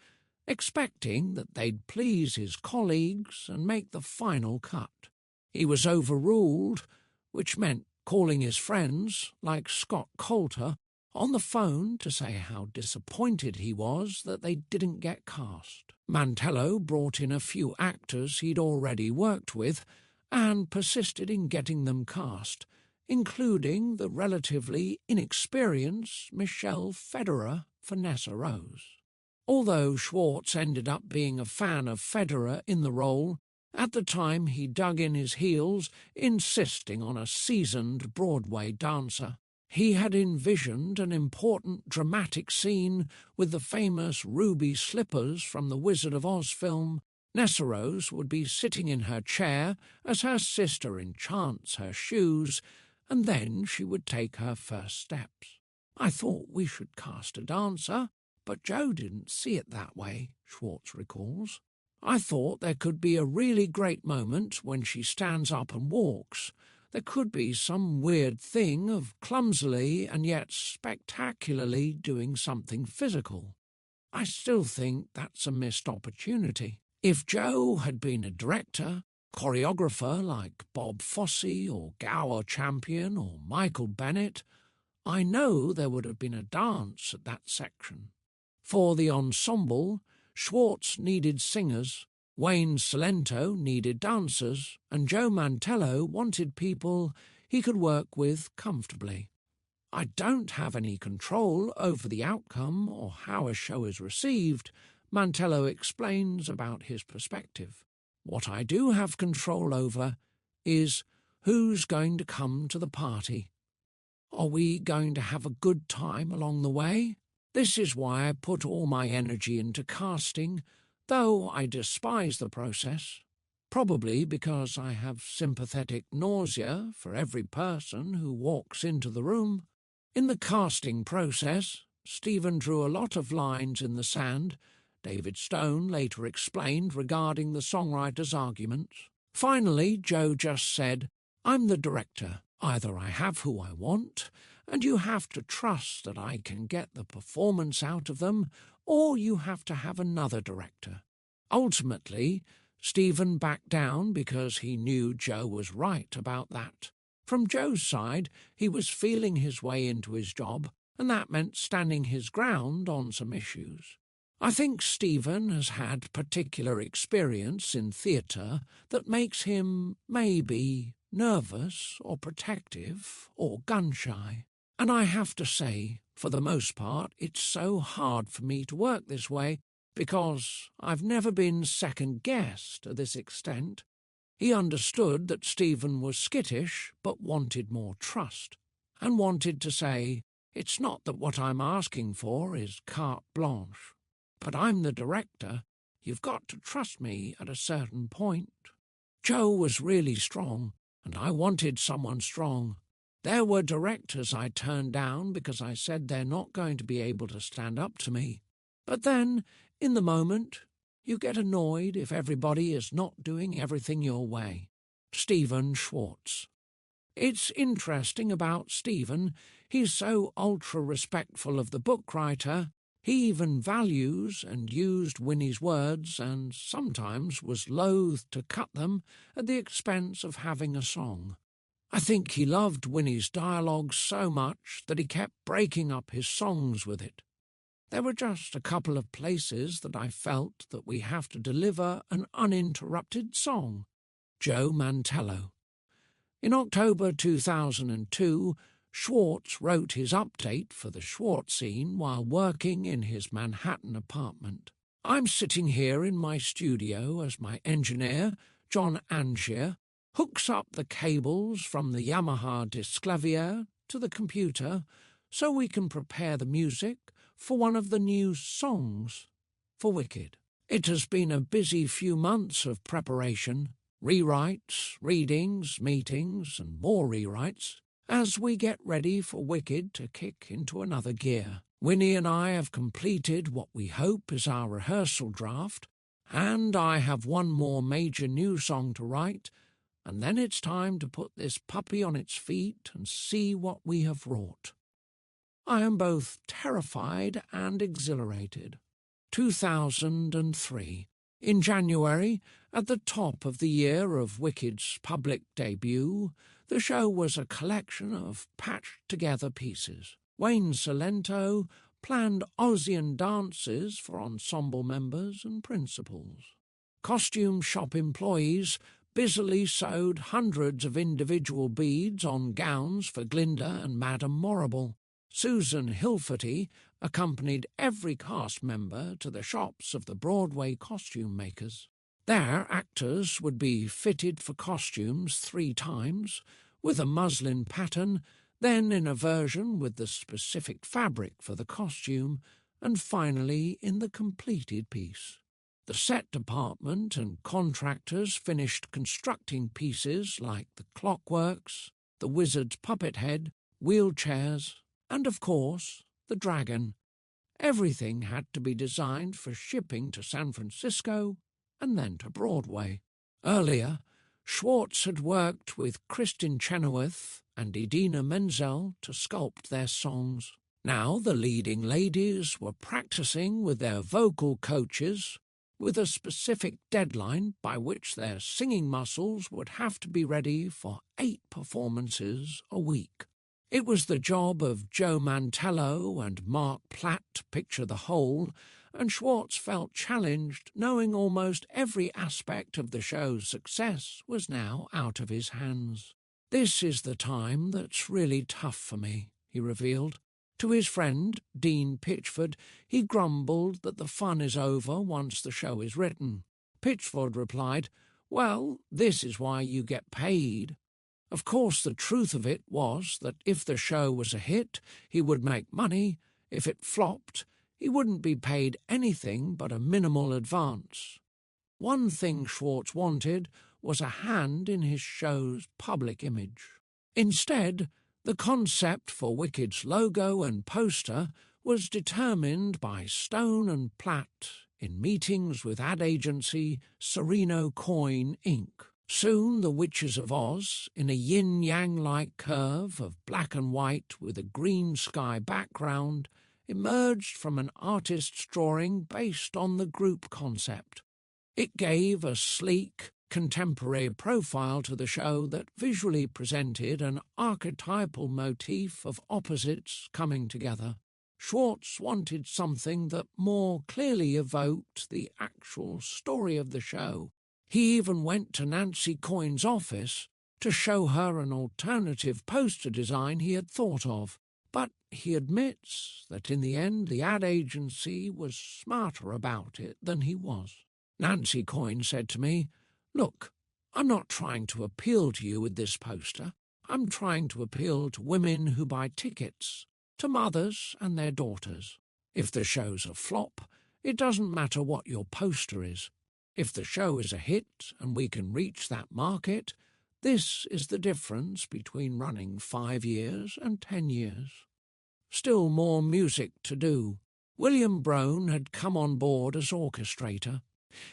S1: expecting that they'd please his colleagues and make the final cut. He was overruled, which meant calling his friends, like Scott Coulter, on the phone to say how disappointed he was that they didn't get cast. Mantello brought in a few actors he'd already worked with and persisted in getting them cast, including the relatively inexperienced Michelle Federer for Nessa Rose. Although Schwartz ended up being a fan of Federer in the role, at the time he dug in his heels, insisting on a seasoned Broadway dancer. He had envisioned an important dramatic scene with the famous ruby slippers from the Wizard of Oz film. Nessa Rose would be sitting in her chair as her sister enchants her shoes, and then she would take her first steps. I thought we should cast a dancer, but Joe didn't see it that way, Schwartz recalls. I thought there could be a really great moment when she stands up and walks. There could be some weird thing of clumsily and yet spectacularly doing something physical. I still think that's a missed opportunity. If Joe had been a director, choreographer like Bob Fosse or Gower Champion or Michael Bennett, I know there would have been a dance at that section. For the ensemble, Schwartz needed singers, Wayne Salento needed dancers, and Joe Mantello wanted people he could work with comfortably. I don't have any control over the outcome or how a show is received, Mantello explains about his perspective. What I do have control over is, who's going to come to the party? Are we going to have a good time along the way? This is why I put all my energy into casting, though I despise the process, probably because I have sympathetic nausea for every person who walks into the room. In the casting process, Stephen drew a lot of lines in the sand, David Stone later explained regarding the songwriter's arguments. Finally, Joe just said, "I'm the director. Either I have who I want, and you have to trust that I can get the performance out of them, or you have to have another director." Ultimately, Stephen backed down because he knew Joe was right about that. From Joe's side, he was feeling his way into his job, and that meant standing his ground on some issues. I think Stephen has had particular experience in theatre that makes him, maybe, nervous or protective or gun-shy. And I have to say, for the most part, it's so hard for me to work this way because I've never been second-guessed to this extent. He understood that Stephen was skittish but wanted more trust, and wanted to say, "It's not that what I'm asking for is carte blanche, but I'm the director. You've got to trust me at a certain point." Joe was really strong, and I wanted someone strong. There were directors I turned down because I said they're not going to be able to stand up to me. But then, in the moment, you get annoyed if everybody is not doing everything your way. Stephen Schwartz. It's interesting about Stephen. He's so ultra-respectful of the book writer. He even values and used Winnie's words and sometimes was loath to cut them at the expense of having a song. I think he loved Winnie's dialogue so much that he kept breaking up his songs with it. There were just a couple of places that I felt that we have to deliver an uninterrupted song. Joe Mantello. In October 2002, Schwartz wrote his update for the Schwartz scene while working in his Manhattan apartment. I'm sitting here in my studio as my engineer, John Angier, hooks up the cables from the Yamaha Disclavier to the computer so we can prepare the music for one of the new songs for Wicked. It has been a busy few months of preparation, rewrites, readings, meetings, and more rewrites, as we get ready for Wicked to kick into another gear. Winnie and I have completed what we hope is our rehearsal draft, and I have one more major new song to write, and then it's time to put this puppy on its feet and see what we have wrought. I am both terrified and exhilarated. 2003. In January, at the top of the year of Wicked's public debut, the show was a collection of patched-together pieces. Wayne Salento planned Ozian dances for ensemble members and principals. Costume shop employees busily sewed hundreds of individual beads on gowns for Glinda and Madame Morrible. Susan Hilferty accompanied every cast member to the shops of the Broadway costume makers. There, actors would be fitted for costumes 3 times, with a muslin pattern, then in a version with the specific fabric for the costume, and finally in the completed piece. The set department and contractors finished constructing pieces like the clockworks, the wizard's puppet head, wheelchairs, and, of course, the dragon. Everything had to be designed for shipping to San Francisco and then to Broadway. Earlier, Schwartz had worked with Kristin Chenoweth and Idina Menzel to sculpt their songs. Now the leading ladies were practicing with their vocal coaches, with a specific deadline by which their singing muscles would have to be ready for 8 performances a week. It was the job of Joe Mantello and Mark Platt to picture the whole, and Schwartz felt challenged, knowing almost every aspect of the show's success was now out of his hands. "This is the time that's really tough for me," he revealed. To his friend, Dean Pitchford, he grumbled that the fun is over once the show is written. Pitchford replied, Well, this is why you get paid. Of course, the truth of it was that if the show was a hit, he would make money. If it flopped, he wouldn't be paid anything but a minimal advance. One thing Schwartz wanted was a hand in his show's public image. Instead, the concept for Wicked's logo and poster was determined by Stone and Platt in meetings with ad agency Sereno Coin, Inc. Soon the Witches of Oz, in a yin-yang-like curve of black and white with a green sky background, emerged from an artist's drawing based on the group concept. It gave a sleek, contemporary profile to the show that visually presented an archetypal motif of opposites coming together. Schwartz wanted something that more clearly evoked the actual story of the show. He even went to Nancy Coyne's office to show her an alternative poster design he had thought of. But he admits that in the end the ad agency was smarter about it than he was. Nancy Coyne said to me, "Look, I'm not trying to appeal to you with this poster. I'm trying to appeal to women who buy tickets, to mothers and their daughters. If the show's a flop, it doesn't matter what your poster is. If the show is a hit and we can reach that market, this is the difference between running 5 years and 10 years." Still more music to do. William Brown had come on board as orchestrator.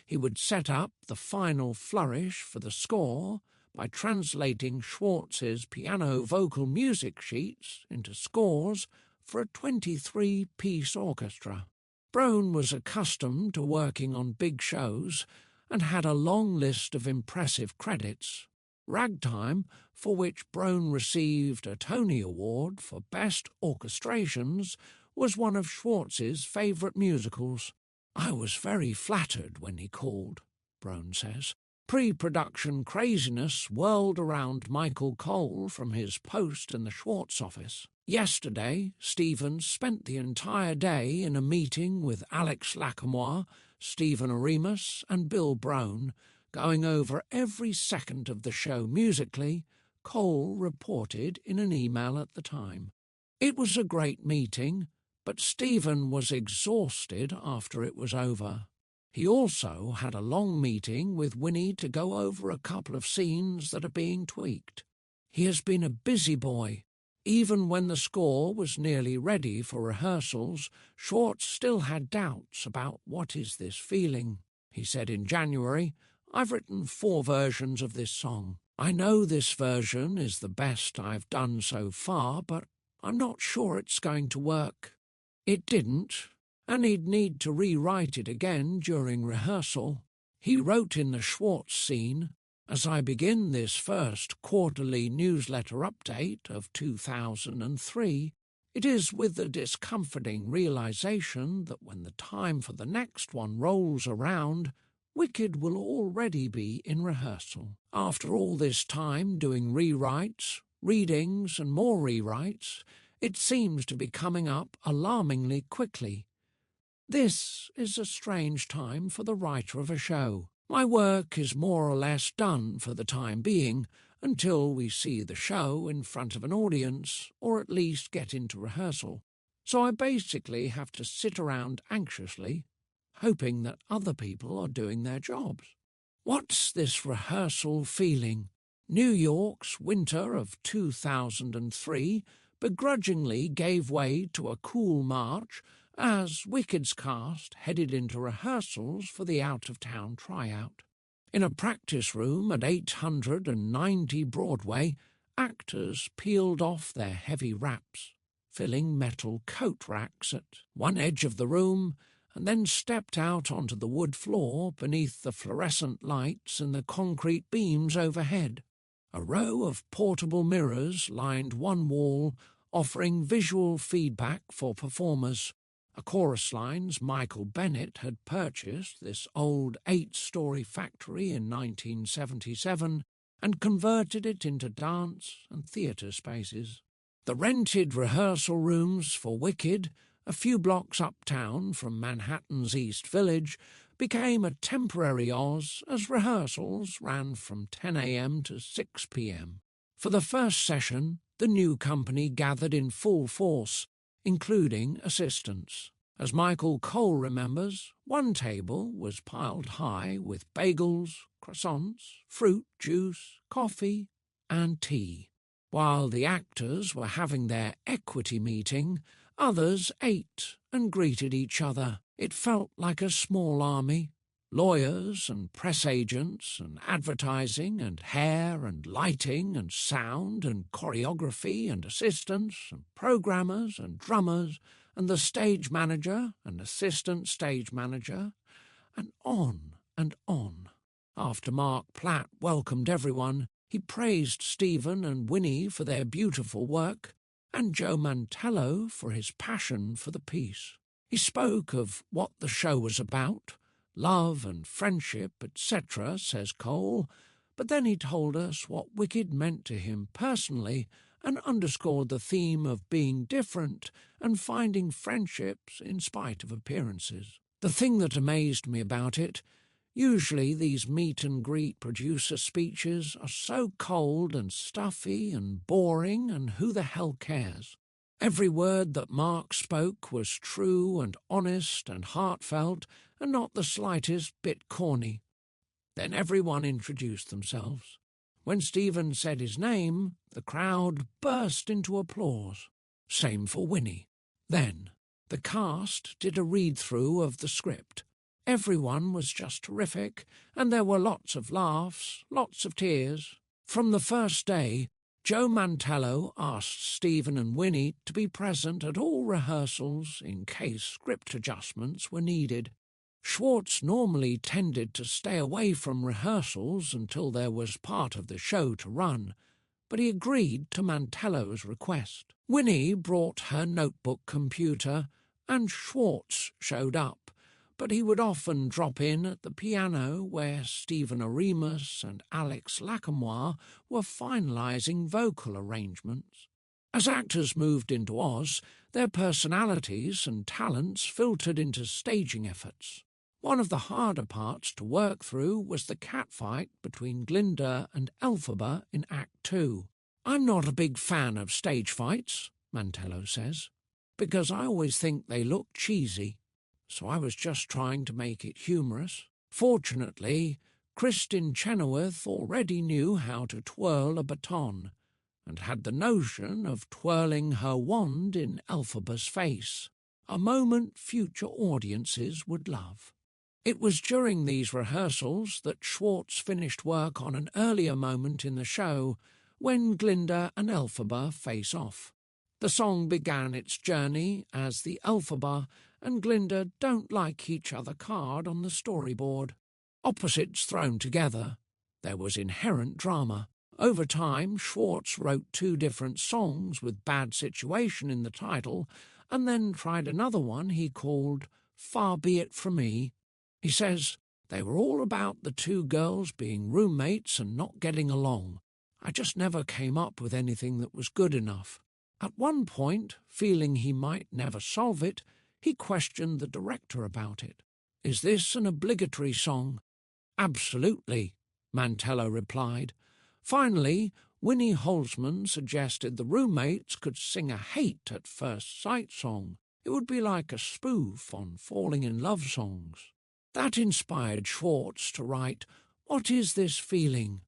S1: He would set up the final flourish for the score by translating Schwartz's piano-vocal music sheets into scores for a 23-piece orchestra. Brown was accustomed to working on big shows and had a long list of impressive credits. Ragtime, for which Brown received a Tony Award for Best Orchestrations, was one of Schwartz's favourite musicals. "I was very flattered when he called," Brown says. Pre-production craziness whirled around Michael Cole from his post in the Schwartz office. Yesterday, Stevens spent the entire day in a meeting with Alex Lackamoire, Stephen Aremus and Bill Brown, going over every second of the show musically, Cole reported in an email at the time. It was a great meeting, but Stephen was exhausted after it was over. He also had a long meeting with Winnie to go over a couple of scenes that are being tweaked. He has been a busy boy. Even when the score was nearly ready for rehearsals, Schwartz still had doubts about what is this feeling. He said in January, "I've written 4 versions of this song. I know this version is the best I've done so far, but I'm not sure it's going to work." It didn't, and he'd need to rewrite it again during rehearsal. He wrote in the Schwartz scene, "As I begin this first quarterly newsletter update of 2003, it is with the discomforting realization that when the time for the next one rolls around, Wicked will already be in rehearsal. After all this time doing rewrites, readings and more rewrites, it seems to be coming up alarmingly quickly. This is a strange time for the writer of a show. My work is more or less done for the time being, until we see the show in front of an audience, or at least get into rehearsal. So I basically have to sit around anxiously, hoping that other people are doing their jobs. What's this rehearsal feeling? New York's winter of 2003 begrudgingly gave way to a cool March as Wicked's cast headed into rehearsals for the out-of-town tryout. In a practice room at 890 Broadway, actors peeled off their heavy wraps, filling metal coat racks at one edge of the room, and then stepped out onto the wood floor beneath the fluorescent lights and the concrete beams overhead. A row of portable mirrors lined one wall, offering visual feedback for performers. A chorus line's Michael Bennett had purchased this old 8-story factory in 1977 and converted it into dance and theatre spaces. The rented rehearsal rooms for Wicked, a few blocks uptown from Manhattan's East Village, became a temporary Oz as rehearsals ran from 10 a.m. to 6 p.m. For the first session, the new company gathered in full force, including assistants. As Michael Cole remembers, one table was piled high with bagels, croissants, fruit, juice, coffee, and tea. While the actors were having their equity meeting, others ate and greeted each other. It felt like a small army. Lawyers and press agents and advertising and hair and lighting and sound and choreography and assistants and programmers and drummers and the stage manager and assistant stage manager, and on and on. After Mark Platt welcomed everyone, he praised Stephen and Winnie for their beautiful work and Joe Mantello for his passion for the piece. He spoke of what the show was about, love and friendship, etc., says Cole, but then he told us what Wicked meant to him personally and underscored the theme of being different and finding friendships in spite of appearances. The thing that amazed me about it, usually these meet-and-greet producer speeches are so cold and stuffy and boring, and who the hell cares? Every word that Mark spoke was true and honest and heartfelt and not the slightest bit corny. Then everyone introduced themselves. When Stephen said his name, the crowd burst into applause. Same for Winnie. Then the cast did a read-through of the script. Everyone was just terrific, and there were lots of laughs, lots of tears. From the first day, Joe Mantello asked Stephen and Winnie to be present at all rehearsals in case script adjustments were needed. Schwartz normally tended to stay away from rehearsals until there was part of the show to run, but he agreed to Mantello's request. Winnie brought her notebook computer, and Schwartz showed up, but he would often drop in at the piano where Stephen Aremus and Alex Lacombe were finalising vocal arrangements. As actors moved into Oz, their personalities and talents filtered into staging efforts. One of the harder parts to work through was the catfight between Glinda and Elphaba in Act 2. I'm not a big fan of stage fights, Mantello says, because I always think they look cheesy, so I was just trying to make it humorous. Fortunately, Kristin Chenoweth already knew how to twirl a baton, and had the notion of twirling her wand in Elphaba's face, a moment future audiences would love. It was during these rehearsals that Schwartz finished work on an earlier moment in the show when Glinda and Elphaba face off. The song began its journey as the Elphaba and Glinda don't like each other card on the storyboard. Opposites thrown together, there was inherent drama. Over time, Schwartz wrote 2 different songs with Bad Situation in the title and then tried another one he called Far Be It From Me. He says, they were all about the 2 girls being roommates and not getting along. I just never came up with anything that was good enough. At one point, feeling he might never solve it, he questioned the director about it. Is this an obligatory song? Absolutely, Mantello replied. Finally, Winnie Holzman suggested the roommates could sing a hate at first sight song. It would be like a spoof on falling in love songs. That inspired Schwartz to write What Is This Feeling?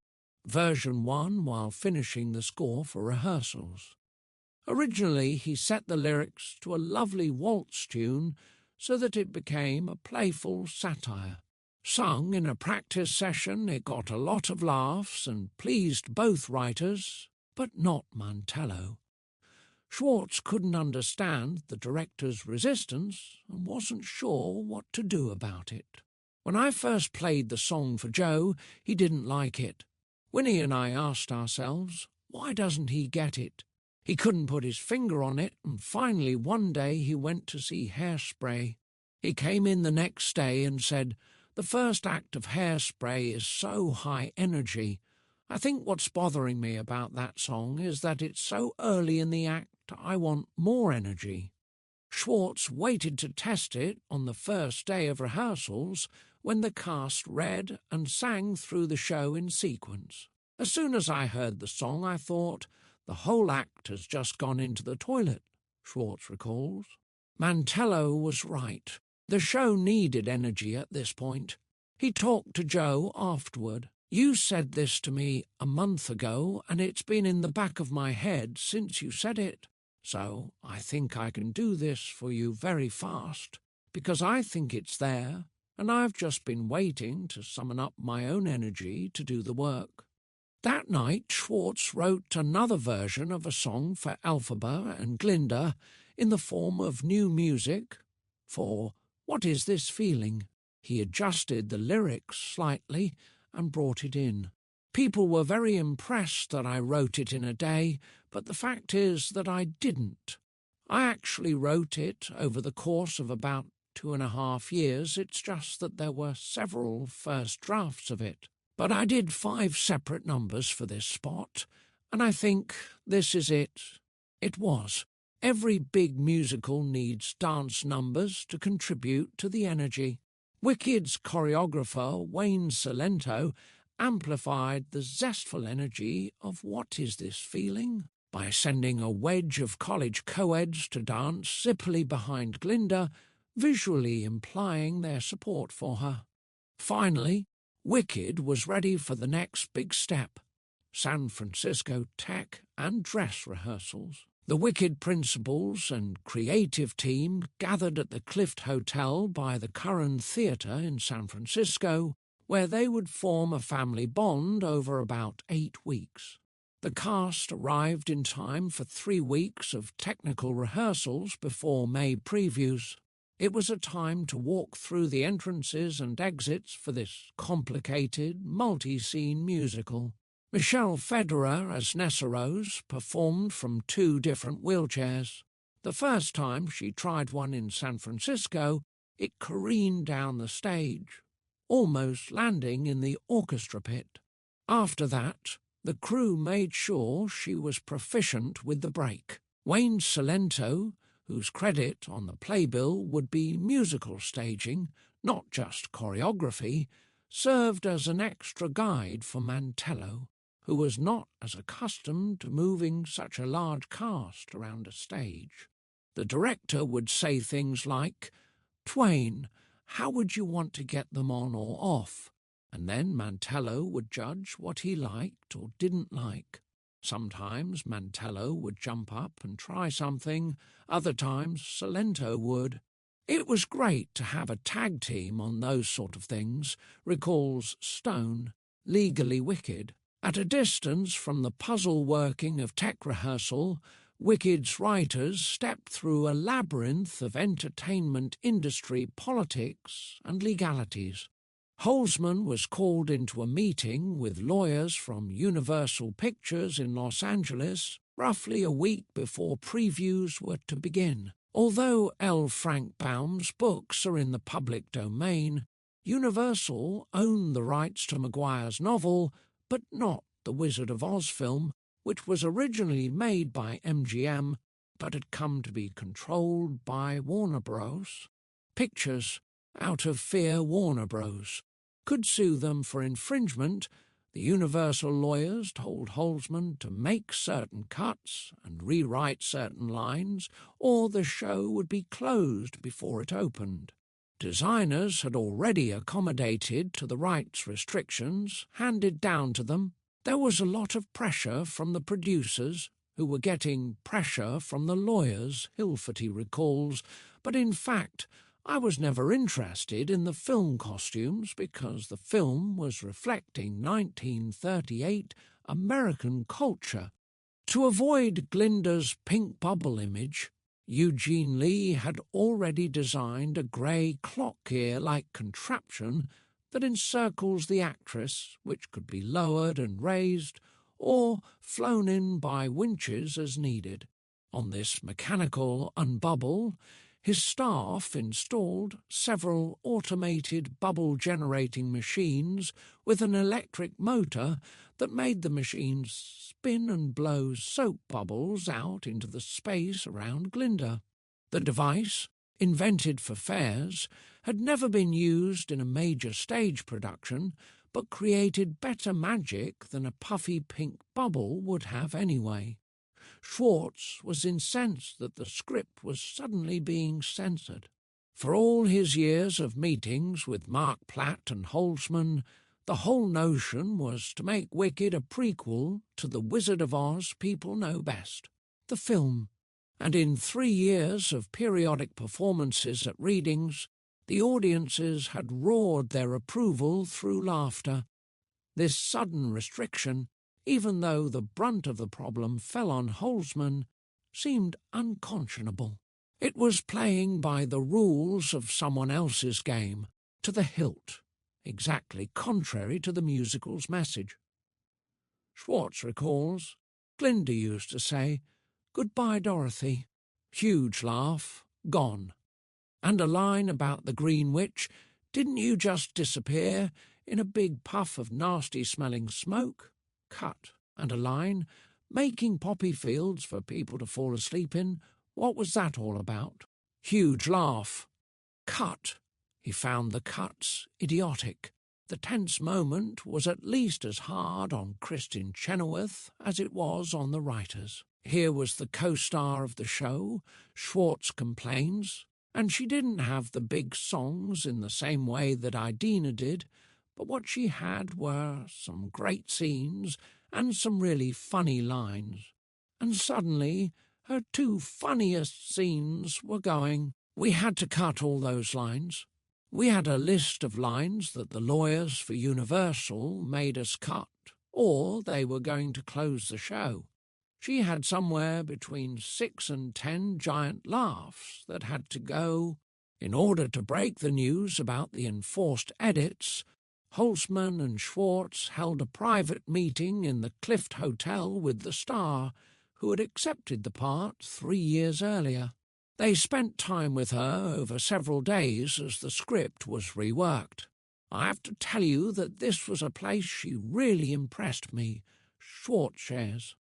S1: Version 1 while finishing the score for rehearsals. Originally, he set the lyrics to a lovely waltz tune so that it became a playful satire. Sung in a practice session, it got a lot of laughs and pleased both writers, but not Mantello. Schwartz couldn't understand the director's resistance and wasn't sure what to do about it. When I first played the song for Joe, he didn't like it. Winnie and I asked ourselves, why doesn't he get it? He couldn't put his finger on it, and finally one day he went to see Hairspray. He came in the next day and said, the first act of Hairspray is so high energy. I think what's bothering me about that song is that it's so early in the act I want more energy. Schwartz waited to test it on the first day of rehearsals when the cast read and sang through the show in sequence. As soon as I heard the song, I thought, the whole act has just gone into the toilet, Schwartz recalls. Mantello was right. The show needed energy at this point. He talked to Joe afterward. You said this to me a month ago, and it's been in the back of my head since you said it. So I think I can do this for you very fast, because I think it's there, and I've just been waiting to summon up my own energy to do the work. That night, Schwartz wrote another version of a song for elphaba and Glinda in the form of new music for What Is This Feeling? He adjusted the lyrics slightly and brought it in. People were very impressed that I wrote it in a day, but the fact is that I didn't. I actually wrote it over the course of about 2.5 years. It's just that there were several first drafts of it. But I did 5 separate numbers for this spot, and I think this is it. It was. Every big musical needs dance numbers to contribute to the energy. Wicked's choreographer, Wayne Cilento, amplified the zestful energy of What Is This Feeling? By sending a wedge of college co-eds to dance zippily behind Glinda, visually implying their support for her. Finally, Wicked was ready for the next big step, San Francisco tech and dress rehearsals. The Wicked principals and creative team gathered at the Clift Hotel by the Curran Theatre in San Francisco, where they would form a family bond over about 8 weeks. The cast arrived in time for 3 weeks of technical rehearsals before May previews. It was a time to walk through the entrances and exits for this complicated, multi-scene musical. Michelle Federer as Nessarose performed from 2 different wheelchairs. The first time she tried one in San Francisco, it careened down the stage, almost landing in the orchestra pit. After that, the crew made sure she was proficient with the break. Wayne Cilento, whose credit on the playbill would be musical staging, not just choreography, served as an extra guide for Mantello, who was not as accustomed to moving such a large cast around a stage. The director would say things like, "Twain, how would you want to get them on or off?" And then Mantello would judge what he liked or didn't like. Sometimes Mantello would jump up and try something, other times Cilento would. It was great to have a tag team on those sort of things, recalls Stone, legally Wicked. At a distance from the puzzle working of tech rehearsal, Wicked's writers stepped through a labyrinth of entertainment industry politics and legalities. Holzman was called into a meeting with lawyers from Universal Pictures in Los Angeles roughly a week before previews were to begin. Although L. Frank Baum's books are in the public domain, Universal owned the rights to Maguire's novel, but not the Wizard of Oz film, which was originally made by MGM but had come to be controlled by Warner Bros. Pictures, out of fear Warner Bros. Could sue them for infringement. The Universal lawyers told Holzman to make certain cuts and rewrite certain lines, or the show would be closed before it opened. Designers had already accommodated to the rights restrictions handed down to them. There was a lot of pressure from the producers, who were getting pressure from the lawyers, Hilferty recalls, but in fact I was never interested in the film costumes because the film was reflecting 1938 American culture. To avoid Glinda's pink bubble image, Eugene Lee had already designed a grey clock ear-like contraption that encircles the actress, which could be lowered and raised or flown in by winches as needed. On this mechanical unbubble, his staff installed several automated bubble-generating machines with an electric motor that made the machines spin and blow soap bubbles out into the space around Glinda. The device, invented for fairs, had never been used in a major stage production, but created better magic than a puffy pink bubble would have anyway. Schwartz was incensed that the script was suddenly being censored. For all his years of meetings with Mark Platt and Holzman, the whole notion was to make Wicked a prequel to The Wizard of Oz people know best, the film. And in 3 years of periodic performances at readings, the audiences had roared their approval through laughter. This sudden restriction, even though the brunt of the problem fell on Holzman, seemed unconscionable. It was playing by the rules of someone else's game, to the hilt, exactly contrary to the musical's message. Schwartz recalls, Glinda used to say, "Goodbye, Dorothy." Huge laugh, gone. And a line about the Green Witch, "Didn't you just disappear in a big puff of nasty-smelling smoke?" Cut. And a line, "Making poppy fields for people to fall asleep in, what was that all about?" Huge laugh. Cut. He found the cuts idiotic. The tense moment was at least as hard on Kristin Chenoweth as it was on the writers. Here was the co-star of the show, Schwartz complains, and she didn't have the big songs in the same way that Idina did, but what she had were some great scenes and some really funny lines. And suddenly her 2 funniest scenes were going. We had to cut all those lines. We had a list of lines that the lawyers for Universal made us cut, or they were going to close the show. She had somewhere between 6 and 10 giant laughs that had to go. In order to break the news about the enforced edits, Holzman and Schwartz held a private meeting in the Clift Hotel with the star, who had accepted the part 3 years earlier. They spent time with her over several days as the script was reworked. I have to tell you that this was a place she really impressed me, Schwartz shares.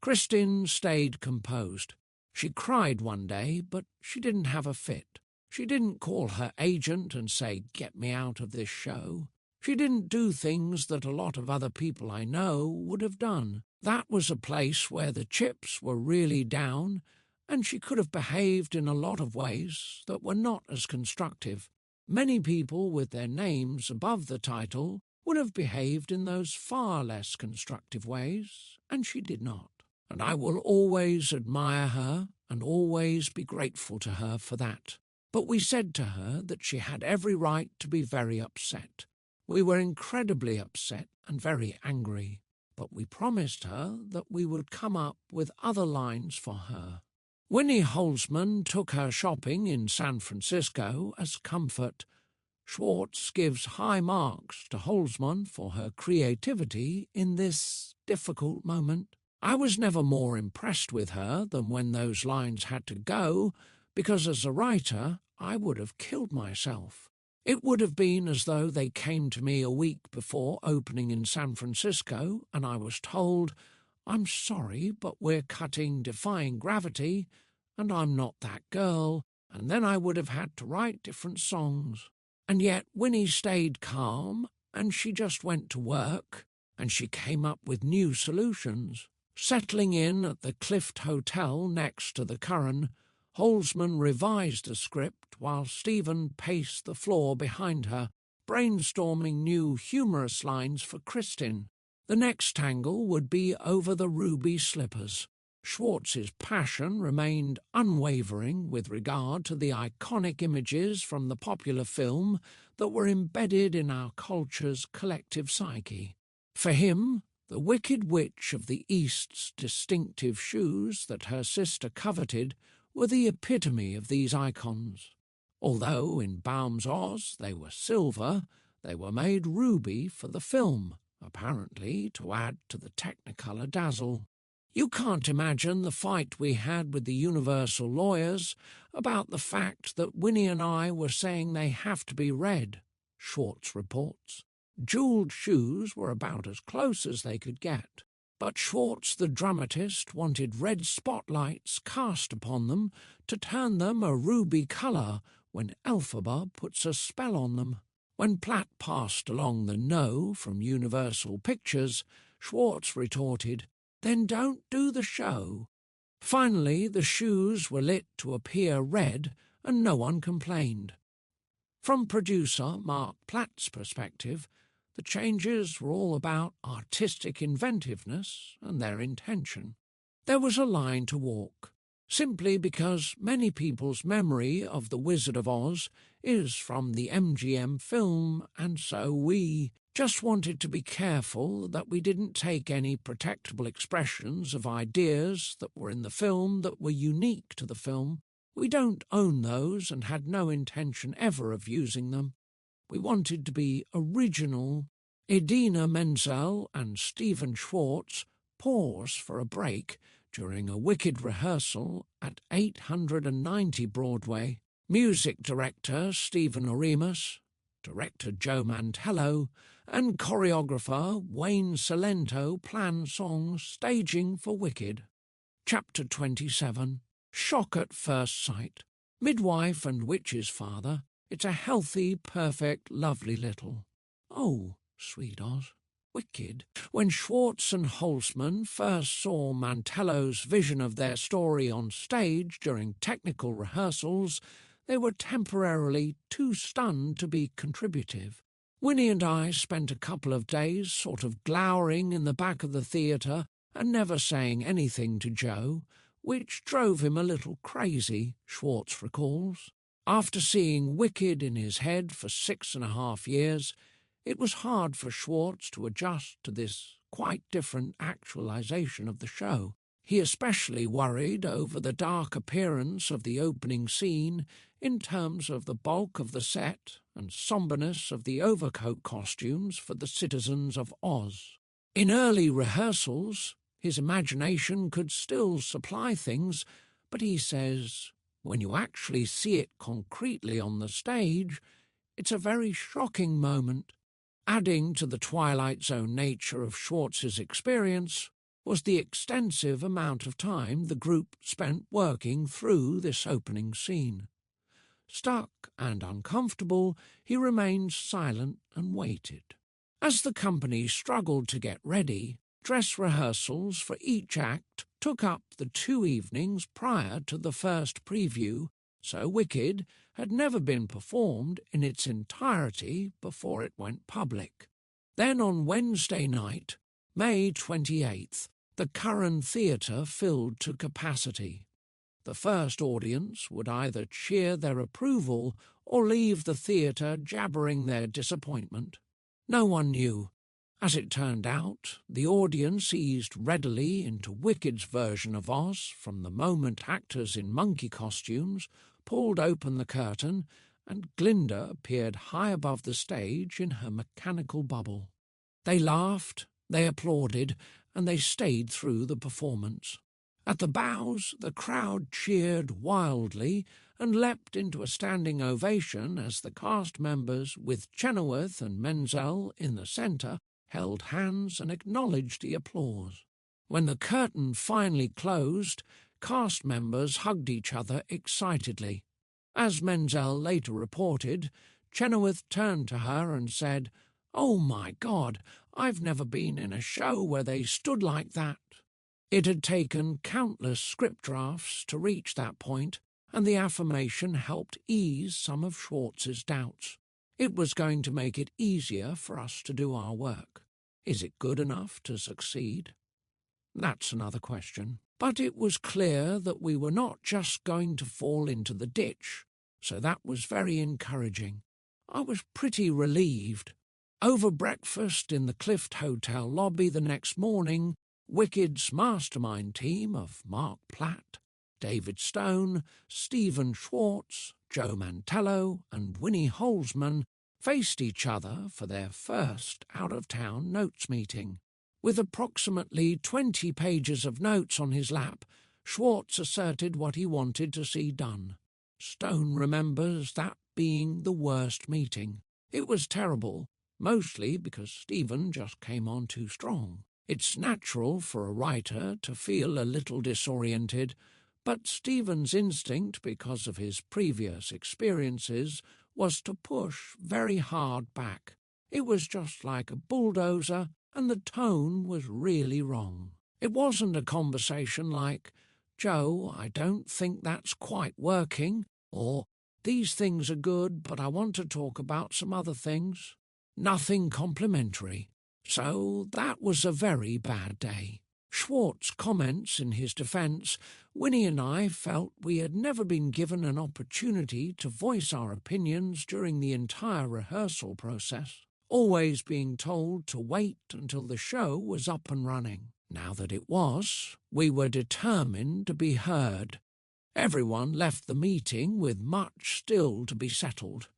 S1: Kristin stayed composed. She cried one day, but she didn't have a fit. She didn't call her agent and say, "Get me out of this show." She didn't do things that a lot of other people I know would have done. That was a place where the chips were really down, and she could have behaved in a lot of ways that were not as constructive. Many people with their names above the title would have behaved in those far less constructive ways, and she did not. And I will always admire her and always be grateful to her for that. But we said to her that she had every right to be very upset. We were incredibly upset and very angry, but we promised her that we would come up with other lines for her. Winnie Holzman took her shopping in San Francisco as comfort. Schwartz gives high marks to Holzman for her creativity in this difficult moment. I was never more impressed with her than when those lines had to go, because as a writer I would have killed myself. It would have been as though they came to me a week before opening in San Francisco and I was told, "I'm sorry, but we're cutting Defying Gravity, and I'm not that girl," and then I would have had to write different songs. And yet Winnie stayed calm, and she just went to work, and she came up with new solutions. Settling in at the Clift Hotel next to the Curran, Holzman revised the script while Stephen paced the floor behind her, brainstorming new humorous lines for Kristin. The next tangle would be over the ruby slippers. Schwartz's passion remained unwavering with regard to the iconic images from the popular film that were embedded in our culture's collective psyche. For him, the Wicked Witch of the East's distinctive shoes that her sister coveted were the epitome of these icons. Although in Baum's Oz they were silver, they were made ruby for the film, apparently to add to the Technicolor dazzle. You can't imagine the fight we had with the Universal lawyers about the fact that Winnie and I were saying they have to be red, Schwartz reports. Jeweled shoes were about as close as they could get. but Schwartz the dramatist wanted red spotlights cast upon them to turn them a ruby colour when elphaba puts a spell on them. When Platt passed along the no from Universal Pictures, Schwartz retorted, "Then don't do the show." Finally, the shoes were lit to appear red, and no one complained. From producer Mark Platt's perspective, the changes were all about artistic inventiveness and their intention. There was a line to walk, simply because many people's memory of The Wizard of Oz is from the MGM film, and so we just wanted to be careful that we didn't take any protectable expressions of ideas that were in the film that were unique to the film. We don't own those and had no intention ever of using them. We wanted to be original. Idina Menzel and Stephen Schwartz pause for a break during a Wicked rehearsal at 890 Broadway. Music director Stephen Oremus, director Joe Mantello, and choreographer Wayne Salento plan songs staging for Wicked. Chapter 27. Shock at First Sight. Midwife and Witch's Father. It's a healthy, perfect, lovely little. Oh, sweet Oz. Wicked. When Schwartz and Holzman first saw Mantello's vision of their story on stage during technical rehearsals, they were temporarily too stunned to be contributive. Winnie and I spent a couple of days sort of glowering in the back of the theatre and never saying anything to Joe, which drove him a little crazy, Schwartz recalls. After seeing Wicked in his head for 6.5 years, it was hard for Schwartz to adjust to this quite different actualization of the show. He especially worried over the dark appearance of the opening scene in terms of the bulk of the set and somberness of the overcoat costumes for the citizens of Oz. In early rehearsals, his imagination could still supply things, but he says, when you actually see it concretely on the stage, it's a very shocking moment. Adding to the Twilight Zone nature of Schwartz's experience was the extensive amount of time the group spent working through this opening scene. Stuck and uncomfortable, he remained silent and waited. As the company struggled to get ready, dress rehearsals for each act took up the 2 evenings prior to the first preview, so Wicked had never been performed in its entirety before it went public. Then on Wednesday night, May 28th, the Curran Theatre filled to capacity. The first audience would either cheer their approval or leave the theatre jabbering their disappointment. No one knew. As it turned out, the audience eased readily into Wicked's version of Oz from the moment actors in monkey costumes pulled open the curtain and Glinda appeared high above the stage in her mechanical bubble. They laughed, they applauded, and they stayed through the performance. At the bows, the crowd cheered wildly and leapt into a standing ovation as the cast members, with Chenoweth and Menzel in the centre, held hands and acknowledged the applause. When the curtain finally closed, cast members hugged each other excitedly. As Menzel later reported, Chenoweth turned to her and said, "Oh my God, I've never been in a show where they stood like that." It had taken countless script drafts to reach that point, and the affirmation helped ease some of Schwartz's doubts. It was going to make it easier for us to do our work. Is it good enough to succeed? That's another question. But it was clear that we were not just going to fall into the ditch, so that was very encouraging. I was pretty relieved. Over breakfast in the Clift Hotel lobby the next morning, Wicked's mastermind team of Mark Platt, David Stone, Stephen Schwartz, Joe Mantello, and Winnie Holzman faced each other for their first out-of-town notes meeting. With approximately 20 pages of notes on his lap, Schwartz asserted what he wanted to see done. Stone remembers that being the worst meeting. It was terrible, mostly because Stephen just came on too strong. It's natural for a writer to feel a little disoriented, but Stephen's instinct, because of his previous experiences, was to push very hard back. It was just like a bulldozer, and the tone was really wrong. It wasn't a conversation like, "Joe, I don't think that's quite working," or "These things are good, but I want to talk about some other things." Nothing complimentary. So that was a very bad day. Schwartz comments in his defence, "Winnie and I felt we had never been given an opportunity to voice our opinions during the entire rehearsal process, always being told to wait until the show was up and running. Now that it was, we were determined to be heard." Everyone left the meeting with much still to be settled.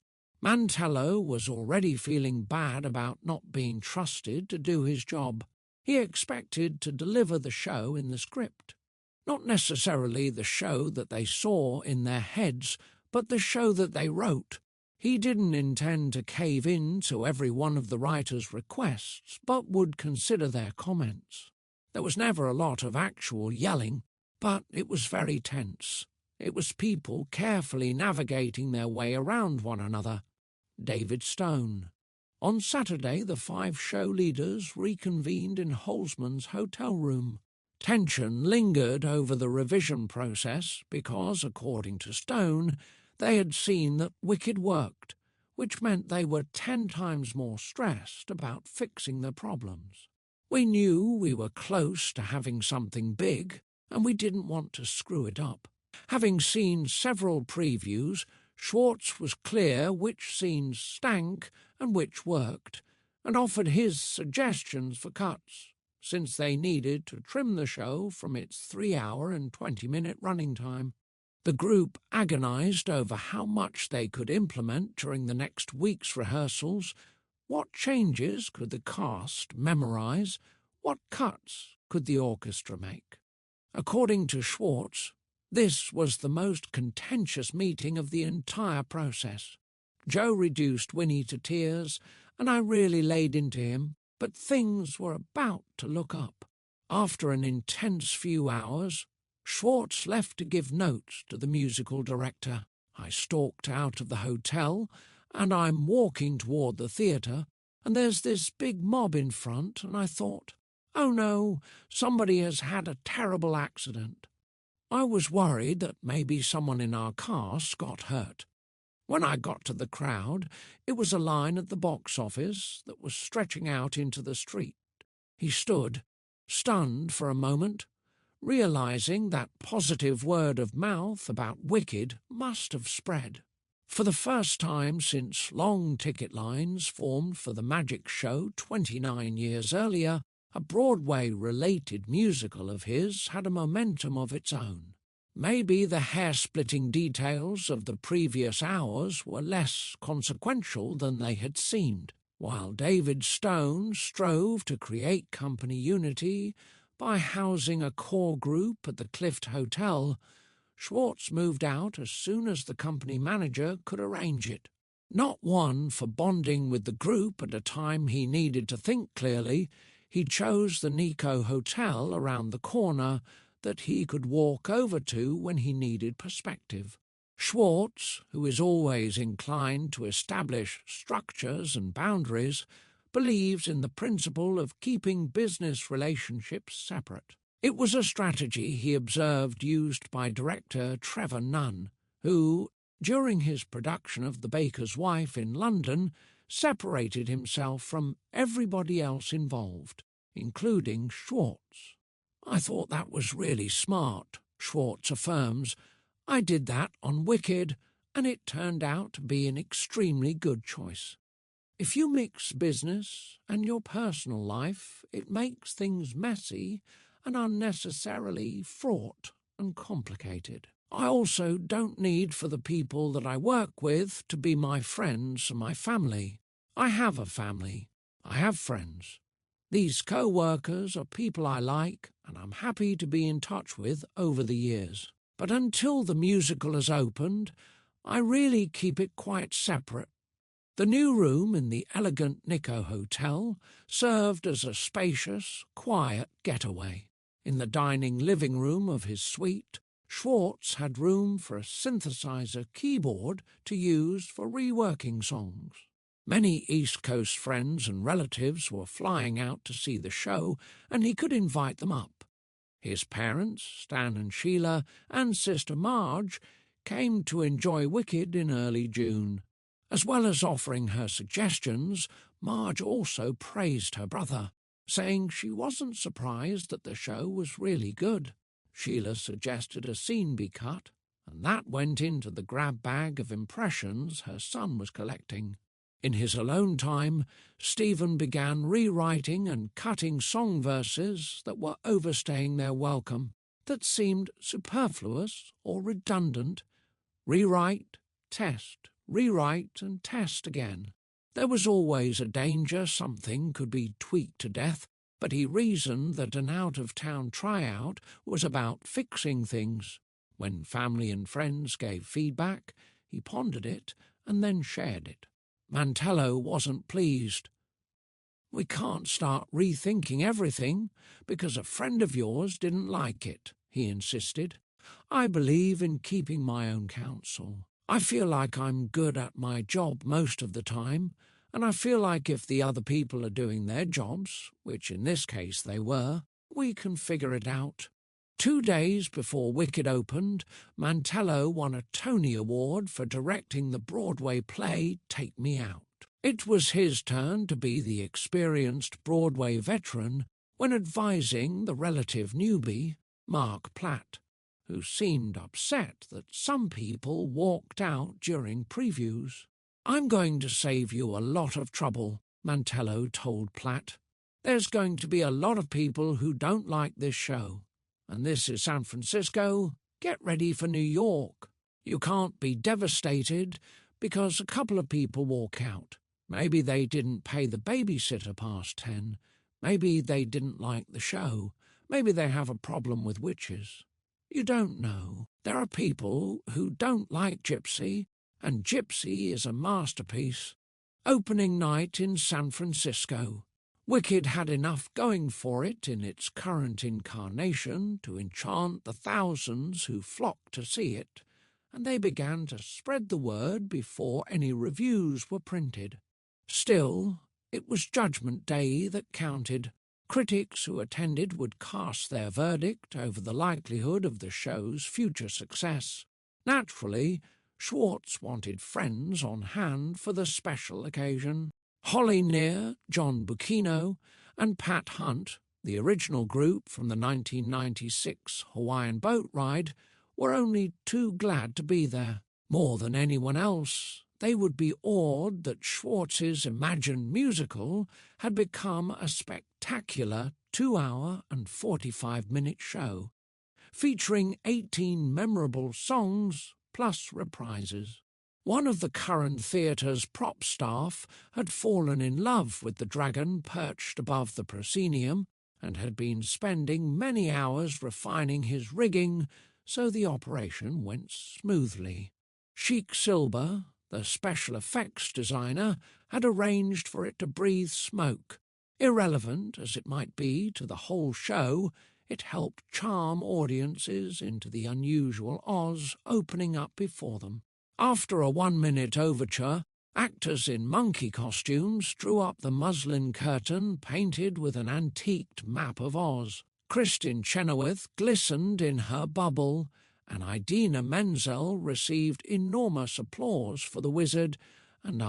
S1: Mantello was already feeling bad about not being trusted to do his job. He expected to deliver the show in the script. Not necessarily the show that they saw in their heads, but the show that they wrote. He didn't intend to cave in to every one of the writer's requests, but would consider their comments. There was never a lot of actual yelling, but it was very tense. It was people carefully navigating their way around one another. David Stone. On Saturday, the 5 show leaders reconvened in Holzman's hotel room. Tension lingered over the revision process because, according to Stone, they had seen that Wicked worked, which meant they were 10 times more stressed about fixing the problems. We knew we were close to having something big, and we didn't want to screw it up. Having seen several previews, Schwartz was clear which scenes stank and which worked, and offered his suggestions for cuts, since they needed to trim the show from its 3-hour and 20-minute running time. The group agonized over how much they could implement during the next week's rehearsals. What changes could the cast memorize? What cuts could the orchestra make? According to Schwartz, this was the most contentious meeting of the entire process. Joe reduced Winnie to tears, and I really laid into him, but things were about to look up. After an intense few hours, Schwartz left to give notes to the musical director. I stalked out of the hotel, and I'm walking toward the theatre, and there's this big mob in front, and I thought, "Oh no, somebody has had a terrible accident." I was worried that maybe someone in our cast got hurt. When I got to the crowd, it was a line at the box office that was stretching out into the street. He stood, stunned for a moment, realizing that positive word of mouth about Wicked must have spread. For the first time since long ticket lines formed for the Magic Show 29 years earlier, a Broadway-related musical of his had a momentum of its own. Maybe the hair-splitting details of the previous hours were less consequential than they had seemed. While David Stone strove to create company unity by housing a core group at the Clift Hotel, Schwartz moved out as soon as the company manager could arrange it. Not one for bonding with the group at a time he needed to think clearly, he chose the Nico Hotel around the corner that he could walk over to when he needed perspective. Schwartz, who is always inclined to establish structures and boundaries, believes in the principle of keeping business relationships separate. It was a strategy he observed used by director Trevor Nunn, who, during his production of The Baker's Wife in London, separated himself from everybody else involved, including Schwartz. "I thought that was really smart," Schwartz affirms. "I did that on Wicked, and it turned out to be an extremely good choice. If you mix business and your personal life, it makes things messy and unnecessarily fraught and complicated. I also don't need for the people that I work with to be my friends and my family. I have a family. I have friends. These co-workers are people I like and I'm happy to be in touch with over the years. But until the musical has opened, I really keep it quite separate. The new room in the elegant Nico Hotel served as a spacious, quiet getaway. In the dining living room of his suite, Schwartz had room for a synthesizer keyboard to use for reworking songs. Many East Coast friends and relatives were flying out to see the show, and he could invite them up. His parents, Stan and Sheila, and sister Marge came to enjoy Wicked in early June. As well as offering her suggestions, Marge also praised her brother, saying she wasn't surprised that the show was really good. Sheila suggested a scene be cut, and that went into the grab bag of impressions her son was collecting. In his alone time, Stephen began rewriting and cutting song verses that were overstaying their welcome, that seemed superfluous or redundant. Rewrite, test, rewrite and test again. There was always a danger something could be tweaked to death, but he reasoned that an out-of-town tryout was about fixing things. When family and friends gave feedback, he pondered it and then shared it. Mantello wasn't pleased. "We can't start rethinking everything because a friend of yours didn't like it," he insisted. "I believe in keeping my own counsel. I feel like I'm good at my job most of the time, and I feel like if the other people are doing their jobs, which in this case they were, we can figure it out." 2 days before Wicked opened, Mantello won a Tony Award for directing the Broadway play Take Me Out. It was his turn to be the experienced Broadway veteran when advising the relative newbie, Mark Platt, who seemed upset that some people walked out during previews. "I'm going to save you a lot of trouble," Mantello told Platt. "There's going to be a lot of people who don't like this show. And this is San Francisco. Get ready for New York. You can't be devastated because a couple of people walk out. Maybe they didn't pay the babysitter past 10. Maybe they didn't like the show. Maybe they have a problem with witches. You don't know. There are people who don't like Gypsy, and Gypsy is a masterpiece." Opening night in San Francisco. Wicked had enough going for it in its current incarnation to enchant the thousands who flocked to see it, and they began to spread the word before any reviews were printed. Still, it was Judgment Day that counted. Critics who attended would cast their verdict over the likelihood of the show's future success. Naturally, Schwartz wanted friends on hand for the special occasion. Holly Near, John Bucchino, and Pat Hunt, the original group from the 1996 Hawaiian boat ride, were only too glad to be there. More than anyone else, they would be awed that Schwartz's imagined musical had become a spectacular 2-hour and 45-minute show, featuring 18 memorable songs plus reprises. One of the current theatre's prop staff had fallen in love with the dragon perched above the proscenium and had been spending many hours refining his rigging so the operation went smoothly. Chic Silber, the special effects designer, had arranged for it to breathe smoke. Irrelevant as it might be to the whole show, it helped charm audiences into the unusual Oz opening up before them. After a 1-minute overture, actors in monkey costumes drew up the muslin curtain painted with an antiqued map of Oz. Kristin Chenoweth glistened in her bubble, and Idina Menzel received enormous applause for the wizard, and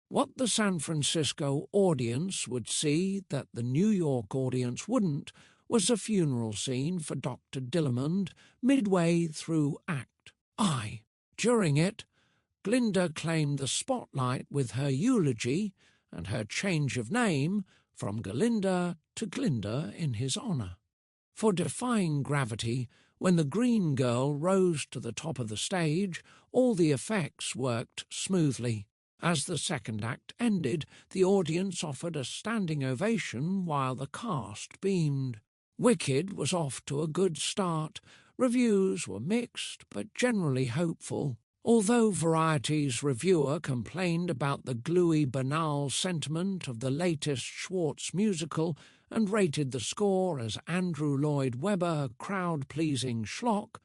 S1: what the San Francisco audience would see that the New York audience wouldn't was a funeral scene for Dr. Dillamond midway through Act I. During it, Glinda claimed the spotlight with her eulogy and her change of name from Galinda to Glinda in his honour. For Defying Gravity, when the green girl rose to the top of the stage, all the effects worked smoothly. As the second act ended, the audience offered a standing ovation while the cast beamed. Wicked was off to a good start. Reviews were mixed but generally hopeful. Although Variety's reviewer complained about the gluey, banal sentiment of the latest Schwartz musical and rated the score as Andrew Lloyd Webber crowd-pleasing schlock,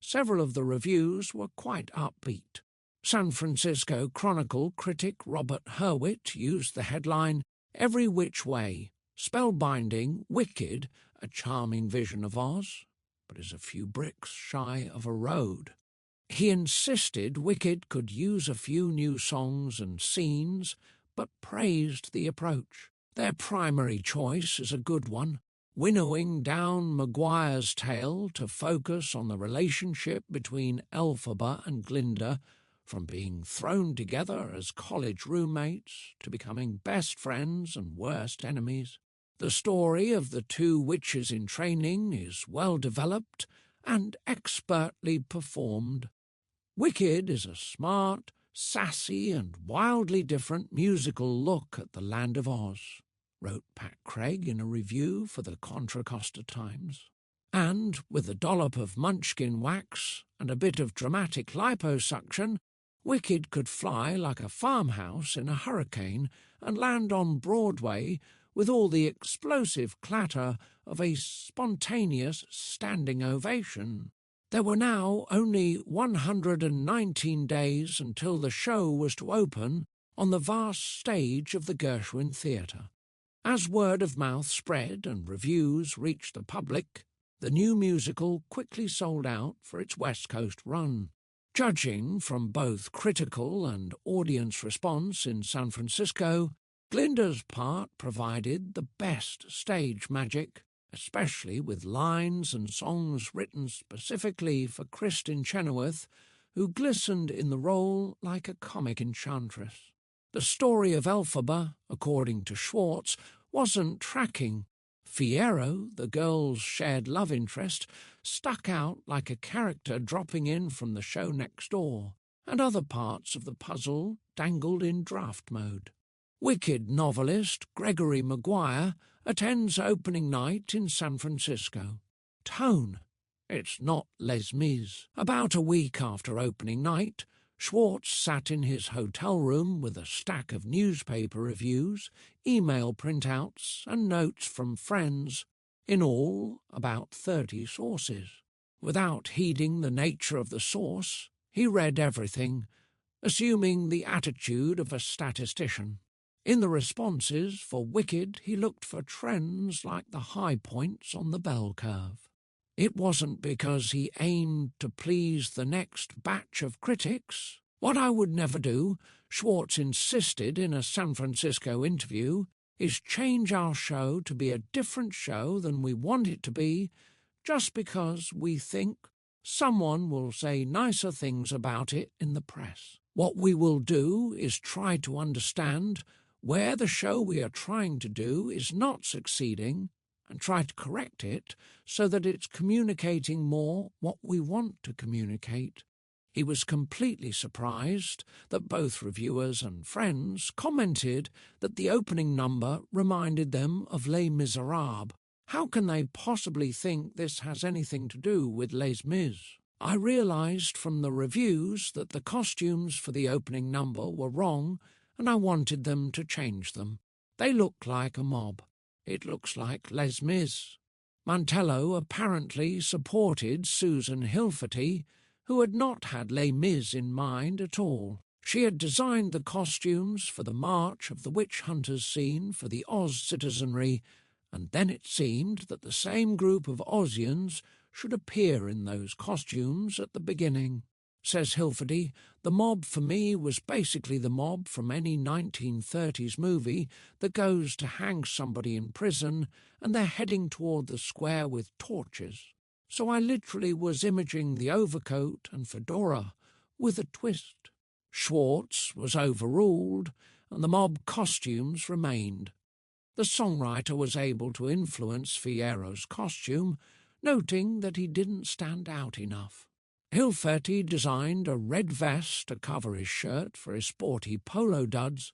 S1: several of the reviews were quite upbeat. San Francisco Chronicle critic Robert Hurwitz used the headline, "Every Which Way, Spellbinding, Wicked, a Charming Vision of Oz, but is a few bricks shy of a road." He insisted Wicked could use a few new songs and scenes, but praised the approach. Their primary choice is a good one, winnowing down Maguire's tale to focus on the relationship between Elphaba and Glinda, from being thrown together as college roommates to becoming best friends and worst enemies. The story of the two witches in training is well developed and expertly performed. Wicked is a smart, sassy and wildly different musical look at the Land of Oz, wrote Pat Craig in a review for the Contra Costa Times. And, with a dollop of Munchkin wax and a bit of dramatic liposuction, Wicked could fly like a farmhouse in a hurricane and land on Broadway with all the explosive clatter of a spontaneous standing ovation. There were now only 119 days until the show was to open on the vast stage of the Gershwin Theatre. As word of mouth spread and reviews reached the public, the new musical quickly sold out for its West Coast run. Judging from both critical and audience response in San Francisco, Glinda's part provided the best stage magic, especially with lines and songs written specifically for Kristin Chenoweth, who glistened in the role like a comic enchantress. The story of Elphaba, according to Schwartz, wasn't tracking. Fiyero, the girl's shared love interest, stuck out like a character dropping in from the show next door, and other parts of the puzzle dangled in draft mode. Wicked novelist Gregory Maguire attends opening night in San Francisco. Tone. It's not Les Mis. About a week after opening night, Schwartz sat in his hotel room with a stack of newspaper reviews, email printouts, and notes from friends, in all about 30 sources. Without heeding the nature of the source, he read everything, assuming the attitude of a statistician. In the responses for Wicked, he looked for trends like the high points on the bell curve. It wasn't because he aimed to please the next batch of critics. What I would never do, Schwartz insisted in a San Francisco interview, is change our show to be a different show than we want it to be just because we think someone will say nicer things about it in the press. What we will do is try to understand where the show we are trying to do is not succeeding and try to correct it so that it's communicating more what we want to communicate. He was completely surprised that both reviewers and friends commented that the opening number reminded them of Les Miserables. How can they possibly think this has anything to do with Les Mis? I realized from the reviews that the costumes for the opening number were wrong and I wanted them to change them. They look like a mob. It looks like Les Mis. Mantello apparently supported Susan Hilferty, who had not had Les Mis in mind at all. She had designed the costumes for the March of the Witch Hunters scene for the Oz citizenry, and then it seemed that the same group of Ozians should appear in those costumes at the beginning. Says Hilferty, the mob for me was basically the mob from any 1930s movie that goes to hang somebody in prison and they're heading toward the square with torches. So I literally was imaging the overcoat and fedora with a twist. Schwartz was overruled and the mob costumes remained. The songwriter was able to influence Fiyero's costume, noting that he didn't stand out enough. Hilferty designed a red vest to cover his shirt for his sporty polo duds.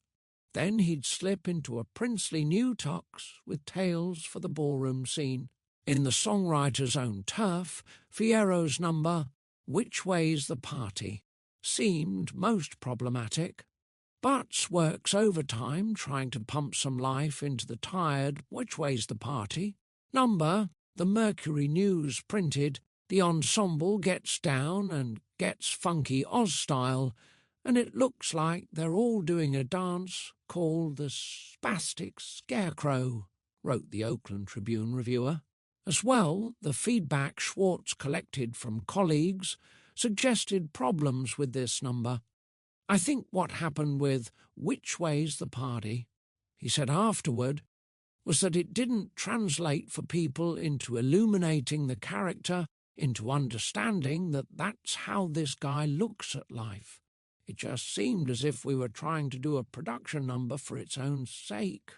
S1: Then he'd slip into a princely new tux with tails for the ballroom scene. In the songwriter's own turf, Fiyero's number, Which Way's the Party, seemed most problematic. Butts works overtime trying to pump some life into the tired Which Way's the Party number the Mercury News printed. The ensemble gets down and gets funky Oz style, and it looks like they're all doing a dance called the Spastic Scarecrow, wrote the Oakland Tribune reviewer. As well, the feedback Schwartz collected from colleagues suggested problems with this number. I think what happened with Which Way's the Party, he said afterward, was that it didn't translate for people into illuminating the character, into understanding that that's how this guy looks at life. It just seemed as if we were trying to do a production number for its own sake.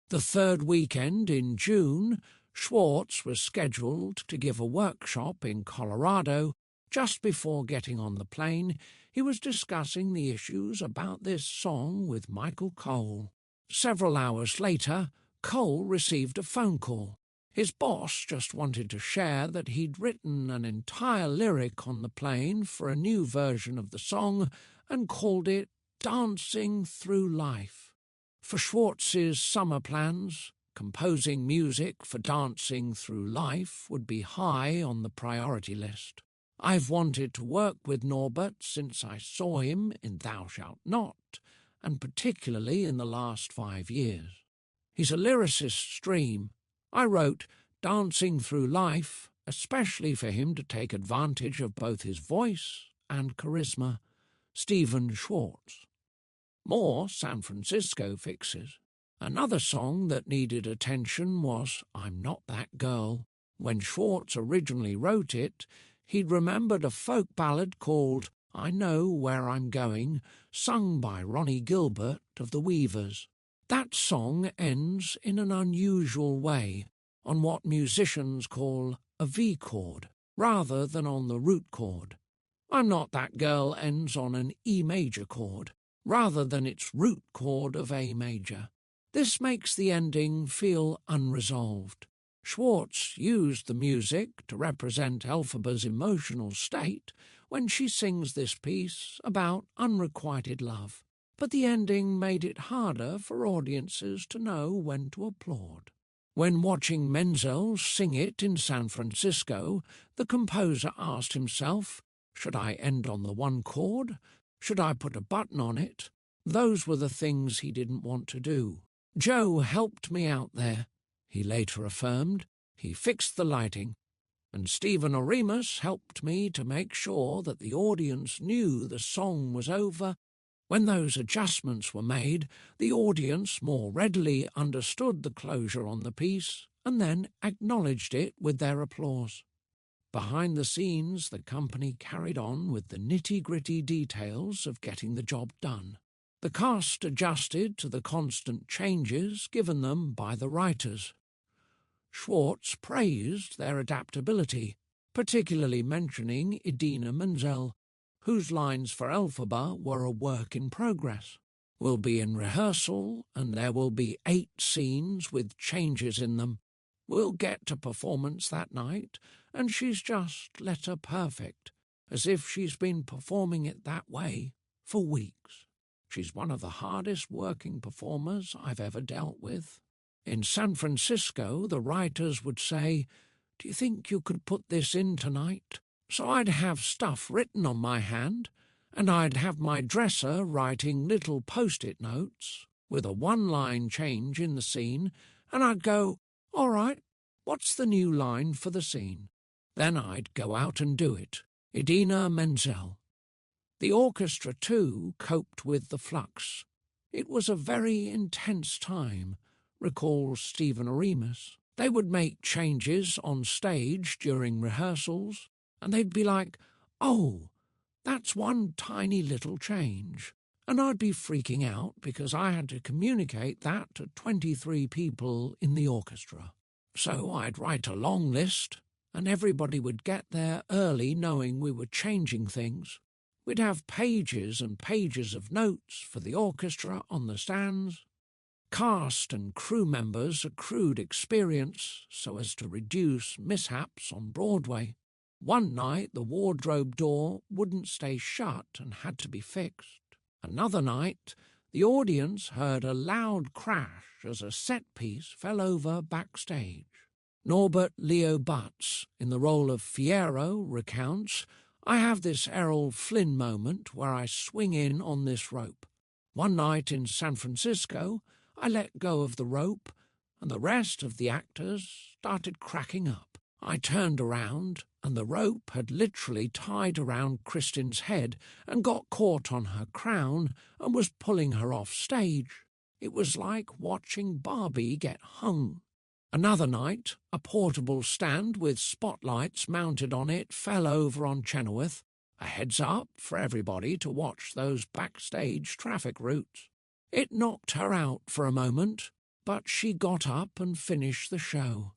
S1: The third weekend in June, Schwartz was scheduled to give a workshop in Colorado. Just before getting on the plane, he was discussing the issues about this song with Michael Cole. Several hours later, Cole received a phone call. His boss just wanted to share that he'd written an entire lyric on the plane for a new version of the song and called it Dancing Through Life. For Schwartz's summer plans, composing music for Dancing Through Life would be high on the priority list. I've wanted to work with Norbert since I saw him in Thou Shalt Not, and particularly in the last 5 years. He's a lyricist stream. I wrote Dancing Through Life especially for him to take advantage of both his voice and charisma. Stephen Schwartz. More San Francisco fixes. Another song that needed attention was I'm Not That Girl. When Schwartz originally wrote it, he'd remembered a folk ballad called I Know Where I'm Going, sung by Ronnie Gilbert of the Weavers. That song ends in an unusual way, on what musicians call a V chord, rather than on the root chord. I'm Not That Girl ends on an E major chord, rather than its root chord of A major. This makes the ending feel unresolved. Schwartz used the music to represent Elphaba's emotional state when she sings this piece about unrequited love, but the ending made it harder for audiences to know when to applaud. When watching Menzel sing it in San Francisco, the composer asked himself, should I end on the one chord? Should I put a button on it? Those were the things he didn't want to do. Joe helped me out there, he later affirmed. He fixed the lighting, and Stephen Oremus helped me to make sure that the audience knew the song was over. When those adjustments were made, the audience more readily understood the closure on the piece and then acknowledged it with their applause. Behind the scenes, the company carried on with the nitty-gritty details of getting the job done. The cast adjusted to the constant changes given them by the writers. Schwartz praised their adaptability, particularly mentioning Idina Menzel, whose lines for elphaba were a work in progress. We'll be in rehearsal, and there will be 8 scenes with changes in them. We'll get to performance that night, and she's just letter perfect, as if she's been performing it that way for weeks. She's one of the hardest working performers I've ever dealt with. In San Francisco, the writers would say, do you think you could put this in tonight? So I'd have stuff written on my hand, and I'd have my dresser writing little post-it notes with a one-line change in the scene, and I'd go, all right, what's the new line for the scene? Then I'd go out and do it. Idina Menzel. The orchestra, too, coped with the flux. It was a very intense time, recalls Stephen Oremus. They would make changes on stage during rehearsals, and they'd be like, oh, that's one tiny little change. And I'd be freaking out because I had to communicate that to 23 people in the orchestra. So I'd write a long list, and everybody would get there early knowing we were changing things. We'd have pages and pages of notes for the orchestra on the stands. Cast and crew members accrued experience so as to reduce mishaps on Broadway. One night the wardrobe door wouldn't stay shut and had to be fixed. Another night, the audience heard a loud crash as a set piece fell over backstage. Norbert Leo Butz, in the role of Fierro, recounts, "I have this Errol Flynn moment where I swing in on this rope. One night in San Francisco, I let go of the rope, and the rest of the actors started cracking up. I turned around, and the rope had literally tied around Kristin's head and got caught on her crown and was pulling her off stage. It was like watching Barbie get hung." Another night, a portable stand with spotlights mounted on it fell over on Chenoweth, a heads-up for everybody to watch those backstage traffic routes. It knocked her out for a moment, but she got up and finished the show.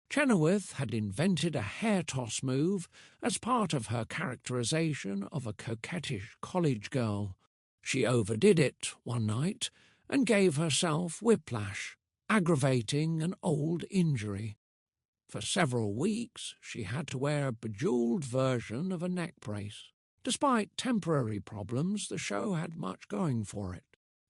S1: Chenoweth had invented a hair-toss move as part of her characterization of a coquettish college girl. She overdid it one night and gave herself whiplash, aggravating an old injury. For several weeks, she had to wear a bejeweled version of a neck brace. Despite temporary problems, the show had much going for it.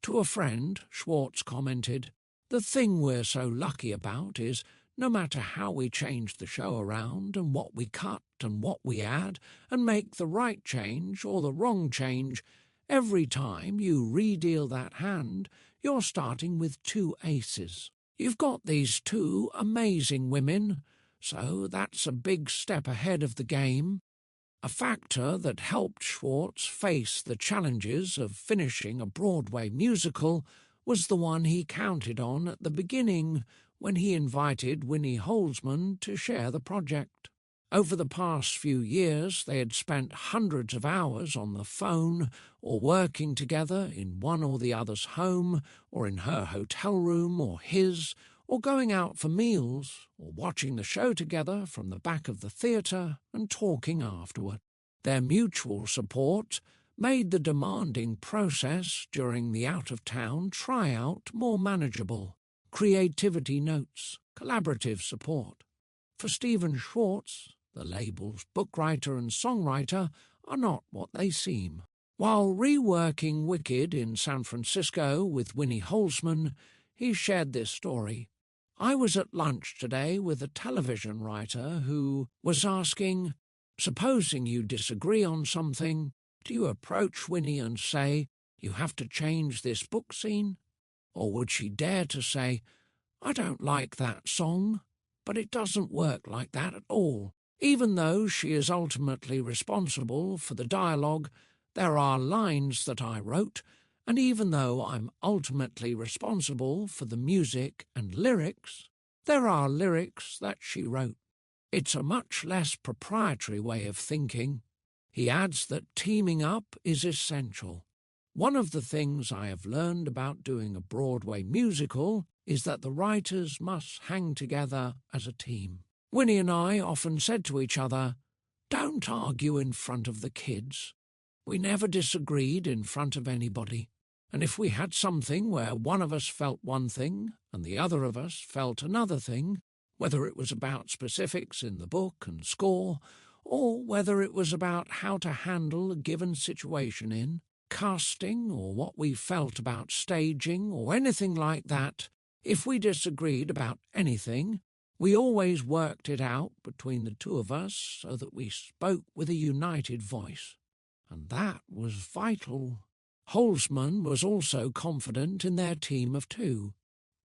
S1: To a friend, Schwartz commented, "The thing we're so lucky about is no matter how we change the show around and what we cut and what we add and make the right change or the wrong change, every time you re-deal that hand, you're starting with two aces. You've got these two amazing women, so that's a big step ahead of the game." A factor that helped Schwartz face the challenges of finishing a Broadway musical was the one he counted on at the beginning when he invited Winnie Holzman to share the project. Over the past few years, they had spent hundreds of hours on the phone or working together in one or the other's home or in her hotel room or his, or going out for meals or watching the show together from the back of the theatre and talking afterward. Their mutual support made the demanding process during the out-of-town tryout more manageable. Creativity notes, collaborative support. For Stephen Schwartz, the label's bookwriter and songwriter are not what they seem. While reworking Wicked in San Francisco with Winnie Holzman, he shared this story. "I was at lunch today with a television writer who was asking, supposing you disagree on something, do you approach Winnie and say, you have to change this book scene? Or would she dare to say, I don't like that song, but it doesn't work like that at all. Even though she is ultimately responsible for the dialogue, there are lines that I wrote, and even though I'm ultimately responsible for the music and lyrics, there are lyrics that she wrote. It's a much less proprietary way of thinking." He adds that teaming up is essential. "One of the things I have learned about doing a Broadway musical is that the writers must hang together as a team. Winnie and I often said to each other, don't argue in front of the kids. We never disagreed in front of anybody. And if we had something where one of us felt one thing and the other of us felt another thing, whether it was about specifics in the book and score, or whether it was about how to handle a given situation in casting or what we felt about staging or anything like that, if we disagreed about anything, we always worked it out between the two of us so that we spoke with a united voice. And that was vital." Holzman was also confident in their team of two.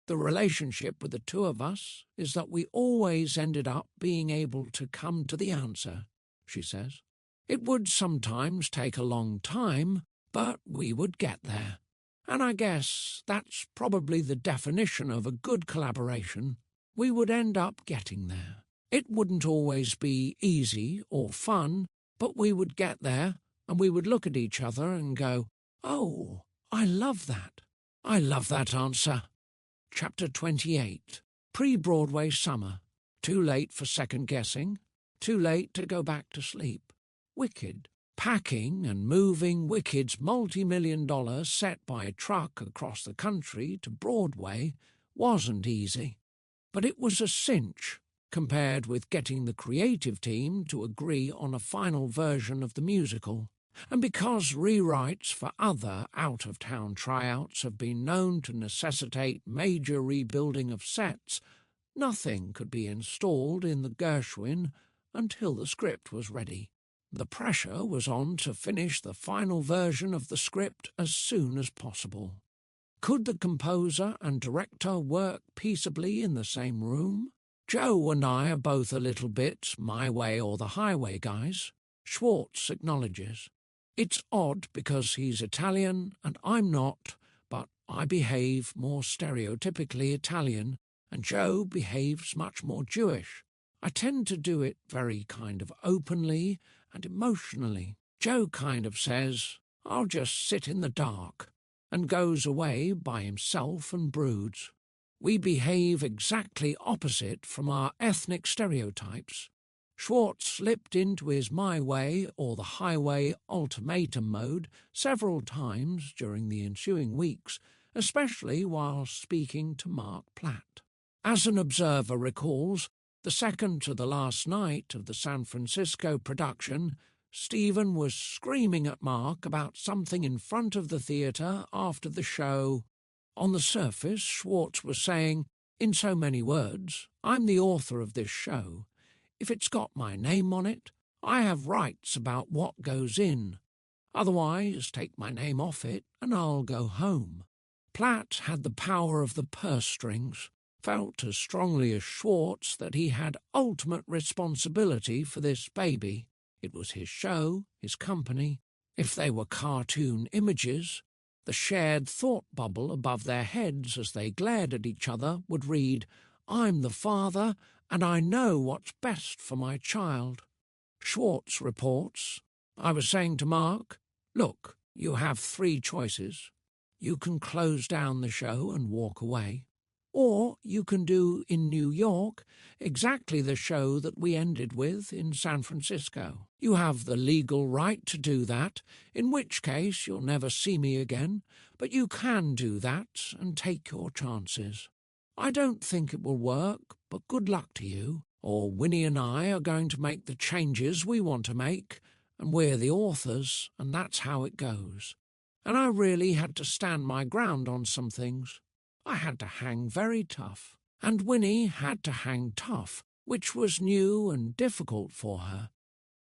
S1: "The relationship with the two of us is that we always ended up being able to come to the answer," she says. "It would sometimes take a long time, but we would get there. And I guess that's probably the definition of a good collaboration. We would end up getting there. It wouldn't always be easy or fun, but we would get there, and we would look at each other and go, oh, I love that. I love that answer." Chapter 28. Pre-Broadway Summer. Too late for second-guessing. Too late to go back to sleep. Wicked. Packing and moving Wicked's multi-million-dollar set by truck across the country to Broadway wasn't easy. But it was a cinch. compared with getting the creative team to agree on a final version of the musical. And because rewrites for other out-of-town tryouts have been known to necessitate major rebuilding of sets, nothing could be installed in the Gershwin until the script was ready. The pressure was on to finish the final version of the script as soon as possible. Could the composer and director work peaceably in the same room? Joe and I are both a little bit my way or the highway guys, Schwartz acknowledges. It's odd because he's Italian and I'm not, but I behave more stereotypically Italian and Joe behaves much more Jewish. I tend to do it very kind of openly and emotionally. Joe kind of says, "I'll just sit in the dark," and goes away by himself and broods. We behave exactly opposite from our ethnic stereotypes. Schwartz slipped into his my way or the highway ultimatum mode several times during the ensuing weeks, especially while speaking to Mark Platt. As an observer recalls, the second to the last night of the San Francisco production, Stephen was screaming at Mark about something in front of the theatre after the show. On the surface, Schwartz was saying, in so many words, "I'm the author of this show. If it's got my name on it, I have rights about what goes in. Otherwise, take my name off it and I'll go home." Platt had the power of the purse strings, felt as strongly as Schwartz that he had ultimate responsibility for this baby. It was his show, his company. If they were cartoon images, the shared thought bubble above their heads as they glared at each other would read, "I'm the father, and I know what's best for my child." Schwartz reports, "I was saying to Mark, look, you have 3 choices. You can close down the show and walk away. Or you can do in New York exactly the show that we ended with in San Francisco. You have the legal right to do that, in which case you'll never see me again, but you can do that and take your chances. I don't think it will work, but good luck to you. Or Winnie and I are going to make the changes we want to make, and we're the authors, and that's how it goes." And I really had to stand my ground on some things. I had to hang very tough, and Winnie had to hang tough, which was new and difficult for her.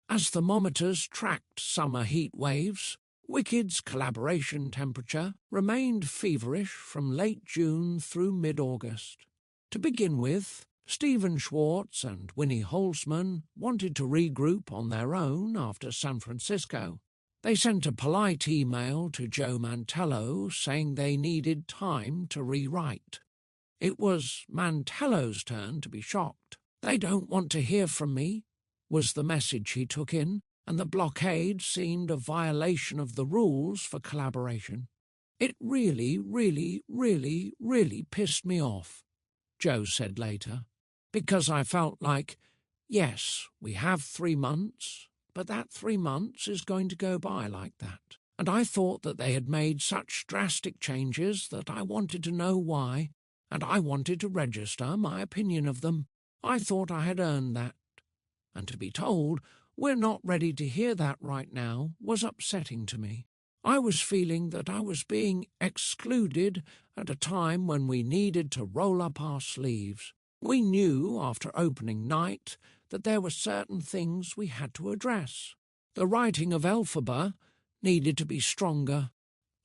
S1: As thermometers tracked summer heat waves, Wicked's collaboration temperature remained feverish from late June through mid-August. To begin with, Stephen Schwartz and Winnie Holzman wanted to regroup on their own after San Francisco. They sent a polite email to Joe Mantello saying they needed time to rewrite. It was Mantello's turn to be shocked. "They don't want to hear from me," was the message he took in, and the blockade seemed a violation of the rules for collaboration. "It really, really, really, really pissed me off," Joe said later, "because I felt like, yes, we have 3 months, but that 3 months is going to go by like that. And I thought that they had made such drastic changes that I wanted to know why, and I wanted to register my opinion of them. I thought I had earned that. And to be told, we're not ready to hear that right now, was upsetting to me. I was feeling that I was being excluded at a time when we needed to roll up our sleeves. We knew after opening night that there were certain things we had to address. The writing of elphaba needed to be stronger,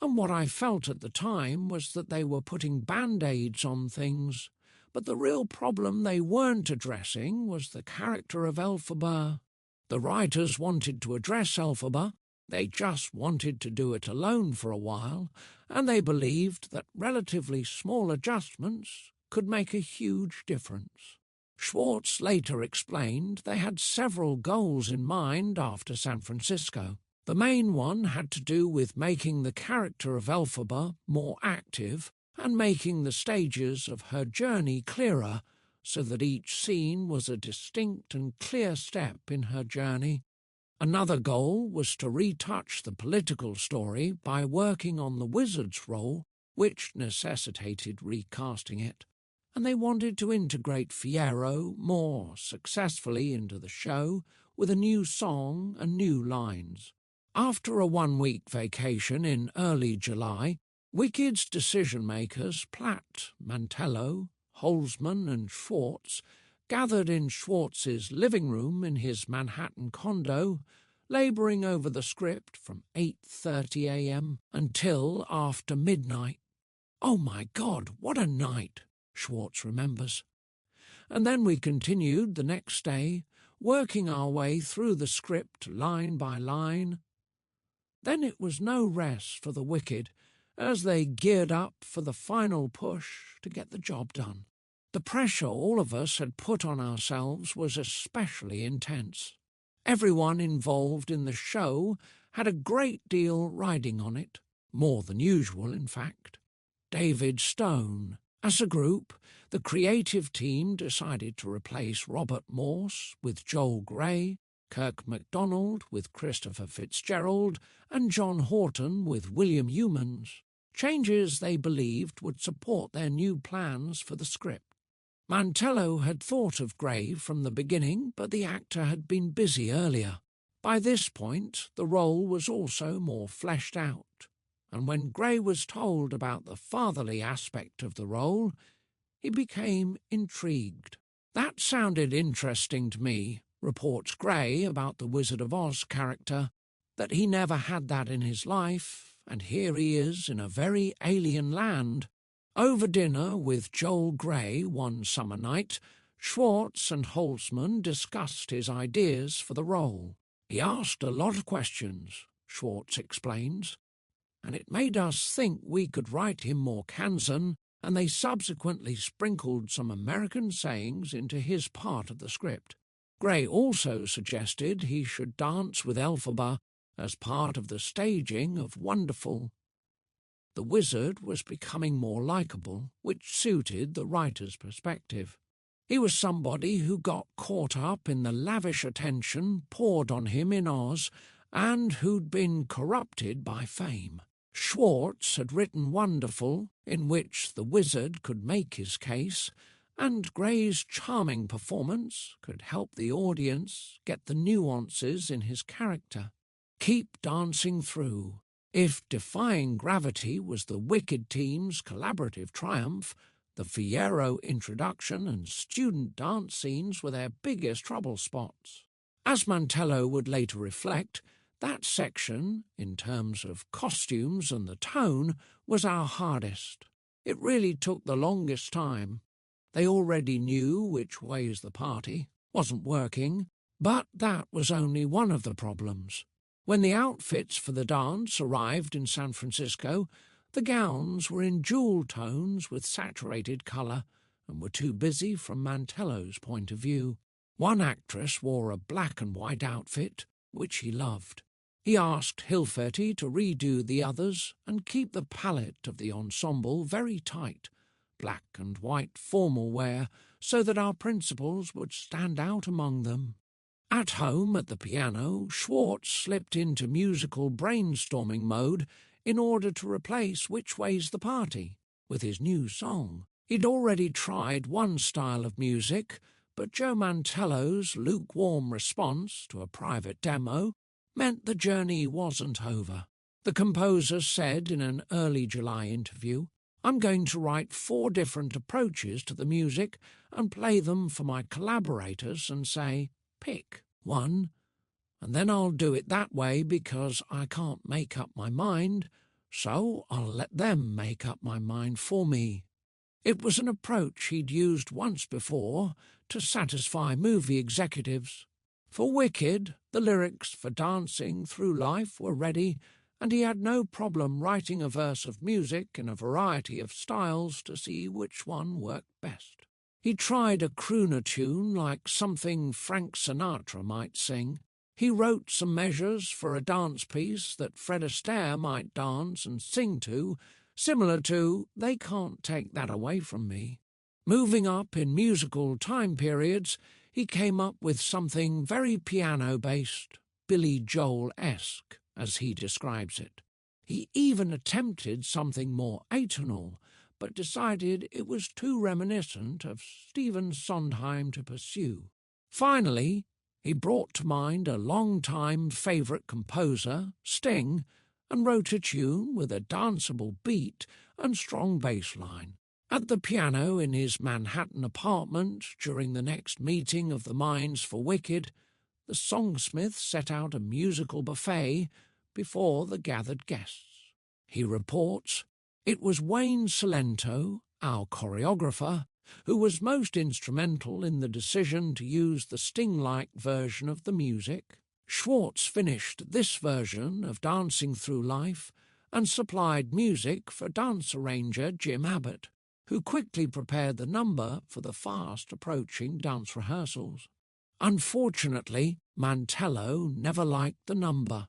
S1: and what I felt at the time was that they were putting band-aids on things, but the real problem they weren't addressing was the character of elphaba. The writers wanted to address elphaba, they just wanted to do it alone for a while, and they believed that relatively small adjustments could make a huge difference. Schwartz later explained they had several goals in mind after San Francisco. The main one had to do with making the character of elphaba more active and making the stages of her journey clearer so that each scene was a distinct and clear step in her journey. Another goal was to retouch the political story by working on the wizard's role, which necessitated recasting it. and they wanted to integrate Fiyero more successfully into the show with a new song and new lines. After a one-week vacation in early July, Wicked's decision-makers Platt, Mantello, Holzman and Schwartz gathered in Schwartz's living room in his Manhattan condo, labouring over the script from 8:30 a.m. until after midnight. "Oh my God, what a night," Schwartz remembers. And then we continued the next day, working our way through the script line by line. Then it was no rest for the Wicked as they geared up for the final push to get the job done. The pressure all of us had put on ourselves was especially intense. Everyone involved in the show had a great deal riding on it, more than usual, in fact. David Stone. As a group, the creative team decided to replace Robert Morse with Joel Grey, Kirk MacDonald with Christopher Fitzgerald, and John Horton with William Humans, changes they believed would support their new plans for the script. Mantello had thought of Grey from the beginning, but the actor had been busy earlier. By this point, the role was also more fleshed out, and when Grey was told about the fatherly aspect of the role, he became intrigued. "That sounded interesting to me," reports Grey about the Wizard of Oz character, "that he never had that in his life, and here he is in a very alien land." Over dinner with Joel Grey one summer night, Schwartz and Holzman discussed his ideas for the role. "He asked a lot of questions," Schwartz explains, "and it made us think we could write him more Kansan, and they subsequently sprinkled some American sayings into his part of the script. Grey also suggested he should dance with elphaba as part of the staging of Wonderful. The wizard was becoming more likeable, which suited the writer's perspective. He was somebody who got caught up in the lavish attention poured on him in Oz and who'd been corrupted by fame. Schwartz had written Wonderful, in which the wizard could make his case, and Grey's charming performance could help the audience get the nuances in his character. Keep dancing through. If Defying Gravity was the Wicked team's collaborative triumph, the Fiyero introduction and student dance scenes were their biggest trouble spots. As Mantello would later reflect, that section, in terms of costumes and the tone, was our hardest. It really took the longest time. They already knew which way's the party wasn't working, but that was only one of the problems. When the outfits for the dance arrived in San Francisco, the gowns were in jewel tones with saturated colour and were too busy from Mantello's point of view. One actress wore a black and white outfit, which he loved. He asked Hilferty to redo the others and keep the palette of the ensemble very tight, black and white formal wear, so that our principals would stand out among them. At home at the piano, Schwartz slipped into musical brainstorming mode in order to replace Which Way's the Party with his new song. He'd already tried one style of music, but Joe Mantello's lukewarm response to a private demo meant the journey wasn't over. The composer said in an early July interview, "I'm going to write 4 different approaches to the music and play them for my collaborators and say, pick one, and then I'll do it that way because I can't make up my mind, so I'll let them make up my mind for me." It was an approach he'd used once before to satisfy movie executives. For Wicked, the lyrics for Dancing Through Life were ready, and he had no problem writing a verse of music in a variety of styles to see which one worked best. He tried a crooner tune like something Frank Sinatra might sing. He wrote some measures for a dance piece that Fred Astaire might dance and sing to, similar to They Can't Take That Away From Me. Moving up in musical time periods, he came up with something very piano-based, Billy Joel-esque, as he describes it. He even attempted something more atonal, but decided it was too reminiscent of Stephen Sondheim to pursue. Finally, he brought to mind a long-time favourite composer, Sting, and wrote a tune with a danceable beat and strong bass line. At the piano in his Manhattan apartment during the next meeting of the Minds for Wicked, the songsmith set out a musical buffet before the gathered guests. He reports, "It was Wayne Cilento, our choreographer, who was most instrumental in the decision to use the Sting-like version of the music. Schwartz finished this version of Dancing Through Life and supplied music for dance arranger Jim Abbott, who quickly prepared the number for the fast-approaching dance rehearsals. Unfortunately, Mantello never liked the number.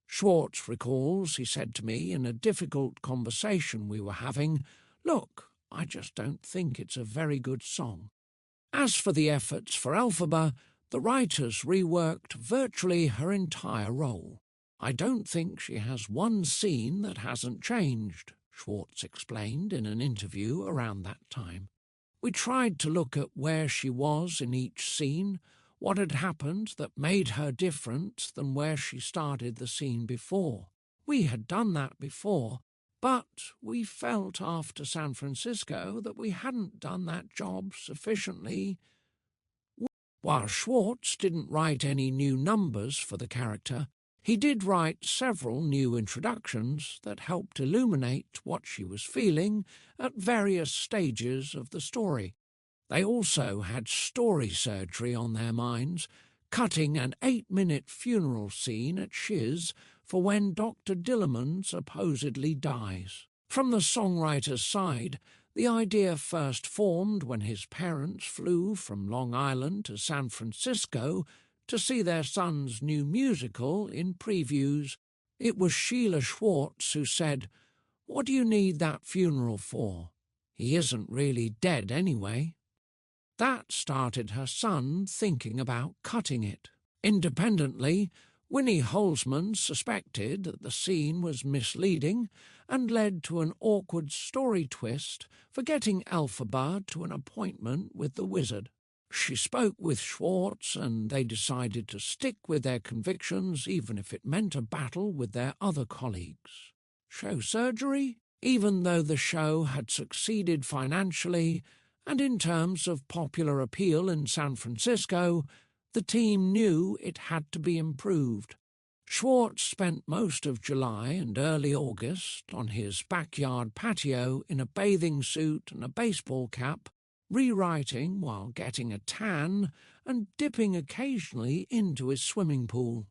S1: Schwartz recalls he said to me in a difficult conversation we were having, 'Look, I just don't think it's a very good song.' As for the efforts for elphaba, the writers reworked virtually her entire role. I don't think she has one scene that hasn't changed," Schwartz explained in an interview around that time. "We tried to look at where she was in each scene, what had happened that made her different than where she started the scene before. We had done that before, but we felt after San Francisco that we hadn't done that job sufficiently." While Schwartz didn't write any new numbers for the character, he did write several new introductions that helped illuminate what she was feeling at various stages of the story. They also had story surgery on their minds, cutting an 8-minute funeral scene at Shiz for when Dr. Dillerman supposedly dies. From the songwriter's side, the idea first formed when his parents flew from Long Island to San Francisco to see their son's new musical in previews. It was Sheila Schwartz who said, "What do you need that funeral for? He isn't really dead anyway." That started her son thinking about cutting it. Independently, Winnie Holzman suspected that the scene was misleading and led to an awkward story twist for getting elphaba to an appointment with the wizard. She spoke with Schwartz and they decided to stick with their convictions even if it meant a battle with their other colleagues. Show surgery? Even though the show had succeeded financially and in terms of popular appeal in San Francisco, the team knew it had to be improved. Schwartz spent most of July and early August on his backyard patio in a bathing suit and a baseball cap, rewriting while getting a tan and dipping occasionally into his swimming pool.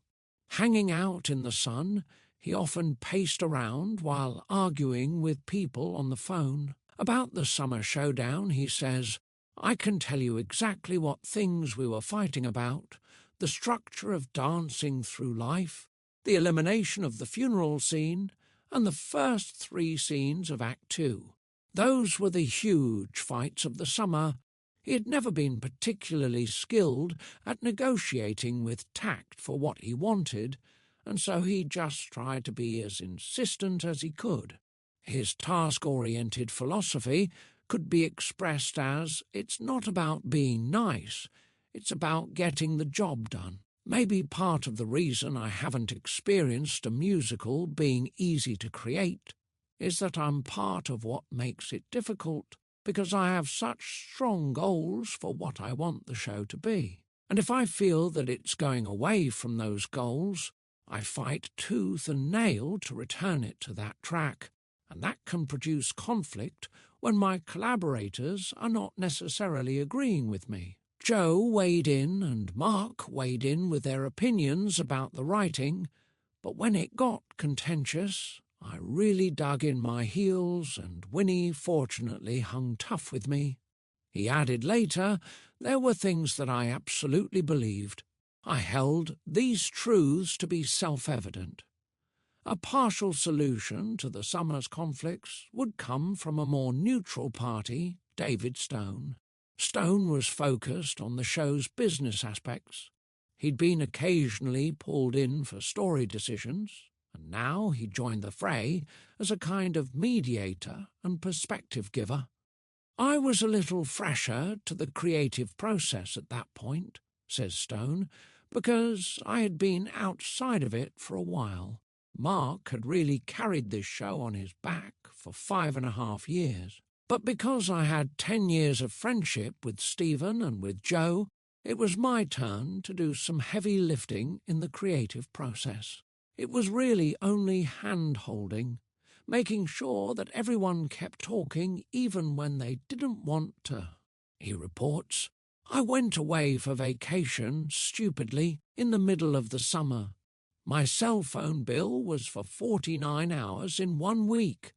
S1: Hanging out in the sun, he often paced around while arguing with people on the phone. About the summer showdown, he says, "I can tell you exactly what things we were fighting about, the structure of Dancing Through Life, the elimination of the funeral scene, and the first 3 scenes of Act 2. Those were the huge fights of the summer." He had never been particularly skilled at negotiating with tact for what he wanted, and so he just tried to be as insistent as he could. His task-oriented philosophy could be expressed as, it's not about being nice, it's about getting the job done. Maybe part of the reason I haven't experienced a musical being easy to create is that I'm part of what makes it difficult, because I have such strong goals for what I want the show to be. And if I feel that it's going away from those goals, I fight tooth and nail to return it to that track, and that can produce conflict when my collaborators are not necessarily agreeing with me. Joe weighed in and Mark weighed in with their opinions about the writing, but when it got contentious, I really dug in my heels and Winnie fortunately hung tough with me. He added later, there were things that I absolutely believed. I held these truths to be self-evident. A partial solution to the summer's conflicts would come from a more neutral party, David Stone. Stone was focused on the show's business aspects. He'd been occasionally pulled in for story decisions, and now he joined the fray as a kind of mediator and perspective giver. I was a little fresher to the creative process at that point, says Stone, because I had been outside of it for a while. Mark had really carried this show on his back for 5.5 years. But because I had 10 years of friendship with Stephen and with Joe, it was my turn to do some heavy lifting in the creative process. It was really only hand-holding, making sure that everyone kept talking even when they didn't want to. He reports, I went away for vacation, stupidly, in the middle of the summer. My cell phone bill was for 49 hours in 1 week.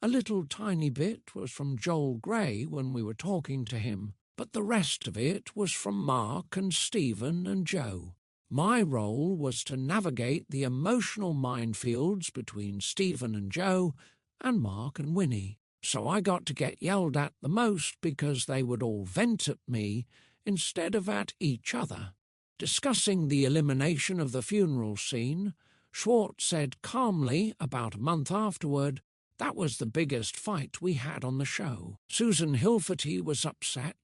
S1: A little tiny bit was from Joel Grey when we were talking to him, but the rest of it was from Mark and Stephen and Joe. My role was to navigate the emotional minefields between Stephen and Joe and Mark and Winnie, so I got to get yelled at the most because they would all vent at me instead of at each other. Discussing the elimination of the funeral scene, Schwartz said calmly about a month afterward, that was the biggest fight we had on the show. Susan Hilferty was upset,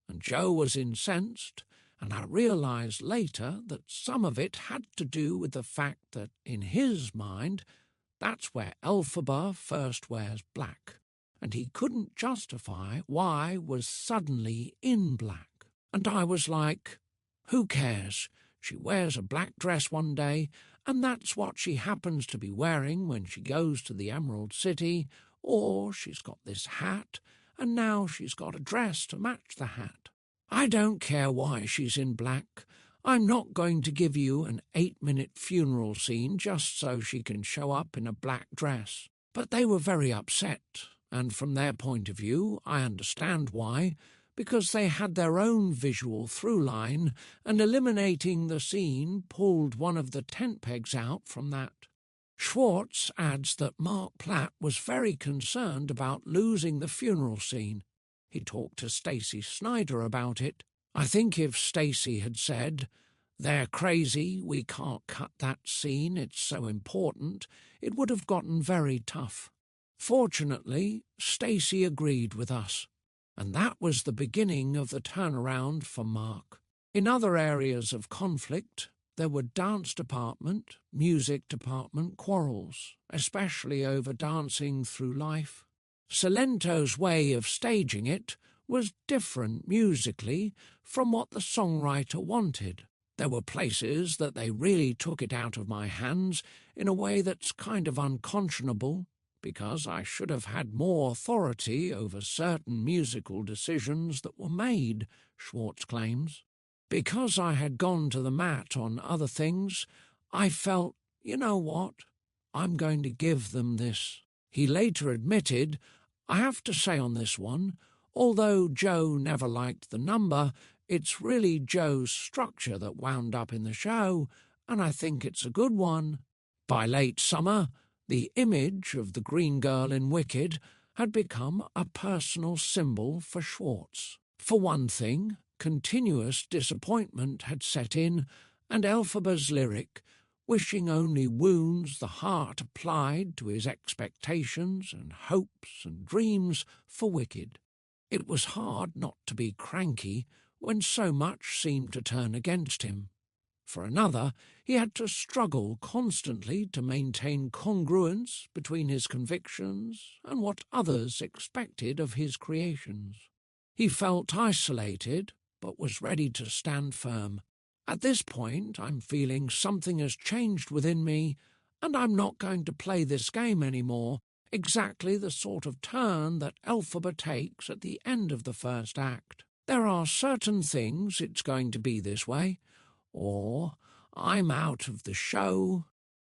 S1: and Joe was incensed, and I realized later that some of it had to do with the fact that, in his mind, that's where elphaba first wears black, and he couldn't justify why was suddenly in black. And I was like, who cares? She wears a black dress one day, and that's what she happens to be wearing when she goes to the Emerald City, or she's got this hat, and now she's got a dress to match the hat. I don't care why she's in black. I'm not going to give you an 8-minute funeral scene just so she can show up in a black dress. But they were very upset, and from their point of view, I understand why, because they had their own visual through line, and eliminating the scene pulled one of the tent pegs out from that. Schwartz adds that Mark Platt was very concerned about losing the funeral scene. He talked to Stacey Snider about it. I think if Stacey had said, they're crazy, we can't cut that scene, it's so important, it would have gotten very tough. Fortunately, Stacey agreed with us, and that was the beginning of the turnaround for Mark. In other areas of conflict, there were dance department, music department quarrels, especially over dancing through life. Salento's way of staging it was different musically from what the songwriter wanted. There were places that they really took it out of my hands in a way that's kind of unconscionable, because I should have had more authority over certain musical decisions that were made, Schwartz claims. Because I had gone to the mat on other things, I felt, you know what, I'm going to give them this. He later admitted, I have to say on this one, although Joe never liked the number, it's really Joe's structure that wound up in the show, and I think it's a good one. By late summer, the image of the green girl in Wicked had become a personal symbol for Schwartz. For one thing, continuous disappointment had set in, and Elphaba's lyric, wishing only wounds the heart applied to his expectations and hopes and dreams for Wicked. It was hard not to be cranky when so much seemed to turn against him. For another, he had to struggle constantly to maintain congruence between his convictions and what others expected of his creations. He felt isolated, but was ready to stand firm. At this point, I'm feeling something has changed within me, and I'm not going to play this game anymore, exactly the sort of turn that elphaba takes at the end of the first act. There are certain things it's going to be this way, or I'm out of the show.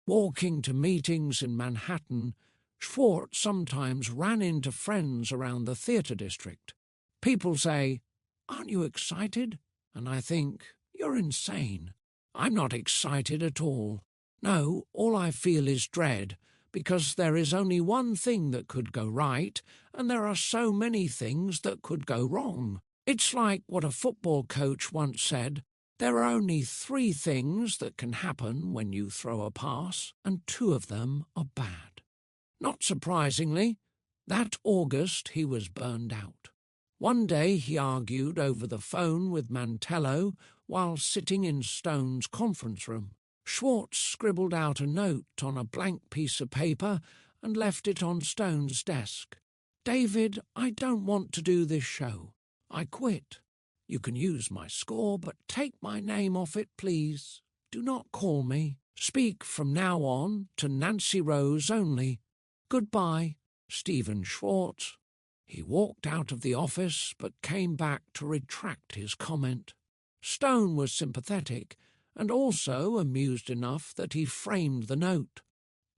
S1: Walking to meetings in Manhattan, Schwartz sometimes ran into friends around the theatre district. People say, aren't you excited? And I think, you're insane. I'm not excited at all. No, all I feel is dread, because there is only one thing that could go right, and there are so many things that could go wrong. It's like what a football coach once said, There are only 3 things that can happen when you throw a pass, and 2 of them are bad. Not surprisingly, that August he was burned out. One day he argued over the phone with Mantello while sitting in Stone's conference room. Schwartz scribbled out a note on a blank piece of paper and left it on Stone's desk. "David, I don't want to do this show. I quit. You can use my score, but take my name off it, please. Do not call me. Speak from now on to Nancy Rose only. Goodbye, Stephen Schwartz." He walked out of the office, but came back to retract his comment. Stone was sympathetic, and also amused enough that he framed the note.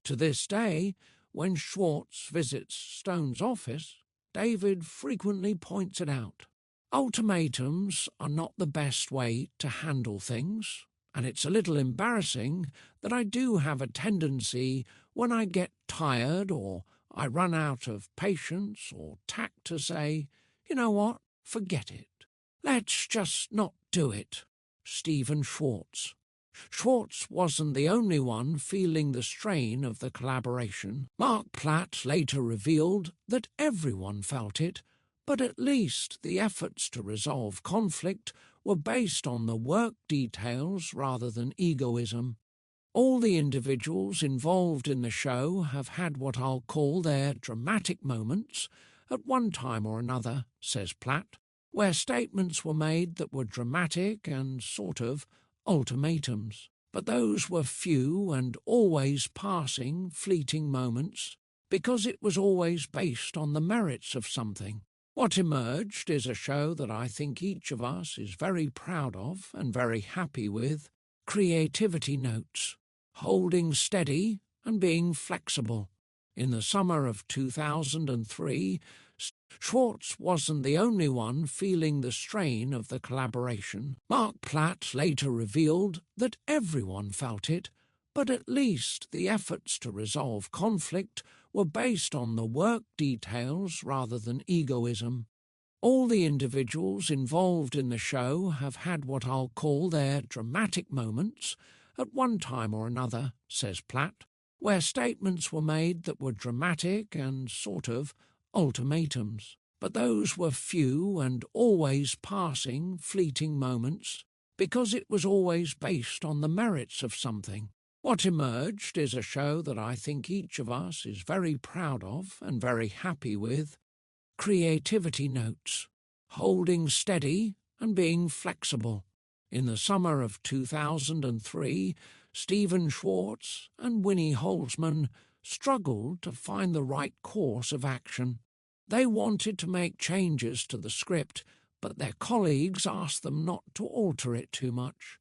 S1: To this day, when Schwartz visits Stone's office, David frequently points it out. Ultimatums are not the best way to handle things, and it's a little embarrassing that I do have a tendency, when I get tired or I run out of patience or tact, to say, "You know what, forget it. Let's just not do it." Stephen Schwartz. Schwartz wasn't the only one feeling the strain of the collaboration. Mark Platt later revealed that everyone felt it, but at least the efforts to resolve conflict were based on the work details rather than egoism. All the individuals involved in the show have had what I'll call their dramatic moments at one time or another, says Platt, where statements were made that were dramatic and sort of ultimatums. But those were few and always passing, fleeting moments, because it was always based on the merits of something. What emerged is a show that I think each of us is very proud of and very happy with. Creativity Notes. Holding steady and being flexible. In the summer of 2003, Schwartz wasn't the only one feeling the strain of the collaboration. Mark Platt later revealed that everyone felt it, but at least the efforts to resolve conflict were based on the work details rather than egoism. All the individuals involved in the show have had what I'll call their dramatic moments at one time or another, says Platt, where statements were made that were dramatic and sort of ultimatums. But those were few and always passing, fleeting moments, because it was always based on the merits of something. What emerged is a show that I think each of us is very proud of and very happy with. Creativity Notes. Holding steady and being flexible. In the summer of 2003, Stephen Schwartz and Winnie Holzman struggled to find the right course of action. They wanted to make changes to the script, but their colleagues asked them not to alter it too much.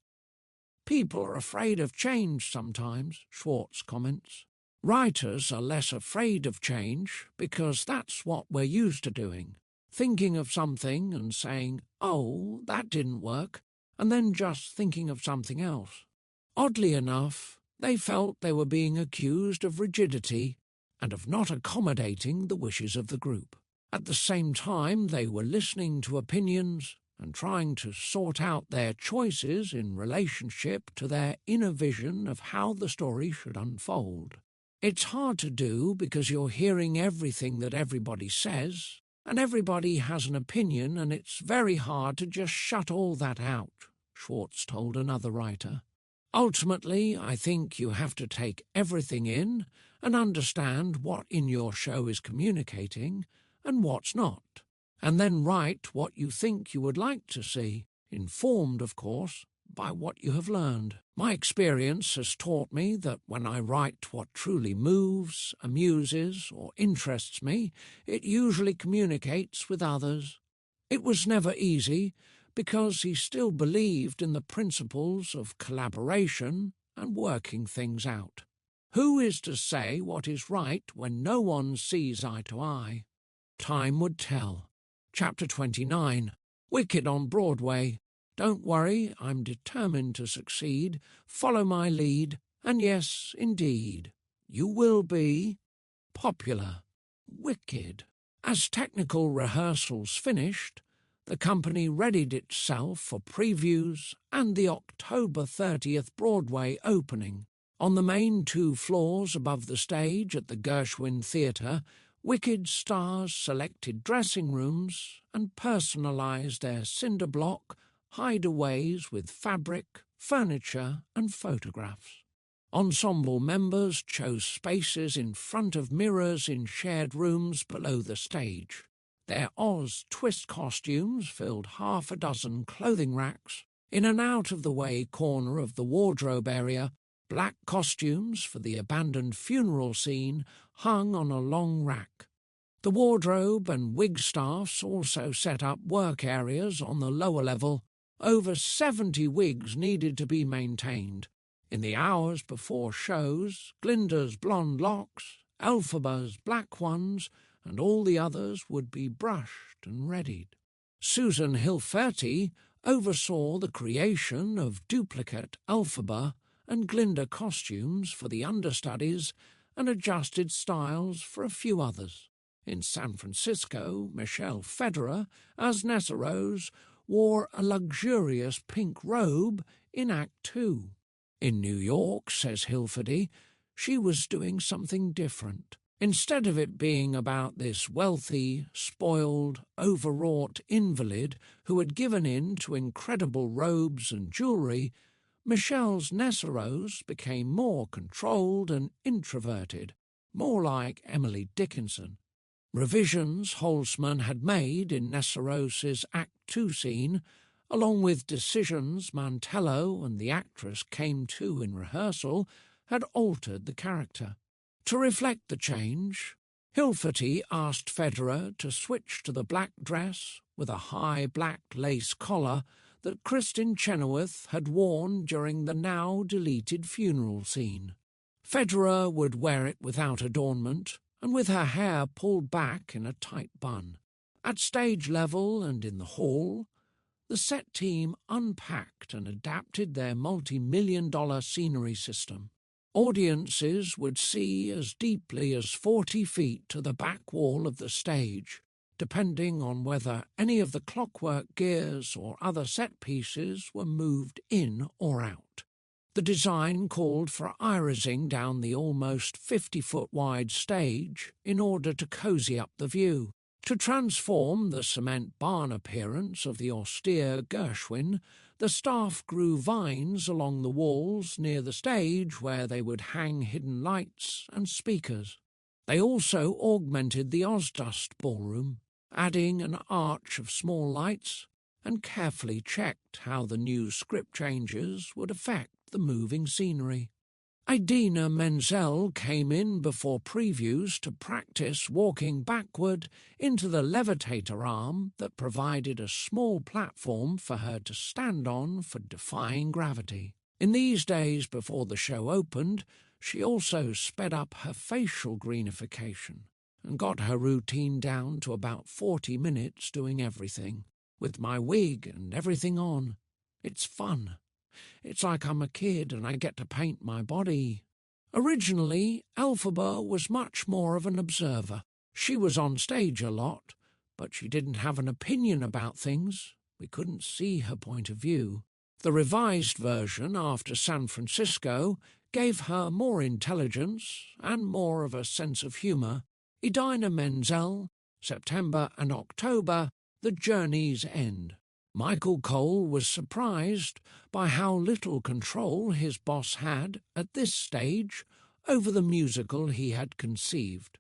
S1: "People are afraid of change sometimes," Schwartz comments. "Writers are less afraid of change because that's what we're used to doing. Thinking of something and saying, 'Oh, that didn't work,' and then just thinking of something else." Oddly enough, they felt they were being accused of rigidity and of not accommodating the wishes of the group. At the same time, they were listening to opinions and trying to sort out their choices in relationship to their inner vision of how the story should unfold. It's hard to do because you're hearing everything that everybody says, and everybody has an opinion, and it's very hard to just shut all that out, Schwartz told another writer. Ultimately, I think you have to take everything in and understand what in your show is communicating and what's not, and then write what you think you would like to see, informed, of course, by what you have learned. My experience has taught me that when I write what truly moves, amuses, or interests me, it usually communicates with others. It was never easy, because he still believed in the principles of collaboration and working things out. Who is to say what is right when no one sees eye to eye? Time would tell. Chapter 29. Wicked on Broadway. Don't worry, I'm determined to succeed. Follow my lead, and yes, indeed, you will be popular. Wicked. As technical rehearsals finished, the company readied itself for previews and the October 30th Broadway opening. On the main 2 floors above the stage at the Gershwin Theatre, Wicked stars selected dressing rooms and personalised their cinder block hideaways with fabric, furniture and photographs. Ensemble members chose spaces in front of mirrors in shared rooms below the stage. Their Oz twist costumes filled half a dozen clothing racks. In an out-of-the-way corner of the wardrobe area, black costumes for the abandoned funeral scene hung on a long rack. The wardrobe and wig staffs also set up work areas on the lower level. Over 70 wigs needed to be maintained. In the hours before shows, Glinda's blonde locks, Elphaba's black ones, and all the others would be brushed and readied. Susan Hilferty oversaw the creation of duplicate elphaba and Glinda costumes for the understudies and adjusted styles for a few others. In San Francisco, Michelle Federer, as Nessa Rose, wore a luxurious pink robe in Act 2. In New York, says Hilferty, she was doing something different. Instead of it being about this wealthy, spoiled, overwrought invalid who had given in to incredible robes and jewellery, Michelle's Nessa Rose became more controlled and introverted, more like Emily Dickinson. Revisions Holzman had made in Nessa Rose's Act 2 scene, along with decisions Mantello and the actress came to in rehearsal, had altered the character. To reflect the change, Hilferty asked Federer to switch to the black dress with a high black lace collar that Kristin Chenoweth had worn during the now-deleted funeral scene. Federer would wear it without adornment and with her hair pulled back in a tight bun. At stage level and in the hall, the set team unpacked and adapted their multi-million-dollar scenery system. Audiences would see as deeply as 40 feet to the back wall of the stage, depending on whether any of the clockwork gears or other set pieces were moved in or out. The design called for irising down the almost 50-foot wide stage in order to cozy up the view. To transform the cement barn appearance of the austere Gershwin, the staff grew vines along the walls near the stage where they would hang hidden lights and speakers. They also augmented the Ozdust ballroom, adding an arch of small lights, and carefully checked how the new script changes would affect the moving scenery. Idina Menzel came in before previews to practice walking backward into the levitator arm that provided a small platform for her to stand on for defying gravity. In these days before the show opened, she also sped up her facial greenification and got her routine down to about 40 minutes doing everything, with my wig and everything on. It's fun. It's like I'm a kid and I get to paint my body. Originally, elphaba was much more of an observer. She was on stage a lot, but she didn't have an opinion about things. We couldn't see her point of view. The revised version after San Francisco gave her more intelligence and more of a sense of humour. Idina Menzel, September and October, The Journey's End. Michael Cole was surprised by how little control his boss had, at this stage, over the musical he had conceived.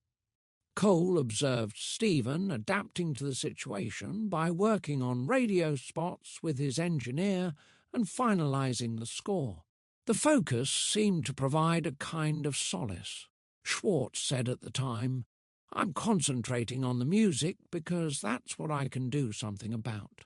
S1: Cole observed Stephen adapting to the situation by working on radio spots with his engineer and finalising the score. The focus seemed to provide a kind of solace. Schwartz said at the time, "I'm concentrating on the music because that's what I can do something about.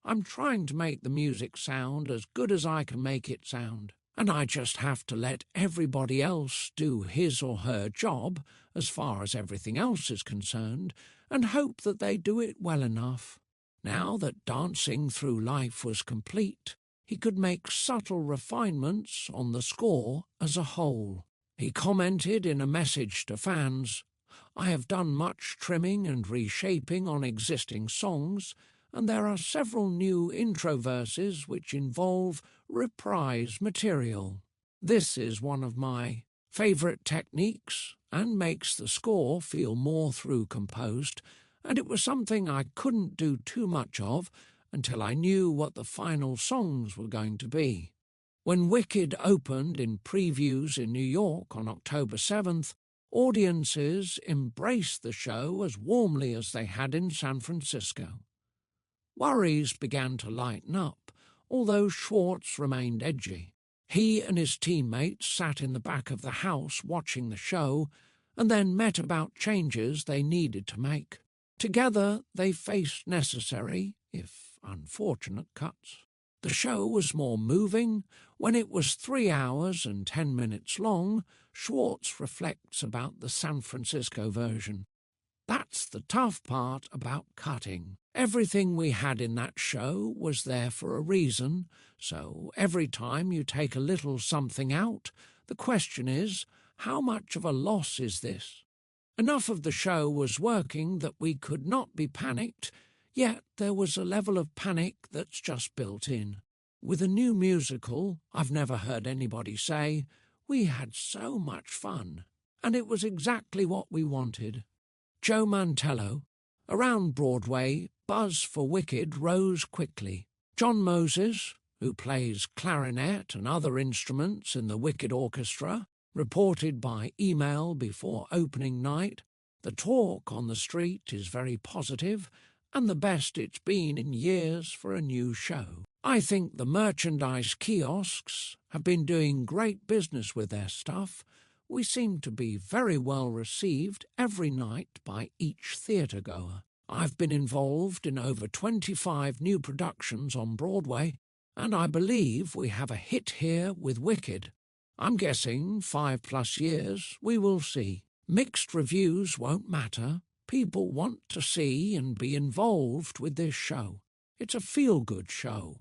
S1: I'm trying to make the music sound as good as I can make it sound, and I just have to let everybody else do his or her job as far as everything else is concerned and hope that they do it well enough." Now that Dancing Through Life was complete, he could make subtle refinements on the score as a whole. He commented in a message to fans, "I have done much trimming and reshaping on existing songs, and there are several new intro verses which involve reprise material. This is one of my favourite techniques and makes the score feel more through-composed, and it was something I couldn't do too much of until I knew what the final songs were going to be. When Wicked opened in previews in New York on October 7th, audiences embraced the show as warmly as they had in San Francisco. Worries began to lighten up, although Schwartz remained edgy. He and his teammates sat in the back of the house watching the show and then met about changes they needed to make. Together they faced necessary, if unfortunate, cuts. The show was more moving. When it was 3 hours and 10 minutes long, Schwartz reflects about the San Francisco version. That's the tough part about cutting. Everything we had in that show was there for a reason, so every time you take a little something out, the question is, how much of a loss is this? Enough of the show was working that we could not be panicked, yet there was a level of panic that's just built in. With a new musical, I've never heard anybody say, we had so much fun, and it was exactly what we wanted. Joe Mantello. Around Broadway, buzz for Wicked rose quickly. John Moses, who plays clarinet and other instruments in the Wicked Orchestra, reported by email before opening night, the talk on the street is very positive and the best it's been in years for a new show. I think the merchandise kiosks have been doing great business with their stuff. We seem to be very well received every night by each theatre-goer. I've been involved in over 25 new productions on Broadway, and I believe we have a hit here with Wicked. I'm guessing 5+ years, we will see. Mixed reviews won't matter. People want to see and be involved with this show. It's a feel-good show.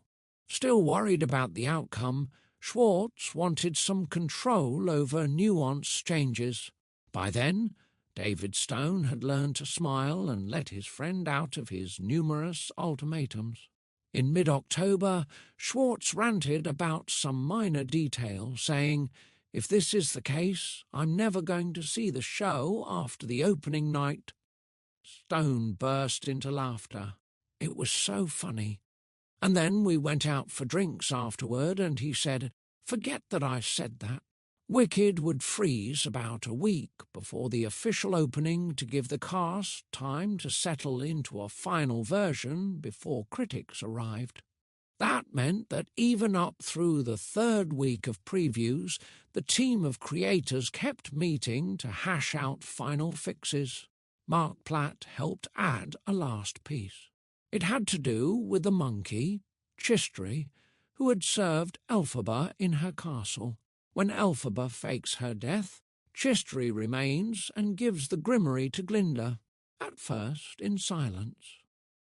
S1: Still worried about the outcome, Schwartz wanted some control over nuanced changes. By then, David Stone had learned to smile and let his friend out of his numerous ultimatums. In mid-October, Schwartz ranted about some minor detail, saying, "If this is the case, I'm never going to see the show after the opening night." Stone burst into laughter. It was so funny. And then we went out for drinks afterward, and he said, "Forget that I said that." Wicked would freeze about a week before the official opening to give the cast time to settle into a final version before critics arrived. That meant that even up through the 3rd week of previews, the team of creators kept meeting to hash out final fixes. Mark Platt helped add a last piece. It had to do with the monkey, Chistry, who had served elphaba in her castle. When elphaba fakes her death, Chistry remains and gives the grimoire to Glinda, at first in silence.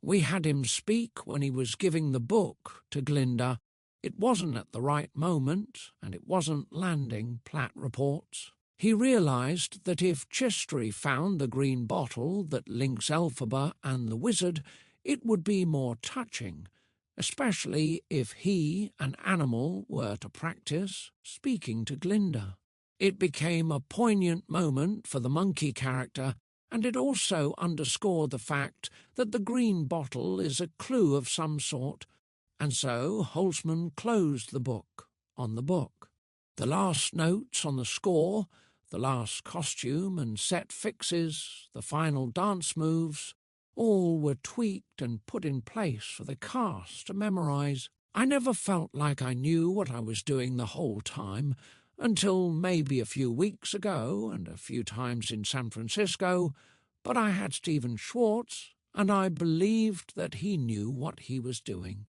S1: We had him speak when he was giving the book to Glinda. It wasn't at the right moment, and it wasn't landing, Platt reports. He realized that if Chistry found the green bottle that links elphaba and the wizard, it would be more touching, especially if he, an animal, were to practice speaking to Glinda. It became a poignant moment for the monkey character, and it also underscored the fact that the green bottle is a clue of some sort, and so Holzman closed the book on the book. The last notes on the score, the last costume and set fixes, the final dance moves, all were tweaked and put in place for the cast to memorize. I never felt like I knew what I was doing the whole time, until maybe a few weeks ago and a few times in San Francisco, but I had Stephen Schwartz, and I believed that he knew what he was doing.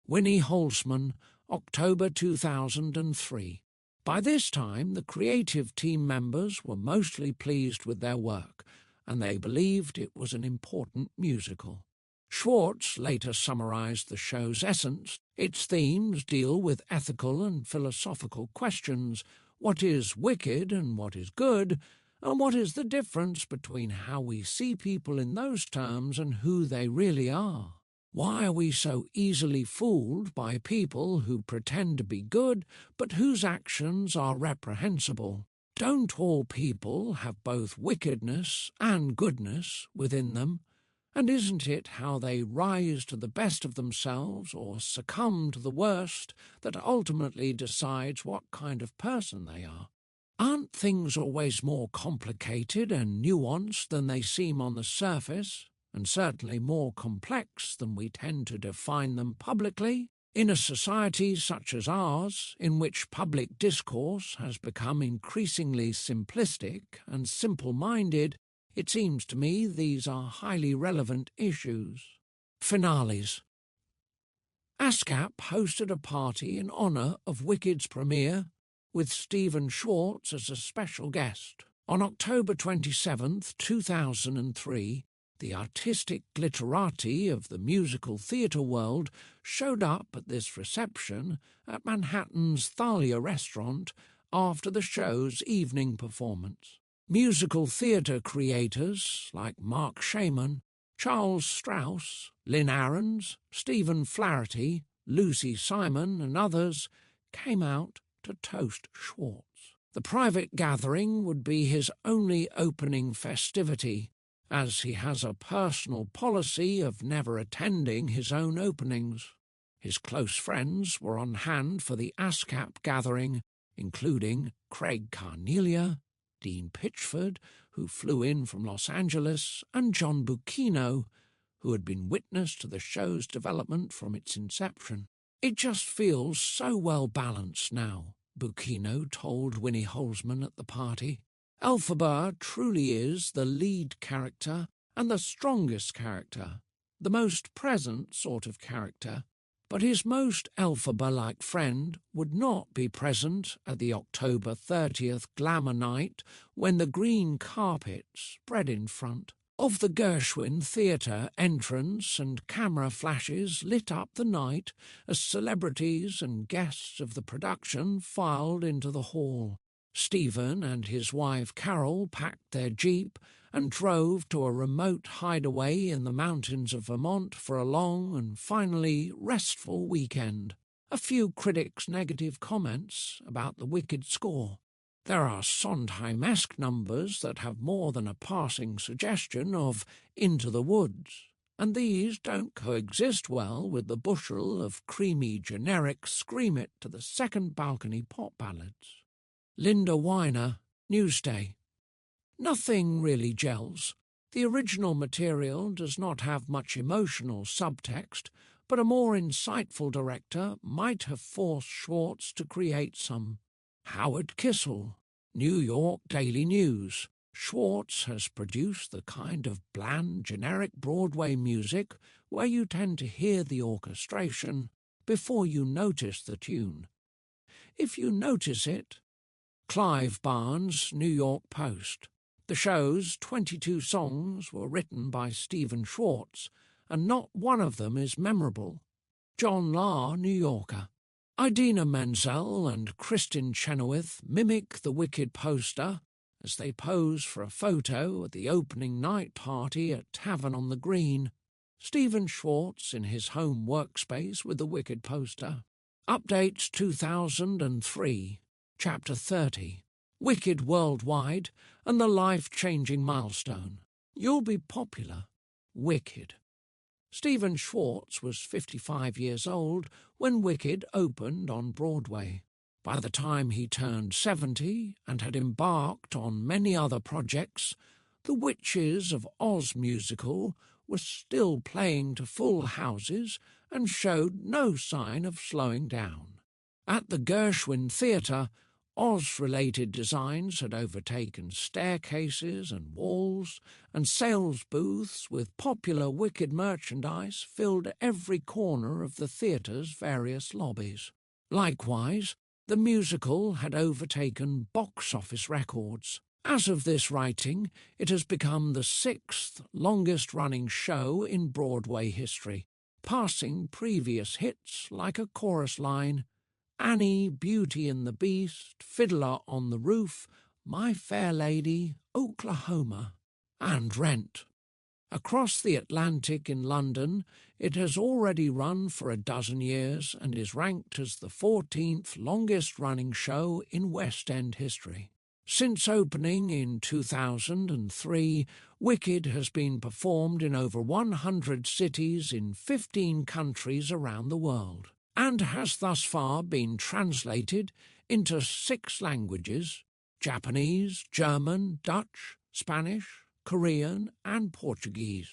S1: Winnie Holzman, October 2003. By this time, the creative team members were mostly pleased with their work, and they believed it was an important musical. Schwartz later summarized the show's essence. Its themes deal with ethical and philosophical questions. What is wicked and what is good? And what is the difference between how we see people in those terms and who they really are? Why are we so easily fooled by people who pretend to be good but whose actions are reprehensible? Don't all people have both wickedness and goodness within them? And isn't it how they rise to the best of themselves or succumb to the worst that ultimately decides what kind of person they are? Aren't things always more complicated and nuanced than they seem on the surface, and certainly more complex than we tend to define them publicly? In a society such as ours, in which public discourse has become increasingly simplistic and simple-minded, it seems to me these are highly relevant issues. Finales. ASCAP hosted a party in honour of Wicked's premiere, with Stephen Schwartz as a special guest. On October 27, 2003, the artistic glitterati of the musical theatre world showed up at this reception at Manhattan's Thalia restaurant after the show's evening performance. Musical theatre creators like Mark Shaman, Charles Strauss, Lynn Ahrens, Stephen Flaherty, Lucy Simon and others came out to toast Schwartz. The private gathering would be his only opening festivity, as he has a personal policy of never attending his own openings. His close friends were on hand for the ASCAP gathering, including Craig Carnelia, Dean Pitchford, who flew in from Los Angeles, and John Bucchino, who had been witness to the show's development from its inception. "It just feels so well balanced now," Bucchino told Winnie Holzman at the party. "Elphaba truly is the lead character and the strongest character, the most present sort of character, but his most elphaba-like friend would not be present at the October 30th glamour night when the green carpet spread in front. Of the Gershwin Theatre entrance and camera flashes lit up the night as celebrities and guests of the production filed into the hall. Stephen and his wife Carol packed their Jeep and drove to a remote hideaway in the mountains of Vermont for a long and finally restful weekend. A few critics' negative comments about the Wicked score. There are Sondheim-esque numbers that have more than a passing suggestion of Into the Woods, and these don't coexist well with the bushel of creamy generic scream-it-to-the-second balcony pop ballads. Linda Weiner, Newsday. Nothing really gels. The original material does not have much emotional subtext, but a more insightful director might have forced Schwartz to create some. Howard Kissel, New York Daily News. Schwartz has produced the kind of bland, generic Broadway music where you tend to hear the orchestration before you notice the tune. If you notice it, Clive Barnes, New York Post. The show's 22 songs were written by Stephen Schwartz, and not one of them is memorable. John Lahr, New Yorker. Idina Menzel and Kristin Chenoweth mimic the Wicked poster as they pose for a photo at the opening night party at Tavern on the Green. Stephen Schwartz in his home workspace with the Wicked poster. Updates 2003, Chapter 30. Wicked Worldwide and the Life-Changing Milestone. You'll be popular. Wicked. Stephen Schwartz was 55 years old when Wicked opened on Broadway. By the time he turned 70 and had embarked on many other projects, the Witches of Oz musical was still playing to full houses and showed no sign of slowing down. At the Gershwin Theatre, Oz-related designs had overtaken staircases and walls, and sales booths with popular Wicked merchandise filled every corner of the theatre's various lobbies. Likewise, the musical had overtaken box office records. As of this writing, it has become the 6th longest-running show in Broadway history, passing previous hits like a chorus line, Annie, Beauty and the Beast, Fiddler on the Roof, My Fair Lady, Oklahoma, and Rent. Across the Atlantic in London, it has already run for 12 years and is ranked as the 14th longest-running show in West End history. Since opening in 2003, Wicked has been performed in over 100 cities in 15 countries around the world, and has thus far been translated into 6 languages: Japanese, German, Dutch, Spanish, Korean, and Portuguese.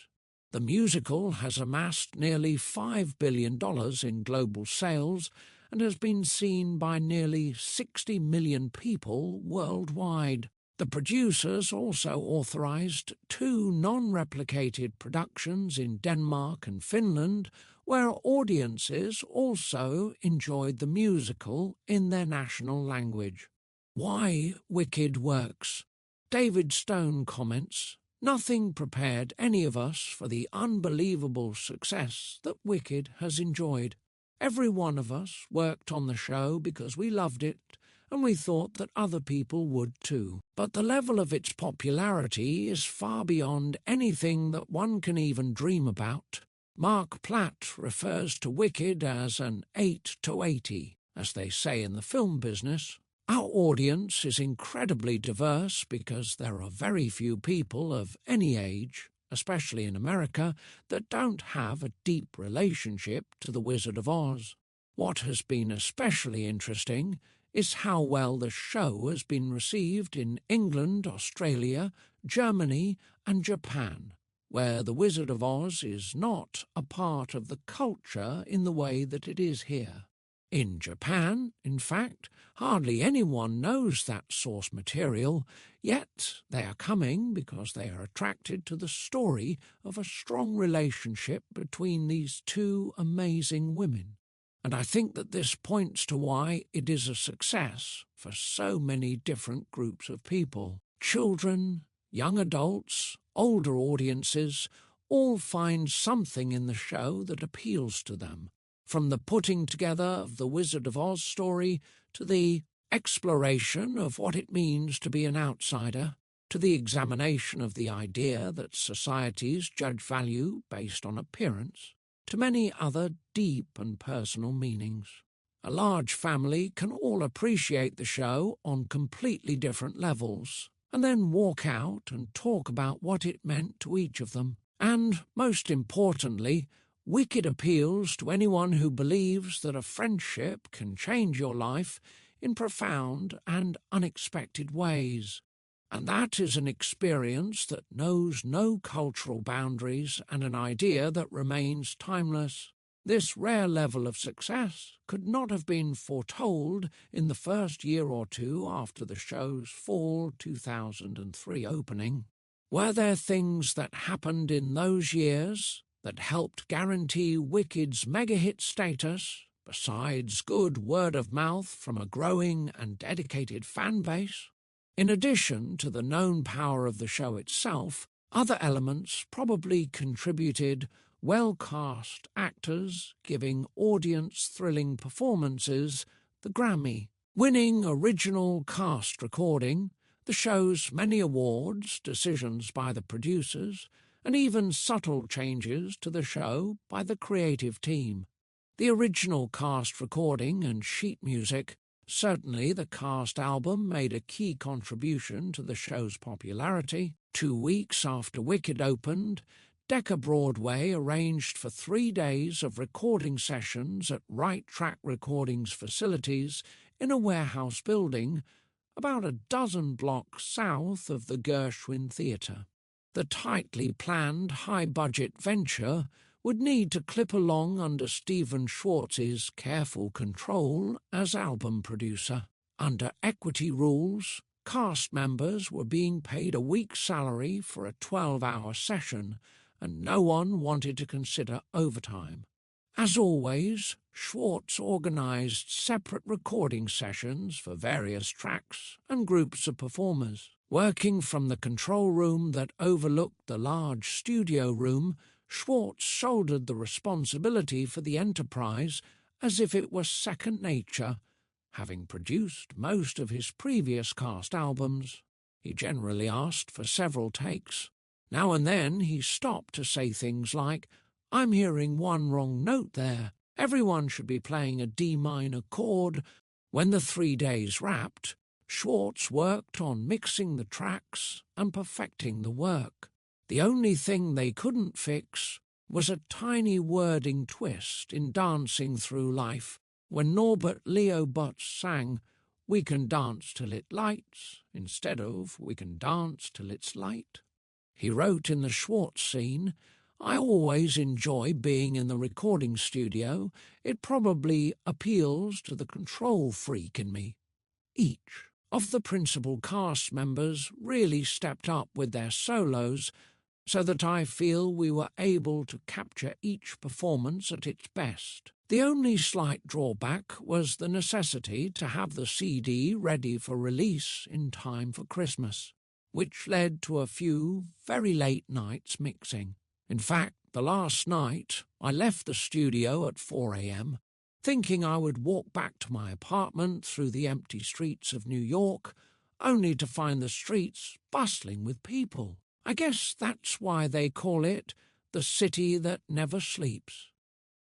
S1: The musical has amassed nearly $5 billion in global sales and has been seen by nearly 60 million people worldwide. The producers also authorized 2 non-replicated productions in Denmark and Finland, where audiences also enjoyed the musical in their national language. Why Wicked works. David Stone comments, "Nothing prepared any of us for the unbelievable success that Wicked has enjoyed. Every one of us worked on the show because we loved it and we thought that other people would too. But the level of its popularity is far beyond anything that one can even dream about. Mark Platt refers to Wicked as an 8 to 80, as they say in the film business. Our audience is incredibly diverse because there are very few people of any age, especially in America, that don't have a deep relationship to The Wizard of Oz. What has been especially interesting is how well the show has been received in England, Australia, Germany, and Japan, where The Wizard of Oz is not a part of the culture in the way that it is here. In Japan, in fact, hardly anyone knows that source material, yet they are coming because they are attracted to the story of a strong relationship between these 2 amazing women. And I think that this points to why it is a success for so many different groups of people. Children, young adults, older audiences all find something in the show that appeals to them, from the putting together of the Wizard of Oz story to the exploration of what it means to be an outsider, to the examination of the idea that societies judge value based on appearance, to many other deep and personal meanings. A large family can all appreciate the show on completely different levels, and then walk out and talk about what it meant to each of them. And, most importantly, Wicked appeals to anyone who believes that a friendship can change your life in profound and unexpected ways. And that is an experience that knows no cultural boundaries and an idea that remains timeless. This rare level of success could not have been foretold in the first year or 2 after the show's fall 2003 opening. Were there things that happened in those years that helped guarantee Wicked's mega-hit status, besides good word of mouth from a growing and dedicated fan base? In addition to the known power of the show itself, other elements probably contributed: well-cast actors giving audience-thrilling performances, the Grammy, winning original cast recording, the show's many awards, decisions by the producers, and even subtle changes to the show by the creative team. The original cast recording and sheet music. Certainly the cast album made a key contribution to the show's popularity. 2 weeks after Wicked opened, Decca Broadway arranged for 3 days of recording sessions at Right Track Recordings facilities in a warehouse building about a dozen blocks south of the Gershwin Theatre. The tightly planned, high-budget venture would need to clip along under Stephen Schwartz's careful control as album producer. Under equity rules, cast members were being paid a week's salary for a 12-hour session, and no one wanted to consider overtime. As always, Schwartz organized separate recording sessions for various tracks and groups of performers. Working from the control room that overlooked the large studio room, Schwartz shouldered the responsibility for the enterprise as if it was second nature. Having produced most of his previous cast albums, he generally asked for several takes. Now and then he stopped to say things like, "I'm hearing one wrong note there. Everyone should be playing a D minor chord." When the 3 days wrapped, Schwartz worked on mixing the tracks and perfecting the work. The only thing they couldn't fix was a tiny wording twist in Dancing Through Life, when Norbert Leo Butz sang, "We can dance till it lights," instead of "We can dance till it's light." He wrote in the Schwartz scene, "I always enjoy being in the recording studio. It probably appeals to the control freak in me." Each of the principal cast members really stepped up with their solos, so that I feel we were able to capture each performance at its best. The only slight drawback was the necessity to have the CD ready for release in time for Christmas, which led to a few very late nights mixing. In fact, the last night I left the studio at 4 a.m., thinking I would walk back to my apartment through the empty streets of New York, only to find the streets bustling with people. I guess that's why they call it the city that never sleeps.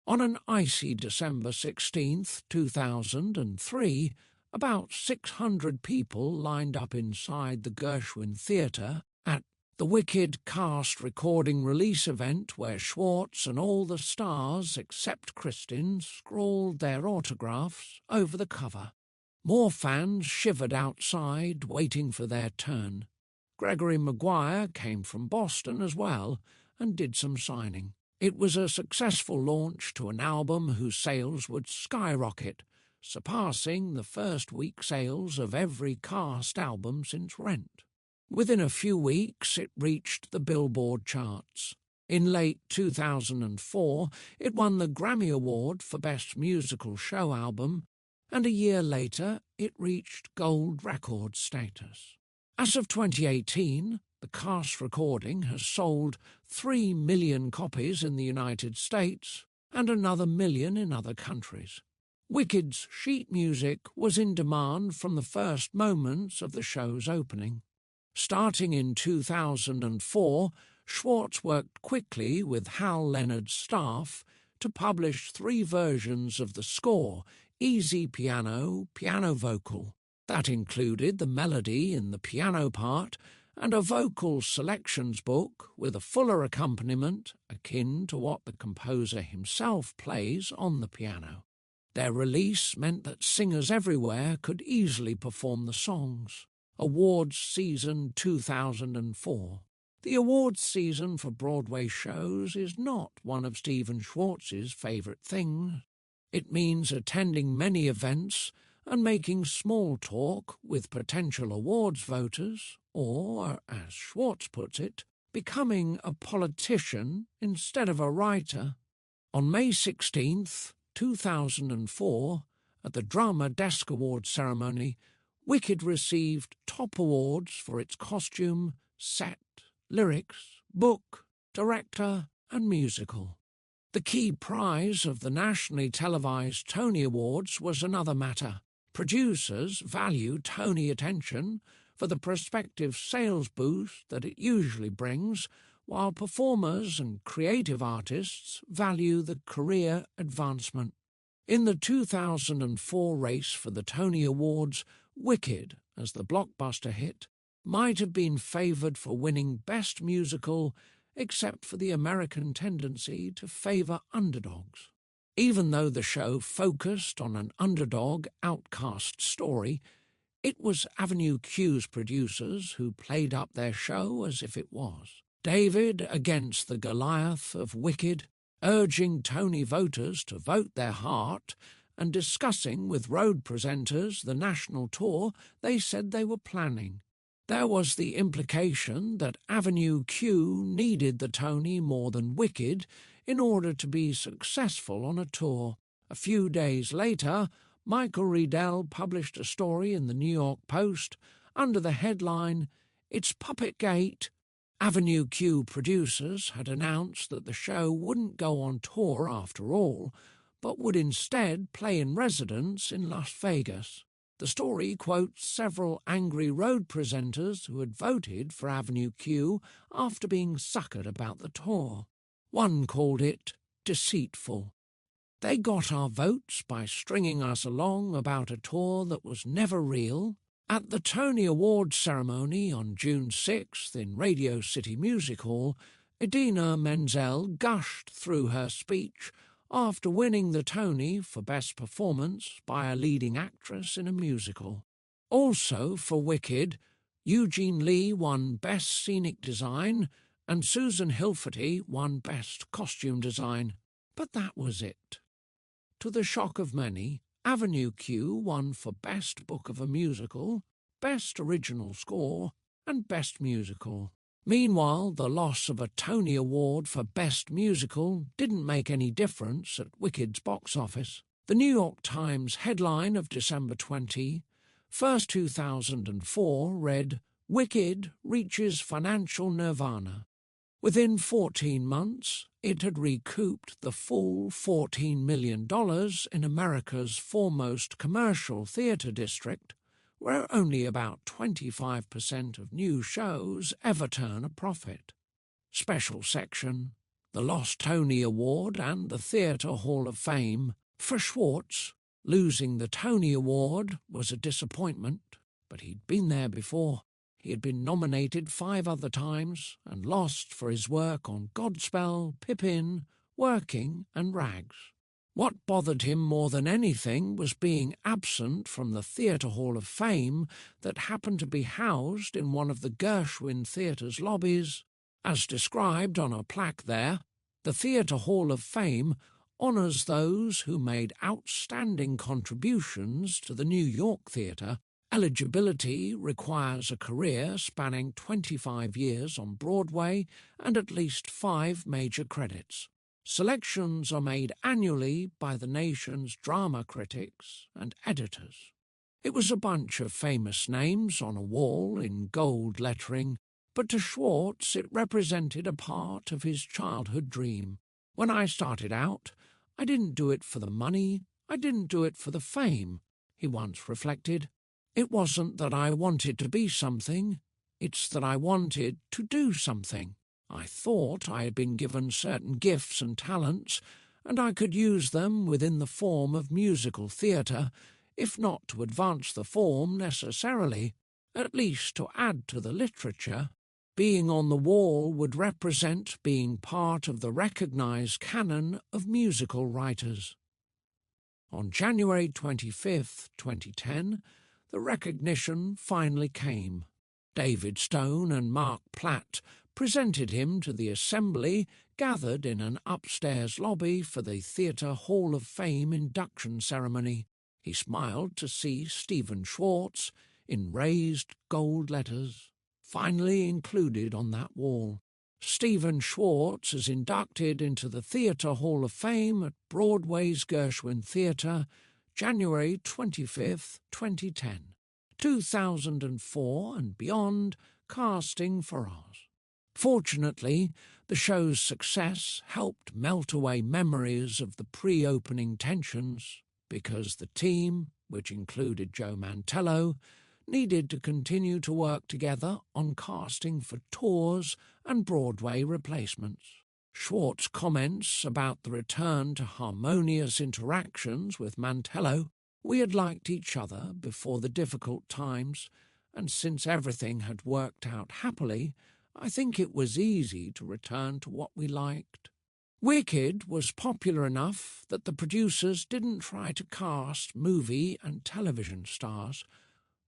S1: On an icy December 16th, 2003, about 600 people lined up inside the Gershwin Theatre at the Wicked cast recording release event where Schwartz and all the stars except Kristin scrawled their autographs over the cover. More fans shivered outside waiting for their turn. Gregory Maguire came from Boston as well and did some signing. It was a successful launch to an album whose sales would skyrocket, surpassing the first week sales of every cast album since Rent. Within a few weeks, it reached the Billboard charts. In late 2004, it won the Grammy Award for Best Musical Show Album, and a year later, it reached gold record status. As of 2018, the cast recording has sold 3 million copies in the United States and another million in other countries. Wicked's sheet music was in demand from the first moments of the show's opening. Starting in 2004, Schwartz worked quickly with Hal Leonard's staff to publish 3 versions of the score, easy piano, piano vocal. That included the melody in the piano part and a vocal selections book with a fuller accompaniment akin to what the composer himself plays on the piano. Their release meant that singers everywhere could easily perform the songs. Awards season 2004. The awards season for Broadway shows is not one of Stephen Schwartz's favourite things. It means attending many events and making small talk with potential awards voters, or, as Schwartz puts it, becoming a politician instead of a writer. On May 16th, 2004, at the Drama Desk Awards ceremony, Wicked received top awards for its costume, set, lyrics, book, director, and musical. The key prize of the nationally televised Tony Awards was another matter. Producers value Tony attention for the prospective sales boost that it usually brings, while performers and creative artists value the career advancement. In the 2004 race for the Tony Awards, Wicked, as the blockbuster hit, might have been favoured for winning Best Musical, except for the American tendency to favour underdogs. Even though the show focused on an underdog, outcast story, it was Avenue Q's producers who played up their show as if it was. David against the Goliath of Wicked, urging Tony voters to vote their heart, and discussing with road presenters the national tour they said they were planning. There was the implication that Avenue Q needed the Tony more than Wicked in order to be successful on a tour. A few days later, Michael Riedel published a story in the New York Post under the headline, "It's Puppetgate." Avenue Q producers had announced that the show wouldn't go on tour after all, but would instead play in residence in Las Vegas. The The story quotes several angry road presenters who had voted for Avenue Q after being suckered about the tour. One called it deceitful. They got our votes by stringing us along about a tour that was never real. At the Tony Awards ceremony on June 6th in Radio City Music Hall, Idina Menzel gushed through her speech after winning the Tony for Best Performance by a leading actress in a musical. Also for Wicked, Eugene Lee won Best Scenic Design and Susan Hilferty won Best Costume Design. But that was it. To the shock of many, Avenue Q won for Best Book of a Musical, Best Original Score, and Best Musical. Meanwhile, the loss of a Tony Award for Best Musical didn't make any difference at Wicked's box office. The New York Times headline of December 21st, 2004 read, "Wicked reaches financial nirvana." Within 14 months, it had recouped the full $14 million in America's foremost commercial theatre district, where only about 25% of new shows ever turn a profit. Special section, the Lost Tony Award and the Theatre Hall of Fame. For Schwartz, losing the Tony Award was a disappointment, but he'd been there before. He had been nominated 5 other times and lost for his work on Godspell, Pippin, Working and Rags. What bothered him more than anything was being absent from the Theatre Hall of Fame that happened to be housed in one of the Gershwin Theatre's lobbies. As described on a plaque there, the Theatre Hall of Fame honours those who made outstanding contributions to the New York theatre. Eligibility requires a career spanning 25 years on Broadway and at least 5 major credits. Selections are made annually by the nation's drama critics and editors. It was a bunch of famous names on a wall in gold lettering, but to Schwartz it represented a part of his childhood dream. When I started out, I didn't do it for the money, I didn't do it for the fame, he once reflected. It wasn't that I wanted to be something, it's that I wanted to do something. I thought I had been given certain gifts and talents, and I could use them within the form of musical theatre, if not to advance the form necessarily, at least to add to the literature. Being on the wall would represent being part of the recognised canon of musical writers. On January 25th, 2010, the recognition finally came. David Stone and Mark Platt presented him to the assembly gathered in an upstairs lobby for the Theatre Hall of Fame induction ceremony. He smiled to see Stephen Schwartz in raised gold letters, finally included on that wall. Stephen Schwartz is inducted into the Theatre Hall of Fame at Broadway's Gershwin Theatre, January 25th, 2010. 2004 and beyond, casting for Oz. Fortunately, the show's success helped melt away memories of the pre-opening tensions because the team, which included Joe Mantello, needed to continue to work together on casting for tours and Broadway replacements. Schwartz comments about the return to harmonious interactions with Mantello. We had liked each other before the difficult times, and since everything had worked out happily, I think it was easy to return to what we liked. Wicked was popular enough that the producers didn't try to cast movie and television stars,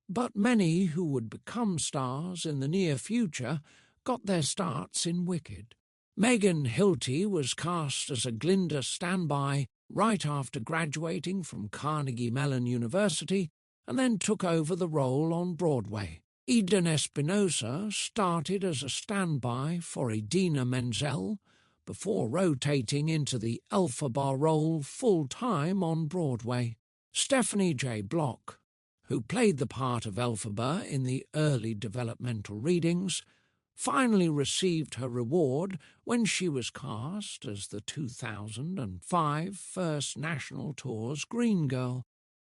S1: but many who would become stars in the near future got their starts in Wicked. Megan Hilty was cast as a Glinda standby right after graduating from Carnegie Mellon University and then took over the role on Broadway. Eden Espinosa started as a standby for Idina Menzel before rotating into the elphaba role full-time on Broadway. Stephanie J. Block, who played the part of elphaba in the early developmental readings, finally received her reward when she was cast as the 2005 First National Tour's Green Girl.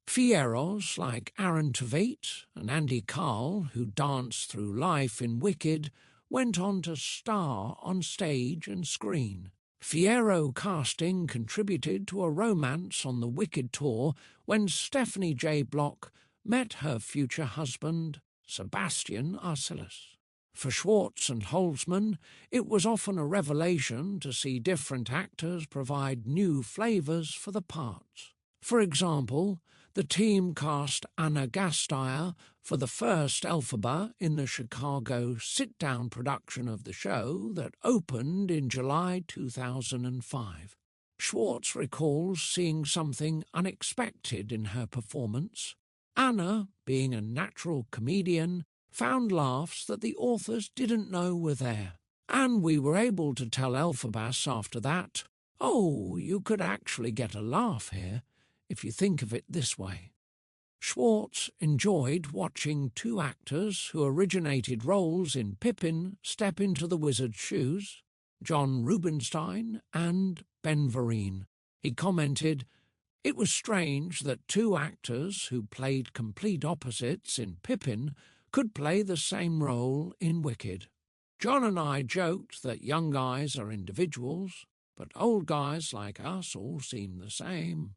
S1: Fieros like Aaron Tveit and Andy Carl, who danced through life in Wicked, went on to star on stage and screen. Fiero casting contributed to a romance on the Wicked tour when Stephanie J. Block met her future husband, Sebastian Arcellus. For Schwartz and Holzman, it was often a revelation to see different actors provide new flavours for the parts. For example, the team cast Anna Gasteyer for the first elphaba in the Chicago sit-down production of the show that opened in July 2005. Schwartz recalls seeing something unexpected in her performance. Anna, being a natural comedian, found laughs that the authors didn't know were there. And we were able to tell Elphabas after that, "Oh, you could actually get a laugh here, if you think of it this way." Schwartz enjoyed watching two actors who originated roles in Pippin step into the wizard's shoes, John Rubinstein and Ben Vereen. He commented, "It was strange that two actors who played complete opposites in Pippin could play the same role in Wicked. John and I joked that young guys are individuals, but old guys like us all seem the same."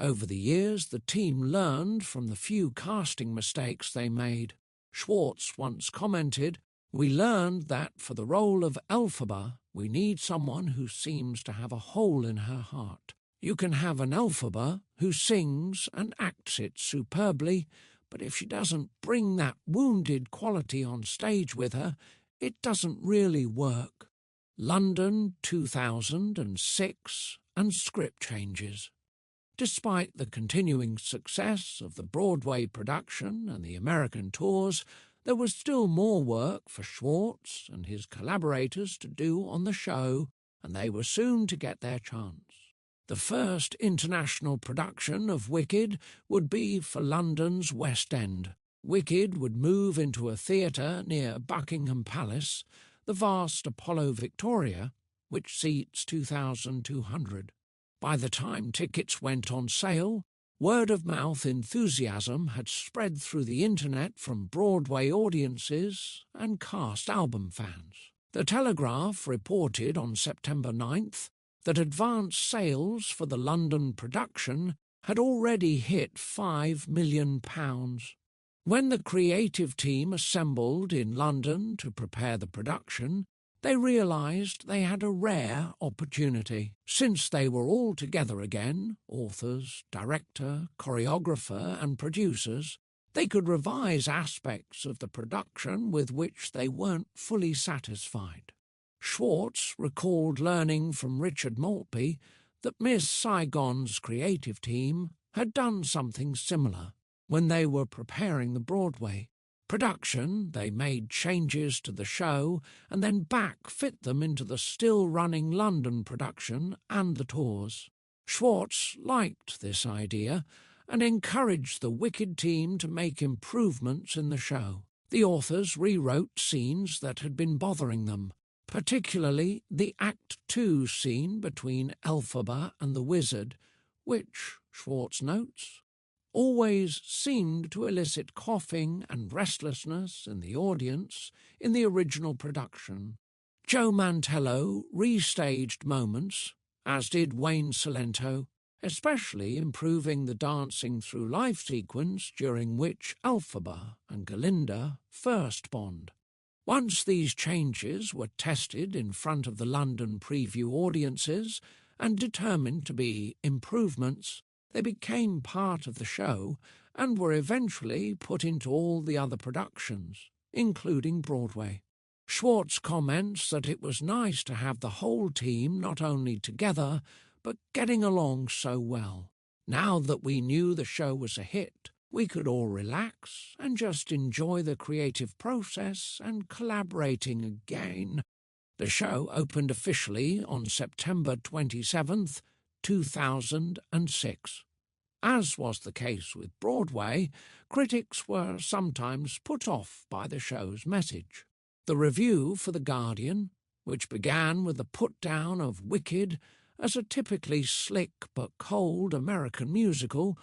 S1: Over the years, the team learned from the few casting mistakes they made. Schwartz once commented, "We learned that for the role of elphaba, we need someone who seems to have a hole in her heart. You can have an elphaba who sings and acts it superbly, but if she doesn't bring that wounded quality on stage with her, it doesn't really work." London 2006 and script changes. Despite the continuing success of the Broadway production and the American tours, there was still more work for Schwartz and his collaborators to do on the show, and they were soon to get their chance. The first international production of Wicked would be for London's West End. Wicked would move into a theatre near Buckingham Palace, the vast Apollo Victoria, which seats 2,200. By the time tickets went on sale, word-of-mouth enthusiasm had spread through the internet from Broadway audiences and cast album fans. The Telegraph reported on September 9th that advance sales for the London production had already hit £5 million. When the creative team assembled in London to prepare the production, they realised they had a rare opportunity. Since they were all together again, authors, director, choreographer and producers, they could revise aspects of the production with which they weren't fully satisfied. Schwartz recalled learning from Richard Maltby that Miss Saigon's creative team had done something similar when they were preparing the Broadway production. They made changes to the show and then back-fit them into the still-running London production and the tours. Schwartz liked this idea and encouraged the Wicked team to make improvements in the show. The authors rewrote scenes that had been bothering them, particularly the Act 2 scene between Elphaba and the wizard, which, Schwartz notes, always seemed to elicit coughing and restlessness in the audience in the original production. Joe Mantello restaged moments, as did Wayne Cilento, especially improving the dancing through life sequence during which Elphaba and Galinda first bond. Once these changes were tested in front of the London preview audiences and determined to be improvements, they became part of the show and were eventually put into all the other productions, including Broadway. Schwartz comments that it was nice to have the whole team not only together, but getting along so well. Now that we knew the show was a hit, we could all relax and just enjoy the creative process and collaborating again. The show opened officially on September 27th, 2006. As was the case with Broadway, critics were sometimes put off by the show's message. The review for The Guardian, which began with the put-down of Wicked as a typically slick but cold American musical,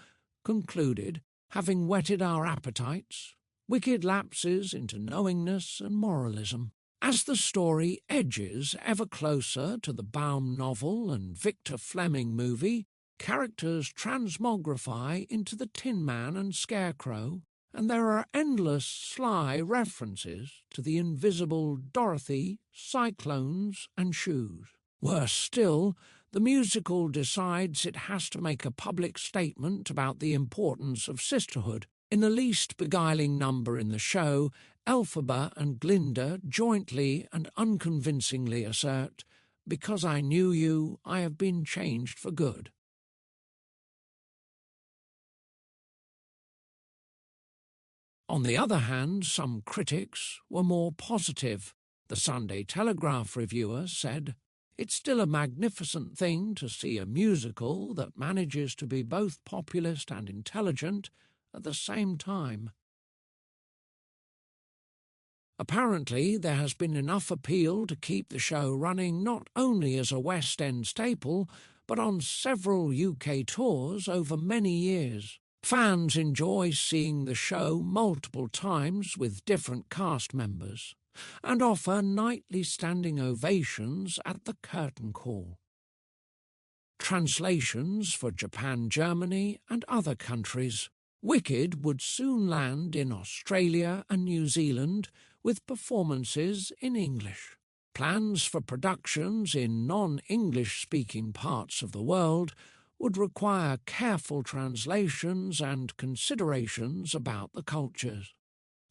S1: concluded, having whetted our appetites, Wicked lapses into knowingness and moralism. As the story edges ever closer to the Baum novel and Victor Fleming movie, characters transmogrify into the Tin Man and Scarecrow, and there are endless sly references to the invisible Dorothy, cyclones and shoes. Worse still, the musical decides it has to make a public statement about the importance of sisterhood. In the least beguiling number in the show, Elphaba and Glinda jointly and unconvincingly assert, "Because I knew you, I have been changed for good." On the other hand, some critics were more positive. The Sunday Telegraph reviewer said, "It's still a magnificent thing to see a musical that manages to be both populist and intelligent at the same time." Apparently, there has been enough appeal to keep the show running not only as a West End staple, but on several UK tours over many years. Fans enjoy seeing the show multiple times with different cast members, and offer nightly standing ovations at the curtain call. Translations for Japan, Germany, and other countries. Wicked would soon land in Australia and New Zealand with performances in English. Plans for productions in non-English-speaking parts of the world would require careful translations and considerations about the cultures.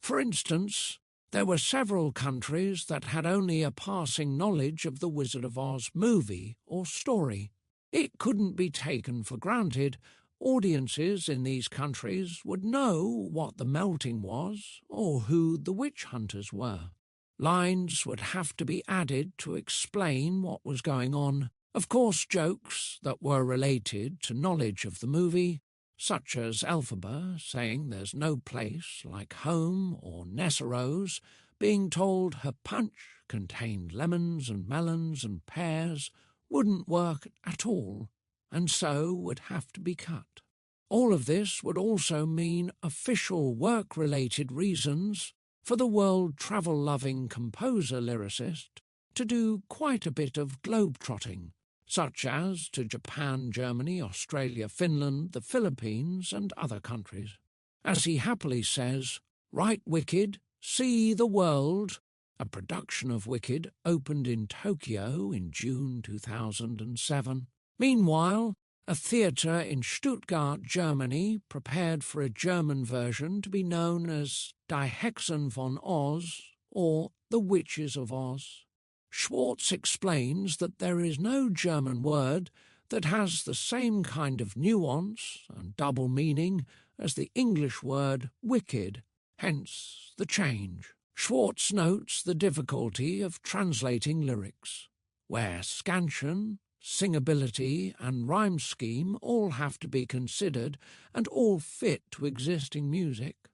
S1: For instance, there were several countries that had only a passing knowledge of the Wizard of Oz movie or story. It couldn't be taken for granted audiences in these countries would know what the melting was or who the witch hunters were. Lines would have to be added to explain what was going on. Of course, jokes that were related to knowledge of the movie, such as Elphaba saying there's no place like home, or Nessarose being told her punch contained lemons and melons and pears, wouldn't work at all, and so would have to be cut. All of this would also mean official work-related reasons for the world travel-loving composer-lyricist to do quite a bit of globe-trotting, such as to Japan, Germany, Australia, Finland, the Philippines, and other countries. As he happily says, "Write Wicked, see the world." A production of Wicked opened in Tokyo in June 2007. Meanwhile, a theatre in Stuttgart, Germany, prepared for a German version to be known as Die Hexen von Oz, or The Witches of Oz. Schwartz explains that there is no German word that has the same kind of nuance and double meaning as the English word wicked, hence the change. Schwartz notes the difficulty of translating lyrics, where scansion, singability and rhyme scheme all have to be considered and all fit to existing music.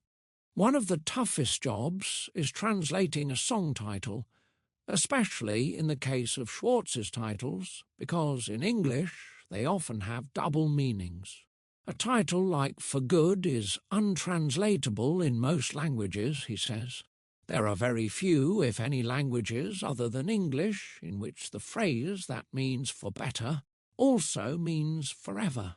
S1: One of the toughest jobs is translating a song title, especially in the case of Schwartz's titles, because in English they often have double meanings. A title like For Good is untranslatable in most languages, he says. There are very few, if any, languages other than English in which the phrase that means for better also means forever.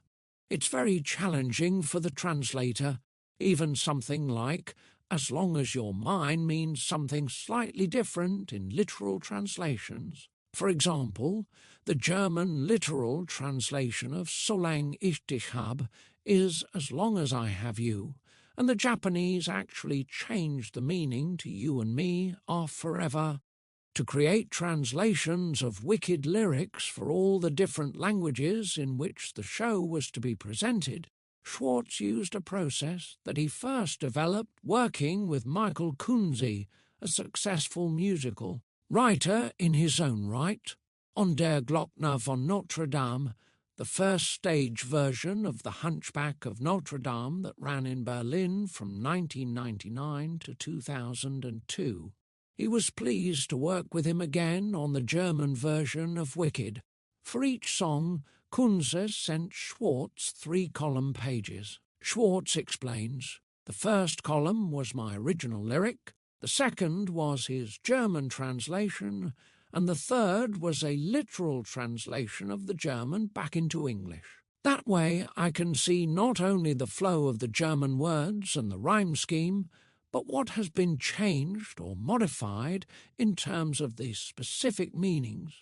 S1: It's very challenging for the translator. Even something like "as long as you're mine" means something slightly different in literal translations. For example, the German literal translation of "Solange ich dich hab" is "as long as I have you," and the Japanese actually changed the meaning to "you and me are forever." To create translations of Wicked lyrics for all the different languages in which the show was to be presented, Schwartz used a process that he first developed working with Michael Kunze, a successful musical writer in his own right. On Der Glockner von Notre Dame, the first stage version of the Hunchback of Notre Dame that ran in Berlin from 1999 to 2002. He was pleased to work with him again on the German version of Wicked. For each song, Kunze sent Schwartz 3-column pages. Schwartz explains, "The first column was my original lyric, the second was his German translation, and the third was a literal translation of the German back into English. That way I can see not only the flow of the German words and the rhyme scheme, but what has been changed or modified in terms of the specific meanings."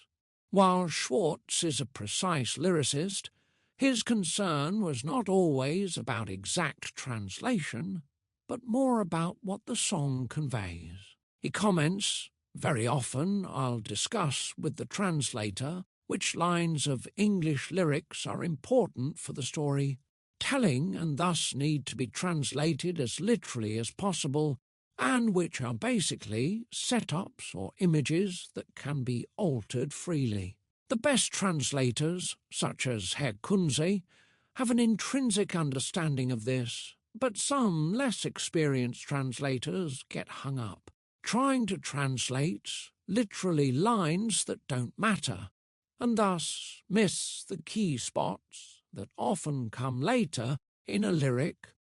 S1: While Schwartz is a precise lyricist, his concern was not always about exact translation, but more about what the song conveys. He comments, "Very often I'll discuss with the translator which lines of English lyrics are important for the story, telling and thus need to be translated as literally as possible, and which are basically setups or images that can be altered freely. The best translators, such as Herr Kunze, have an intrinsic understanding of this, but some less experienced translators get hung up, trying to translate literally lines that don't matter, and thus miss the key spots that often come later in a lyric.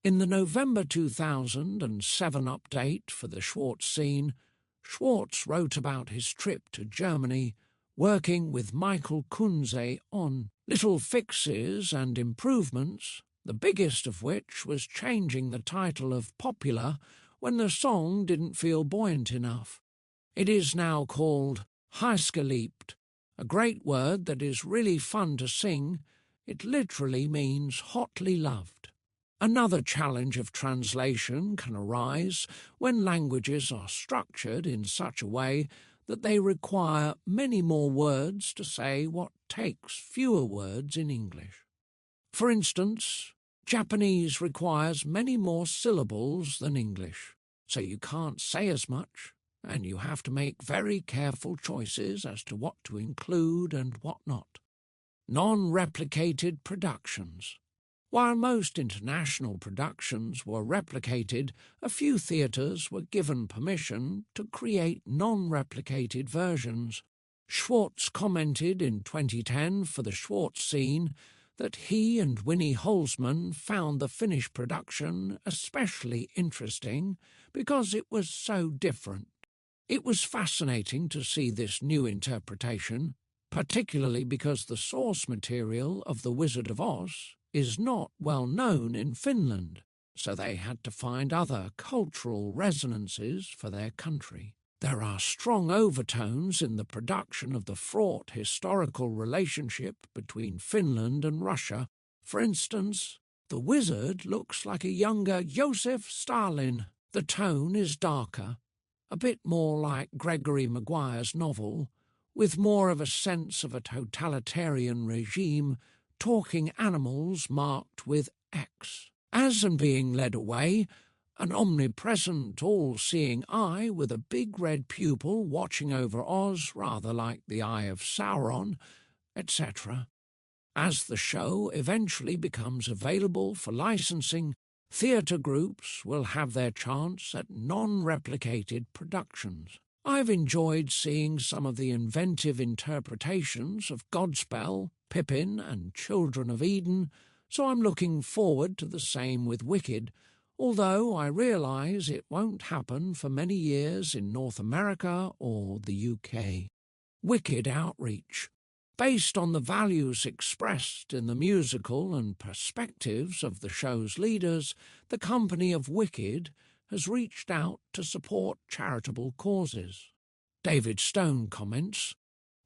S1: In the November 2007 update for the Schwartz scene, Schwartz wrote about his trip to Germany, working with Michael Kunze on little fixes and improvements, the biggest of which was changing the title of Popular when the song didn't feel buoyant enough. It is now called Heißgeliebt, a great word that is really fun to sing. It literally means hotly loved. Another challenge of translation can arise when languages are structured in such a way that they require many more words to say what takes fewer words in English. For instance, Japanese requires many more syllables than English, so you can't say as much, and you have to make very careful choices as to what to include and what not. Non-replicated productions. While most international productions were replicated, a few theatres were given permission to create non-replicated versions. Schwartz commented in 2010 for the Schwartz scene that he and Winnie Holzman found the finished production especially interesting because it was so different. It was fascinating to see this new interpretation, particularly because the source material of The Wizard of Oz is not well known in Finland, so they had to find other cultural resonances for their country. There are strong overtones in the production of the fraught historical relationship between Finland and Russia. For instance, the wizard looks like a younger Joseph Stalin. The tone is darker, a bit more like Gregory Maguire's novel, with more of a sense of a totalitarian regime, talking animals marked with X. As and being led away, an omnipresent, all-seeing eye with a big red pupil watching over Oz, rather like the Eye of Sauron, etc. As the show eventually becomes available for licensing, theatre groups will have their chance at non-replicated productions. I've enjoyed seeing some of the inventive interpretations of Godspell, Pippin and Children of Eden, so I'm looking forward to the same with Wicked, although I realise it won't happen for many years in North America or the UK. Wicked outreach. Based on the values expressed in the musical and perspectives of the show's leaders, the company of Wicked has reached out to support charitable causes. David Stone comments,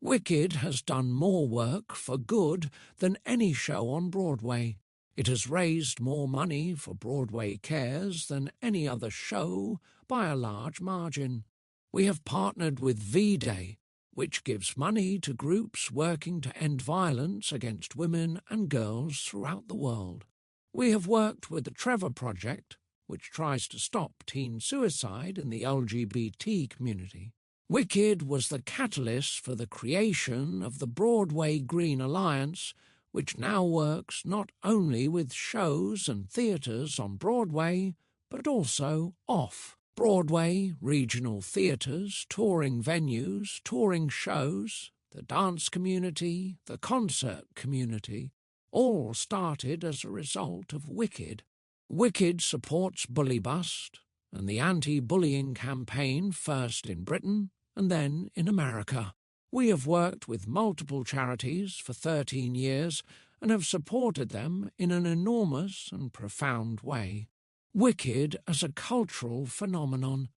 S1: "Wicked has done more work for good than any show on Broadway. It has raised more money for Broadway Cares than any other show by a large margin. We have partnered with V-Day, which gives money to groups working to end violence against women and girls throughout the world. We have worked with the Trevor Project, which tries to stop teen suicide in the LGBT community. Wicked was the catalyst for the creation of the Broadway Green Alliance, which now works not only with shows and theatres on Broadway, but also off Broadway, regional theatres, touring venues, touring shows, the dance community, the concert community, All started as a result of Wicked. Wicked supports Bully Bust and the anti-bullying campaign, first in Britain and then in America. We have worked with multiple charities for 13 years and have supported them in an enormous and profound way. Wicked as a cultural phenomenon.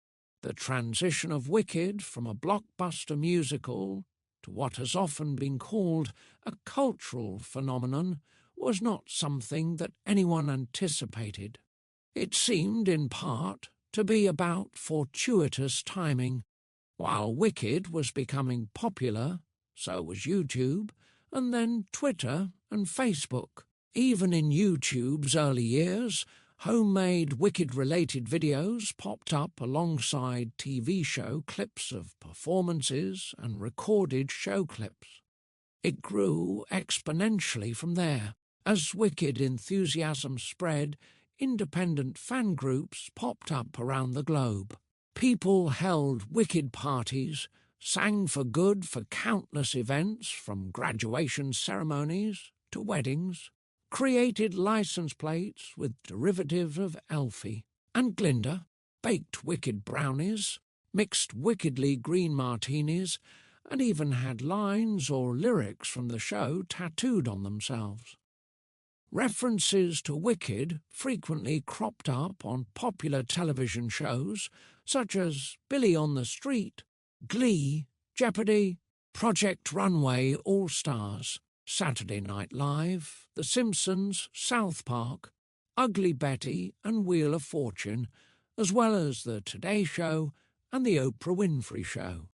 S1: The transition of Wicked from a blockbuster musical to what has often been called a cultural phenomenon was not something that anyone anticipated. It seemed, in part, to be about fortuitous timing. While Wicked was becoming popular, so was YouTube, and then Twitter and Facebook. Even in YouTube's early years, homemade Wicked-related videos popped up alongside TV show clips of performances and recorded show clips. It grew exponentially from there. As Wicked enthusiasm spread, independent fan groups popped up around the globe. People held Wicked parties, sang for good for countless events from graduation ceremonies to weddings, created license plates with derivatives of Elfie and Glinda, baked Wicked brownies, mixed wickedly green martinis, and even had lines or lyrics from the show tattooed on themselves. References to Wicked frequently cropped up on popular television shows such as Billy on the Street, Glee, Jeopardy, Project Runway All-Stars, Saturday Night Live, The Simpsons, South Park, Ugly Betty and Wheel of Fortune, as well as The Today Show and The Oprah Winfrey Show.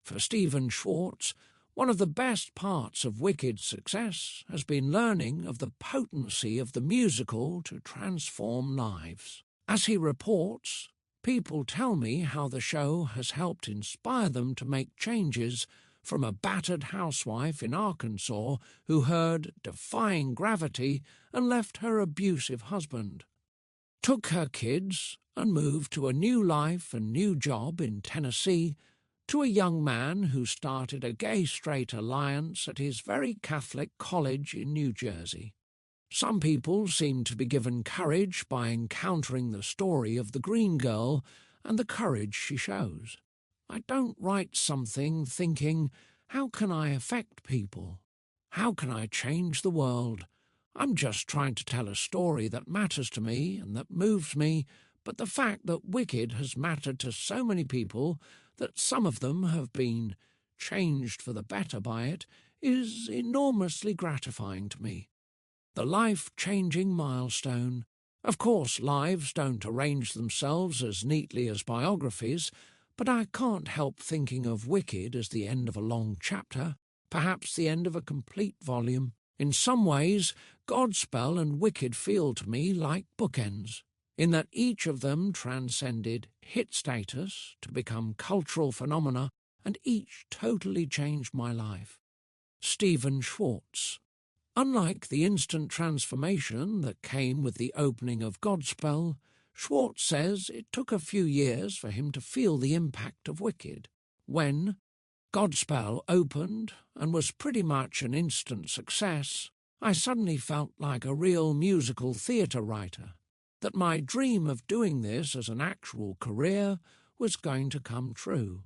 S1: For Stephen Schwartz, one of the best parts of Wicked's success has been learning of the potency of the musical to transform lives. As he reports, people tell me how the show has helped inspire them to make changes, from a battered housewife in Arkansas who heard Defying Gravity and left her abusive husband, took her kids and moved to a new life and new job in Tennessee, to a young man who started a gay-straight alliance at his very Catholic college in New Jersey. Some people seem to be given courage by encountering the story of the green girl and the courage she shows. I don't write something thinking, how can I affect people? How can I change the world? I'm just trying to tell a story that matters to me and that moves me, but the fact that Wicked has mattered to so many people, that some of them have been changed for the better by it, is enormously gratifying to me. The life-changing milestone. Of course, lives don't arrange themselves as neatly as biographies, but I can't help thinking of Wicked as the end of a long chapter, perhaps the end of a complete volume. In some ways, Godspell and Wicked feel to me like bookends, in that each of them transcended hit status to become cultural phenomena, and each totally changed my life. Stephen Schwartz. Unlike the instant transformation that came with the opening of Godspell, Schwartz says it took a few years for him to feel the impact of Wicked. When Godspell opened and was pretty much an instant success, I suddenly felt like a real musical theatre writer, that my dream of doing this as an actual career was going to come true.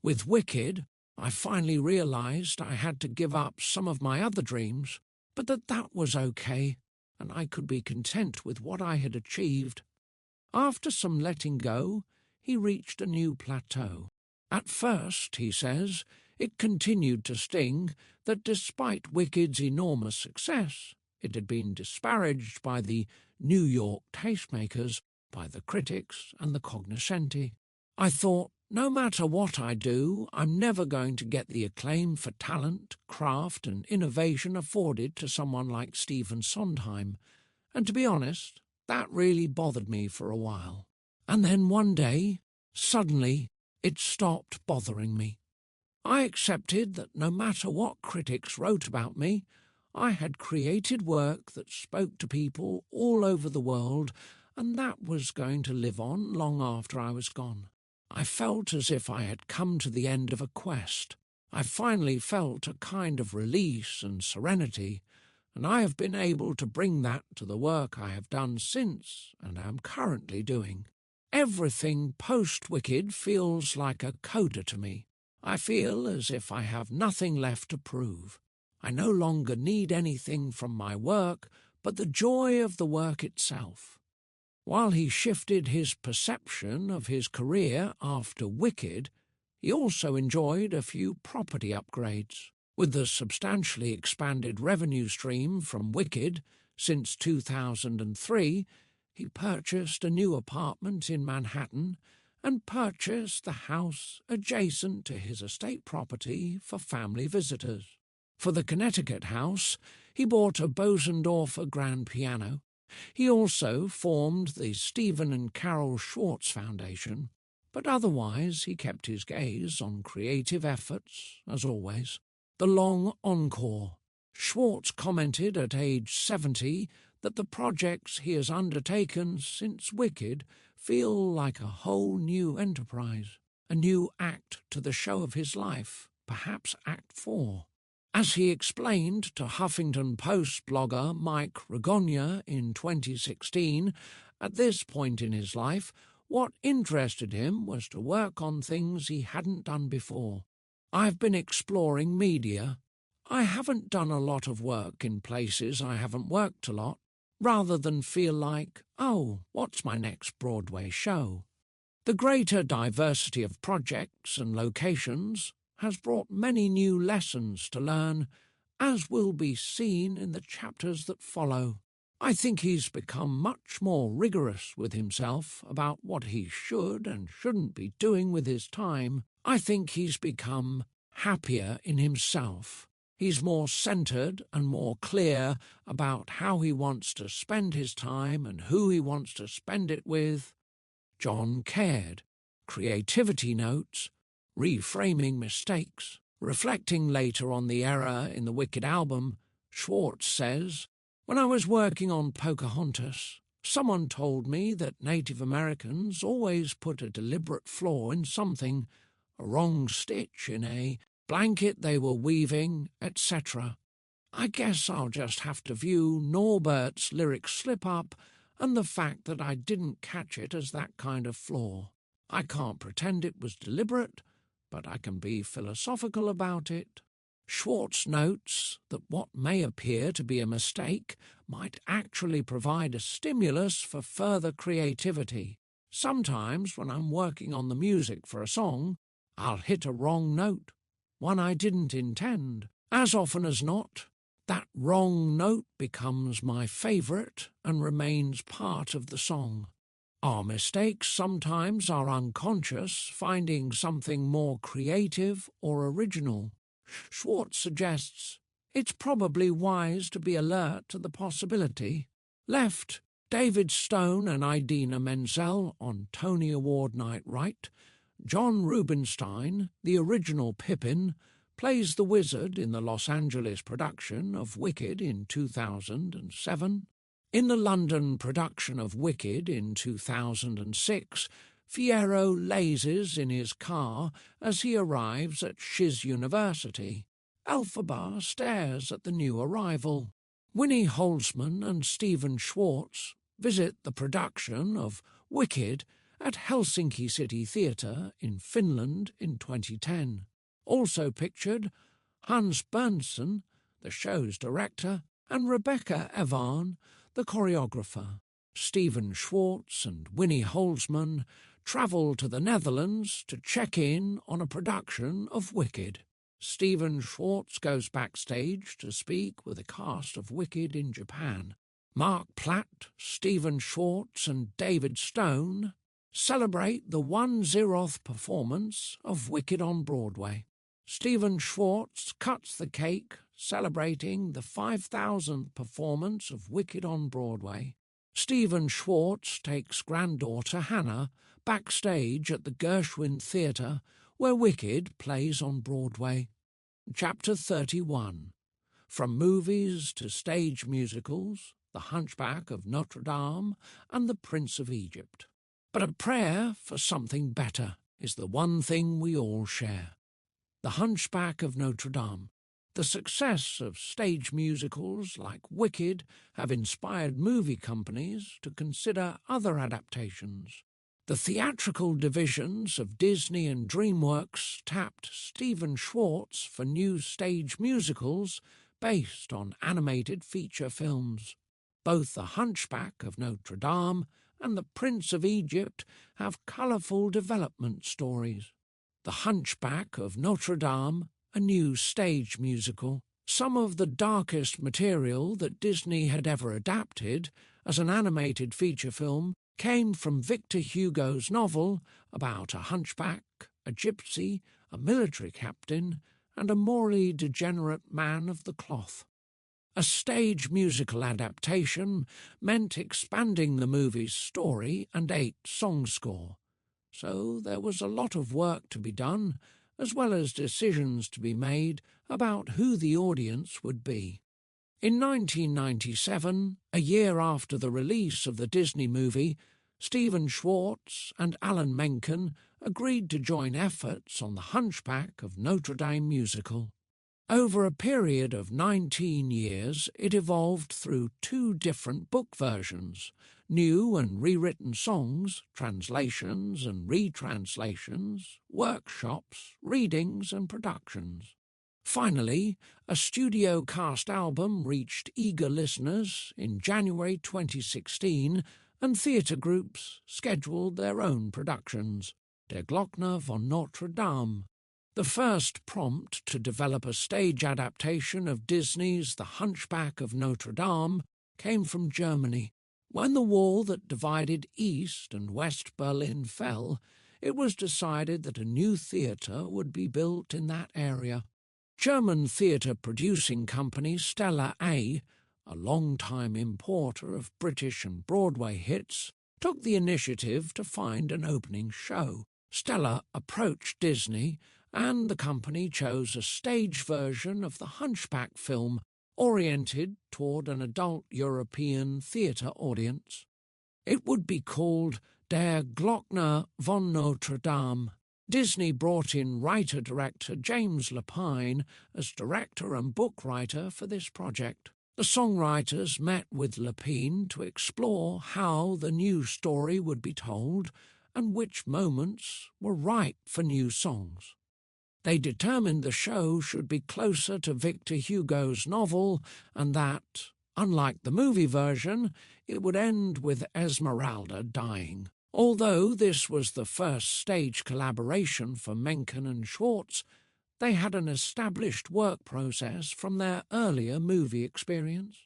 S1: With Wicked, I finally realised I had to give up some of my other dreams, but that was okay, and I could be content with what I had achieved. After some letting go, he reached a new plateau. At first, he says, it continued to sting that despite Wicked's enormous success, it had been disparaged by the New York tastemakers, by the critics and the cognoscenti. I thought, no matter what I do, I'm never going to get the acclaim for talent, craft and innovation afforded to someone like Stephen Sondheim, and to be honest, that really bothered me for a while. And then one day, suddenly, it stopped bothering me. I accepted that no matter what critics wrote about me, I had created work that spoke to people all over the world, and that was going to live on long after I was gone. I felt as if I had come to the end of a quest. I finally felt a kind of release and serenity, and I have been able to bring that to the work I have done since and am currently doing. Everything post-Wicked feels like a coda to me. I feel as if I have nothing left to prove. I no longer need anything from my work but the joy of the work itself. While he shifted his perception of his career after Wicked, he also enjoyed a few property upgrades. With the substantially expanded revenue stream from Wicked since 2003, he purchased a new apartment in Manhattan and purchased the house adjacent to his estate property for family visitors. For the Connecticut house, he bought a Bosendorfer grand piano. He also formed the Stephen and Carol Schwartz Foundation, but otherwise he kept his gaze on creative efforts, as always. The long encore. Schwartz commented at age 70 that the projects he has undertaken since Wicked feel like a whole new enterprise, a new act to the show of his life, perhaps Act 4. As he explained to Huffington Post blogger Mike Ragogna in 2016, at this point in his life, what interested him was to work on things he hadn't done before. I've been exploring media. I haven't done a lot of work in places I haven't worked a lot, rather than feel like, oh, what's my next Broadway show? The greater diversity of projects and locations has brought many new lessons to learn, as will be seen in the chapters that follow. I think he's become much more rigorous with himself about what he should and shouldn't be doing with his time. I think he's become happier in himself. He's more centred and more clear about how he wants to spend his time and who he wants to spend it with. John cared. Creativity notes. Reframing mistakes. Reflecting later on the error in the Wicked album, Schwartz says, "When I was working on Pocahontas, someone told me that Native Americans always put a deliberate flaw in something, a wrong stitch in a blanket they were weaving, etc. I guess I'll just have to view Norbert's lyric slip-up and the fact that I didn't catch it as that kind of flaw. I can't pretend it was deliberate, but I can be philosophical about it." Schwartz notes that what may appear to be a mistake might actually provide a stimulus for further creativity. Sometimes when I'm working on the music for a song, I'll hit a wrong note, one I didn't intend. As often as not, that wrong note becomes my favourite and remains part of the song. Our mistakes sometimes are unconscious, finding something more creative or original. Schwartz suggests it's probably wise to be alert to the possibility. Left, David Stone and Idina Menzel on Tony Award night right. John Rubinstein, the original Pippin, plays the wizard in the Los Angeles production of Wicked in 2007. In the London production of Wicked in 2006, Fierro lazes in his car as he arrives at Shiz University. Elphaba stares at the new arrival. Winnie Holzman and Stephen Schwartz visit the production of Wicked at Helsinki City Theatre in Finland in 2010. Also pictured, Hans Berntsen, the show's director, and Rebecca Evan, the choreographer. Stephen Schwartz and Winnie Holzman travel to the Netherlands to check in on a production of Wicked. Stephen Schwartz goes backstage to speak with the cast of Wicked in Japan. Mark Platt, Stephen Schwartz and David Stone celebrate the 1/0th performance of Wicked on Broadway. Stephen Schwartz cuts the cake celebrating the 5,000th performance of Wicked on Broadway. Stephen Schwartz takes granddaughter Hannah backstage at the Gershwin Theatre, where Wicked plays on Broadway. Chapter 31. From movies to stage musicals, The Hunchback of Notre Dame and The Prince of Egypt. But a prayer for something better is the one thing we all share. The Hunchback of Notre Dame. The success of stage musicals like Wicked have inspired movie companies to consider other adaptations. The theatrical divisions of Disney and DreamWorks tapped Stephen Schwartz for new stage musicals based on animated feature films. Both The Hunchback of Notre Dame and The Prince of Egypt have colourful development stories. The Hunchback of Notre Dame, a new stage musical, some of the darkest material that Disney had ever adapted as an animated feature film, came from Victor Hugo's novel about a hunchback, a gypsy, a military captain, and a morally degenerate man of the cloth. A stage musical adaptation meant expanding the movie's story and 8 song score, so there was a lot of work to be done, as well as decisions to be made about who the audience would be. In 1997, a year after the release of the Disney movie, Stephen Schwartz and Alan Menken agreed to join efforts on the Hunchback of Notre Dame musical. Over a period of 19 years, it evolved through 2 different book versions, new and rewritten songs, translations and retranslations, workshops, readings and productions. Finally, a studio cast album reached eager listeners in January 2016, and theatre groups scheduled their own productions. Der Glockner von Notre Dame. The first prompt to develop a stage adaptation of Disney's The Hunchback of Notre Dame came from Germany. When the wall that divided East and West Berlin fell, it was decided that a new theatre would be built in that area. German theatre producing company Stella A, a long-time importer of British and Broadway hits, took the initiative to find an opening show. Stella approached Disney, and the company chose a stage version of the Hunchback film oriented toward an adult European theatre audience. It would be called Der Glockner von Notre Dame. Disney brought in writer-director James Lapine as director and book writer for this project. The songwriters met with Lapine to explore how the new story would be told and which moments were right for new songs. They determined the show should be closer to Victor Hugo's novel and that, unlike the movie version, it would end with Esmeralda dying. Although this was the first stage collaboration for Menken and Schwartz, they had an established work process from their earlier movie experience.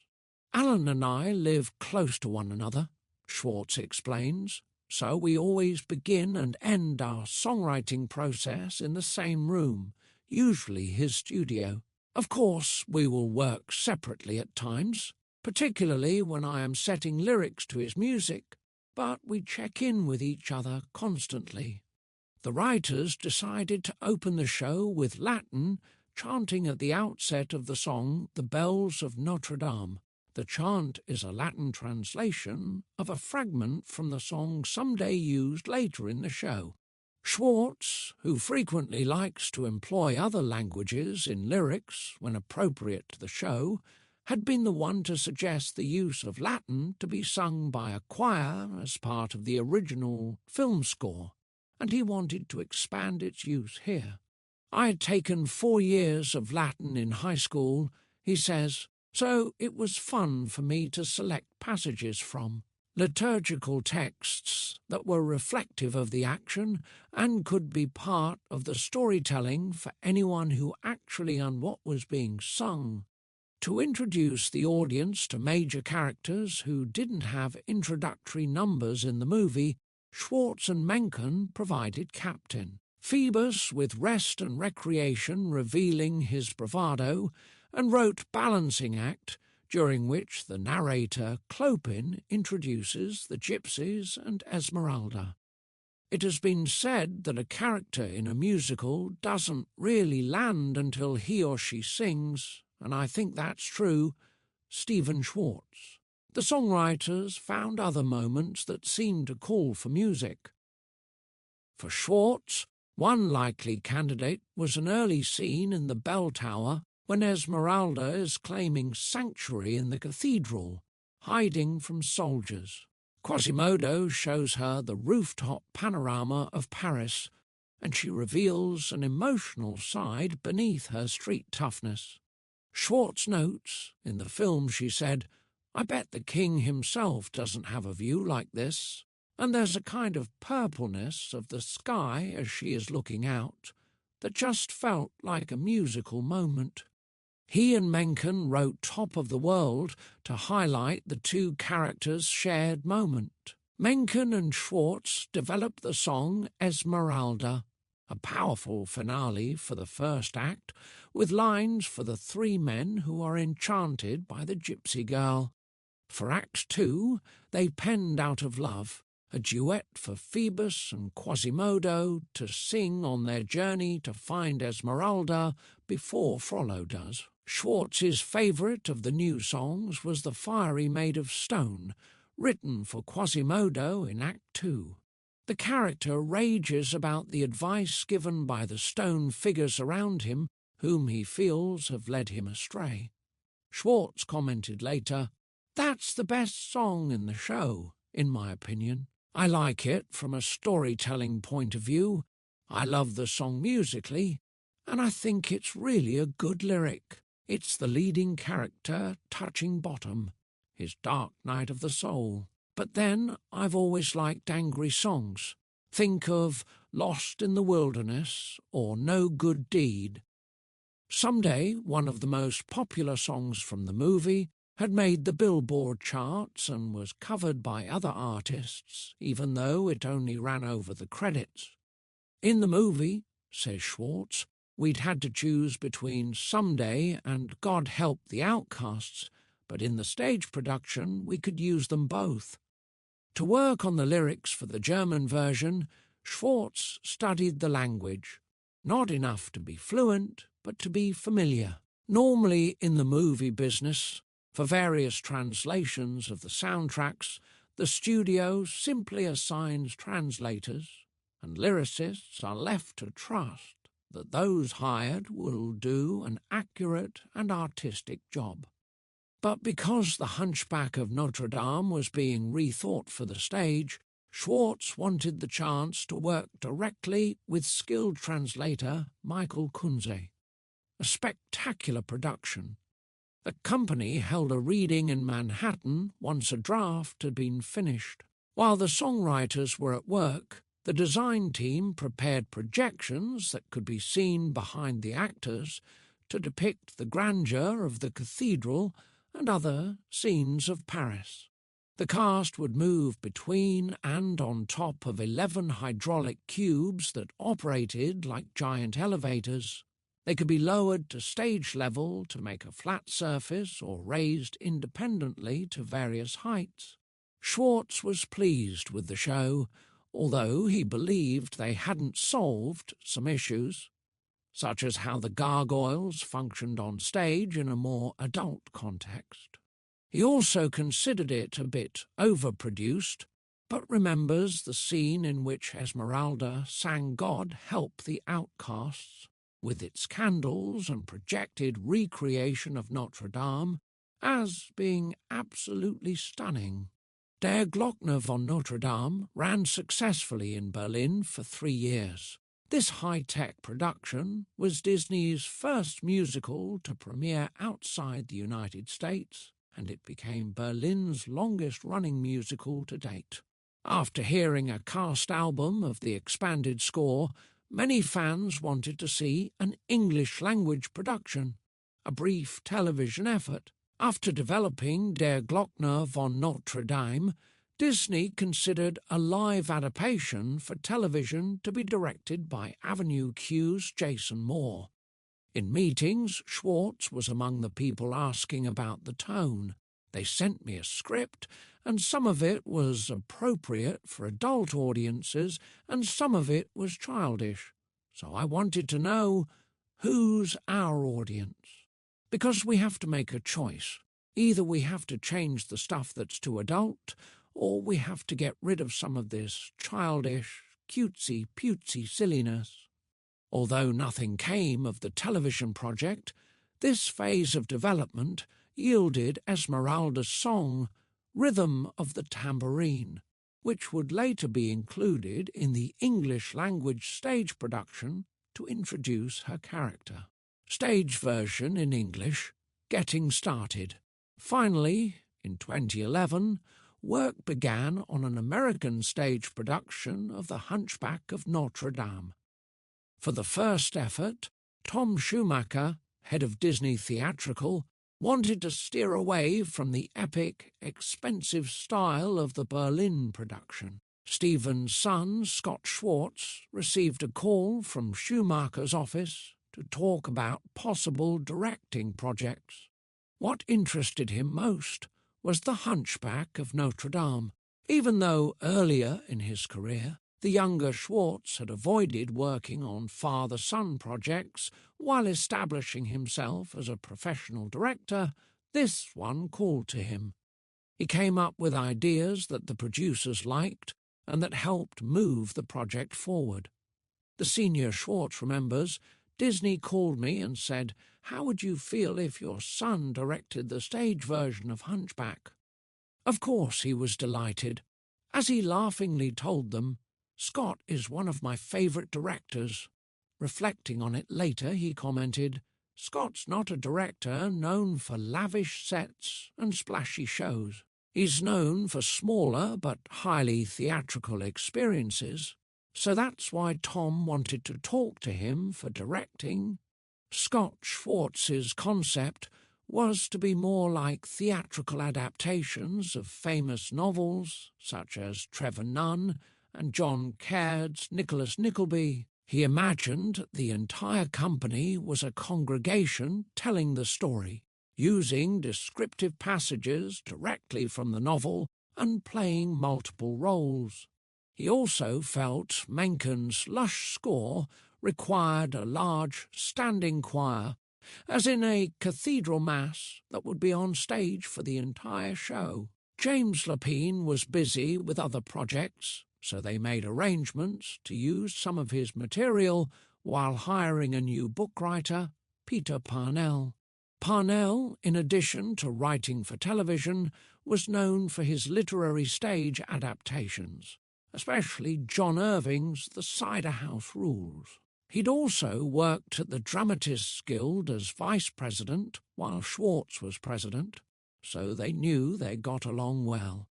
S1: Alan and I live close to one another, Schwartz explains, so we always begin and end our songwriting process in the same room, usually his studio. Of course, we will work separately at times, particularly when I am setting lyrics to his music, but we check in with each other constantly. The writers decided to open the show with Latin chanting at the outset of the song The Bells of Notre Dame. The chant is a Latin translation of a fragment from the song someday used later in the show. Schwartz, who frequently likes to employ other languages in lyrics when appropriate to the show, had been the one to suggest the use of Latin to be sung by a choir as part of the original film score, and he wanted to expand its use here. I had taken 4 years of Latin in high school, he says, so it was fun for me to select passages from liturgical texts that were reflective of the action and could be part of the storytelling for anyone who actually knew what was being sung. To introduce the audience to major characters who didn't have introductory numbers in the movie, Schwartz and Menken provided Captain Phoebus with rest and recreation revealing his bravado, and wrote Balancing Act, during which the narrator Clopin introduces the gypsies and Esmeralda. It has been said that a character in a musical doesn't really land until he or she sings, and I think that's true. Stephen Schwartz. The songwriters found other moments that seemed to call for music. For Schwartz, one likely candidate was an early scene in the bell tower when Esmeralda is claiming sanctuary in the cathedral, hiding from soldiers. Quasimodo shows her the rooftop panorama of Paris, and she reveals an emotional side beneath her street toughness. Schwartz notes, in the film she said, "I bet the king himself doesn't have a view like this," and there's a kind of purpleness of the sky as she is looking out that just felt like a musical moment. He and Mencken wrote Top of the World to highlight the two characters' shared moment. Mencken and Schwartz developed the song Esmeralda, a powerful finale for the first act, with lines for the three men who are enchanted by the gypsy girl. For Act 2, they penned Out of Love, a duet for Phoebus and Quasimodo to sing on their journey to find Esmeralda before Frollo does. Schwartz's favourite of the new songs was The Fiery Maid of Stone, written for Quasimodo in Act 2. The character rages about the advice given by the stone figures around him, whom he feels have led him astray. Schwartz commented later, "That's the best song in the show, in my opinion. I like it from a storytelling point of view. I love the song musically, and I think it's really a good lyric. It's the leading character touching bottom, his dark night of the soul. But then I've always liked angry songs. Think of Lost in the Wilderness or No Good Deed." Someday, one of the most popular songs from the movie had made the Billboard charts and was covered by other artists, even though it only ran over the credits. "In the movie," says Schwartz, "we'd had to choose between Someday and God Help the Outcasts, but in the stage production we could use them both." To work on the lyrics for the German version, Schwartz studied the language, not enough to be fluent, but to be familiar. Normally in the movie business, for various translations of the soundtracks, the studio simply assigns translators, and lyricists are left to trust that those hired will do an accurate and artistic job. But because the Hunchback of Notre Dame was being rethought for the stage, Schwartz wanted the chance to work directly with skilled translator Michael Kunze. A spectacular production. The company held a reading in Manhattan once a draft had been finished. While the songwriters were at work, the design team prepared projections that could be seen behind the actors to depict the grandeur of the cathedral and other scenes of Paris. The cast would move between and on top of 11 hydraulic cubes that operated like giant elevators. They could be lowered to stage level to make a flat surface or raised independently to various heights. Schwartz was pleased with the show, although he believed they hadn't solved some issues, such as how the gargoyles functioned on stage in a more adult context. He also considered it a bit overproduced, but remembers the scene in which Esmeralda sang God Help the Outcasts, with its candles and projected recreation of Notre Dame, as being absolutely stunning. Der Glockner von Notre Dame ran successfully in Berlin for 3 years. This high-tech production was Disney's first musical to premiere outside the United States, and it became Berlin's longest-running musical to date. After hearing a cast album of the expanded score, many fans wanted to see an English-language production, a brief television effort. After developing Der Glockner von Notre Dame, Disney considered a live adaptation for television to be directed by Avenue Q's Jason Moore. In meetings, Schwartz was among the people asking about the tone. They sent me a script, and some of it was appropriate for adult audiences, and some of it was childish. So I wanted to know, who's our audience? Because we have to make a choice. Either we have to change the stuff that's too adult, or we have to get rid of some of this childish, cutesy-putesy silliness. Although nothing came of the television project, This phase of development yielded Esmeralda's song, Rhythm of the Tambourine, which would later be included in the English-language stage production to introduce her character. Stage version in English, Getting Started. Finally, in 2011, work began on an American stage production of The Hunchback of Notre Dame. For the first effort, Tom Schumacher, head of Disney Theatrical, wanted to steer away from the epic, expensive style of the Berlin production. Stephen's son, Scott Schwartz, received a call from Schumacher's office to talk about possible directing projects. What interested him most was The Hunchback of Notre Dame. Even though earlier in his career, the younger Schwartz had avoided working on father-son projects while establishing himself as a professional director, this one called to him. He came up with ideas that the producers liked and that helped move the project forward. The senior Schwartz remembers, Disney called me and said, "How would you feel if your son directed the stage version of Hunchback?" Of course he was delighted. As he laughingly told them, "Scott is one of my favourite directors." Reflecting on it later, he commented, "Scott's not a director known for lavish sets and splashy shows. He's known for smaller but highly theatrical experiences, so that's why Tom wanted to talk to him for directing." Scott Schwartz's concept was to be more like theatrical adaptations of famous novels such as Trevor Nunn and John Caird's Nicholas Nickleby. He imagined the entire company was a congregation telling the story, using descriptive passages directly from the novel and playing multiple roles. He also felt Mencken's lush score required a large standing choir, as in a cathedral mass that would be on stage for the entire show. James Lapine was busy with other projects, so they made arrangements to use some of his material while hiring a new book writer, Peter Parnell. Parnell, in addition to writing for television, was known for his literary stage adaptations, especially John Irving's The Cider House Rules. He'd also worked at the Dramatists Guild as vice president while Schwartz was president, so they knew they got along well.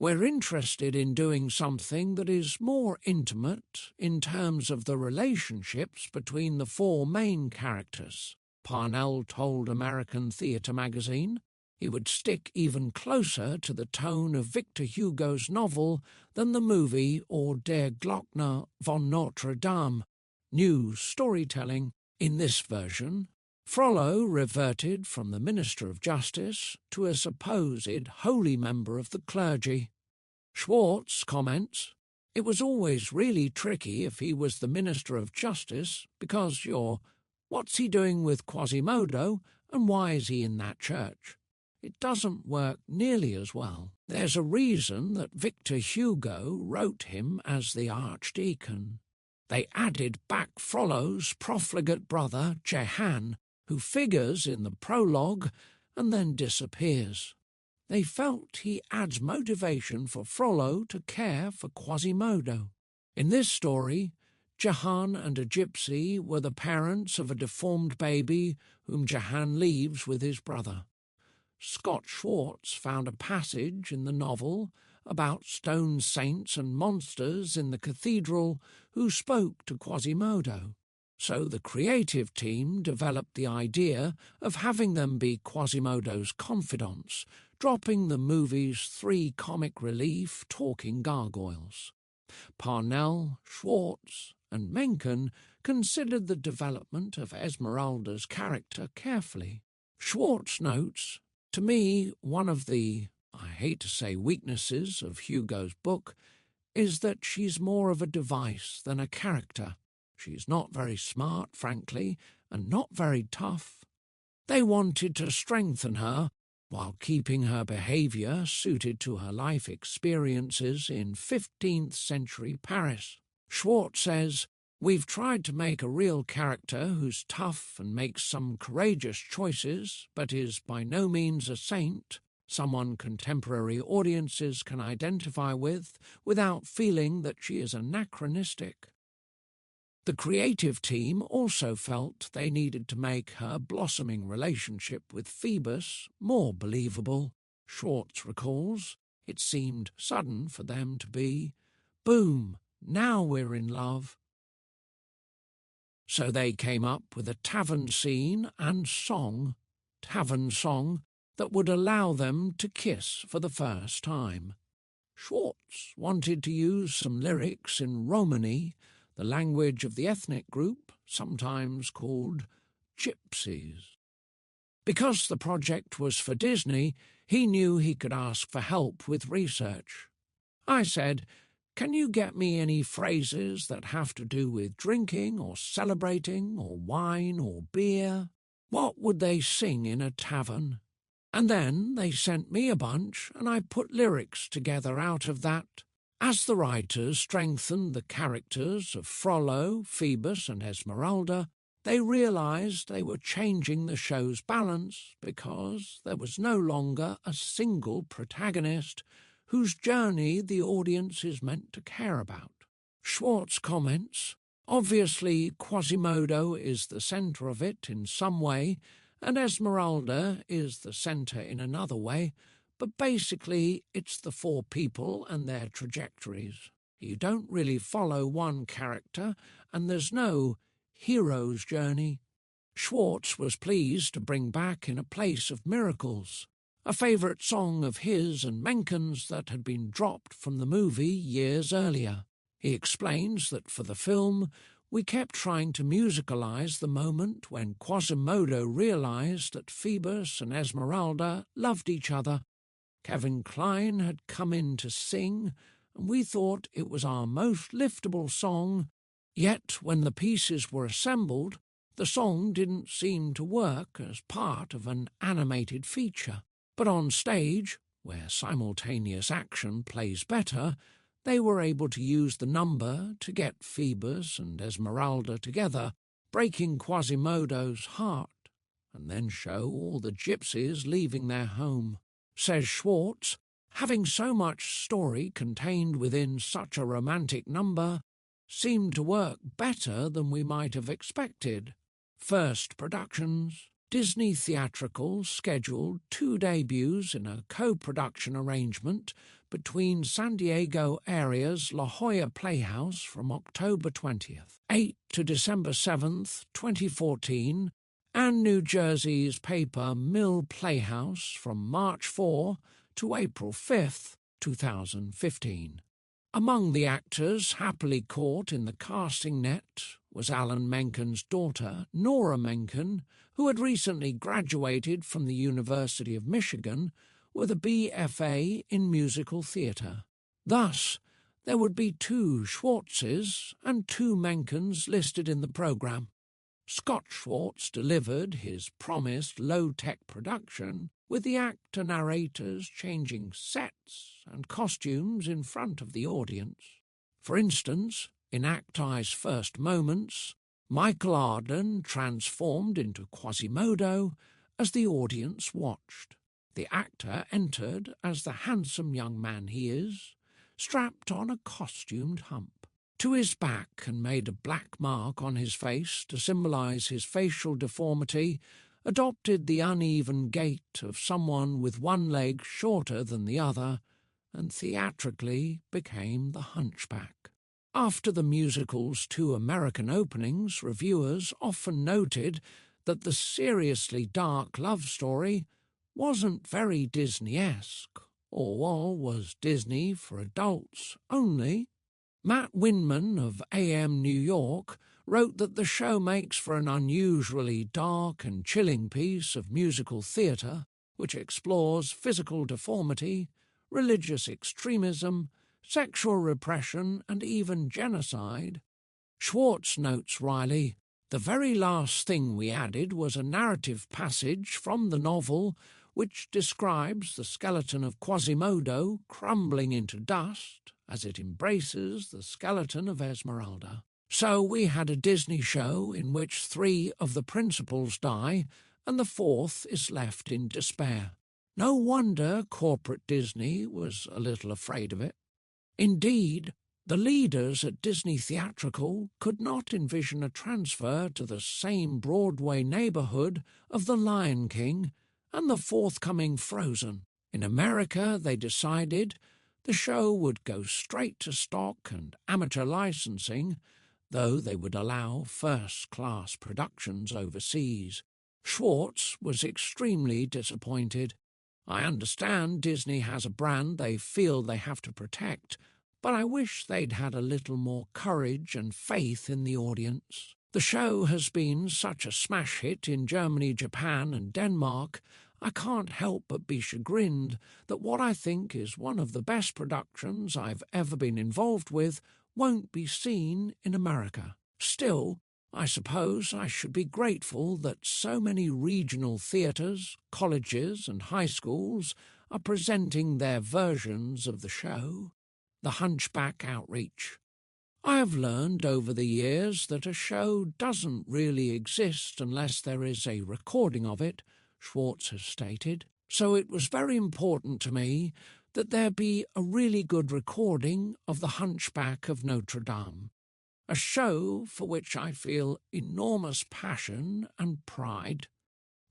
S1: We're interested in doing something that is more intimate in terms of the relationships between the four main characters, Parnell told American Theatre magazine. He would stick even closer to the tone of Victor Hugo's novel than the movie or Der Glockner von Notre Dame. New storytelling. In this version, Frollo reverted from the Minister of Justice to a supposed holy member of the clergy. Schwartz comments, "It was always really tricky if he was the Minister of Justice because what's he doing with Quasimodo and why is he in that church? It doesn't work nearly as well. There's a reason that Victor Hugo wrote him as the Archdeacon. They added back Frollo's profligate brother, Jehan, who figures in the prologue and then disappears. They felt he adds motivation for Frollo to care for Quasimodo. In this story, Jehan and a gypsy were the parents of a deformed baby whom Jehan leaves with his brother. Scott Schwartz found a passage in the novel about stone saints and monsters in the cathedral who spoke to Quasimodo. So the creative team developed the idea of having them be Quasimodo's confidants, dropping the movie's 3 comic relief talking gargoyles. Parnell, Schwartz, and Mencken considered the development of Esmeralda's character carefully. Schwartz notes, "To me, one of the, I hate to say weaknesses of Hugo's book is that she's more of a device than a character. She's not very smart, frankly, and not very tough. They wanted to strengthen her while keeping her behaviour suited to her life experiences in 15th century Paris." Schwartz says, We've tried to make a real character who's tough and makes some courageous choices, but is by no means a saint, someone contemporary audiences can identify with without feeling that she is anachronistic. The creative team also felt they needed to make her blossoming relationship with Phoebus more believable. Schwartz recalls, it seemed sudden for them to be, boom, now we're in love. So they came up with a tavern scene and tavern song, that would allow them to kiss for the first time. Schwartz wanted to use some lyrics in Romany, the language of the ethnic group, sometimes called gypsies. Because the project was for Disney, he knew he could ask for help with research. I said, "Can you get me any phrases that have to do with drinking or celebrating or wine or beer? What would they sing in a tavern?" And then they sent me a bunch, and I put lyrics together out of that. As the writers strengthened the characters of Frollo, Phoebus, and Esmeralda, they realized they were changing the show's balance because there was no longer a single protagonist whose journey the audience is meant to care about. Schwartz comments, obviously Quasimodo is the centre of it in some way, and Esmeralda is the centre in another way, but basically it's the four people and their trajectories. You don't really follow one character, and there's no hero's journey. Schwartz was pleased to bring back In a Place of Miracles, a favourite song of his and Mencken's that had been dropped from the movie years earlier. He explains that for the film, we kept trying to musicalize the moment when Quasimodo realized that Phoebus and Esmeralda loved each other. Kevin Kline had come in to sing, and we thought it was our most liftable song, yet when the pieces were assembled, the song didn't seem to work as part of an animated feature. But on stage, where simultaneous action plays better, they were able to use the number to get Phoebus and Esmeralda together, breaking Quasimodo's heart, and then show all the gypsies leaving their home. Says Schwartz, having so much story contained within such a romantic number seemed to work better than we might have expected. First productions, Disney Theatricals scheduled 2 debuts in a co-production arrangement between San Diego area's La Jolla Playhouse from October 20th, 8 to December 7th, 2014, and New Jersey's Paper Mill Playhouse from March 4 to April 5th, 2015. Among the actors happily caught in the casting net was Alan Menken's daughter, Nora Menken, who had recently graduated from the University of Michigan with a BFA in musical theatre. Thus, there would be 2 Schwartzes and 2 Menkens listed in the programme. Scott Schwartz delivered his promised low-tech production, with the actor-narrators changing sets and costumes in front of the audience. For instance, in Act I's first moments, Michael Arden transformed into Quasimodo as the audience watched. The actor entered as the handsome young man he is, strapped on a costumed hump. To his back and made a black mark on his face to symbolize his facial deformity, adopted the uneven gait of someone with one leg shorter than the other, and theatrically became the Hunchback. After the musical's 2 American openings, reviewers often noted that the seriously dark love story wasn't very Disney-esque, or was Disney for adults only. Matt Winman of AM New York wrote that the show makes for an unusually dark and chilling piece of musical theatre, which explores physical deformity, religious extremism, sexual repression, and even genocide. Schwartz notes Riley, "The very last thing we added was a narrative passage from the novel which describes the skeleton of Quasimodo crumbling into dust as it embraces the skeleton of Esmeralda. So we had a Disney show in which 3 of the principals die and the 4th is left in despair. No wonder corporate Disney was a little afraid of it. Indeed, the leaders at Disney Theatrical could not envision a transfer to the same Broadway neighborhood of The Lion King and the forthcoming Frozen. In America, they decided the show would go straight to stock and amateur licensing, though they would allow first-class productions overseas. Schwartz was extremely disappointed. I understand Disney has a brand they feel they have to protect, but I wish they'd had a little more courage and faith in the audience. The show has been such a smash hit in Germany, Japan, and Denmark, I can't help but be chagrined that what I think is one of the best productions I've ever been involved with won't be seen in America. Still, I suppose I should be grateful that so many regional theatres, colleges and high schools are presenting their versions of the show. The Hunchback outreach. I have learned over the years that a show doesn't really exist unless there is a recording of it, Schwartz has stated, so it was very important to me that there be a really good recording of The Hunchback of Notre Dame, a show for which I feel enormous passion and pride.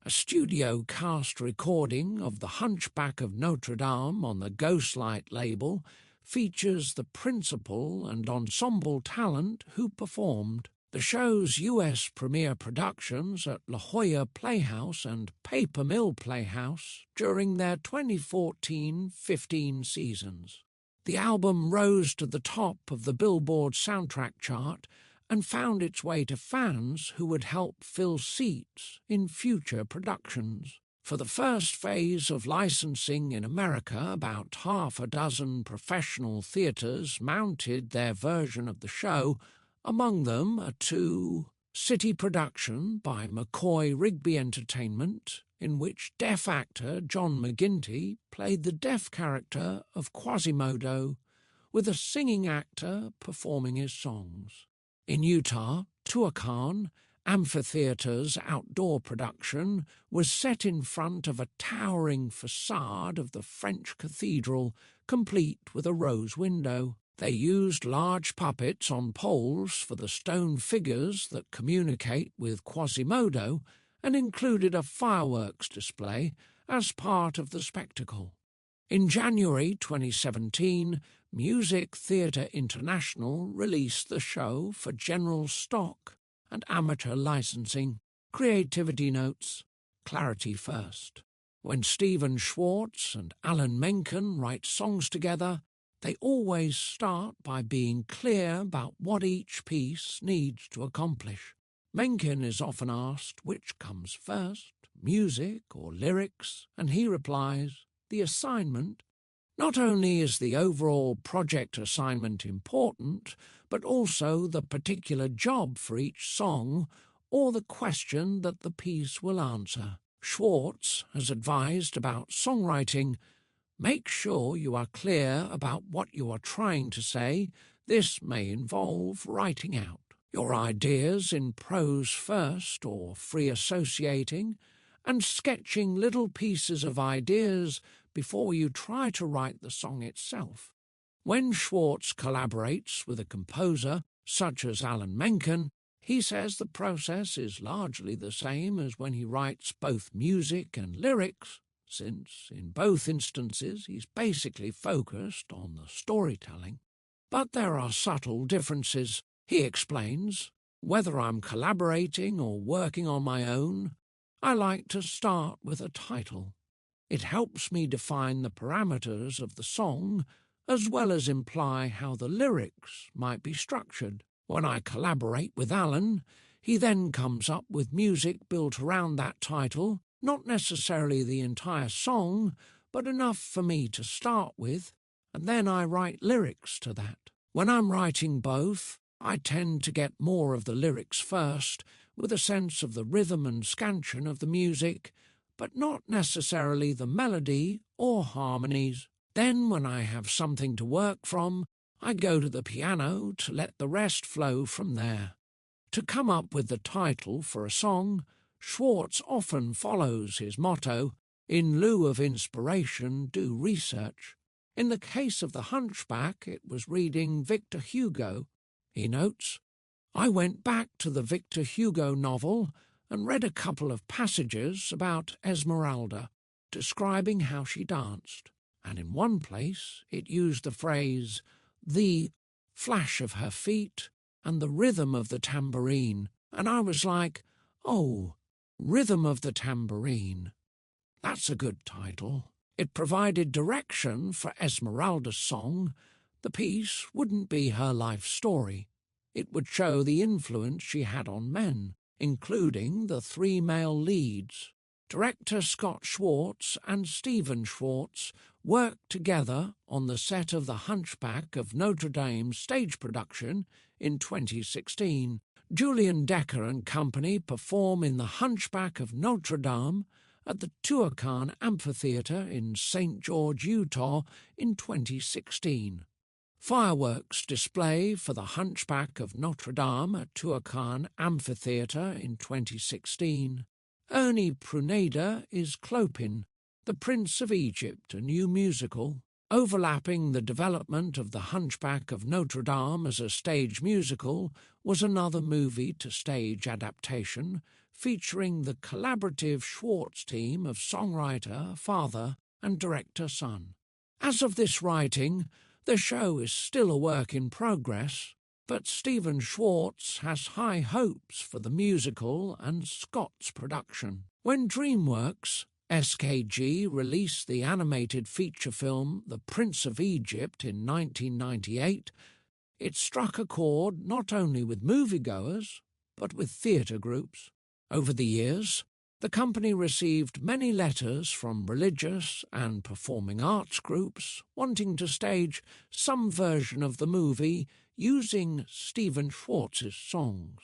S1: A studio cast recording of The Hunchback of Notre Dame on the Ghostlight label features the principal and ensemble talent who performed. The show's U.S. premiere productions at La Jolla Playhouse and Paper Mill Playhouse during their 2014-15 seasons. The album rose to the top of the Billboard soundtrack chart and found its way to fans who would help fill seats in future productions. For the first phase of licensing in America, about half a dozen professional theatres mounted their version of the show, among them a 2-city production by McCoy Rigby Entertainment, in which deaf actor John McGinty played the deaf character of Quasimodo, with a singing actor performing his songs. In Utah, Tuacahn Amphitheatre's outdoor production was set in front of a towering facade of the French cathedral, complete with a rose window. They used large puppets on poles for the stone figures that communicate with Quasimodo and included a fireworks display as part of the spectacle. In January 2017, Music Theatre International released the show for general stock and amateur licensing. Creativity notes: clarity first. When Stephen Schwartz and Alan Menken write songs together, they always start by being clear about what each piece needs to accomplish. Menken is often asked which comes first, music or lyrics, and he replies, the assignment. Not only is the overall project assignment important, but also the particular job for each song or the question that the piece will answer. Schwartz has advised about songwriting. Make sure you are clear about what you are trying to say. This may involve writing out your ideas in prose first or free associating, and sketching little pieces of ideas before you try to write the song itself. When Schwartz collaborates with a composer, such as Alan Menken, he says the process is largely the same as when he writes both music and lyrics, since in both instances he's basically focused on the storytelling. But there are subtle differences. He explains, whether I'm collaborating or working on my own, I like to start with a title. It helps me define the parameters of the song, as well as imply how the lyrics might be structured. When I collaborate with Alan, he then comes up with music built around that title, not necessarily the entire song, but enough for me to start with, and then I write lyrics to that. When I'm writing both, I tend to get more of the lyrics first, with a sense of the rhythm and scansion of the music, but not necessarily the melody or harmonies. Then, when I have something to work from, I go to the piano to let the rest flow from there. To come up with the title for a song, Schwartz often follows his motto, in lieu of inspiration, do research. In the case of the Hunchback, it was reading Victor Hugo. He notes, I went back to the Victor Hugo novel and read a couple of passages about Esmeralda, describing how she danced, and in one place it used the phrase, the flash of her feet and the rhythm of the tambourine, and I was like, oh, Rhythm of the Tambourine. That's a good title. It provided direction for Esmeralda's song. The piece wouldn't be her life story. It would show the influence she had on men, including the 3 male leads. Director Scott Schwartz and Stephen Schwartz worked together on the set of The Hunchback of Notre Dame stage production in 2016. Julian Decker and company perform in The Hunchback of Notre Dame at the Tuacahn Amphitheatre in St. George, Utah in 2016. Fireworks display for The Hunchback of Notre Dame at Tuacahn Amphitheatre in 2016. Ernie Pruneda is Clopin, the Prince of Egypt, a new musical. Overlapping the development of The Hunchback of Notre Dame as a stage musical was another movie-to-stage adaptation featuring the collaborative Schwartz team of songwriter, father, and director-son. As of this writing, the show is still a work in progress, but Stephen Schwartz has high hopes for the musical and Scott's production. When DreamWorks SKG released the animated feature film The Prince of Egypt in 1998, it struck a chord not only with moviegoers, but with theatre groups. Over the years, the company received many letters from religious and performing arts groups wanting to stage some version of the movie using Stephen Schwartz's songs.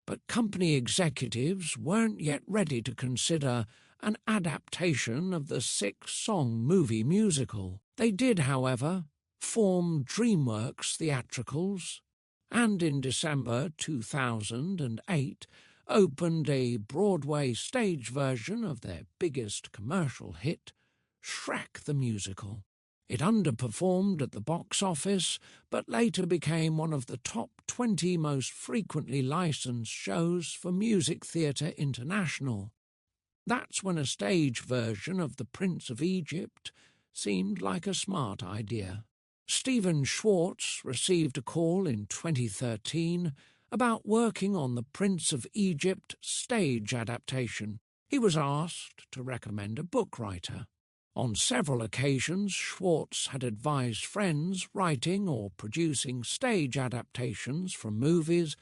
S1: But company executives weren't yet ready to consider an adaptation of the 6-song movie musical. They did, however, form DreamWorks Theatricals, and in December 2008 opened a Broadway stage version of their biggest commercial hit, Shrek the Musical. It underperformed at the box office, but later became one of the top 20 most frequently licensed shows for Music Theatre International. That's when a stage version of The Prince of Egypt seemed like a smart idea. Stephen Schwartz received a call in 2013 about working on the Prince of Egypt stage adaptation. He was asked to recommend a book writer. On several occasions, Schwartz had advised friends writing or producing stage adaptations from movies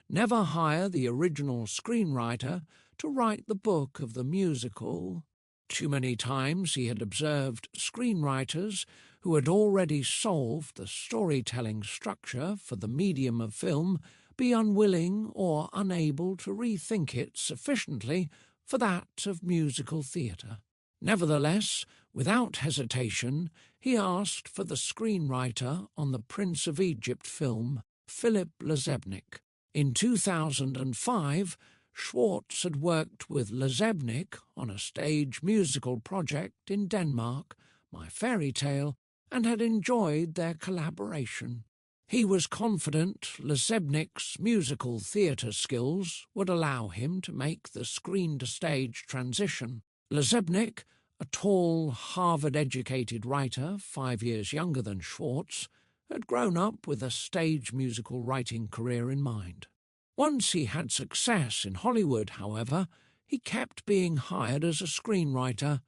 S1: never hire the original screenwriter to write the book of the musical. Too many times he had observed screenwriters who had already solved the storytelling structure for the medium of film be unwilling or unable to rethink it sufficiently for that of musical theatre. Nevertheless, without hesitation, he asked for the screenwriter on the Prince of Egypt film, Philip Lezebnik. In 2005, Schwartz had worked with Lezebnik on a stage musical project in Denmark, My Fairy Tale, and had enjoyed their collaboration. He was confident Lezebnik's musical theatre skills would allow him to make the screen-to-stage transition. Lezebnik, a tall, Harvard-educated writer 5 years younger than Schwartz, had grown up with a stage musical writing career in mind. Once he had success in Hollywood, however, he kept being hired as a screenwriter.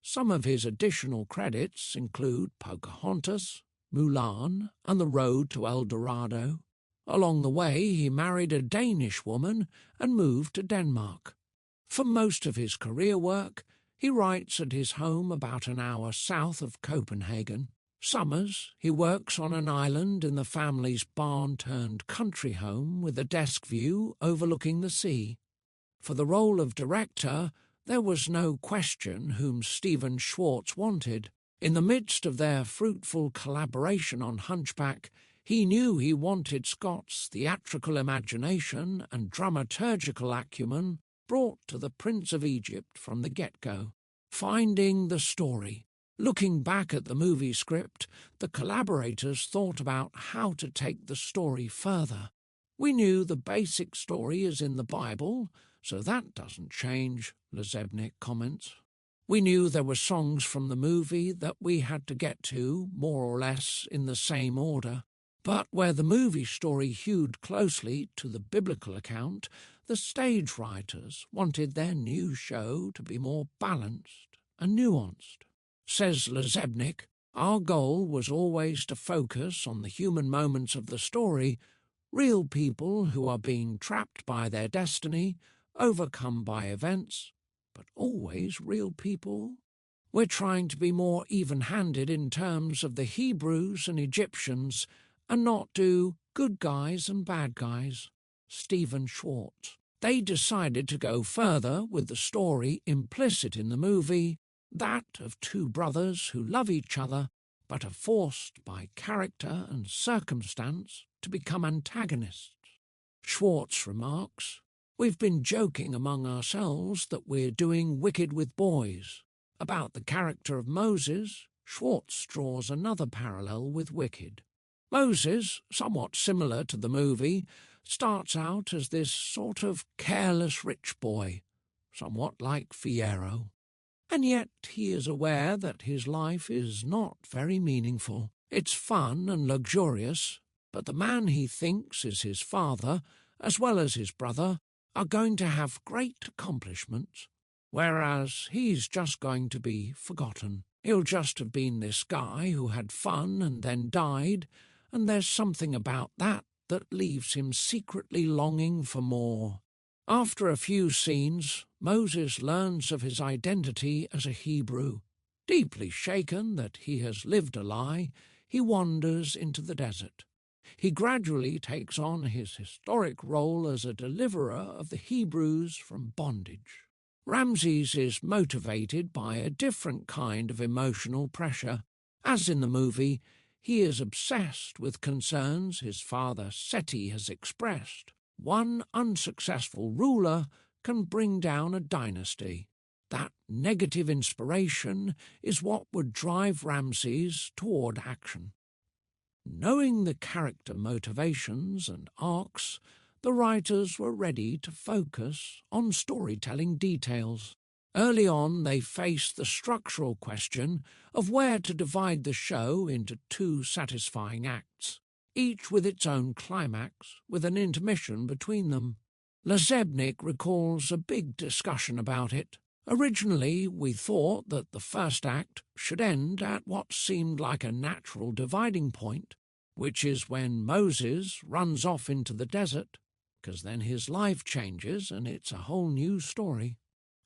S1: Some of his additional credits include Pocahontas, Mulan, and The Road to El Dorado. Along the way, he married a Danish woman and moved to Denmark. For most of his career work, he writes at his home about an hour south of Copenhagen. Summers, he works on an island in the family's barn-turned-country home with a desk view overlooking the sea. For the role of director, there was no question whom Stephen Schwartz wanted. In the midst of their fruitful collaboration on Hunchback, He knew he wanted Scott's theatrical imagination and dramaturgical acumen brought to the Prince of Egypt from the get-go. Finding the story. Looking back at the movie script, the collaborators thought about how to take the story further. We knew the basic story is in the Bible, so that doesn't change, Lezebnik comments. We knew there were songs from the movie that we had to get to, more or less, in the same order. But where the movie story hewed closely to the biblical account, the stage writers wanted their new show to be more balanced and nuanced. Says Lezebnik, our goal was always to focus on the human moments of the story, real people who are being trapped by their destiny, overcome by events, but always real people. We're trying to be more even-handed in terms of the Hebrews and Egyptians and not do good guys and bad guys. Stephen Schwartz. They decided to go further with the story implicit in the movie, that of two brothers who love each other but are forced by character and circumstance to become antagonists. Schwartz remarks, we've been joking among ourselves that we're doing Wicked with boys. About the character of Moses, Schwartz draws another parallel with Wicked. Moses, somewhat similar to the movie, starts out as this sort of careless rich boy, somewhat like Fiyero. And yet he is aware that his life is not very meaningful. It's fun and luxurious, but the man he thinks is his father, as well as his brother, are going to have great accomplishments, whereas he's just going to be forgotten. He'll just have been this guy who had fun and then died, and there's something about that leaves him secretly longing for more. After a few scenes, Moses learns of his identity as a Hebrew. Deeply shaken that he has lived a lie, he wanders into the desert. He gradually takes on his historic role as a deliverer of the Hebrews from bondage. Ramses is motivated by a different kind of emotional pressure. As in the movie, he is obsessed with concerns his father Seti has expressed. One unsuccessful ruler can bring down a dynasty. That negative inspiration is what would drive Ramses toward action. Knowing the character motivations and arcs, the writers were ready to focus on storytelling details. Early on, they faced the structural question of where to divide the show into two satisfying acts, each with its own climax, with an intermission between them. Lezebnik recalls a big discussion about it. Originally, we thought that the first act should end at what seemed like a natural dividing point, which is when Moses runs off into the desert, because then his life changes and it's a whole new story.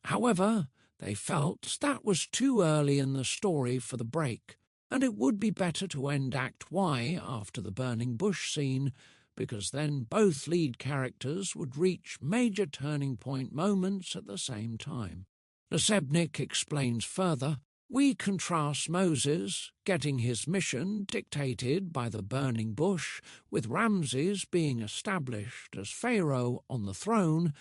S1: However, they felt that was too early in the story for the break, and it would be better to end Act Y after the burning bush scene, because then both lead characters would reach major turning point moments at the same time. Lezebnik explains further, we contrast Moses getting his mission dictated by the burning bush with Ramses being established as Pharaoh on the throne.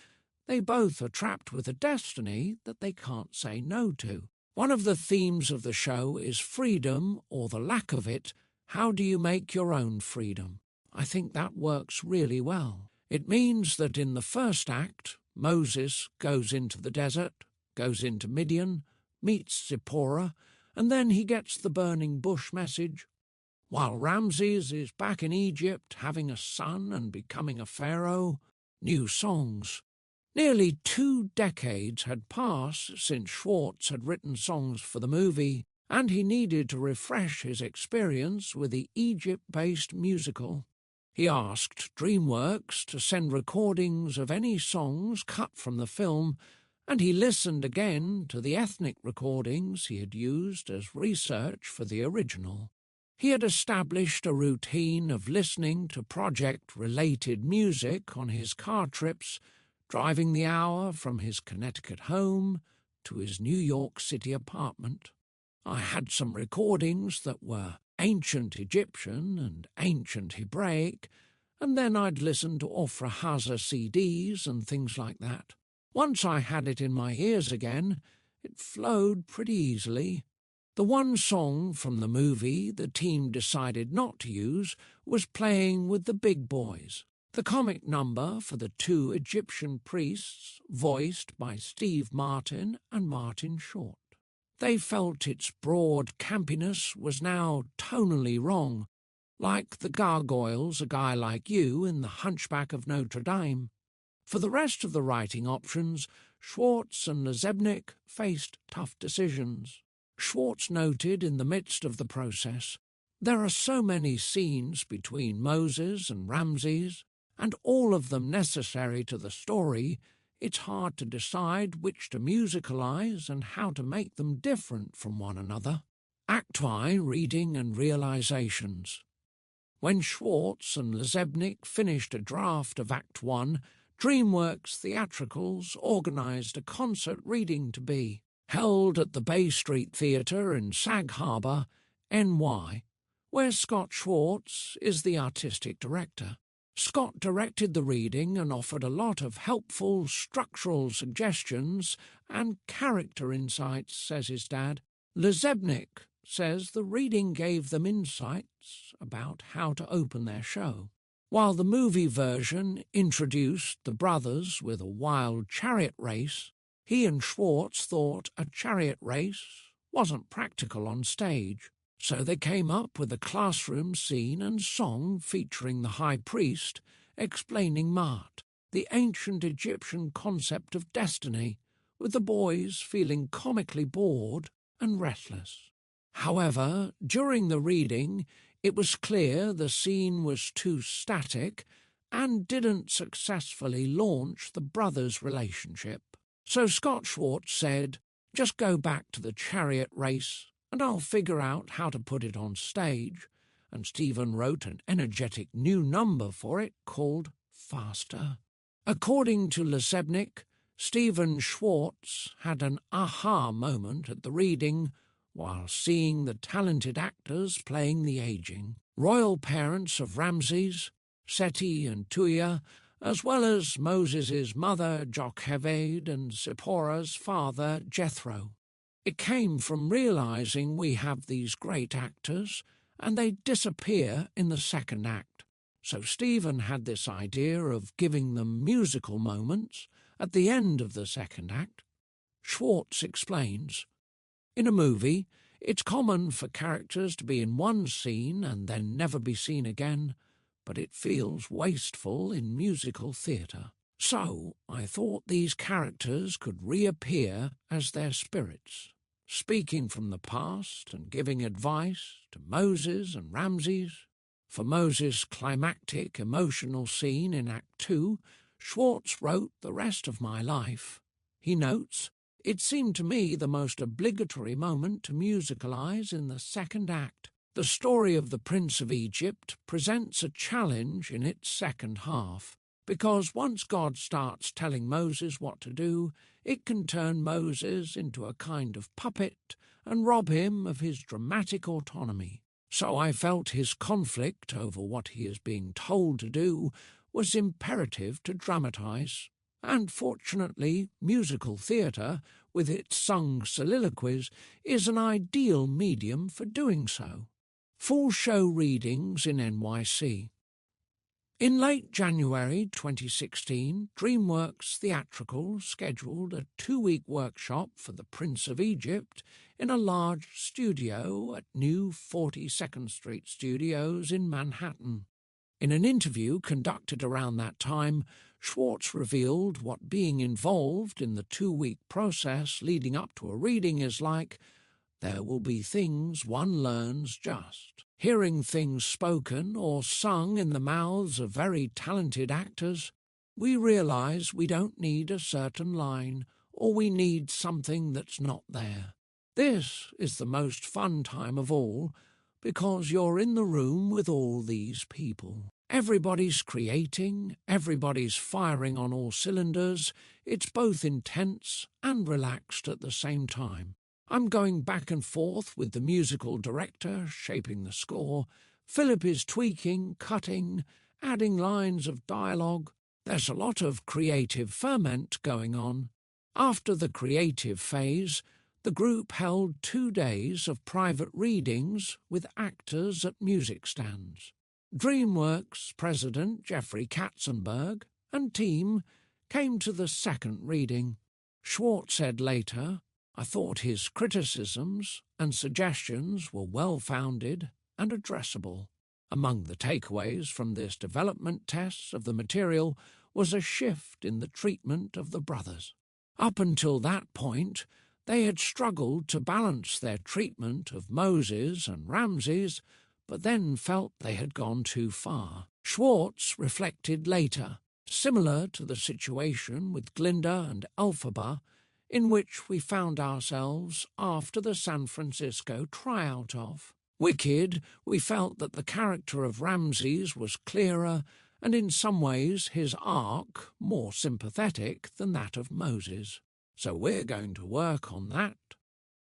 S1: They both are trapped with a destiny that they can't say no to. One of the themes of the show is freedom, or the lack of it. How do you make your own freedom? I think that works really well. It means that in the first act, Moses goes into the desert, goes into Midian, meets Zipporah, and then he gets the burning bush message, while Ramses is back in Egypt having a son and becoming a pharaoh. New songs. Nearly 2 decades had passed since Schwartz had written songs for the movie, and he needed to refresh his experience with the Egypt-based musical. He asked DreamWorks to send recordings of any songs cut from the film, and he listened again to the ethnic recordings he had used as research for the original. He had established a routine of listening to project-related music on his car trips, driving the hour from his Connecticut home to his New York City apartment. I had some recordings that were ancient Egyptian and ancient Hebraic, and then I'd listen to Ofrahaza CDs and things like that. Once I had it in my ears again, it flowed pretty easily. The one song from the movie the team decided not to use was Playing with the Big Boys, the comic number for the two Egyptian priests voiced by Steve Martin and Martin Short. They felt its broad campiness was now tonally wrong, like the gargoyles A Guy Like You in The Hunchback of Notre Dame. For the rest of the writing options, Schwartz and Lezebnik faced tough decisions. Schwartz noted in the midst of the process, "There are so many scenes between Moses and Ramses, and all of them necessary to the story, it's hard to decide which to musicalize and how to make them different from one another." Act I, Reading and Realizations. When Schwartz and Lezebnik finished a draft of Act I, DreamWorks Theatricals organised a concert reading to be held at the Bay Street Theatre in Sag Harbor, NY, where Scott Schwartz is the artistic director. Scott directed the reading and offered a lot of helpful structural suggestions and character insights, says his dad. Lezebnik says the reading gave them insights about how to open their show. While the movie version introduced the brothers with a wild chariot race, he and Schwartz thought a chariot race wasn't practical on stage, so they came up with a classroom scene and song featuring the high priest explaining Ma'at, the ancient Egyptian concept of destiny, with the boys feeling comically bored and restless. However, during the reading, it was clear the scene was too static and didn't successfully launch the brothers' relationship. So Scott Schwartz said, "Just go back to the chariot race and I'll figure out how to put it on stage," and Stephen wrote an energetic new number for it called Faster. According to Lezebnik, Stephen Schwartz had an aha moment at the reading while seeing the talented actors playing the aging, royal parents of Ramses, Seti and Tuya, as well as Moses' mother Jochebed and Zipporah's father Jethro. It came from realizing we have these great actors and they disappear in the second act. So Stephen had this idea of giving them musical moments at the end of the second act. Schwartz explains, "In a movie, it's common for characters to be in one scene and then never be seen again, but it feels wasteful in musical theatre. So I thought these characters could reappear as their spirits, speaking from the past and giving advice to Moses and Ramses. For Moses' climactic emotional scene in Act 2, Schwartz wrote The Rest of My Life. He notes, "It seemed to me the most obligatory moment to musicalize in the second act. The story of the Prince of Egypt presents a challenge in its second half, because once God starts telling Moses what to do, it can turn Moses into a kind of puppet and rob him of his dramatic autonomy. So I felt his conflict over what he is being told to do was imperative to dramatize. And fortunately, musical theatre, with its sung soliloquies, is an ideal medium for doing so." Full show readings in NYC. In late January 2016, DreamWorks Theatricals scheduled a 2-week workshop for the Prince of Egypt in a large studio at new 42nd Street Studios in Manhattan. In an interview conducted around that time, Schwartz revealed what being involved in the 2-week process leading up to a reading is like. There will be things one learns just. Hearing things spoken or sung in the mouths of very talented actors, we realize we don't need a certain line or we need something that's not there. This is the most fun time of all because you're in the room with all these people. Everybody's creating, everybody's firing on all cylinders. It's both intense and relaxed at the same time. I'm going back and forth with the musical director shaping the score. Philip is tweaking, cutting, adding lines of dialogue. There's a lot of creative ferment going on. After the creative phase, the group held 2 days of private readings with actors at music stands. DreamWorks president Jeffrey Katzenberg and team came to the second reading. Schwartz said later, "I thought his criticisms and suggestions were well-founded and addressable." Among the takeaways from this development test of the material was a shift in the treatment of the brothers. Up until that point, they had struggled to balance their treatment of Moses and Ramses, but then felt they had gone too far. Schwartz reflected later, similar to the situation with Glinda and elphaba, in which we found ourselves after the San Francisco tryout of. Wicked, we felt that the character of Ramses was clearer and in some ways his arc more sympathetic than that of Moses. So we're going to work on that.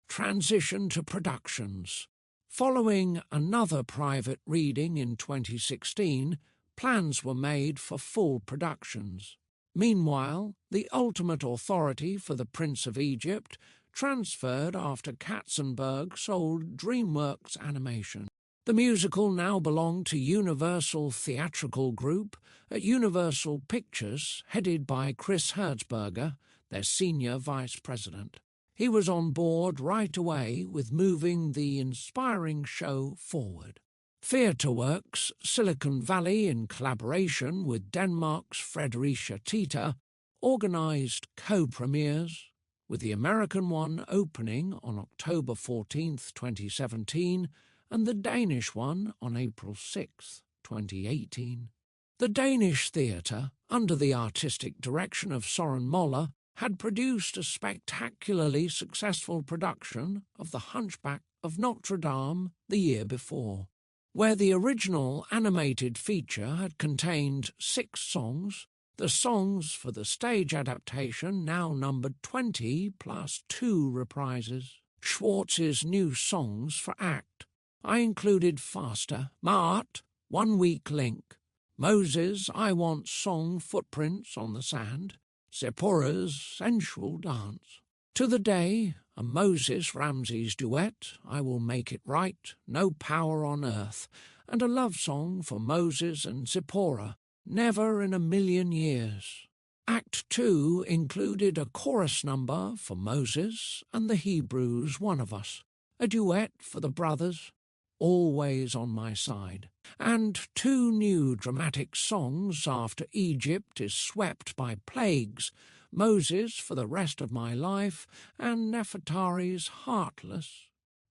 S1: Transition to productions. Following another private reading in 2016, plans were made for full productions. Meanwhile, the ultimate authority for The Prince of Egypt transferred after Katzenberg sold DreamWorks Animation. The musical now belonged to Universal Theatrical Group at Universal Pictures, headed by Chris Herzberger, their senior vice president. He was on board right away with moving the inspiring show forward. TheatreWorks Silicon Valley, in collaboration with Denmark's Fredericia Theater, organised co-premieres, with the American one opening on October 14, 2017, and the Danish one on April 6, 2018. The Danish theatre, under the artistic direction of Søren Moller, had produced a spectacularly successful production of The Hunchback of Notre Dame the year before. Where the original animated feature had contained 6 songs, the songs for the stage adaptation now numbered 20 plus 2 reprises. Schwartz's new songs for Act. I included Faster, Mart, 1 Weak Link, Moses' I Want Song Footprints on the Sand, Zipporah's Sensual Dance. To the Day, a Moses-Ramses duet, I Will Make It Right, No Power on Earth, and a love song for Moses and Zipporah, Never in a Million Years. Act 2 included a chorus number for Moses and the Hebrews, One of Us, a duet for the brothers, Always on My Side, and 2 new dramatic songs after Egypt is swept by plagues, Moses for the Rest of My Life and Nefertari's Heartless.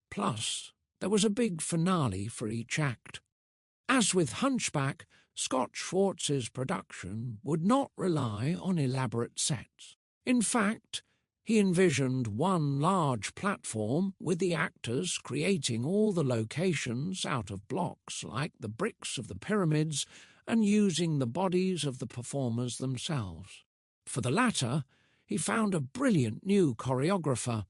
S1: Plus, there was a big finale for each act. As with Hunchback, Scott Schwartz's production would not rely on elaborate sets. In fact, he envisioned one large platform with the actors creating all the locations out of blocks like the bricks of the pyramids and using the bodies of the performers themselves. For the latter, he found a brilliant new choreographer.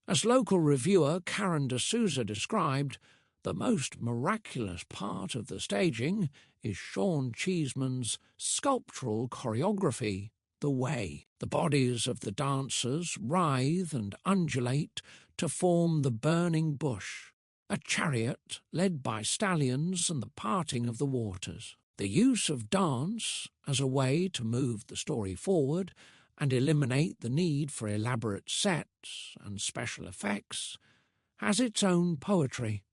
S1: As local reviewer Karen D'Souza described, the most miraculous part of the staging is Sean Cheeseman's sculptural choreography, The Way. The bodies of the dancers writhe and undulate to form the burning bush, a chariot led by stallions and the parting of the waters. The use of dance as a way to move the story forward and eliminate the need for elaborate sets and special effects has its own poetry.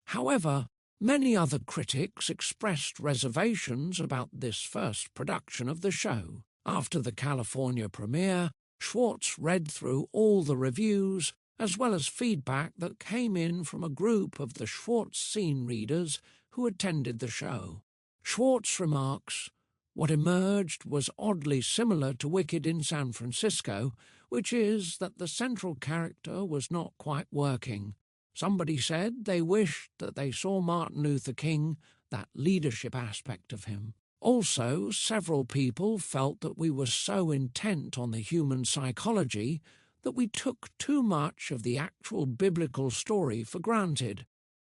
S1: However, many other critics expressed reservations about this first production of the show. After the California premiere, Schwartz read through all the reviews as well as feedback that came in from a group of the Schwartz scene readers who attended the show. Schwartz remarks, "What emerged was oddly similar to Wicked in San Francisco, which is that the central character was not quite working. Somebody said they wished that they saw Martin Luther King, that leadership aspect of him. Also, several people felt that we were so intent on the human psychology that we took too much of the actual biblical story for granted.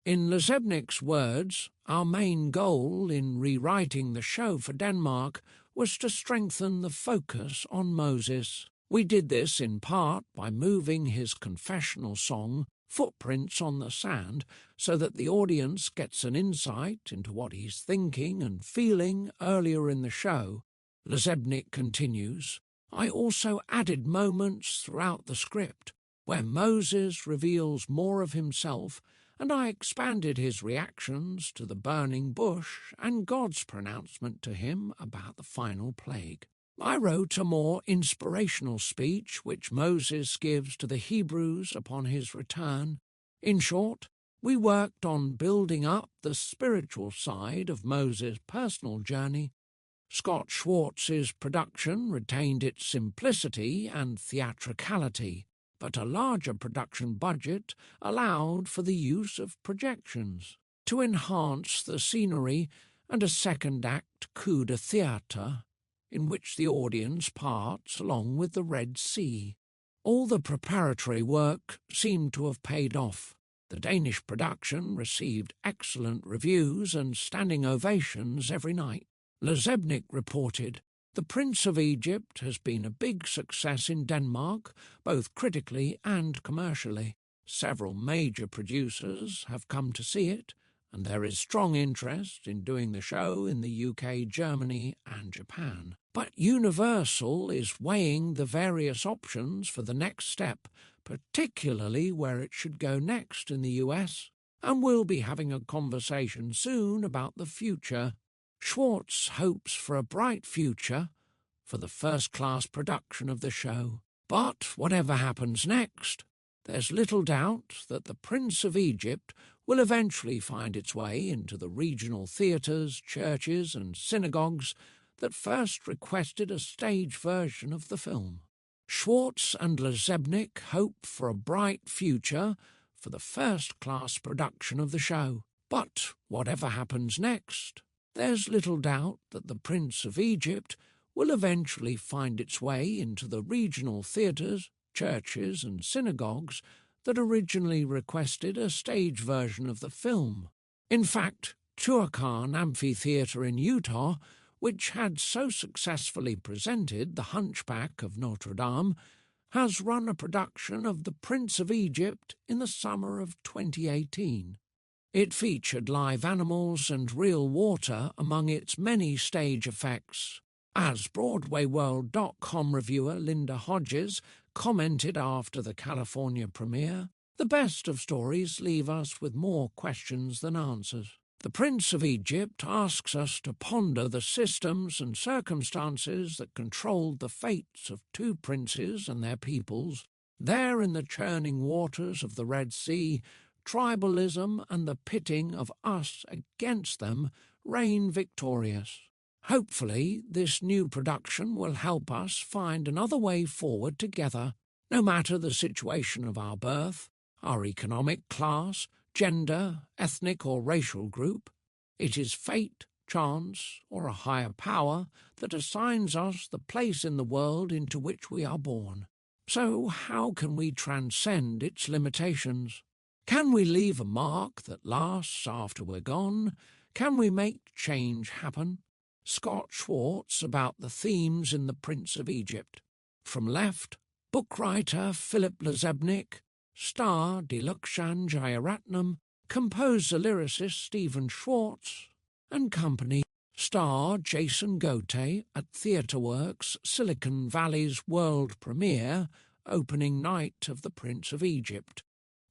S1: In Lezebnik's words, our main goal in rewriting the show for Denmark was to strengthen the focus on Moses. We did this in part by moving his confessional song, Footprints on the Sand, so that the audience gets an insight into what he's thinking and feeling earlier in the show. Lezebnik continues, I also added moments throughout the script where Moses reveals more of himself, and I expanded his reactions to the burning bush and God's pronouncement to him about the final plague. I wrote a more inspirational speech which Moses gives to the Hebrews upon his return. In short, we worked on building up the spiritual side of Moses' personal journey. Scott Schwartz's production retained its simplicity and theatricality, but a larger production budget allowed for the use of projections to enhance the scenery and a second-act coup de théâtre in which the audience parts along with the Red Sea. All the preparatory work seemed to have paid off. The Danish production received excellent reviews and standing ovations every night. Lezebnik reported, The Prince of Egypt has been a big success in Denmark, both critically and commercially. Several major producers have come to see it, and there is strong interest in doing the show in the UK, Germany and Japan. But Universal is weighing the various options for the next step, particularly where it should go next in the US, and we'll be having a conversation soon about the future. Schwartz hopes for a bright future for the first-class production of the show. But whatever happens next, there's little doubt that the Prince of Egypt will eventually find its way into the regional theatres, churches and synagogues that first requested a stage version of the film. Schwartz and Lezebnik hope for a bright future for the first-class production of the show. But whatever happens next, there's little doubt that the Prince of Egypt will eventually find its way into the regional theatres, churches and synagogues that originally requested a stage version of the film. In fact, Tuacan Amphitheatre in Utah, which had so successfully presented The Hunchback of Notre Dame, has run a production of The Prince of Egypt in the summer of 2018. It featured live animals and real water among its many stage effects. As BroadwayWorld.com reviewer Linda Hodges commented after the California premiere, the best of stories leave us with more questions than answers. The Prince of Egypt asks us to ponder the systems and circumstances that controlled the fates of two princes and their peoples. There in the churning waters of the Red Sea, tribalism and the pitting of us against them reign victorious. Hopefully, this new production will help us find another way forward together, no matter the situation of our birth, our economic class, gender, ethnic or racial group. It is fate, chance, or a higher power that assigns us the place in the world into which we are born. So how can we transcend its limitations? Can we leave a mark that lasts after we're gone? Can we make change happen? Scott Schwartz about the themes in The Prince of Egypt. From left, book writer Philip Lezebnik, star Dilukshan Jayaratnam, composer-lyricist Stephen Schwartz, and company, star Jason Gote at TheatreWorks Silicon Valley's world premiere, opening night of The Prince of Egypt.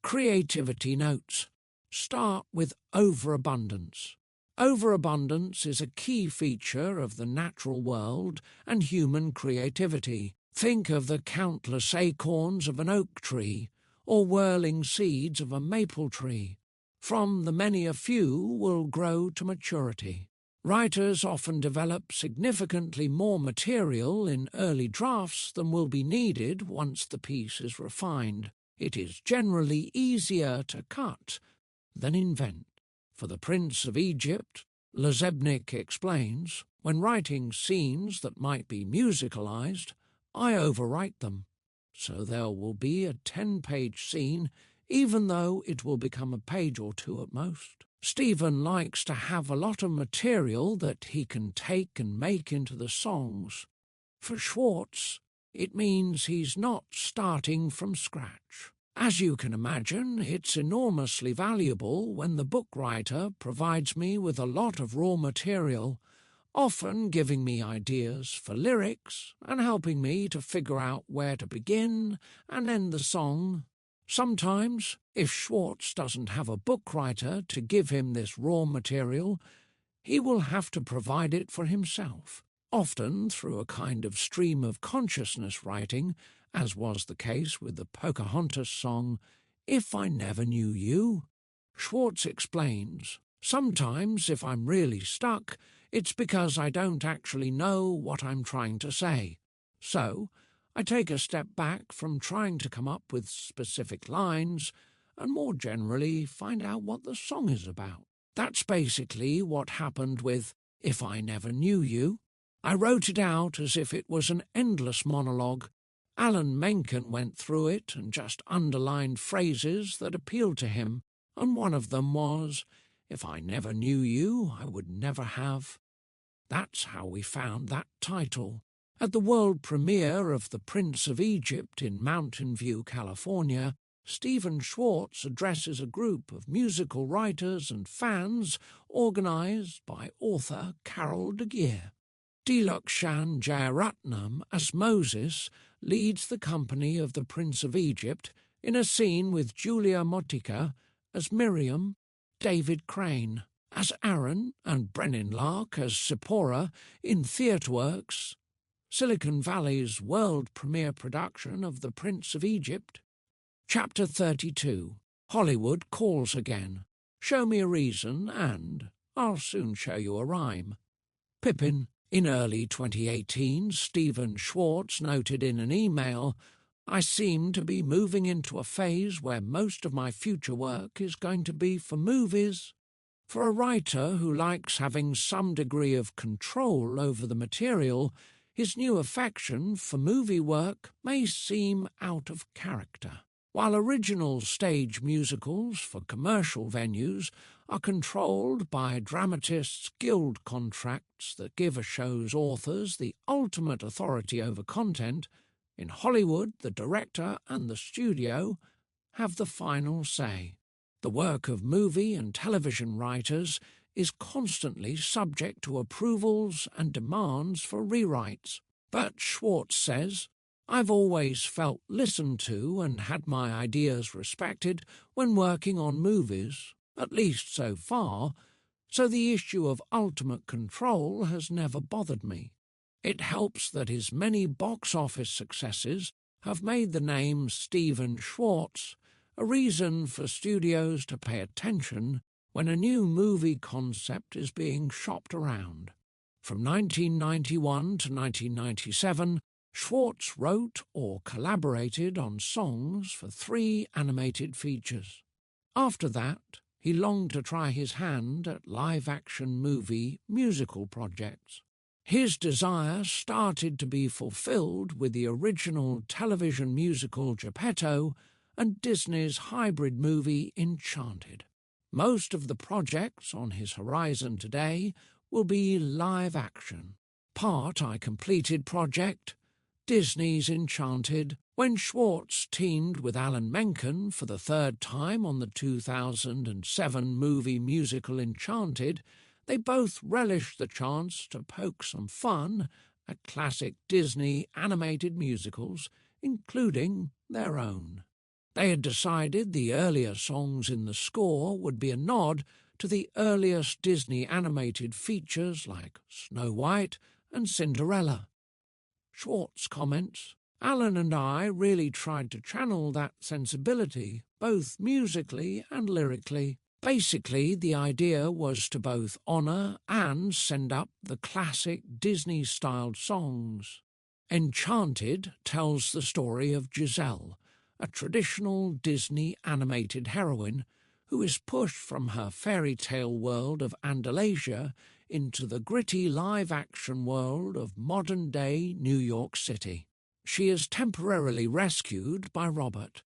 S1: Creativity notes. Start with overabundance. Overabundance is a key feature of the natural world and human creativity. Think of the countless acorns of an oak tree or whirling seeds of a maple tree. From the many a few will grow to maturity. Writers often develop significantly more material in early drafts than will be needed once the piece is refined. It is generally easier to cut than invent. For The Prince of Egypt, Lezebnik explains, when writing scenes that might be musicalized, I overwrite them. so there will be a 10-page scene, even though it will become a page or two at most. Stephen likes to have a lot of material that he can take and make into the songs. For Schwartz, it means he's not starting from scratch. As you can imagine, it's enormously valuable when the book writer provides me with a lot of raw material, often giving me ideas for lyrics and helping me to figure out where to begin and end the song. Sometimes, if Schwartz doesn't have a book writer to give him this raw material, he will have to provide it for himself, often through a kind of stream of consciousness writing, as was the case with the Pocahontas song, If I Never Knew You. Schwartz explains, sometimes if I'm really stuck, it's because I don't actually know what I'm trying to say. So, I take a step back from trying to come up with specific lines and more generally find out what the song is about. That's basically what happened with If I Never Knew You. I wrote it out as if it was an endless monologue. Alan Menken went through it and just underlined phrases that appealed to him, and one of them was, If I never knew you, I would never have. That's how we found that title. At the world premiere of The Prince of Egypt in Mountain View, California, Stephen Schwartz addresses a group of musical writers and fans organized by author Carol de Geer. Dilakshan Jayaratnam as Moses leads the company of the Prince of Egypt in a scene with Julia Motica as Miriam, David Crane as Aaron, and Brennan Lark as Zipporah in TheatreWorks, Silicon Valley's world premiere production of The Prince of Egypt. Chapter 32. Hollywood Calls Again. Show me a reason and I'll soon show you a rhyme. Pippin. In early 2018, Stephen Schwartz noted in an email, I seem to be moving into a phase where most of my future work is going to be for movies. For a writer who likes having some degree of control over the material, his new affection for movie work may seem out of character. While original stage musicals for commercial venues are controlled by dramatists' guild contracts that give a show's authors the ultimate authority over content, in Hollywood the director and the studio have the final say. The work of movie and television writers is constantly subject to approvals and demands for rewrites. But Schwartz says, I've always felt listened to and had my ideas respected when working on movies, at least so far, so the issue of ultimate control has never bothered me. It helps that his many box office successes have made the name Stephen Schwartz a reason for studios to pay attention when a new movie concept is being shopped around. From 1991 to 1997, Schwartz wrote or collaborated on songs for 3 animated features. After that, he longed to try his hand at live-action movie musical projects. His desire started to be fulfilled with the original television musical Geppetto and Disney's hybrid movie Enchanted. Most of the projects on his horizon today will be live-action. Part I completed project, Disney's Enchanted, when Schwartz teamed with Alan Menken for the 3rd time on the 2007 movie musical Enchanted, they both relished the chance to poke some fun at classic Disney animated musicals, including their own. They had decided the earlier songs in the score would be a nod to the earliest Disney animated features like Snow White and Cinderella. Schwartz comments, Alan and I really tried to channel that sensibility, both musically and lyrically. Basically, the idea was to both honour and send up the classic Disney-styled songs. Enchanted tells the story of Giselle, a traditional Disney animated heroine who is pushed from her fairy tale world of Andalasia into the gritty live-action world of modern-day New York City. she is temporarily rescued by Robert,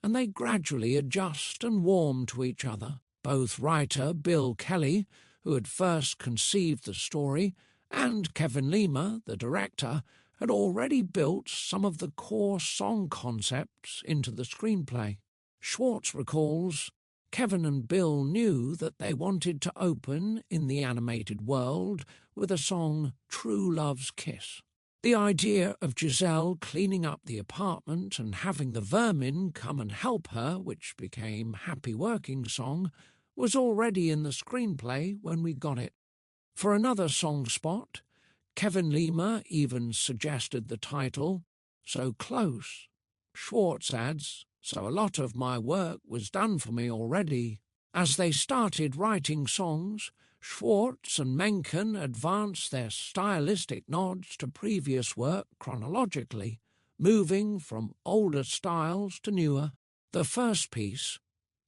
S1: and they gradually adjust and warm to each other. Both writer Bill Kelly, who had first conceived the story, and Kevin Lima, the director, had already built some of the core song concepts into the screenplay. Schwartz recalls, Kevin and Bill knew that they wanted to open in the animated world with a song, True Love's Kiss. The idea of Giselle cleaning up the apartment and having the vermin come and help her, which became Happy Working Song, was already in the screenplay when we got it. For another song spot, Kevin Lima even suggested the title, So Close. Schwartz adds, so a lot of my work was done for me already. As they started writing songs, Schwartz and Menken advanced their stylistic nods to previous work chronologically, moving from older styles to newer. The first piece,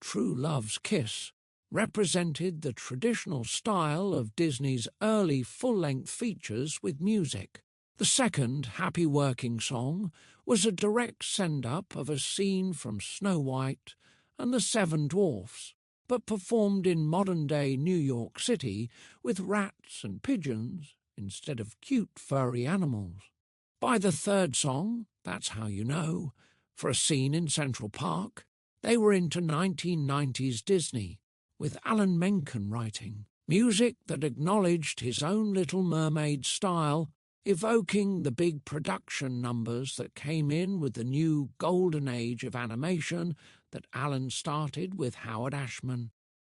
S1: True Love's Kiss, represented the traditional style of Disney's early full-length features with music. The second, Happy Working Song, was a direct send-up of a scene from Snow White and the Seven Dwarfs, but performed in modern-day New York City with rats and pigeons instead of cute furry animals. By the third song, That's How You Know, for a scene in Central Park, they were into 1990s Disney, with Alan Menken writing, music that acknowledged his own Little Mermaid style, evoking the big production numbers that came in with the new golden age of animation that Alan started with Howard Ashman.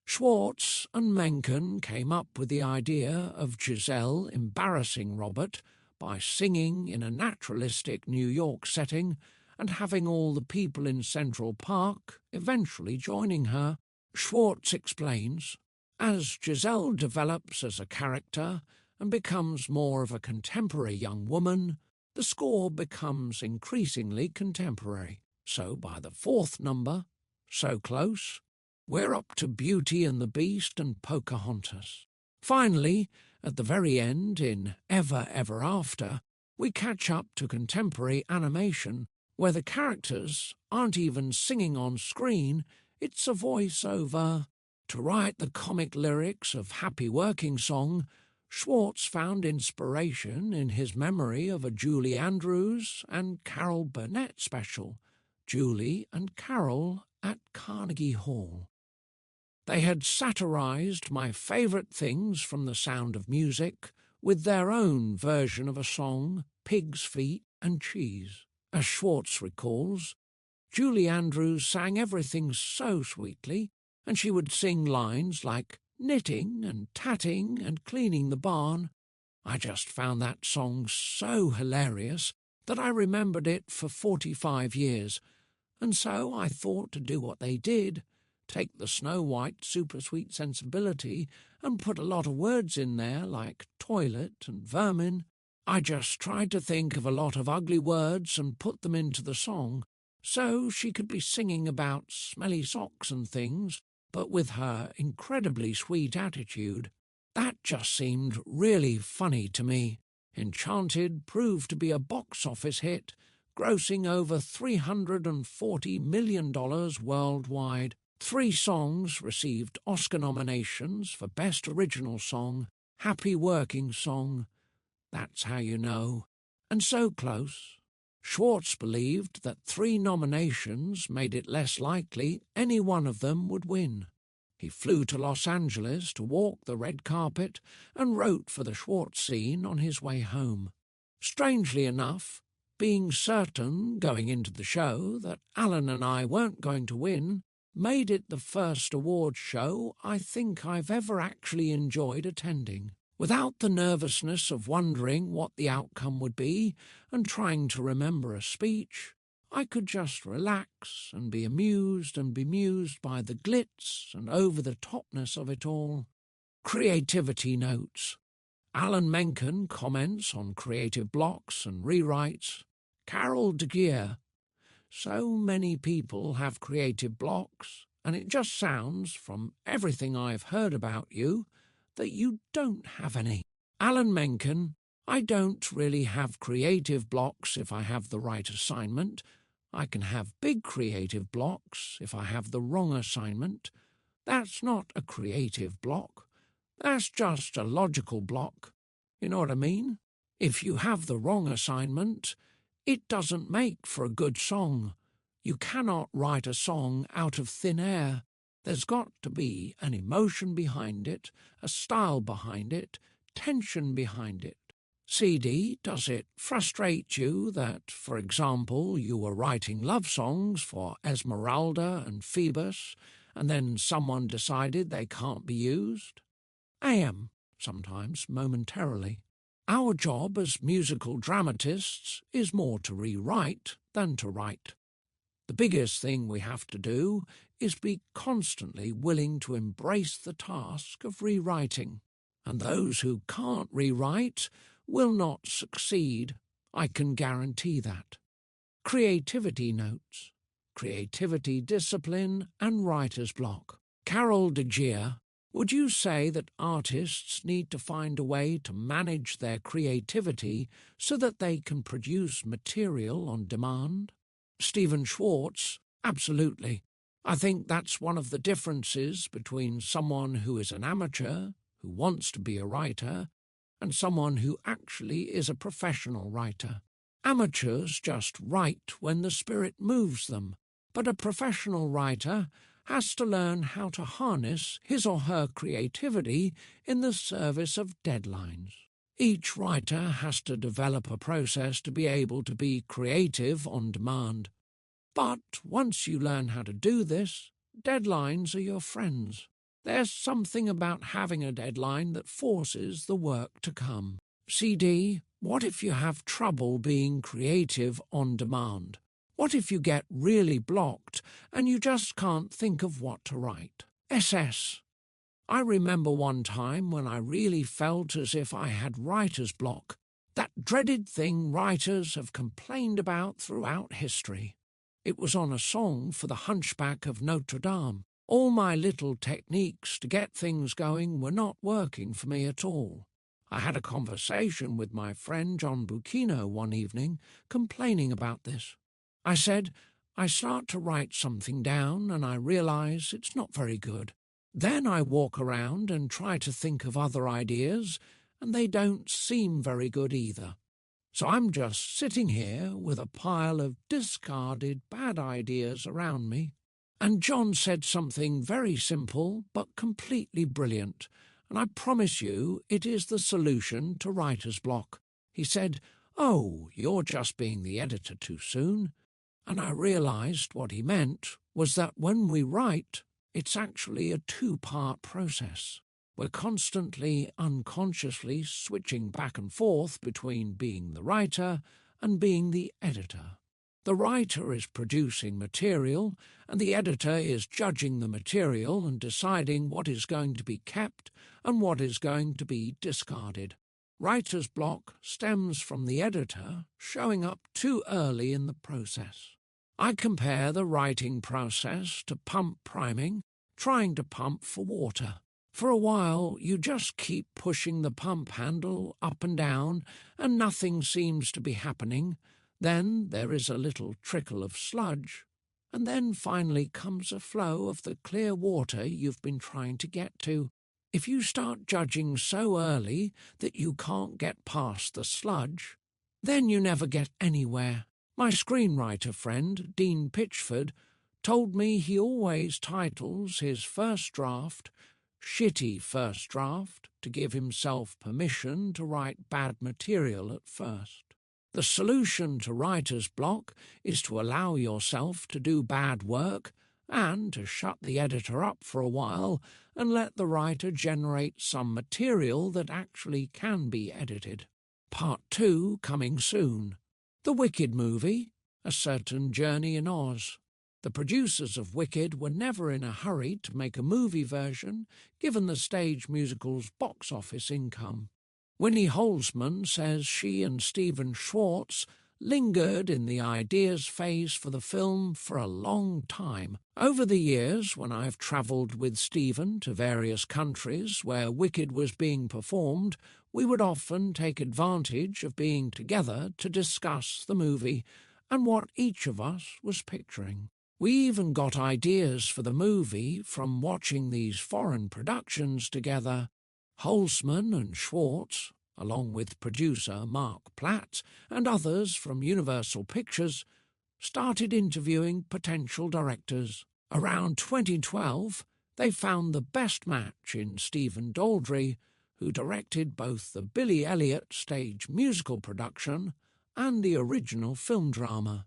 S1: Schwartz and Menken came up with the idea of Giselle embarrassing Robert by singing in a naturalistic New York setting and having all the people in Central Park eventually joining her. Schwartz explains, as Giselle develops as a character and becomes more of a contemporary young woman, the score becomes increasingly contemporary. So by the fourth number, So Close, we're up to Beauty and the Beast and Pocahontas. Finally, at the very end, in Ever, Ever After, we catch up to contemporary animation, where the characters aren't even singing on screen, it's a voice-over. To write the comic lyrics of Happy Working Song, Schwartz found inspiration in his memory of a Julie Andrews and Carol Burnett special, Julie and Carol at Carnegie Hall. They had satirized my favourite things from The Sound of Music with their own version of a song, Pig's Feet and Cheese. As Schwartz recalls, Julie Andrews sang everything so sweetly, and she would sing lines like knitting and tatting and cleaning the barn. I just found that song so hilarious that I remembered it for 45 years, and so I thought to do what they did, take the Snow White super sweet sensibility and put a lot of words in there like toilet and vermin. I just tried to think of a lot of ugly words and put them into the song, so she could be singing about smelly socks and things, but with her incredibly sweet attitude. That just seemed really funny to me. Enchanted proved to be a box office hit, grossing over $340 million worldwide. 3 songs received Oscar nominations for Best Original Song, Happy Working Song, That's How You Know, and So Close. Schwartz believed that 3 nominations made it less likely any one of them would win. He flew to Los Angeles to walk the red carpet and wrote for the Schwartz scene on his way home. Strangely enough, being certain going into the show that Alan and I weren't going to win made it the first awards show I think I've ever actually enjoyed attending. Without the nervousness of wondering what the outcome would be and trying to remember a speech, I could just relax and be amused and bemused by the glitz and over-the-topness of it all. Creativity notes. Alan Menken comments on creative blocks and rewrites. Carol DeGeer. So many people have creative blocks, and it just sounds, from everything I've heard about you, that you don't have any. Alan Menken, I don't really have creative blocks if I have the right assignment. I can have big creative blocks if I have the wrong assignment. That's not a creative block. That's just a logical block. You know what I mean? If you have the wrong assignment, it doesn't make for a good song. You cannot write a song out of thin air. There's got to be an emotion behind it, a style behind it, tension behind it. CD, does it frustrate you that, for example, you were writing love songs for Esmeralda and Phoebus, and then someone decided they can't be used? AM, sometimes, momentarily. Our job as musical dramatists is more to rewrite than to write. The biggest thing we have to do is be constantly willing to embrace the task of rewriting. And those who can't rewrite will not succeed. I can guarantee that. Creativity notes. Creativity discipline and writer's block. Carol de Gier, would you say that artists need to find a way to manage their creativity so that they can produce material on demand? Stephen Schwartz, absolutely. I think that's one of the differences between someone who is an amateur, who wants to be a writer, and someone who actually is a professional writer. Amateurs just write when the spirit moves them, but a professional writer has to learn how to harness his or her creativity in the service of deadlines. Each writer has to develop a process to be able to be creative on demand. But once you learn how to do this, deadlines are your friends. There's something about having a deadline that forces the work to come. CD, what if you have trouble being creative on demand? What if you get really blocked and you just can't think of what to write? SS, I remember one time when I really felt as if I had writer's block, that dreaded thing writers have complained about throughout history. It was on a song for the Hunchback of Notre Dame. All my little techniques to get things going were not working for me at all. I had a conversation with my friend John Bucchino one evening, complaining about this. I said, I start to write something down and I realize it's not very good. Then I walk around and try to think of other ideas, and they don't seem very good either. So I'm just sitting here with a pile of discarded bad ideas around me. And John said something very simple but completely brilliant, and I promise you it is the solution to writer's block. He said, "Oh, you're just being the editor too soon." And I realized what he meant was that when we write, it's actually a two-part process. We're constantly, unconsciously switching back and forth between being the writer and being the editor. The writer is producing material, and the editor is judging the material and deciding what is going to be kept and what is going to be discarded. Writer's block stems from the editor showing up too early in the process. I compare the writing process to pump priming, trying to pump for water. For a while, you just keep pushing the pump handle up and down, and nothing seems to be happening. Then there is a little trickle of sludge, and then finally comes a flow of the clear water you've been trying to get to. If you start judging so early that you can't get past the sludge, then you never get anywhere. My screenwriter friend, Dean Pitchford, told me he always titles his first draft "Shitty First Draft" to give himself permission to write bad material at first. The solution to writer's block is to allow yourself to do bad work and to shut the editor up for a while and let the writer generate some material that actually can be edited. Part 2 coming soon. The Wicked movie, A Certain Journey in Oz. The producers of Wicked were never in a hurry to make a movie version, given the stage musical's box office income. Winnie Holzman says she and Stephen Schwartz lingered in the ideas phase for the film for a long time. Over the years, when I've travelled with Stephen to various countries where Wicked was being performed, we would often take advantage of being together to discuss the movie and what each of us was picturing. We even got ideas for the movie from watching these foreign productions together. Holzman and Schwartz, along with producer Mark Platt and others from Universal Pictures, started interviewing potential directors. Around 2012, they found the best match in Stephen Daldry, who directed both the Billy Elliot stage musical production and the original film drama.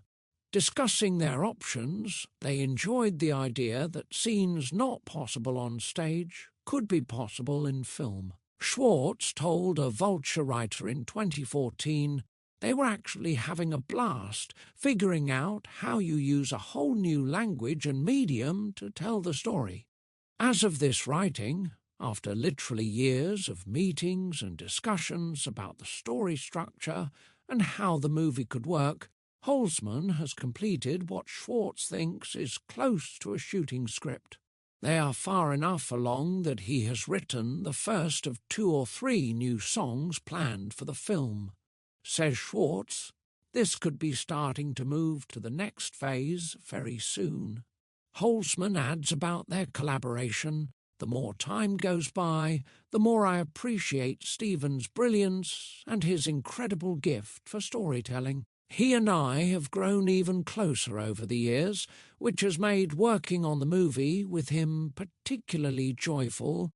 S1: Discussing their options, they enjoyed the idea that scenes not possible on stage could be possible in film. Schwartz told a Vulture writer in 2014 they were actually having a blast figuring out how you use a whole new language and medium to tell the story. As of this writing, after literally years of meetings and discussions about the story structure and how the movie could work, Holzman has completed what Schwartz thinks is close to a shooting script. They are far enough along that he has written the first of 2 or 3 new songs planned for the film. Says Schwartz, this could be starting to move to the next phase very soon. Holzman adds about their collaboration, the more time goes by, the more I appreciate Stephen's brilliance and his incredible gift for storytelling. He and I have grown even closer over the years, which has made working on the movie with him particularly joyful.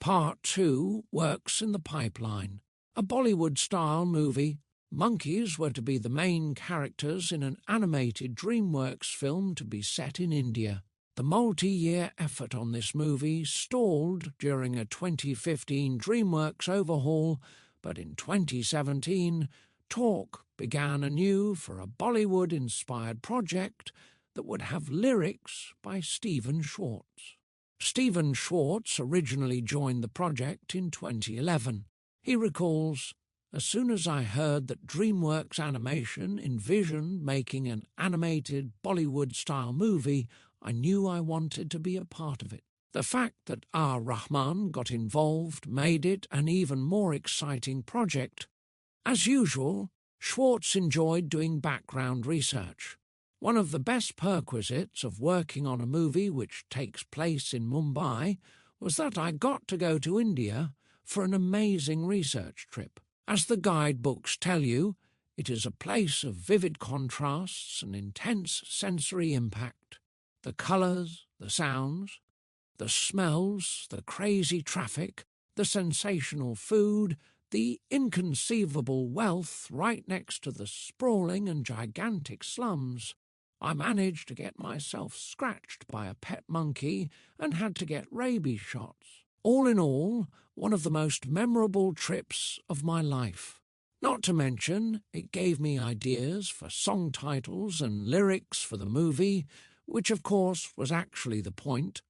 S1: Part 2 works in the pipeline. A Bollywood-style movie. Monkeys were to be the main characters in an animated DreamWorks film to be set in India. The multi-year effort on this movie stalled during a 2015 DreamWorks overhaul, but in 2017, talk began anew for a Bollywood-inspired project that would have lyrics by Stephen Schwartz. Stephen Schwartz originally joined the project in 2011. He recalls, as soon as I heard that DreamWorks Animation envisioned making an animated Bollywood-style movie, I knew I wanted to be a part of it. The fact that R. Rahman got involved made it an even more exciting project. As usual, Schwartz enjoyed doing background research. One of the best perquisites of working on a movie which takes place in Mumbai was that I got to go to India for an amazing research trip. As the guidebooks tell you, it is a place of vivid contrasts and intense sensory impact. The colours, the sounds, the smells, the crazy traffic, the sensational food, the inconceivable wealth right next to the sprawling and gigantic slums. I managed to get myself scratched by a pet monkey and had to get rabies shots. All in all, one of the most memorable trips of my life. Not to mention, it gave me ideas for song titles and lyrics for the movie, which of course was actually the point.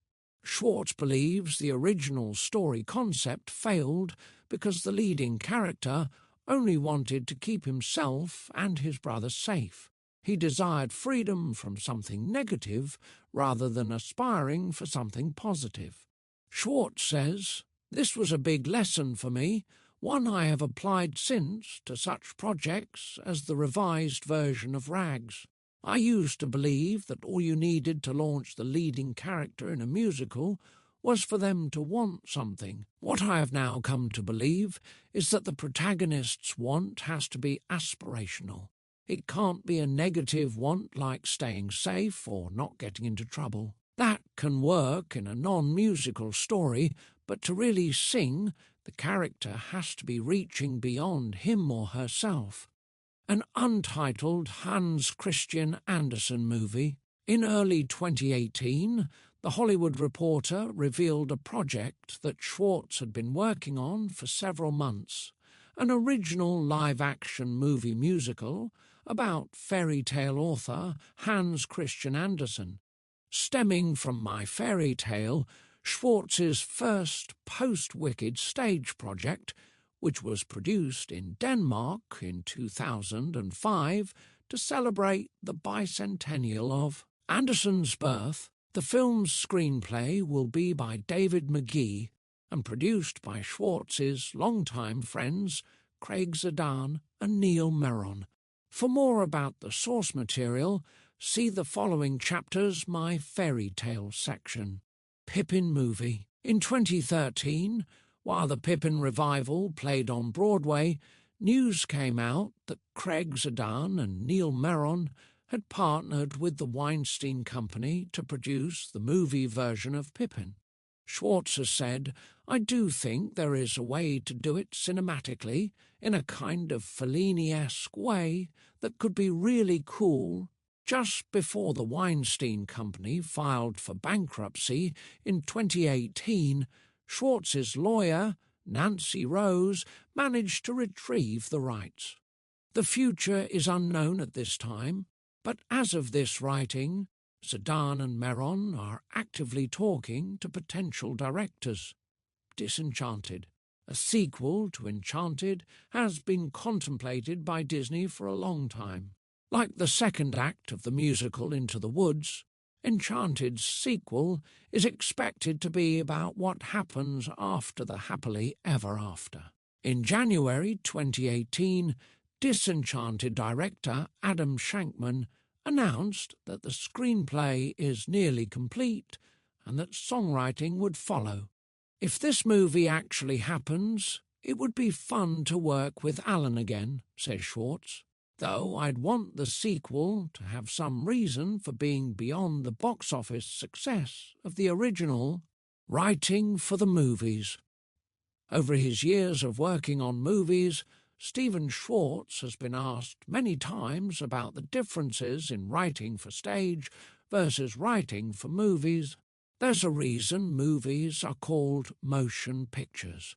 S1: Schwartz believes the original story concept failed because the leading character only wanted to keep himself and his brother safe. He desired freedom from something negative rather than aspiring for something positive. Schwartz says, "This was a big lesson for me, one I have applied since to such projects as the revised version of Rags. I used to believe that all you needed to launch the leading character in a musical was for them to want something. What I have now come to believe is that the protagonist's want has to be aspirational. It can't be a negative want like staying safe or not getting into trouble. That can work in a non-musical story, but to really sing, the character has to be reaching beyond him or herself." An untitled Hans Christian Andersen movie. In early 2018, The Hollywood Reporter revealed a project that Schwartz had been working on for several months, an original live-action movie musical about fairy tale author Hans Christian Andersen. Stemming from my fairy tale, Schwartz's first post-Wicked stage project which was produced in Denmark in 2005 to celebrate the bicentennial of Anderson's birth. The film's screenplay will be by David McGee and produced by Schwartz's longtime friends Craig Zidane and Neil Meron. For more about the source material, see the following chapter's My Fairy Tale section. Pippin movie. In 2013, while the Pippin revival played on Broadway, news came out that Craig Zidane and Neil Meron had partnered with the Weinstein Company to produce the movie version of Pippin. Schwartz has said, "I do think there is a way to do it cinematically in a kind of Fellini-esque way that could be really cool." Just before the Weinstein Company filed for bankruptcy in 2018, Schwartz's lawyer, Nancy Rose, managed to retrieve the rights. The future is unknown at this time, but as of this writing, Zidane and Meron are actively talking to potential directors. Disenchanted. A sequel to Enchanted has been contemplated by Disney for a long time. Like the second act of the musical Into the Woods, Enchanted's sequel is expected to be about what happens after the happily ever after. In January 2018, Disenchanted director Adam Shankman announced that the screenplay is nearly complete and that songwriting would follow. If this movie actually happens, it would be fun to work with Alan again, says Schwartz, though I'd want the sequel to have some reason for being beyond the box office success of the original. Writing for the movies. Over his years of working on movies, Stephen Schwartz has been asked many times about the differences in writing for stage versus writing for movies. There's a reason movies are called motion pictures.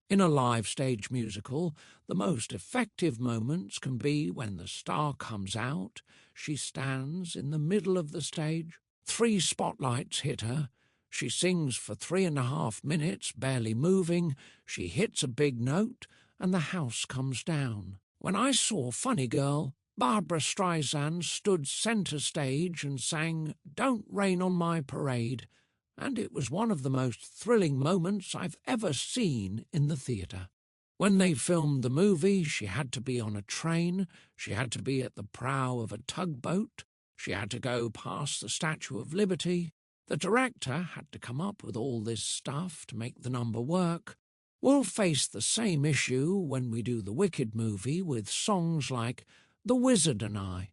S1: In a live stage musical, the most effective moments can be when the star comes out, she stands in the middle of the stage, 3 spotlights hit her, she sings for 3.5 minutes, barely moving, she hits a big note, and the house comes down. When I saw Funny Girl, Barbra Streisand stood centre stage and sang Don't Rain on My Parade, and it was one of the most thrilling moments I've ever seen in the theatre. When they filmed the movie, she had to be on a train, she had to be at the prow of a tugboat, she had to go past the Statue of Liberty. The director had to come up with all this stuff to make the number work. We'll face the same issue when we do the Wicked movie with songs like The Wizard and I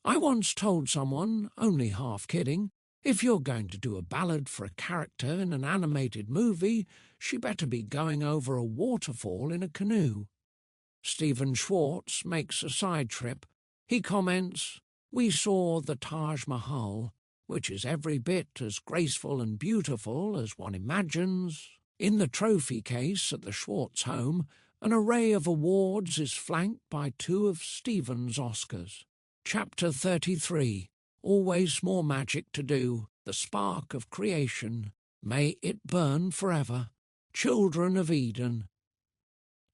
S1: once told someone, only half kidding, if you're going to do a ballad for a character in an animated movie, she better be going over a waterfall in a canoe. Stephen Schwartz makes a side trip. He comments, "We saw the Taj Mahal, which is every bit as graceful and beautiful as one imagines. In the trophy case at the Schwartz home, an array of awards is flanked by 2 of Stephen's Oscars." Chapter 33. Always more magic to do. The spark of creation. May it burn forever. Children of Eden.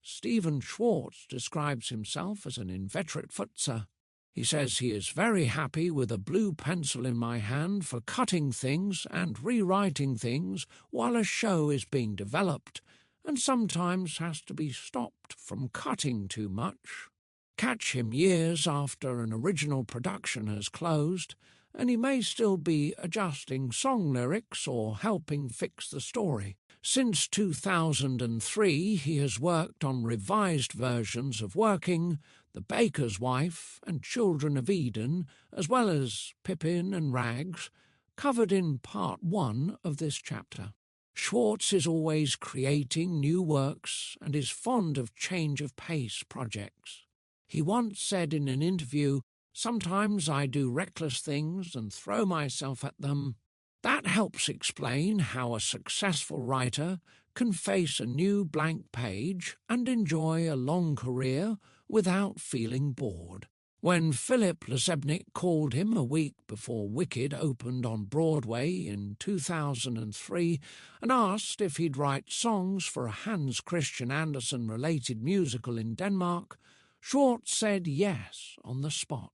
S1: Stephen Schwartz describes himself as an inveterate futzer. He says he is very happy with a blue pencil in my hand for cutting things and rewriting things while a show is being developed, and sometimes has to be stopped from cutting too much. Catch him years after an original production has closed, and he may still be adjusting song lyrics or helping fix the story. Since 2003, he has worked on revised versions of Working, The Baker's Wife, and Children of Eden, as well as Pippin and Rags, covered in Part 1 of this chapter. Schwartz is always creating new works and is fond of change-of-pace projects. He once said in an interview, "Sometimes I do reckless things and throw myself at them." That helps explain how a successful writer can face a new blank page and enjoy a long career without feeling bored. When Philip Lesebnik called him a week before Wicked opened on Broadway in 2003 and asked if he'd write songs for a Hans Christian Andersen-related musical in Denmark, Schwartz said yes on the spot.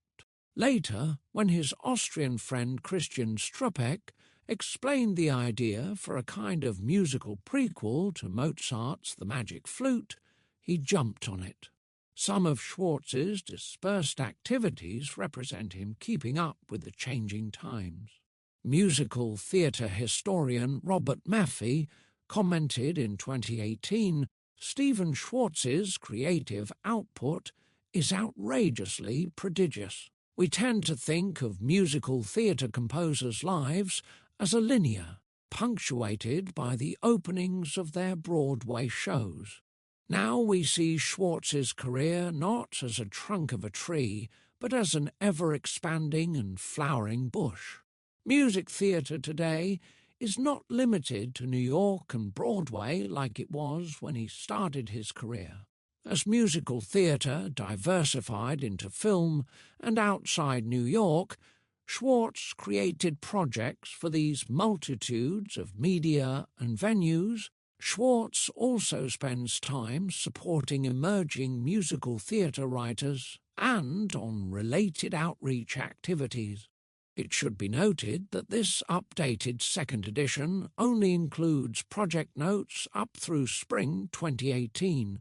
S1: Later, when his Austrian friend Christian Strupek explained the idea for a kind of musical prequel to Mozart's The Magic Flute, he jumped on it. Some of Schwartz's dispersed activities represent him keeping up with the changing times. Musical theatre historian Robert Maffei commented in 2018, Stephen Schwartz's creative output is outrageously prodigious. We tend to think of musical theatre composers' lives as a linear, punctuated by the openings of their Broadway shows. Now we see Schwartz's career not as a trunk of a tree, but as an ever-expanding and flowering bush. Music theatre today is not limited to New York and Broadway like it was when he started his career. As musical theatre diversified into film and outside New York, Schwartz created projects for these multitudes of media and venues. Schwartz also spends time supporting emerging musical theatre writers and on related outreach activities. It should be noted that this updated second edition only includes project notes up through spring 2018.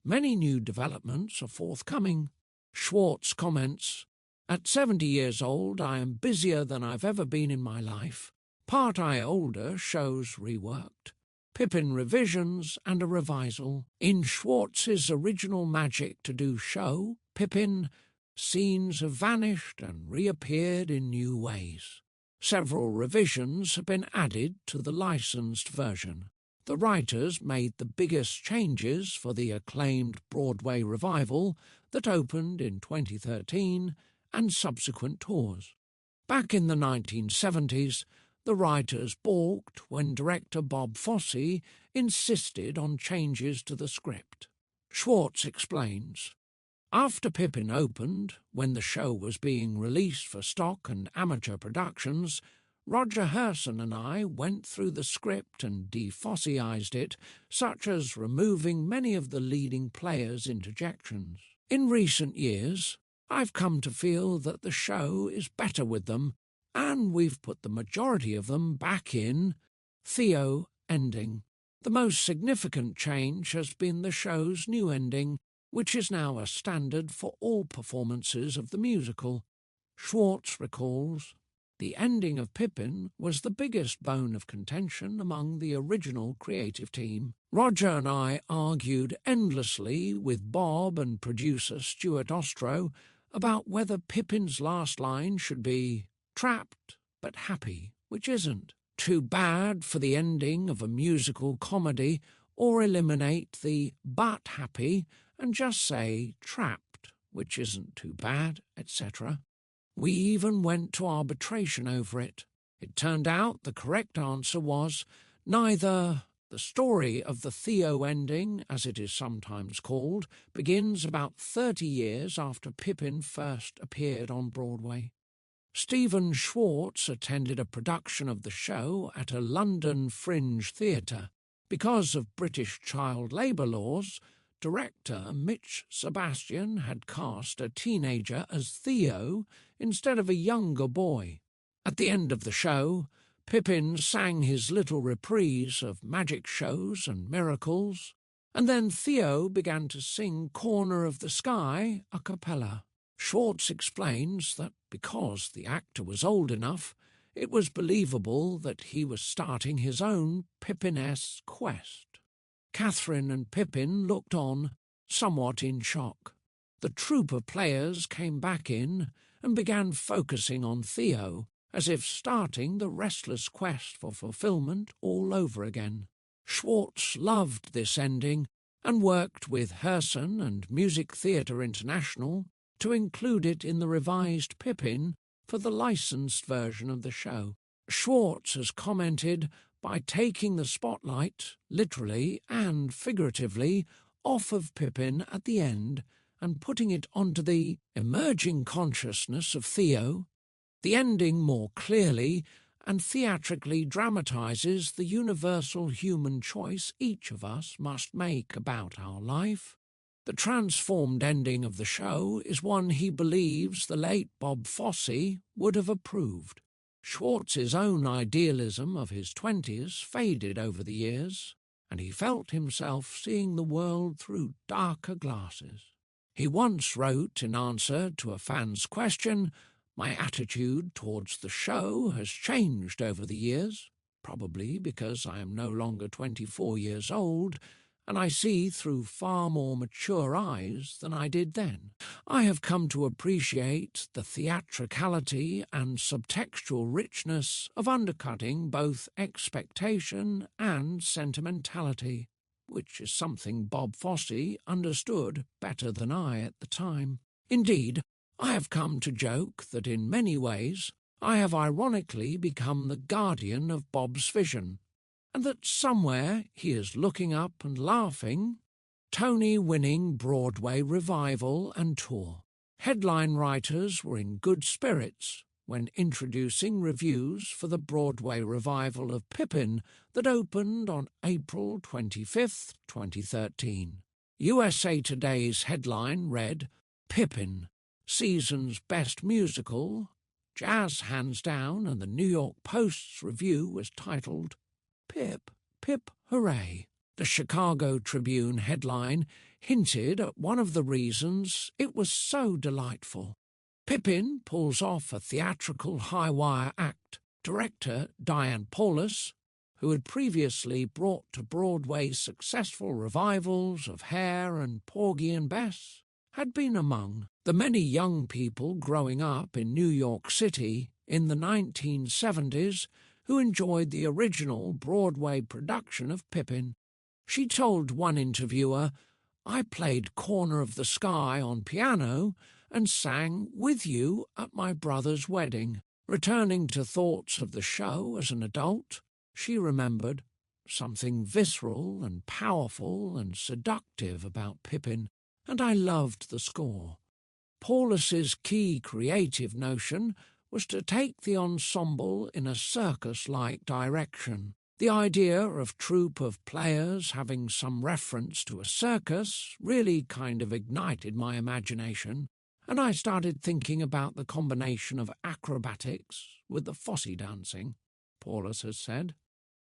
S1: Many new developments are forthcoming. Schwartz comments, "At 70 years old, I am busier than I've ever been in my life. Part I Older shows reworked. Pippin revisions and a revisal. In Schwartz's original Magic to Do show, Pippin, scenes have vanished and reappeared in new ways. Several revisions have been added to the licensed version. The writers made the biggest changes for the acclaimed Broadway revival that opened in 2013 and subsequent tours. Back in the 1970s, the writers balked when director Bob Fosse insisted on changes to the script. Schwartz explains, "After Pippin opened, when the show was being released for stock and amateur productions, Roger Herson and I went through the script and de-Fosseized it, such as removing many of the leading players' interjections. In recent years, I've come to feel that the show is better with them, and we've put the majority of them back in Theo ending. The most significant change has been the show's new ending, which is now a standard for all performances of the musical." Schwartz recalls, "The ending of Pippin was the biggest bone of contention among the original creative team. Roger and I argued endlessly with Bob and producer Stuart Ostro about whether Pippin's last line should be trapped but happy, which isn't too bad for the ending of a musical comedy, or eliminate the but happy and just say trapped, which isn't too bad, etc. We even went to arbitration over it. It turned out the correct answer was neither. The story of the Theo ending, as it is sometimes called, begins about 30 years after Pippin first appeared on Broadway." Stephen Schwartz attended a production of the show at a London fringe theatre. Because of British child labour laws, director Mitch Sebastian had cast a teenager as Theo instead of a younger boy. At the end of the show, Pippin sang his little reprise of magic shows and miracles, and then Theo began to sing Corner of the Sky a cappella. Schwartz explains that because the actor was old enough, it was believable that he was starting his own Pippin-esque quest. Catherine and Pippin looked on, somewhat in shock. The troupe of players came back in and began focusing on Theo, as if starting the restless quest for fulfillment all over again. Schwartz loved this ending and worked with Herson and Music Theatre International to include it in the revised Pippin for the licensed version of the show. Schwartz has commented, "By taking the spotlight, literally and figuratively, off of Pippin at the end and putting it onto the emerging consciousness of Theo, the ending more clearly and theatrically dramatizes the universal human choice each of us must make about our life. The transformed ending of the show is one he believes the late Bob Fosse would have approved. Schwartz's own idealism of his 20s faded over the years, and he felt himself seeing the world through darker glasses. He once wrote in answer to a fan's question, "My attitude towards the show has changed over the years, probably because I am no longer 24 years old, and I see through far more mature eyes than I did then. I have come to appreciate the theatricality and subtextual richness of undercutting both expectation and sentimentality, which is something Bob Fosse understood better than I at the time. Indeed, I have come to joke that in many ways I have ironically become the guardian of Bob's vision, and that somewhere he is looking up and laughing. Tony-winning Broadway revival and tour. Headline writers were in good spirits when introducing reviews for the Broadway revival of Pippin that opened on April 25, 2013. USA Today's headline read, "Pippin, season's best musical, jazz hands down," and the New York Post's review was titled, "Pip, Pip, Hooray." The Chicago Tribune headline hinted at one of the reasons it was so delightful. Pippin pulls off a theatrical high-wire act. Director Diane Paulus, who had previously brought to Broadway successful revivals of Hair and Porgy and Bess, had been among the many young people growing up in New York City in the 1970s who enjoyed the original Broadway production of Pippin. She told one interviewer, "I played Corner of the Sky on piano and sang with you at my brother's wedding." Returning to thoughts of the show as an adult, she remembered something visceral and powerful and seductive about Pippin, and I loved the score. Paulus's key creative notion was to take the ensemble in a circus-like direction. The idea of troupe of players having some reference to a circus really kind of ignited my imagination, and I started thinking about the combination of acrobatics with the Fosse dancing, Paulus has said.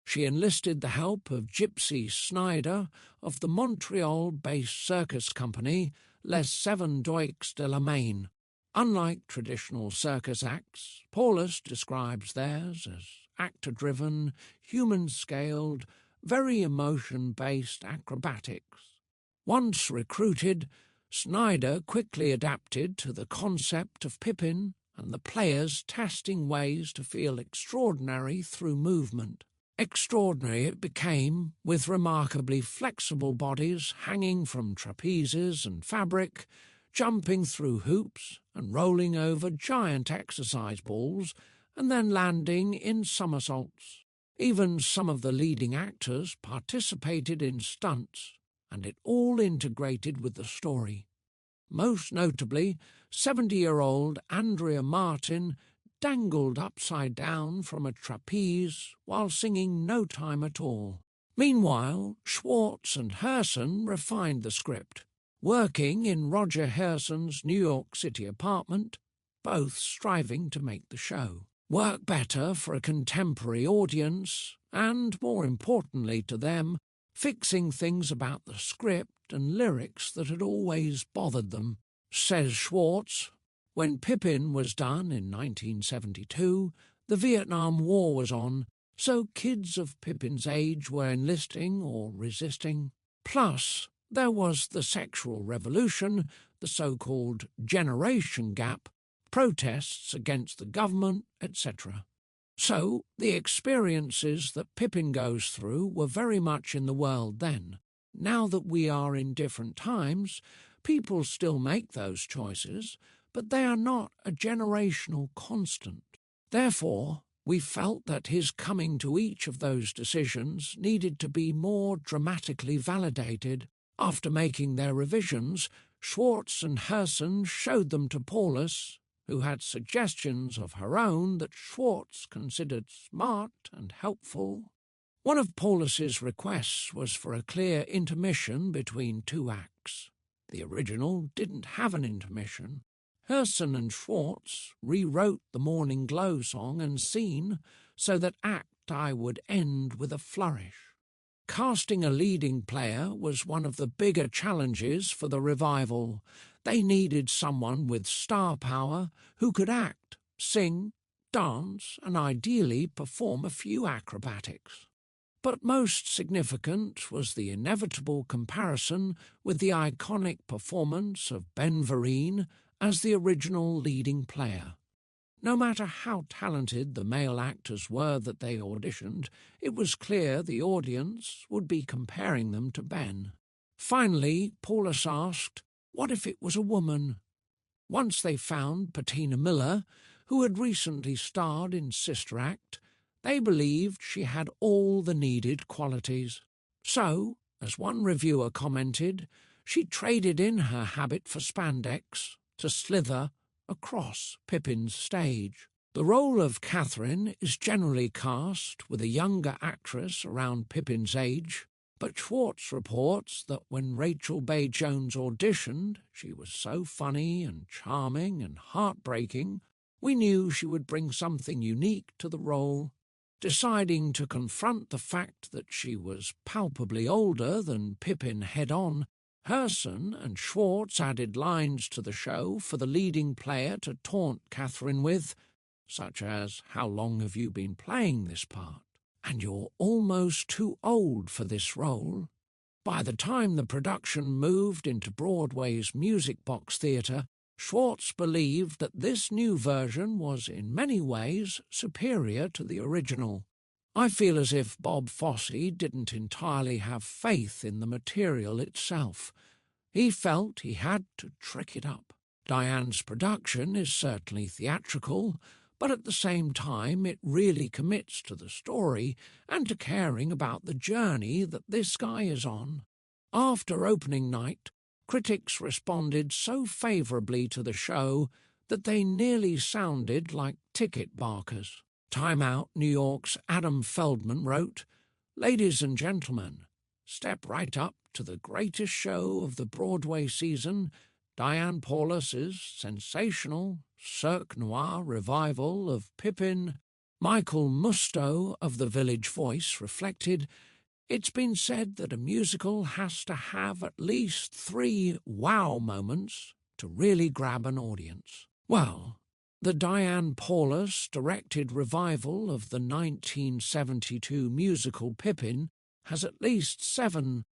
S1: She enlisted the help of Gypsy Snyder of the Montreal-based circus company Les Seven Deux de la Main. Unlike traditional circus acts, Paulus describes theirs as actor-driven, human-scaled, very emotion-based acrobatics. Once recruited, Snyder quickly adapted to the concept of Pippin and the players testing ways to feel extraordinary through movement. Extraordinary it became, with remarkably flexible bodies hanging from trapezes and fabric, jumping through hoops and rolling over giant exercise balls and then landing in somersaults. Even some of the leading actors participated in stunts, and it all integrated with the story. Most notably, 70-year-old Andrea Martin dangled upside down from a trapeze while singing No Time at All. Meanwhile, Schwartz and Herson refined the script, working in Roger Herson's New York City apartment, both striving to make the show work better for a contemporary audience and, more importantly to them, fixing things about the script and lyrics that had always bothered them. Says Schwartz, "When Pippin was done in 1972, the Vietnam War was on, so kids of Pippin's age were enlisting or resisting. Plus, there was the sexual revolution, the so-called generation gap, protests against the government, etc. So the experiences that Pippin goes through were very much in the world then. Now that we are in different times, people still make those choices, but they are not a generational constant. Therefore, we felt that his coming to each of those decisions needed to be more dramatically validated. After making their revisions, Schwartz and Herson showed them to Paulus, who had suggestions of her own that Schwartz considered smart and helpful. One of Paulus's requests was for a clear intermission between two acts. The original didn't have an intermission. Herson and Schwartz rewrote the Morning Glow song and scene so that Act I would end with a flourish. Casting a leading player was one of the bigger challenges for the revival. They needed someone with star power who could act, sing, dance, and ideally perform a few acrobatics. But most significant was the inevitable comparison with the iconic performance of Ben Vereen as the original leading player. No matter how talented the male actors were that they auditioned, it was clear the audience would be comparing them to Ben. Finally, Paulus asked, what if it was a woman? Once they found Patina Miller, who had recently starred in Sister Act, they believed she had all the needed qualities. So, as one reviewer commented, she traded in her habit for spandex to slither across Pippin's stage. The role of Catherine is generally cast with a younger actress around Pippin's age, but Schwartz reports that when Rachel Bay Jones auditioned, she was so funny and charming and heartbreaking, we knew she would bring something unique to the role. Deciding to confront the fact that she was palpably older than Pippin head-on, Herson and Schwartz added lines to the show for the leading player to taunt Catherine with, such as, "How long have you been playing this part? And you're almost too old for this role." By the time the production moved into Broadway's Music Box Theatre, Schwartz believed that this new version was in many ways superior to the original. I feel as if Bob Fosse didn't entirely have faith in the material itself. He felt he had to trick it up. Diane's production is certainly theatrical, but at the same time it really commits to the story and to caring about the journey that this guy is on. After opening night, critics responded so favourably to the show that they nearly sounded like ticket barkers. Time Out New York's Adam Feldman wrote, "Ladies and gentlemen, step right up to the greatest show of the Broadway season, Diane Paulus's sensational Cirque Noir revival of Pippin." Michael Musto of The Village Voice reflected, "It's been said that a musical has to have at least 3 wow moments to really grab an audience." Well, the Diane Paulus directed revival of the 1972 musical Pippin has at least 7.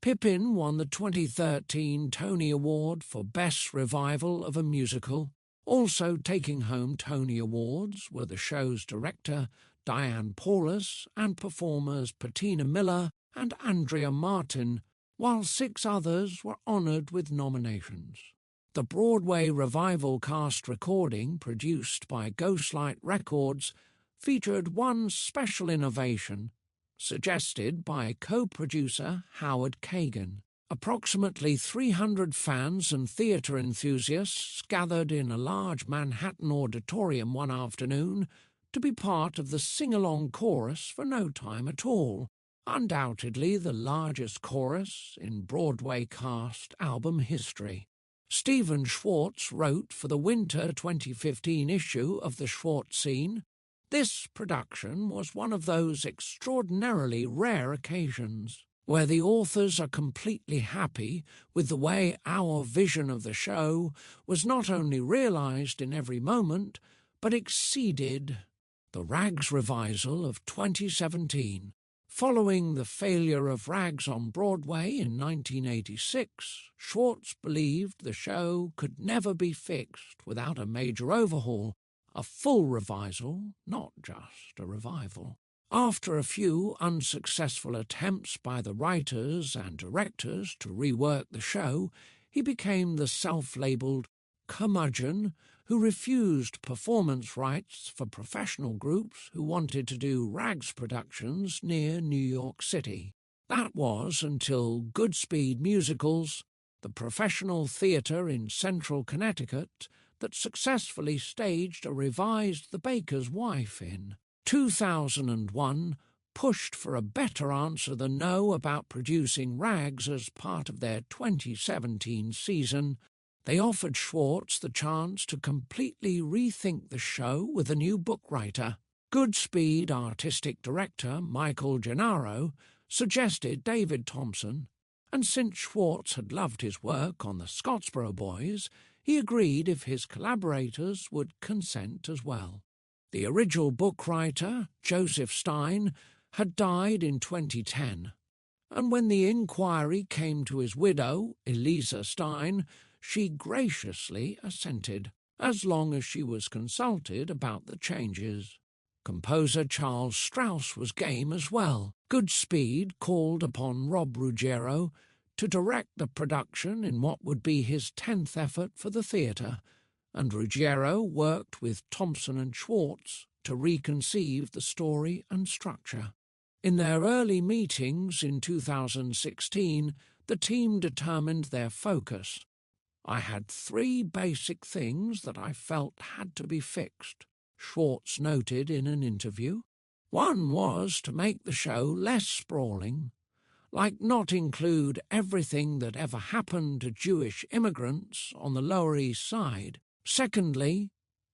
S1: Pippin won the 2013 Tony Award for Best Revival of a Musical. Also taking home Tony Awards were the show's director, Diane Paulus, and performers Patina Miller and Andrea Martin, while 6 others were honoured with nominations. The Broadway revival cast recording, produced by Ghostlight Records, featured one special innovation, suggested by co-producer Howard Kagan. Approximately 300 fans and theatre enthusiasts gathered in a large Manhattan auditorium one afternoon to be part of the sing-along chorus for No Time at All, undoubtedly the largest chorus in Broadway cast album history. Stephen Schwartz wrote for the winter 2015 issue of the Schwartz Scene, "This production was one of those extraordinarily rare occasions where the authors are completely happy with the way our vision of the show was not only realized in every moment, but exceeded." The Rags revisal of 2017. Following the failure of Rags on Broadway in 1986, Schwartz believed the show could never be fixed without a major overhaul, a full revisal, not just a revival. After a few unsuccessful attempts by the writers and directors to rework the show, he became the self-labelled curmudgeon who refused performance rights for professional groups who wanted to do Rags productions near New York City. That was until Goodspeed Musicals, the professional theatre in central Connecticut that successfully staged a revised The Baker's Wife in 2001, pushed for a better answer than no about producing Rags as part of their 2017 season. They offered Schwartz the chance to completely rethink the show with a new book writer. Goodspeed artistic director Michael Gennaro suggested David Thompson, and since Schwartz had loved his work on the Scottsboro Boys, he agreed if his collaborators would consent as well. The original book writer, Joseph Stein, had died in 2010, and when the inquiry came to his widow, Eliza Stein, she graciously assented, as long as she was consulted about the changes. Composer Charles Strauss was game as well. Goodspeed called upon Rob Ruggiero to direct the production in what would be his 10th effort for the theatre, and Ruggiero worked with Thompson and Schwartz to reconceive the story and structure. In their early meetings in 2016, the team determined their focus. I had 3 basic things that I felt had to be fixed, Schwartz noted in an interview. One was to make the show less sprawling, like not include everything that ever happened to Jewish immigrants on the Lower East Side. Secondly,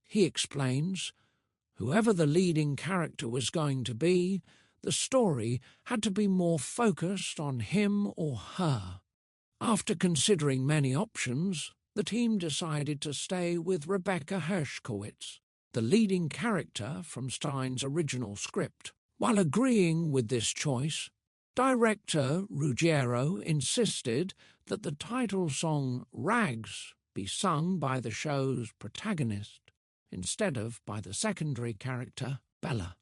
S1: he explains, whoever the leading character was going to be, the story had to be more focused on him or her. After considering many options, the team decided to stay with Rebecca Hershkowitz, the leading character from Stein's original script. While agreeing with this choice, director Ruggiero insisted that the title song Rags be sung by the show's protagonist instead of by the secondary character, Bella.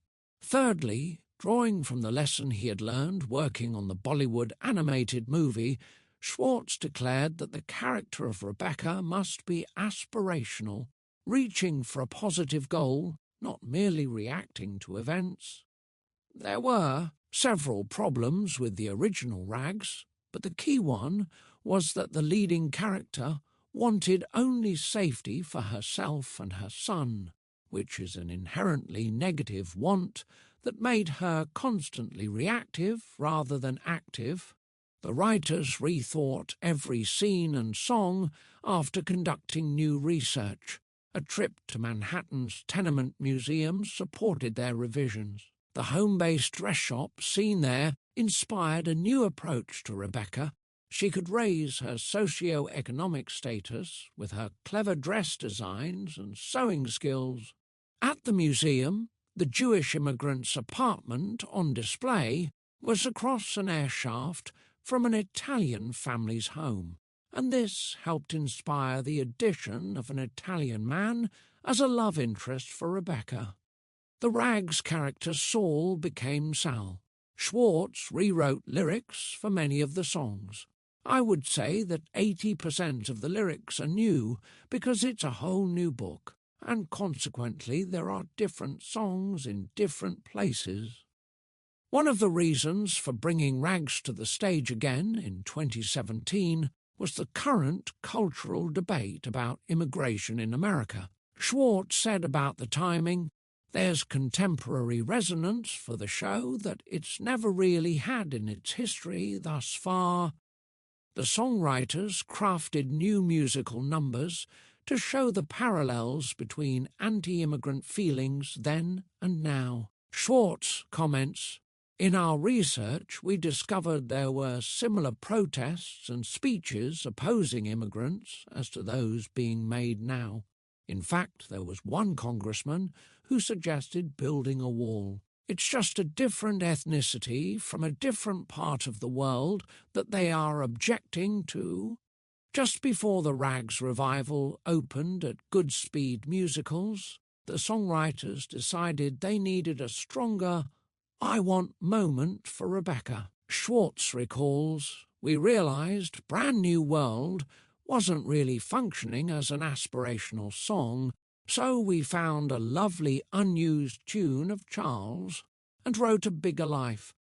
S1: Thirdly, drawing from the lesson he had learned working on the Bollywood animated movie, Schwartz declared that the character of Rebecca must be aspirational, reaching for a positive goal, not merely reacting to events. There were several problems with the original Rags, but the key one was that the leading character wanted only safety for herself and her son, which is an inherently negative want that made her constantly reactive rather than active. The writers rethought every scene and song after conducting new research. A trip to Manhattan's tenement museums supported their revisions. The home-based dress shop seen there inspired a new approach to Rebecca. She could raise her socio-economic status with her clever dress designs and sewing skills. At the museum, the Jewish immigrant's apartment on display was across an air shaft from an Italian family's home, and this helped inspire the addition of an Italian man as a love interest for Rebecca. The Rags character Saul became Sal. Schwartz rewrote lyrics for many of the songs. I would say that 80% of the lyrics are new because it's a whole new book, and consequently there are different songs in different places. One of the reasons for bringing Rags to the stage again in 2017 was the current cultural debate about immigration in America. Schwartz said about the timing, "There's contemporary resonance for the show that it's never really had in its history thus far. The songwriters crafted new musical numbers to show the parallels between anti-immigrant feelings then and now." Schwartz comments, "In our research, we discovered there were similar protests and speeches opposing immigrants as to those being made now. In fact, there was one congressman who suggested building a wall. It's just a different ethnicity from a different part of the world that they are objecting to." Just before the Rags revival opened at Goodspeed Musicals, the songwriters decided they needed a stronger "I want" moment for Rebecca. Schwartz recalls, "We realized Brand New World wasn't really functioning as an aspirational song, so we found a lovely unused tune of Charles and wrote A Bigger Life.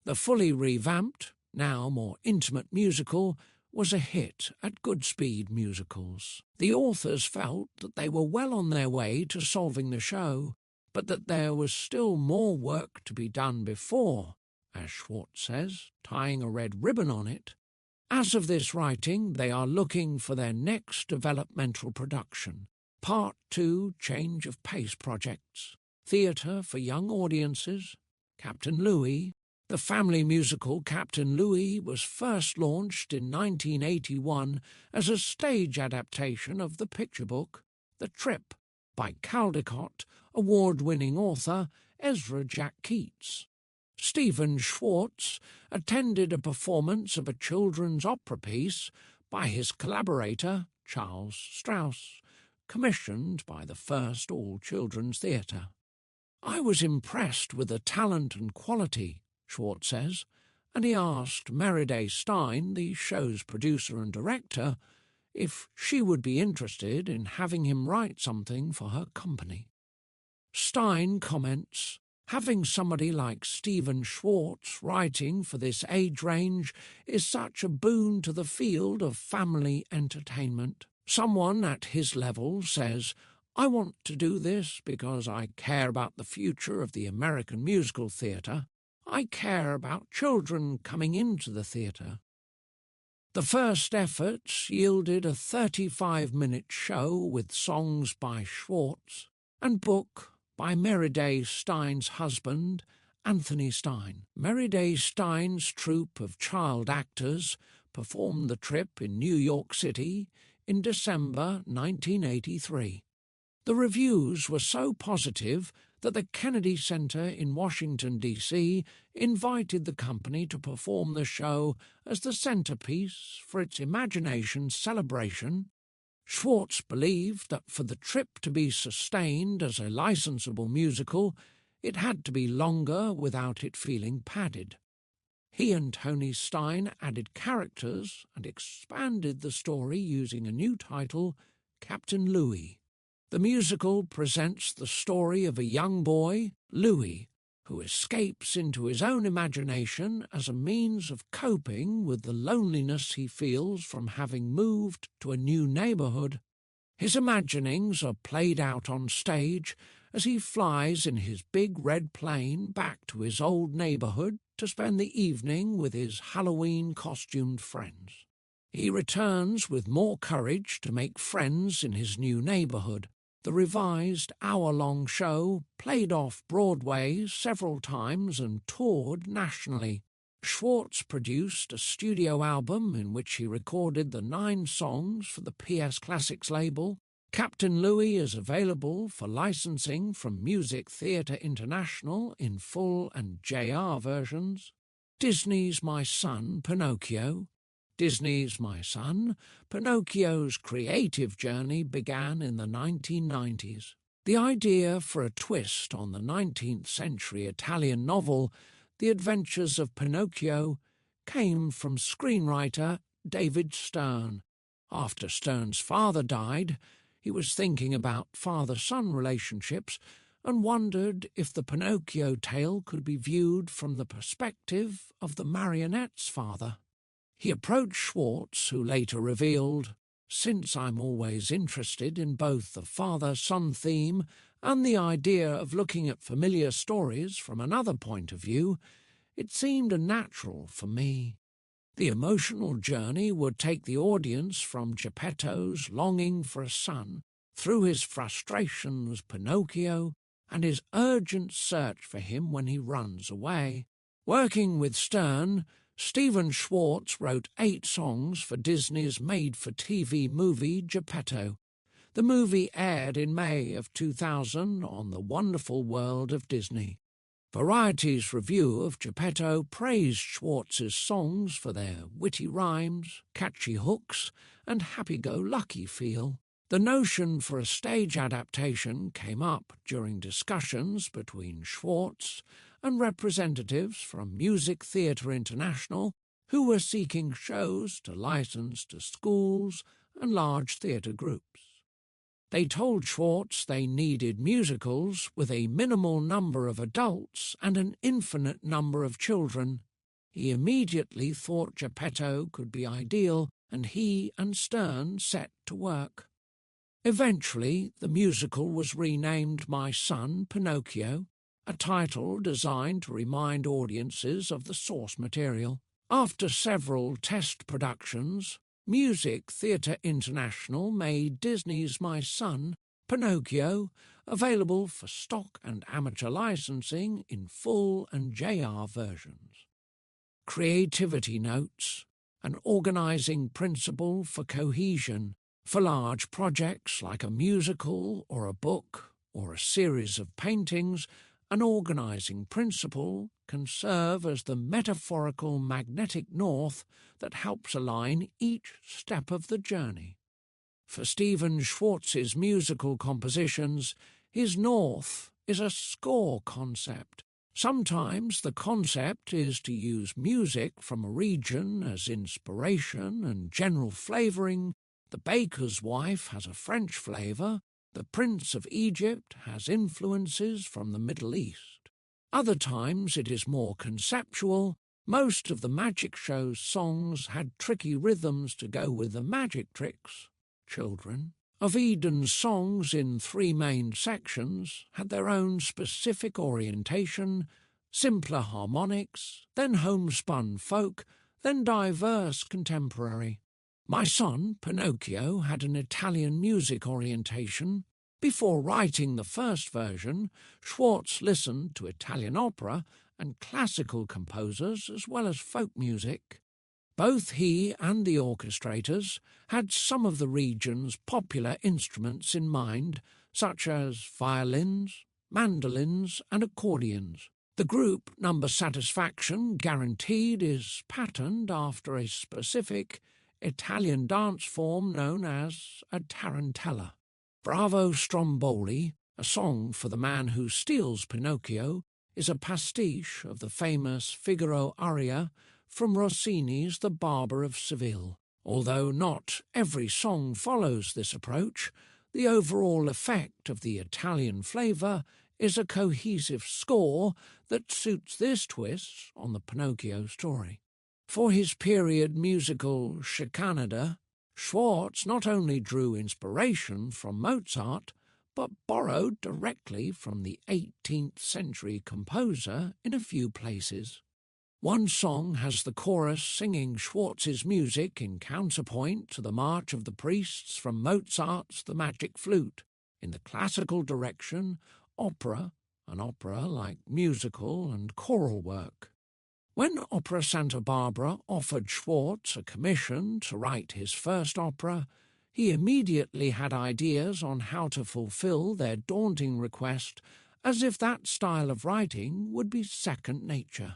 S1: The fully revamped, now more intimate musical was a hit at Goodspeed musicals. The authors felt that they were well on their way to solving the show, but that there was still more work to be done before, as Schwartz says, tying a red ribbon on it. As of this writing, they are looking for their next developmental production, Part 2 Change of Pace projects, theatre for young audiences, Captain Louis. The family musical Captain Louis was first launched in 1981 as a stage adaptation of the picture book The Trip by Caldecott award-winning author Ezra Jack Keats. Stephen Schwartz attended a performance of a children's opera piece by his collaborator Charles Strauss, commissioned by the First All-Children's Theatre. "I was impressed with the talent and quality," Schwartz says, and he asked Merida Stein, the show's producer and director, if she would be interested in having him write something for her company. Stein comments, "Having somebody like Stephen Schwartz writing for this age range is such a boon to the field of family entertainment. Someone at his level says, 'I want to do this because I care about the future of the American musical theatre. I care about children coming into the theatre.'" The first efforts yielded a 35-minute show with songs by Schwartz and book by Merida Stein's husband, Anthony Stein. Merida Stein's troupe of child actors performed The Trip in New York City in December 1983. The reviews were so positive that the Kennedy Center in Washington, D.C. invited the company to perform the show as the centerpiece for its Imagination celebration. Schwartz believed that for The Trip to be sustained as a licensable musical, it had to be longer without it feeling padded. He and Tony Stein added characters and expanded the story using a new title, Captain Louis. The musical presents the story of a young boy, Louis, who escapes into his own imagination as a means of coping with the loneliness he feels from having moved to a new neighborhood. His imaginings are played out on stage as he flies in his big red plane back to his old neighborhood to spend the evening with his Halloween-costumed friends. He returns with more courage to make friends in his new neighborhood. The revised hour-long show played off-Broadway several times and toured nationally. Schwartz produced a studio album in which he recorded the 9 songs for the PS Classics label. Captain Louis is available for licensing from Music Theatre International in full and JR versions. Disney's My Son, Pinocchio. Disney's My Son, Pinocchio's creative journey began in the 1990s. The idea for a twist on the 19th century Italian novel, The Adventures of Pinocchio, came from screenwriter David Stern. After Stern's father died, he was thinking about father-son relationships and wondered if the Pinocchio tale could be viewed from the perspective of the marionette's father. He approached Schwartz, who later revealed, "Since I'm always interested in both the father-son theme and the idea of looking at familiar stories from another point of view, it seemed natural for me." The emotional journey would take the audience from Geppetto's longing for a son, through his frustration with Pinocchio and his urgent search for him when he runs away. Working with Stern, Stephen Schwartz wrote 8 songs for Disney's made-for-TV movie Geppetto. The movie aired in May of 2000 on The Wonderful World of Disney. Variety's review of Geppetto praised Schwartz's songs for their witty rhymes, catchy hooks, and happy-go-lucky feel. The notion for a stage adaptation came up during discussions between Schwartz and representatives from Music Theatre International, who were seeking shows to license to schools and large theatre groups. They told Schwartz they needed musicals with a minimal number of adults and an infinite number of children. He immediately thought Geppetto could be ideal and he and Stern set to work. Eventually, the musical was renamed My Son, Pinocchio, a title designed to remind audiences of the source material. After several test productions, Music Theatre International made Disney's My Son, Pinocchio available for stock and amateur licensing in full and JR versions. Creativity notes, an organising principle for cohesion for large projects like a musical or a book or a series of paintings. An organising principle can serve as the metaphorical magnetic north that helps align each step of the journey. For Stephen Schwartz's musical compositions, his north is a score concept. Sometimes the concept is to use music from a region as inspiration and general flavouring. The Baker's Wife has a French flavour. The Prince of Egypt has influences from the Middle East. Other times it is more conceptual. Most of the magic show's songs had tricky rhythms to go with the magic tricks. Children of Eden's songs in 3 main sections had their own specific orientation, simpler harmonics, then homespun folk, then diverse contemporary. My Son, Pinocchio, had an Italian music orientation. Before writing the first version, Schwartz listened to Italian opera and classical composers as well as folk music. Both he and the orchestrators had some of the region's popular instruments in mind, such as violins, mandolins, and accordions. The group number Satisfaction Guaranteed is patterned after a specific Italian dance form known as a tarantella. Bravo Stromboli, a song for the man who steals Pinocchio, is a pastiche of the famous Figaro aria from Rossini's The Barber of Seville. Although not every song follows this approach, the overall effect of the Italian flavour is a cohesive score that suits this twist on the Pinocchio story. For his period musical Scicanida, Schwartz not only drew inspiration from Mozart, but borrowed directly from the 18th century composer in a few places. One song has the chorus singing Schwartz's music in counterpoint to the March of the Priests from Mozart's The Magic Flute. In the classical direction, opera, an opera like musical and choral work. When Opera Santa Barbara offered Schwartz a commission to write his first opera, he immediately had ideas on how to fulfill their daunting request, as if that style of writing would be second nature.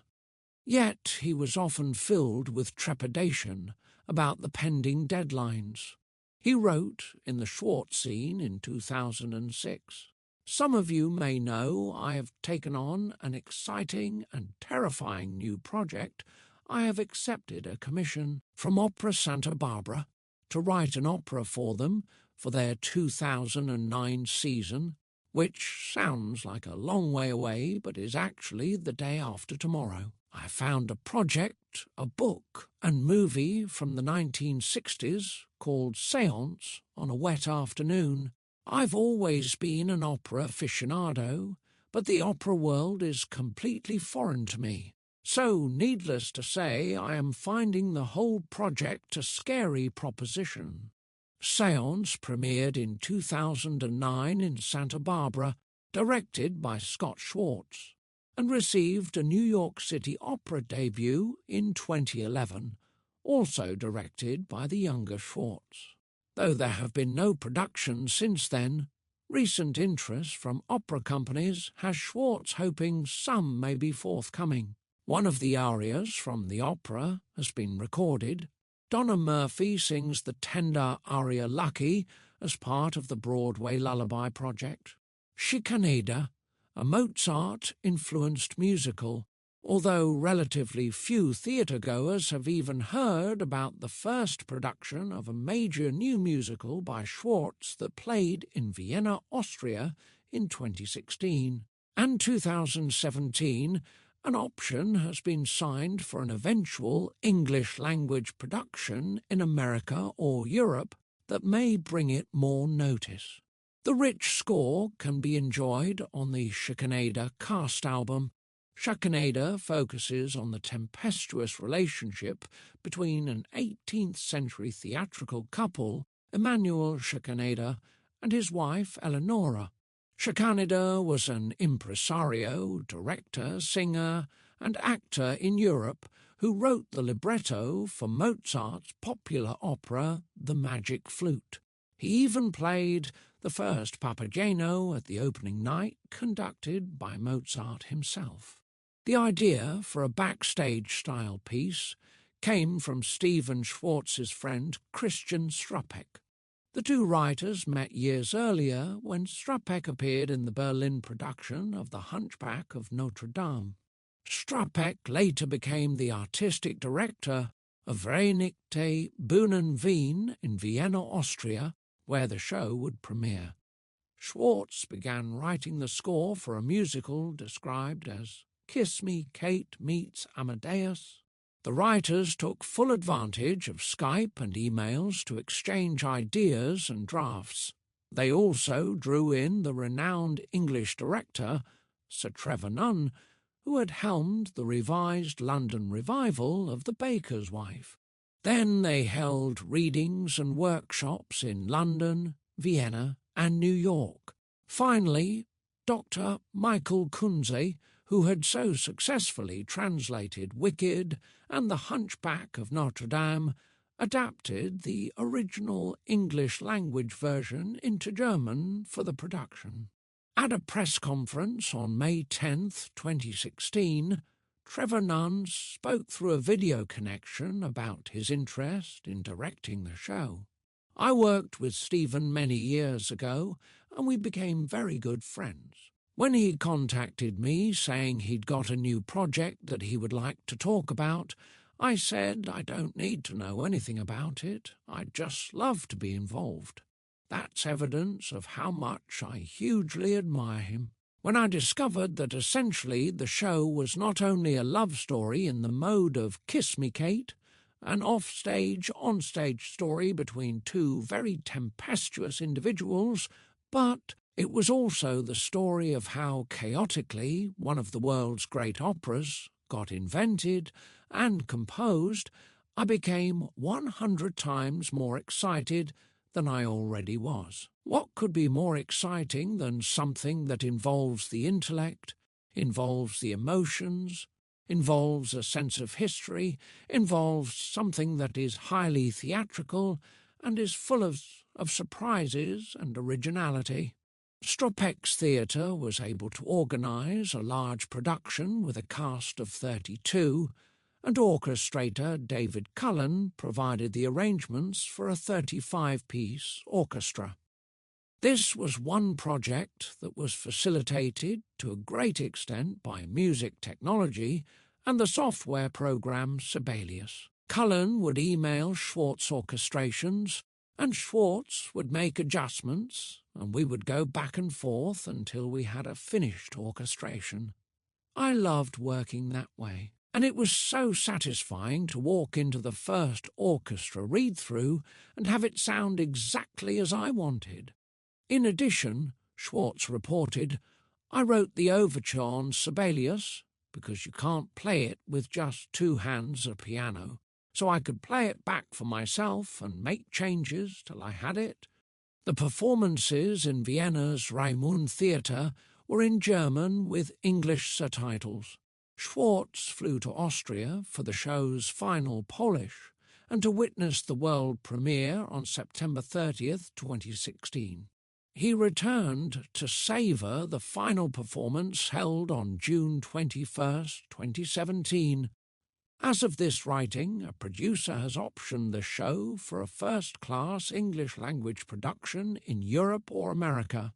S1: Yet he was often filled with trepidation about the pending deadlines. He wrote in the Schwartz scene in 2006, "Some of you may know I have taken on an exciting and terrifying new project. I have accepted a commission from Opera Santa Barbara to write an opera for them for their 2009 season, which sounds like a long way away but is actually the day after tomorrow. I found a project, a book and movie from the 1960s called Seance on a wet afternoon. I've always been an opera aficionado, but the opera world is completely foreign to me. So, needless to say, I am finding the whole project a scary proposition." Seance premiered in 2009 in Santa Barbara, directed by Scott Schwartz, and received a New York City Opera debut in 2011, also directed by the younger Schwartz. Though there have been no productions since then, recent interest from opera companies has Schwartz hoping some may be forthcoming. One of the arias from the opera has been recorded. Donna Murphy sings the tender aria Lucky as part of the Broadway Lullaby project. Scicanida, a Mozart-influenced musical, although relatively few theatre-goers have even heard about the first production of a major new musical by Schwartz that played in Vienna, Austria in 2016, and 2017, An option has been signed for an eventual English-language production in America or Europe that may bring it more notice. The rich score can be enjoyed on the Schikaneder cast album. Schikaneder focuses on the tempestuous relationship between an 18th-century theatrical couple, Emanuel Schikaneder, and his wife Eleonora. Schikaneder was an impresario, director, singer, and actor in Europe who wrote the libretto for Mozart's popular opera The Magic Flute. He even played the first Papageno at the opening night, conducted by Mozart himself. The idea for a backstage-style piece came from Stephen Schwartz's friend Christian Struppek. The two writers met years earlier when Struppek appeared in the Berlin production of The Hunchback of Notre Dame. Struppek later became the artistic director of Vereinigte Bühnen Wien in Vienna, Austria, where the show would premiere. Schwartz began writing the score for a musical described as Kiss Me, Kate Meets Amadeus. The writers took full advantage of Skype and emails to exchange ideas and drafts. They also drew in the renowned English director, Sir Trevor Nunn, who had helmed the revised London revival of The Baker's Wife. Then they held readings and workshops in London, Vienna, and New York. Finally, Dr. Michael Kunze, who had so successfully translated Wicked and The Hunchback of Notre Dame, adapted the original English-language version into German for the production. At a press conference on May 10, 2016, Trevor Nunn spoke through a video connection about his interest in directing the show. I worked with Stephen many years ago, and we became very good friends. When he contacted me saying he'd got a new project that he would like to talk about, I said I don't need to know anything about it. I'd just love to be involved. That's evidence of how much I hugely admire him. When I discovered that essentially the show was not only a love story in the mode of Kiss Me, Kate, an off-stage, on-stage story between two very tempestuous individuals, but it was also the story of how chaotically one of the world's great operas got invented and composed, I became 100 times more excited than I already was. What could be more exciting than something that involves the intellect, involves the emotions, involves a sense of history, involves something that is highly theatrical and is full of surprises and originality? Struppek's theatre was able to organise a large production with a cast of 32, and orchestrator David Cullen provided the arrangements for a 35-piece orchestra. This was one project that was facilitated to a great extent by music technology and the software program Sibelius. Cullen would email Schwartz orchestrations, and Schwartz would make adjustments, and we would go back and forth until we had a finished orchestration. I loved working that way, and it was so satisfying to walk into the first orchestra read-through and have it sound exactly as I wanted. In addition, Schwartz reported, I wrote the overture on Sibelius because you can't play it with just two hands at a piano, so I could play it back for myself and make changes till I had it. The performances in Vienna's Raimund Theatre were in German with English subtitles. Schwartz flew to Austria for the show's final Polish and to witness the world premiere on September 30th, 2016. He returned to savour the final performance held on June 21st, 2017. As of this writing, a producer has optioned the show for a first-class English-language production in Europe or America.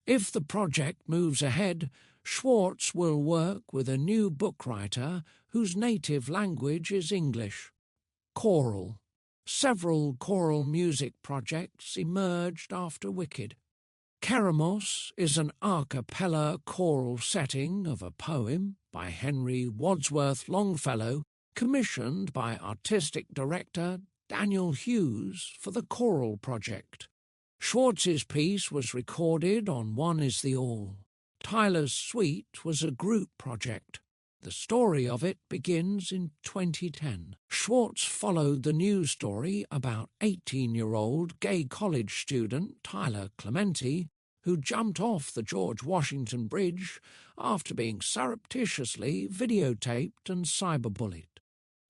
S1: If the project moves ahead, Schwartz will work with a new book writer whose native language is English. Choral. Several choral music projects emerged after Wicked. Keramos is an a cappella choral setting of a poem by Henry Wadsworth Longfellow, commissioned by artistic director Daniel Hughes for the choral project. Schwartz's piece was recorded on One Is the All. Tyler's suite was a group project. The story of it begins in 2010. Schwartz followed the news story about 18-year-old gay college student Tyler Clementi, who jumped off the George Washington Bridge after being surreptitiously videotaped and cyberbullied.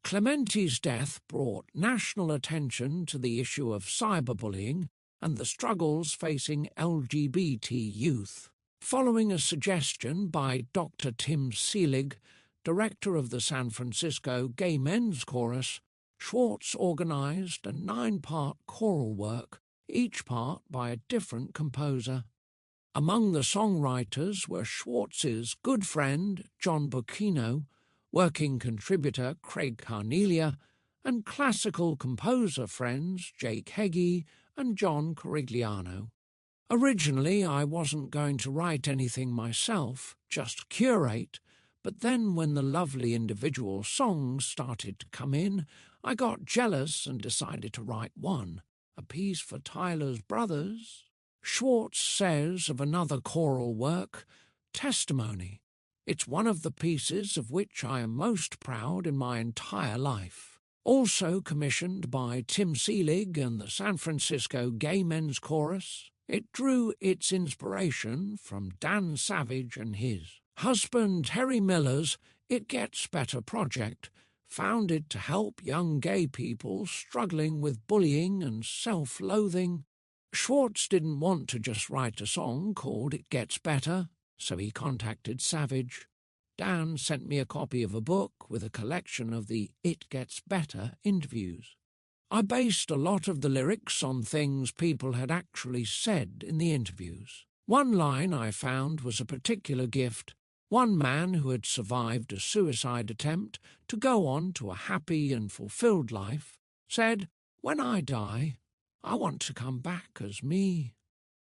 S1: Clementi's death brought national attention to the issue of cyberbullying and the struggles facing LGBT youth. Following a suggestion by Dr. Tim Seelig, director of the San Francisco Gay Men's Chorus, Schwartz organized a 9-part choral work, each part by a different composer. Among the songwriters were Schwartz's good friend John Bucchino, working contributor Craig Carnelia, and classical composer friends Jake Heggie and John Corigliano. Originally, I wasn't going to write anything myself, just curate, but then when the lovely individual songs started to come in, I got jealous and decided to write one, a piece for Tyler's brothers. Schwartz says of another choral work, Testimony. It's one of the pieces of which I am most proud in my entire life. Also commissioned by Tim Seelig and the San Francisco Gay Men's Chorus, it drew its inspiration from Dan Savage and his husband Terry Miller's It Gets Better project, founded to help young gay people struggling with bullying and self-loathing. Schwartz didn't want to just write a song called It Gets Better, so he contacted Savage. Dan sent me a copy of a book with a collection of the It Gets Better interviews. I based a lot of the lyrics on things people had actually said in the interviews. One line I found was a particular gift. One man who had survived a suicide attempt to go on to a happy and fulfilled life said, "When I die, I want to come back as me."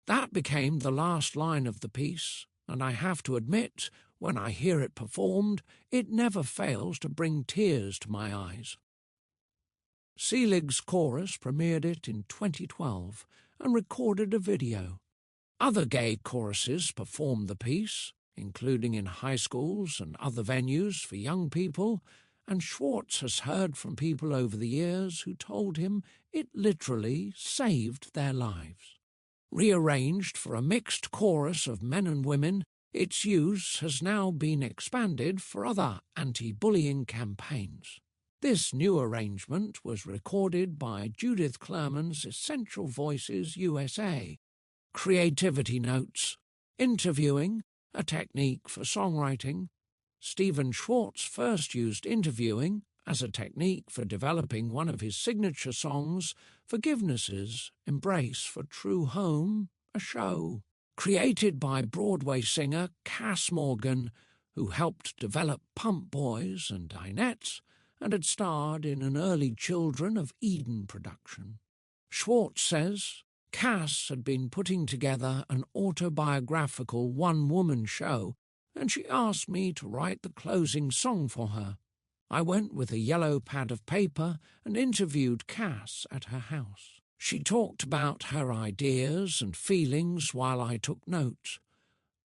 S1: That became the last line of the piece, and I have to admit, when I hear it performed, it never fails to bring tears to my eyes. Seelig's chorus premiered it in 2012 and recorded a video. Other gay choruses performed the piece, including in high schools and other venues for young people, and Schwartz has heard from people over the years who told him it literally saved their lives. Rearranged for a mixed chorus of men and women, its use has now been expanded for other anti-bullying campaigns. This new arrangement was recorded by Judith Clerman's Essential Voices USA. Creativity notes: interviewing, a technique for songwriting. Stephen Schwartz first used interviewing as a technique for developing one of his signature songs, Forgiveness's Embrace for True Home, a show. Created by Broadway singer Cass Morgan, who helped develop Pump Boys and Dinettes, and had starred in an early Children of Eden production. Schwartz says, Cass had been putting together an autobiographical one-woman show, and she asked me to write the closing song for her. I went with a yellow pad of paper and interviewed Cass at her house. She talked about her ideas and feelings while I took notes.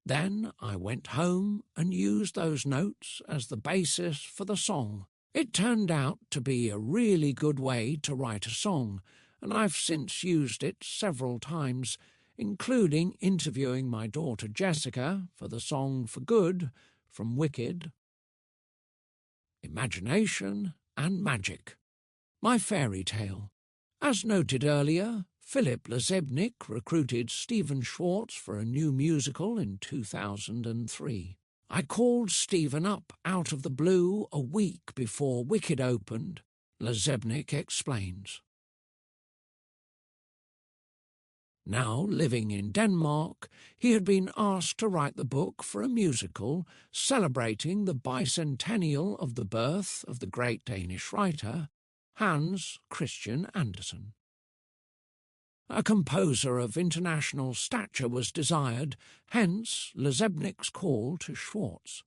S1: Then I went home and used those notes as the basis for the song. It turned out to be a really good way to write a song, and I've since used it several times, including interviewing my daughter Jessica for the song For Good from Wicked. Imagination and magic. My fairy tale. As noted earlier, Philip Lazebnik recruited Stephen Schwartz for a new musical in 2003. I called Stephen up out of the blue a week before Wicked opened, Lazebnik explains. Now living in Denmark, he had been asked to write the book for a musical celebrating the bicentennial of the birth of the great Danish writer, Hans Christian Andersen. A composer of international stature was desired, hence Lezebnik's call to Schwartz.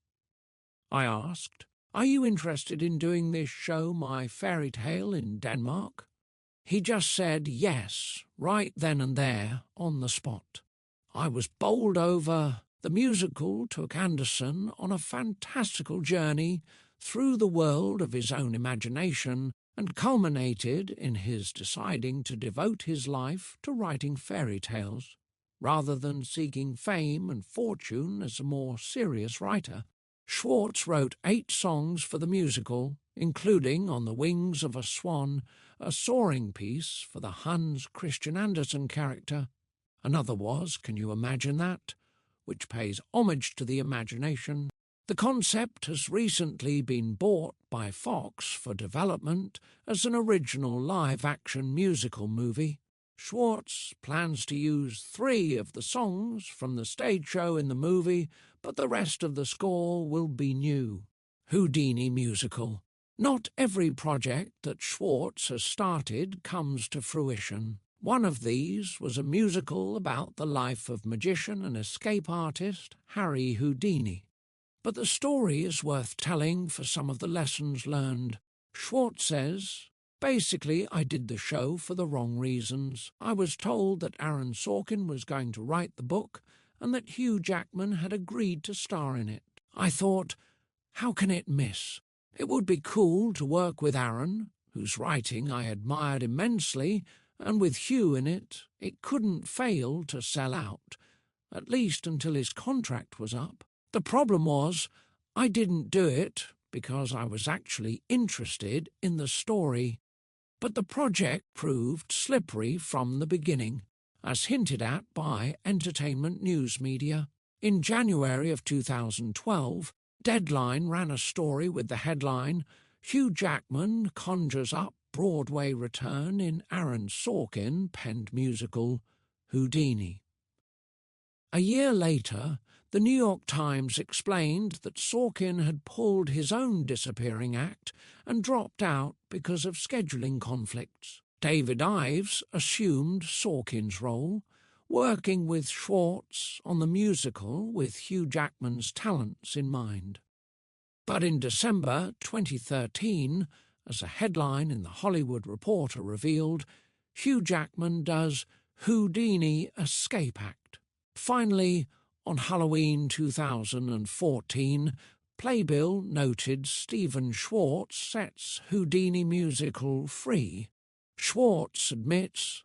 S1: I asked, "Are you interested in doing this show, My Fairy Tale, in Denmark?" He just said yes, right then and there, on the spot. I was bowled over. The musical took Andersen on a fantastical journey through the world of his own imagination and culminated in his deciding to devote his life to writing fairy tales, rather than seeking fame and fortune as a more serious writer. Schwartz wrote 8 songs for the musical, including On the Wings of a Swan, a soaring piece for the Hans Christian Andersen character. Another was Can You Imagine That?, which pays homage to the imagination. The concept has recently been bought by Fox for development as an original live-action musical movie. Schwartz plans to use 3 of the songs from the stage show in the movie, but the rest of the score will be new. Houdini musical. Not every project that Schwartz has started comes to fruition. One of these was a musical about the life of magician and escape artist Harry Houdini. But the story is worth telling for some of the lessons learned. Schwartz says, "Basically, I did the show for the wrong reasons. I was told that Aaron Sorkin was going to write the book and that Hugh Jackman had agreed to star in it. I thought, how can it miss? It would be cool to work with Aaron, whose writing I admired immensely, and with Hugh in it, it couldn't fail to sell out, at least until his contract was up. The problem was, I didn't do it because I was actually interested in the story. But the project proved slippery from the beginning, as hinted at by entertainment news media. In January of 2012, Deadline ran a story with the headline, Hugh Jackman conjures up Broadway return in Aaron Sorkin-penned musical Houdini. A year later, the New York Times explained that Sorkin had pulled his own disappearing act and dropped out because of scheduling conflicts. David Ives assumed Sorkin's role, working with Schwartz on the musical with Hugh Jackman's talents in mind. But in December 2013, as a headline in The Hollywood Reporter revealed, Hugh Jackman does Houdini Escape Act. Finally, on Halloween 2014, Playbill noted Stephen Schwartz sets Houdini musical free. Schwartz admits,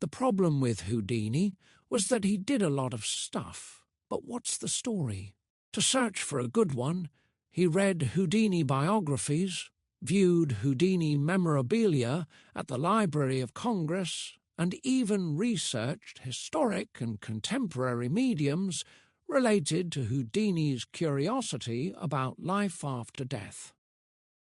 S1: "The problem with Houdini was that he did a lot of stuff, but what's the story?" To search for a good one, he read Houdini biographies, viewed Houdini memorabilia at the Library of Congress, and even researched historic and contemporary mediums related to Houdini's curiosity about life after death.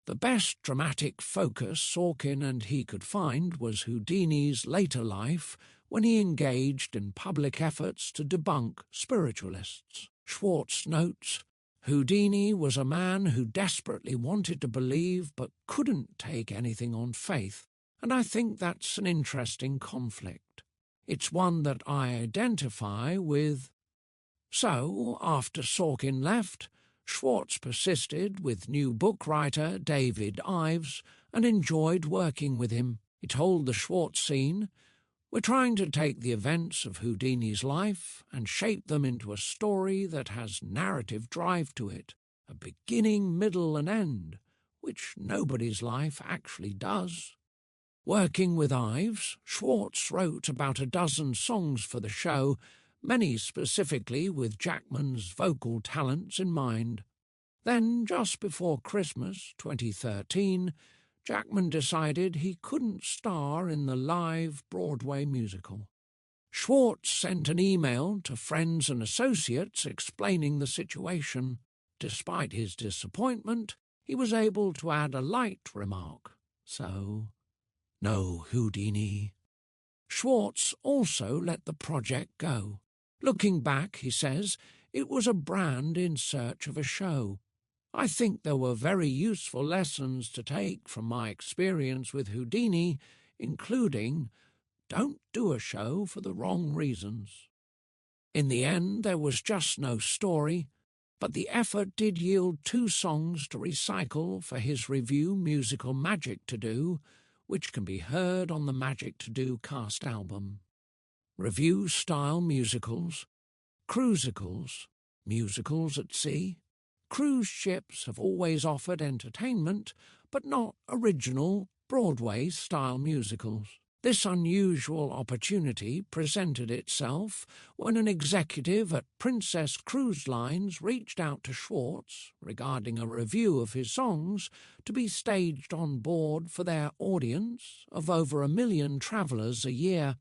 S1: The best dramatic focus Sorkin and he could find was Houdini's later life when he engaged in public efforts to debunk spiritualists. Schwartz notes, Houdini was a man who desperately wanted to believe but couldn't take anything on faith, and I think that's an interesting conflict. It's one that I identify with. So, after Sorkin left, Schwartz persisted with new book writer David Ives and enjoyed working with him. He told the Schwartz scene, "We're trying to take the events of Houdini's life and shape them into a story that has narrative drive to it, a beginning, middle and end, which nobody's life actually does." Working with Ives, Schwartz wrote about a dozen songs for the show, many specifically with Jackman's vocal talents in mind. Then, just before Christmas 2013, Jackman decided he couldn't star in the live Broadway musical. Schwartz sent an email to friends and associates explaining the situation. Despite his disappointment, he was able to add a light remark. So, no Houdini. Schwartz also let the project go. Looking back, he says, it was a brand in search of a show. I think there were very useful lessons to take from my experience with Houdini, including don't do a show for the wrong reasons. In the end, there was just no story, but the effort did yield 2 songs to recycle for his review musical Magic to Do, which can be heard on the Magic to Do cast album. Review-style musicals, cruisicals, musicals at sea. Cruise ships have always offered entertainment, but not original Broadway-style musicals. This unusual opportunity presented itself when an executive at Princess Cruise Lines reached out to Schwartz regarding a review of his songs to be staged on board for their audience of over 1 million travellers a year.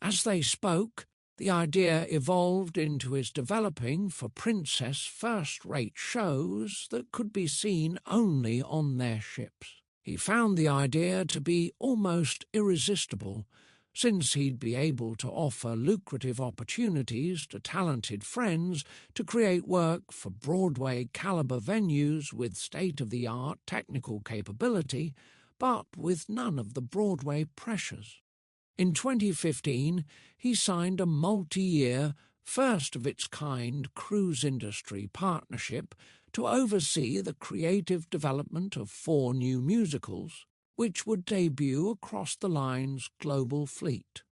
S1: As they spoke, the idea evolved into his developing for Princess first-rate shows that could be seen only on their ships. He found the idea to be almost irresistible, since he'd be able to offer lucrative opportunities to talented friends to create work for Broadway-caliber venues with state-of-the-art technical capability, but with none of the Broadway pressures. In 2015, he signed a multi-year, first-of-its-kind cruise industry partnership to oversee the creative development of 4 new musicals, which would debut across the line's global fleet.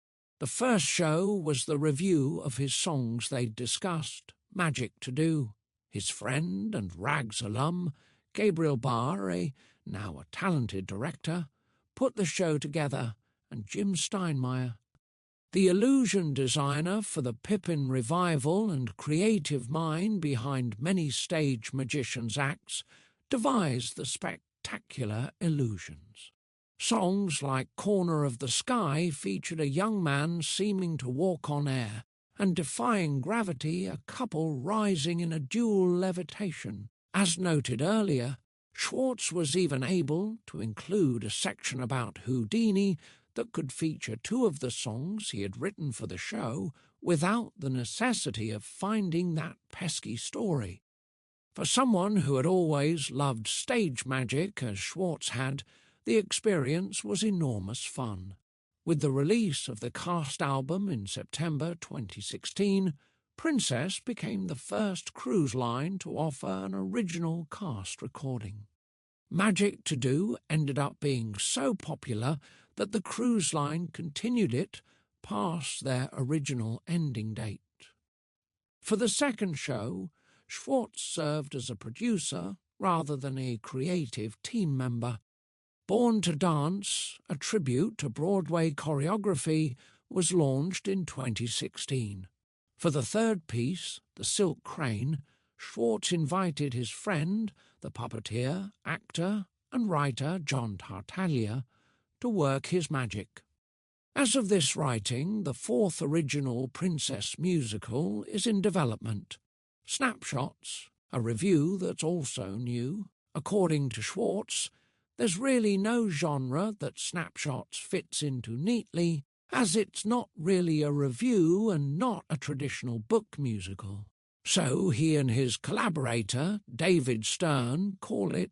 S1: The first show was the review of his songs they'd discussed, Magic to Do. His friend and Rags alum, Gabriel Barr, now a talented director, put the show together, and Jim Steinmeier, the illusion designer for the Pippin revival and creative mind behind many stage magicians' acts, devised the spectacular illusions. Songs like Corner of the Sky featured a young man seeming to walk on air, and Defying Gravity a couple rising in a dual levitation. As noted earlier, Schwartz was even able to include a section about Houdini that could feature 2 of the songs he had written for the show without the necessity of finding that pesky story. For someone who had always loved stage magic as Schwartz had, the experience was enormous fun. With the release of the cast album in September 2016, Princess became the first cruise line to offer an original cast recording. Magic to Do ended up being so popular that the cruise line continued it past their original ending date. For the second show, Schwartz served as a producer rather than a creative team member. Born to Dance, a tribute to Broadway choreography, was launched in 2016. For the third piece, The Silk Crane, Schwartz invited his friend, the puppeteer, actor, and writer John Tartaglia, to work his magic. As of this writing, the 4th original Princess musical is in development. Snapshots, a review that's also new. According to Schwartz, there's really no genre that Snapshots fits into neatly, as it's not really a review and not a traditional book musical. So he and his collaborator, David Stern, call it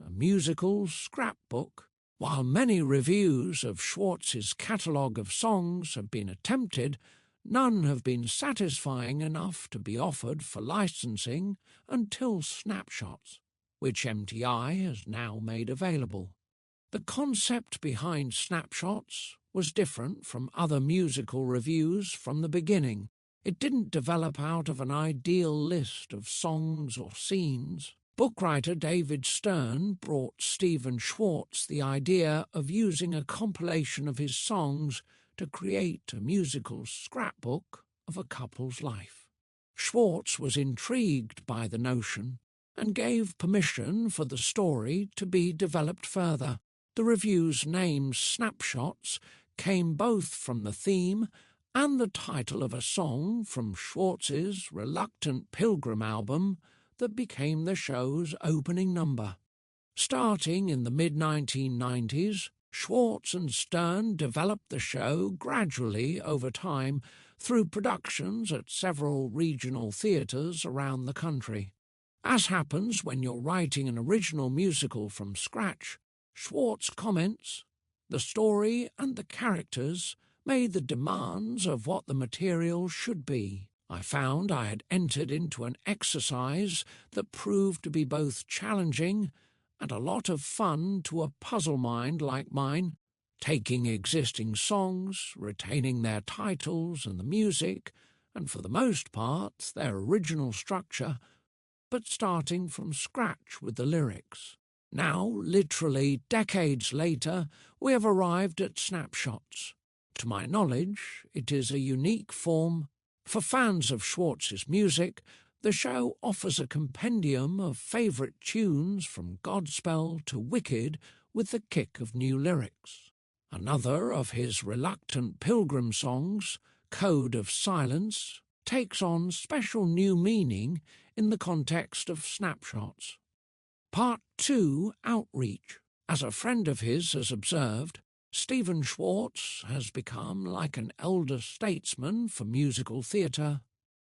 S1: a musical scrapbook. While many reviews of Schwartz's catalogue of songs have been attempted, none have been satisfying enough to be offered for licensing until Snapshots, which MTI has now made available. The concept behind Snapshots was different from other musical reviews from the beginning. It didn't develop out of an ideal list of songs or scenes. Bookwriter David Stern brought Stephen Schwartz the idea of using a compilation of his songs to create a musical scrapbook of a couple's life. Schwartz was intrigued by the notion and gave permission for the story to be developed further. The review's name, Snapshots, came both from the theme and the title of a song from Schwartz's Reluctant Pilgrim album that became the show's opening number. Starting in the mid-1990s, Schwartz and Stern developed the show gradually over time through productions at several regional theatres around the country. As happens when you're writing an original musical from scratch, Schwartz comments, "The story and the characters made the demands of what the material should be. I found I had entered into an exercise that proved to be both challenging and a lot of fun to a puzzle mind like mine, taking existing songs, retaining their titles and the music, and for the most part their original structure, but starting from scratch with the lyrics. Now, literally decades later, we have arrived at snapshots. To my knowledge, it is a unique form. For fans of Schwartz's music, the show offers a compendium of favourite tunes from Godspell to Wicked with the kick of new lyrics. Another of his reluctant pilgrim songs, Code of Silence, takes on special new meaning in the context of snapshots. Part 2, Outreach. As a friend of his has observed, Stephen Schwartz has become like an elder statesman for musical theatre.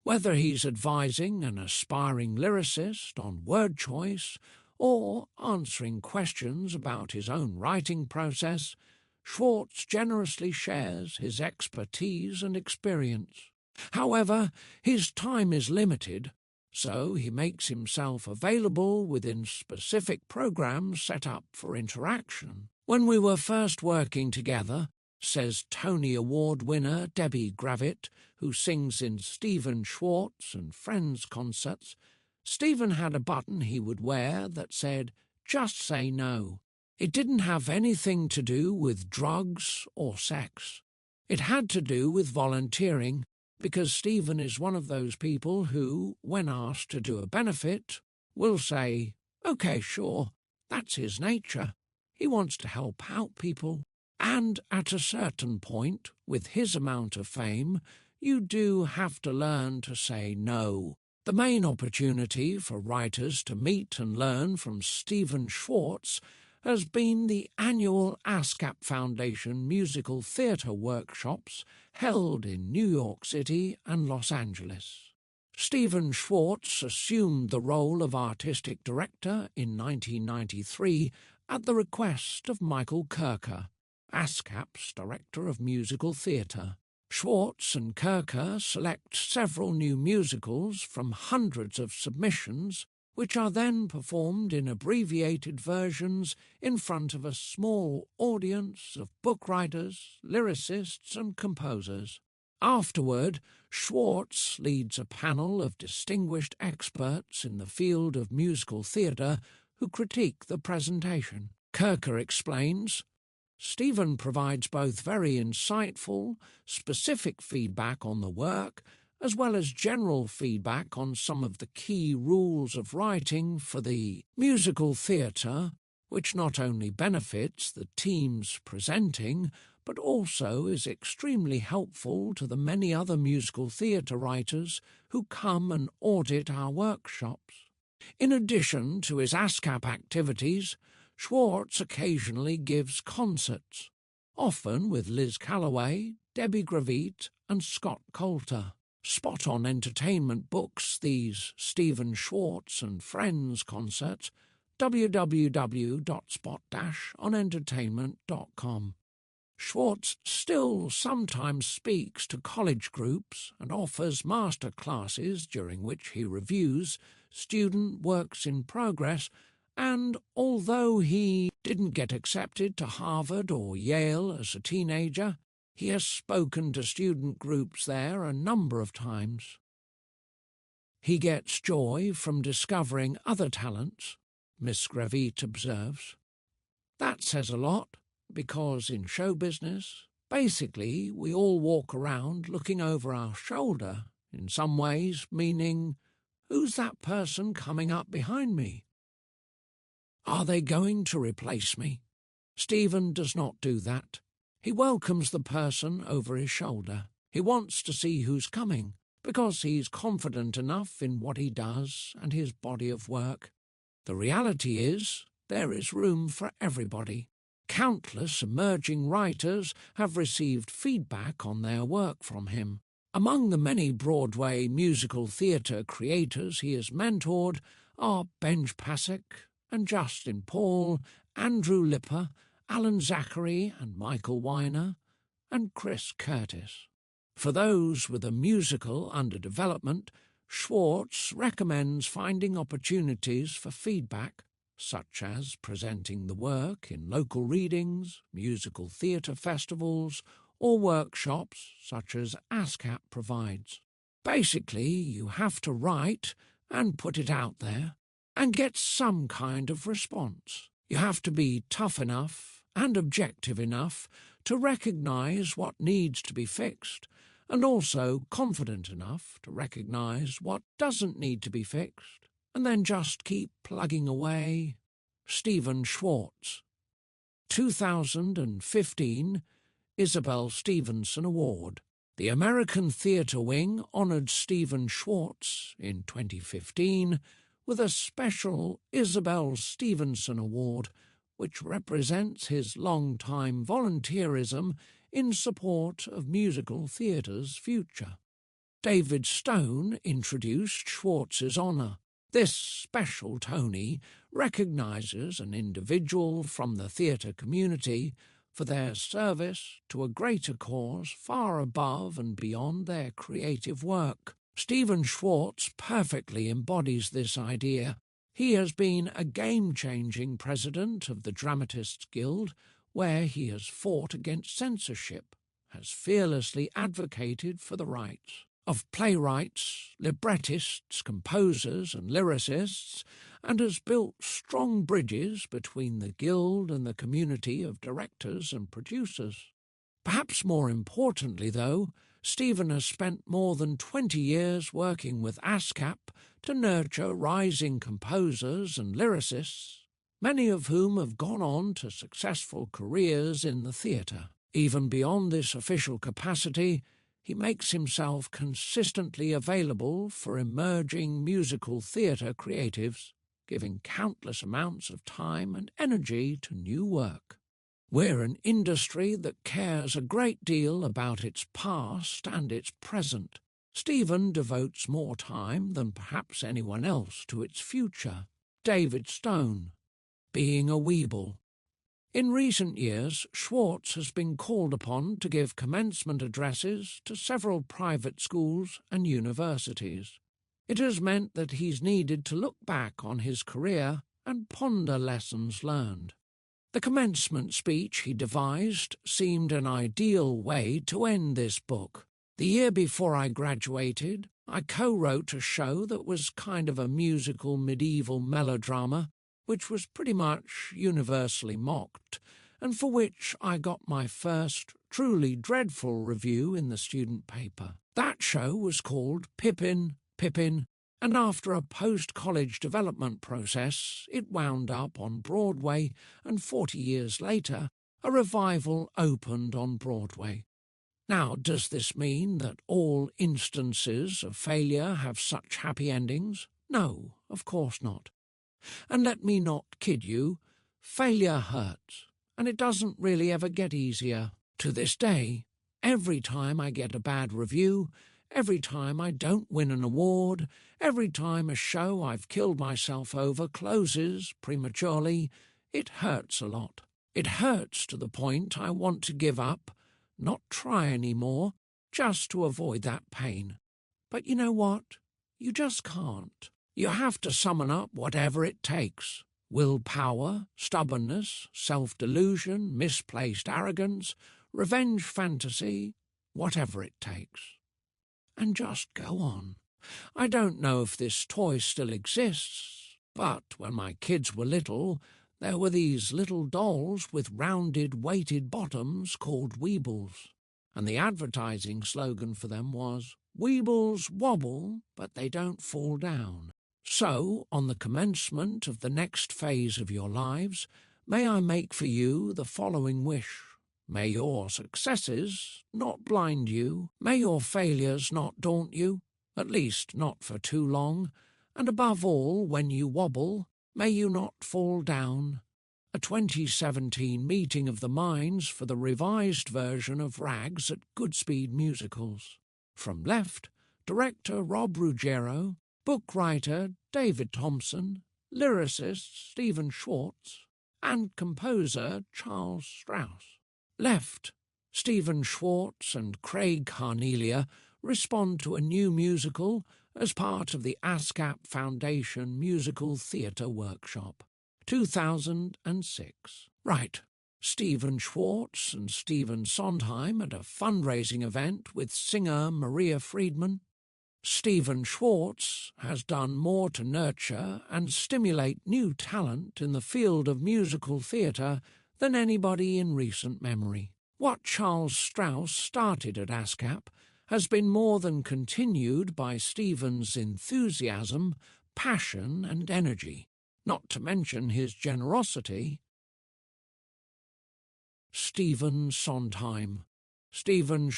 S1: Whether he's advising an aspiring lyricist on word choice or answering questions about his own writing process, Schwartz generously shares his expertise and experience. However, his time is limited, so he makes himself available within specific programs set up for interaction. When we were first working together, says Tony Award winner Debbie Gravitt, who sings in Stephen Schwartz and Friends concerts, Stephen had a button he would wear that said, "Just say no." It didn't have anything to do with drugs or sex. It had to do with volunteering, because Stephen is one of those people who, when asked to do a benefit, will say, "Okay, sure, that's his nature. He wants to help out people." And at a certain point, with his amount of fame, you do have to learn to say no. The main opportunity for writers to meet and learn from Stephen Schwartz has been the annual ASCAP Foundation musical theatre workshops held in New York City and Los Angeles. Stephen Schwartz assumed the role of artistic director in 1993 at the request of Michael Kirker, ASCAP's Director of Musical Theatre. Schwartz and Kirker select several new musicals from hundreds of submissions, which are then performed in abbreviated versions in front of a small audience of book writers, lyricists and composers. Afterward, Schwartz leads a panel of distinguished experts in the field of musical theatre who critique the presentation. Kirker explains, Stephen provides both very insightful, specific feedback on the work, as well as general feedback on some of the key rules of writing for the musical theatre, which not only benefits the teams presenting, but also is extremely helpful to the many other musical theatre writers who come and audit our workshops. In addition to his ASCAP activities, Schwartz occasionally gives concerts, often with Liz Calloway, Debbie Gravitt and Scott Coulter. Spot On Entertainment books these Stephen Schwartz and Friends concerts, www.spot-onentertainment.com. Schwartz still sometimes speaks to college groups and offers master classes during which he reviews student works in progress, and although he didn't get accepted to Harvard or Yale as a teenager, he has spoken to student groups there a number of times. He gets joy from discovering other talents, Miss Gravitt observes. That says a lot, because in show business, basically we all walk around looking over our shoulder, in some ways meaning, who's that person coming up behind me? Are they going to replace me? Stephen does not do that. He welcomes the person over his shoulder. He wants to see who's coming, because he's confident enough in what he does and his body of work. The reality is, there is room for everybody. Countless emerging writers have received feedback on their work from him. Among the many Broadway musical theatre creators he has mentored are Benj Pasek and Justin Paul, Andrew Lipper, Alan Zachary and Michael Weiner, and Chris Curtis. For those with a musical under development, Schwartz recommends finding opportunities for feedback, such as presenting the work in local readings, musical theatre festivals, or workshops such as ASCAP provides. Basically, you have to write and put it out there and get some kind of response. You have to be tough enough and objective enough to recognise what needs to be fixed, and also confident enough to recognise what doesn't need to be fixed, and then just keep plugging away. Stephen Schwartz. 2015 Isabel Stevenson Award. The American Theatre Wing honoured Stephen Schwartz in 2015 with a special Isabel Stevenson Award, which represents his long-time volunteerism in support of musical theatre's future. David Stone introduced Schwartz's honour. This special Tony recognises an individual from the theatre community for their service to a greater cause far above and beyond their creative work. Stephen Schwartz perfectly embodies this idea. He has been a game-changing president of the Dramatists Guild, where he has fought against censorship, has fearlessly advocated for the rights of playwrights, librettists, composers and lyricists, and has built strong bridges between the Guild and the community of directors and producers. Perhaps more importantly, though, Stephen has spent more than 20 years working with ASCAP to nurture rising composers and lyricists, many of whom have gone on to successful careers in the theatre. Even beyond this official capacity, he makes himself consistently available for emerging musical theatre creatives, giving countless amounts of time and energy to new work. We're an industry that cares a great deal about its past and its present. Stephen devotes more time than perhaps anyone else to its future. David Stone. Being a Weeble. In recent years, Schwartz has been called upon to give commencement addresses to several private schools and universities. It has meant that he's needed to look back on his career and ponder lessons learned. The commencement speech he devised seemed an ideal way to end this book. The year before I graduated, I co-wrote a show that was kind of a musical medieval melodrama, which was pretty much universally mocked, and for which I got my first truly dreadful review in the student paper. That show was called Pippin, and after a post-college development process, it wound up on Broadway, and 40 years later, a revival opened on Broadway. Now, does this mean that all instances of failure have such happy endings? No, of course not. And let me not kid you, failure hurts, and it doesn't really ever get easier. To this day, every time I get a bad review, every time I don't win an award, every time a show I've killed myself over closes prematurely, it hurts a lot. It hurts to the point I want to give up, not try anymore, just to avoid that pain. But you know what? You just can't. You have to summon up whatever it takes. Willpower, stubbornness, self-delusion, misplaced arrogance, revenge fantasy, whatever it takes. And just go on. I don't know if this toy still exists, but when my kids were little, there were these little dolls with rounded, weighted bottoms called Weebles, and the advertising slogan for them was, "Weebles wobble, but they don't fall down." So, on the commencement of the next phase of your lives, may I make for you the following wish. May your successes not blind you, may your failures not daunt you, at least not for too long, and above all, when you wobble, may you not fall down. A 2017 meeting of the minds for the revised version of Rags at Goodspeed Musicals. From left, director Rob Ruggiero, book writer David Thompson, lyricist Stephen Schwartz, and composer Charles Strauss. Left, Stephen Schwartz and Craig Carnelia respond to a new musical as part of the ASCAP Foundation Musical Theatre Workshop, 2006. Right. Stephen Schwartz and Stephen Sondheim at a fundraising event with singer Maria Friedman. Stephen Schwartz has done more to nurture and stimulate new talent in the field of musical theatre than anybody in recent memory. What Charles Strauss started at ASCAP has been more than continued by Stephen's enthusiasm, passion and energy, not to mention his generosity. Stephen Sondheim. Stephen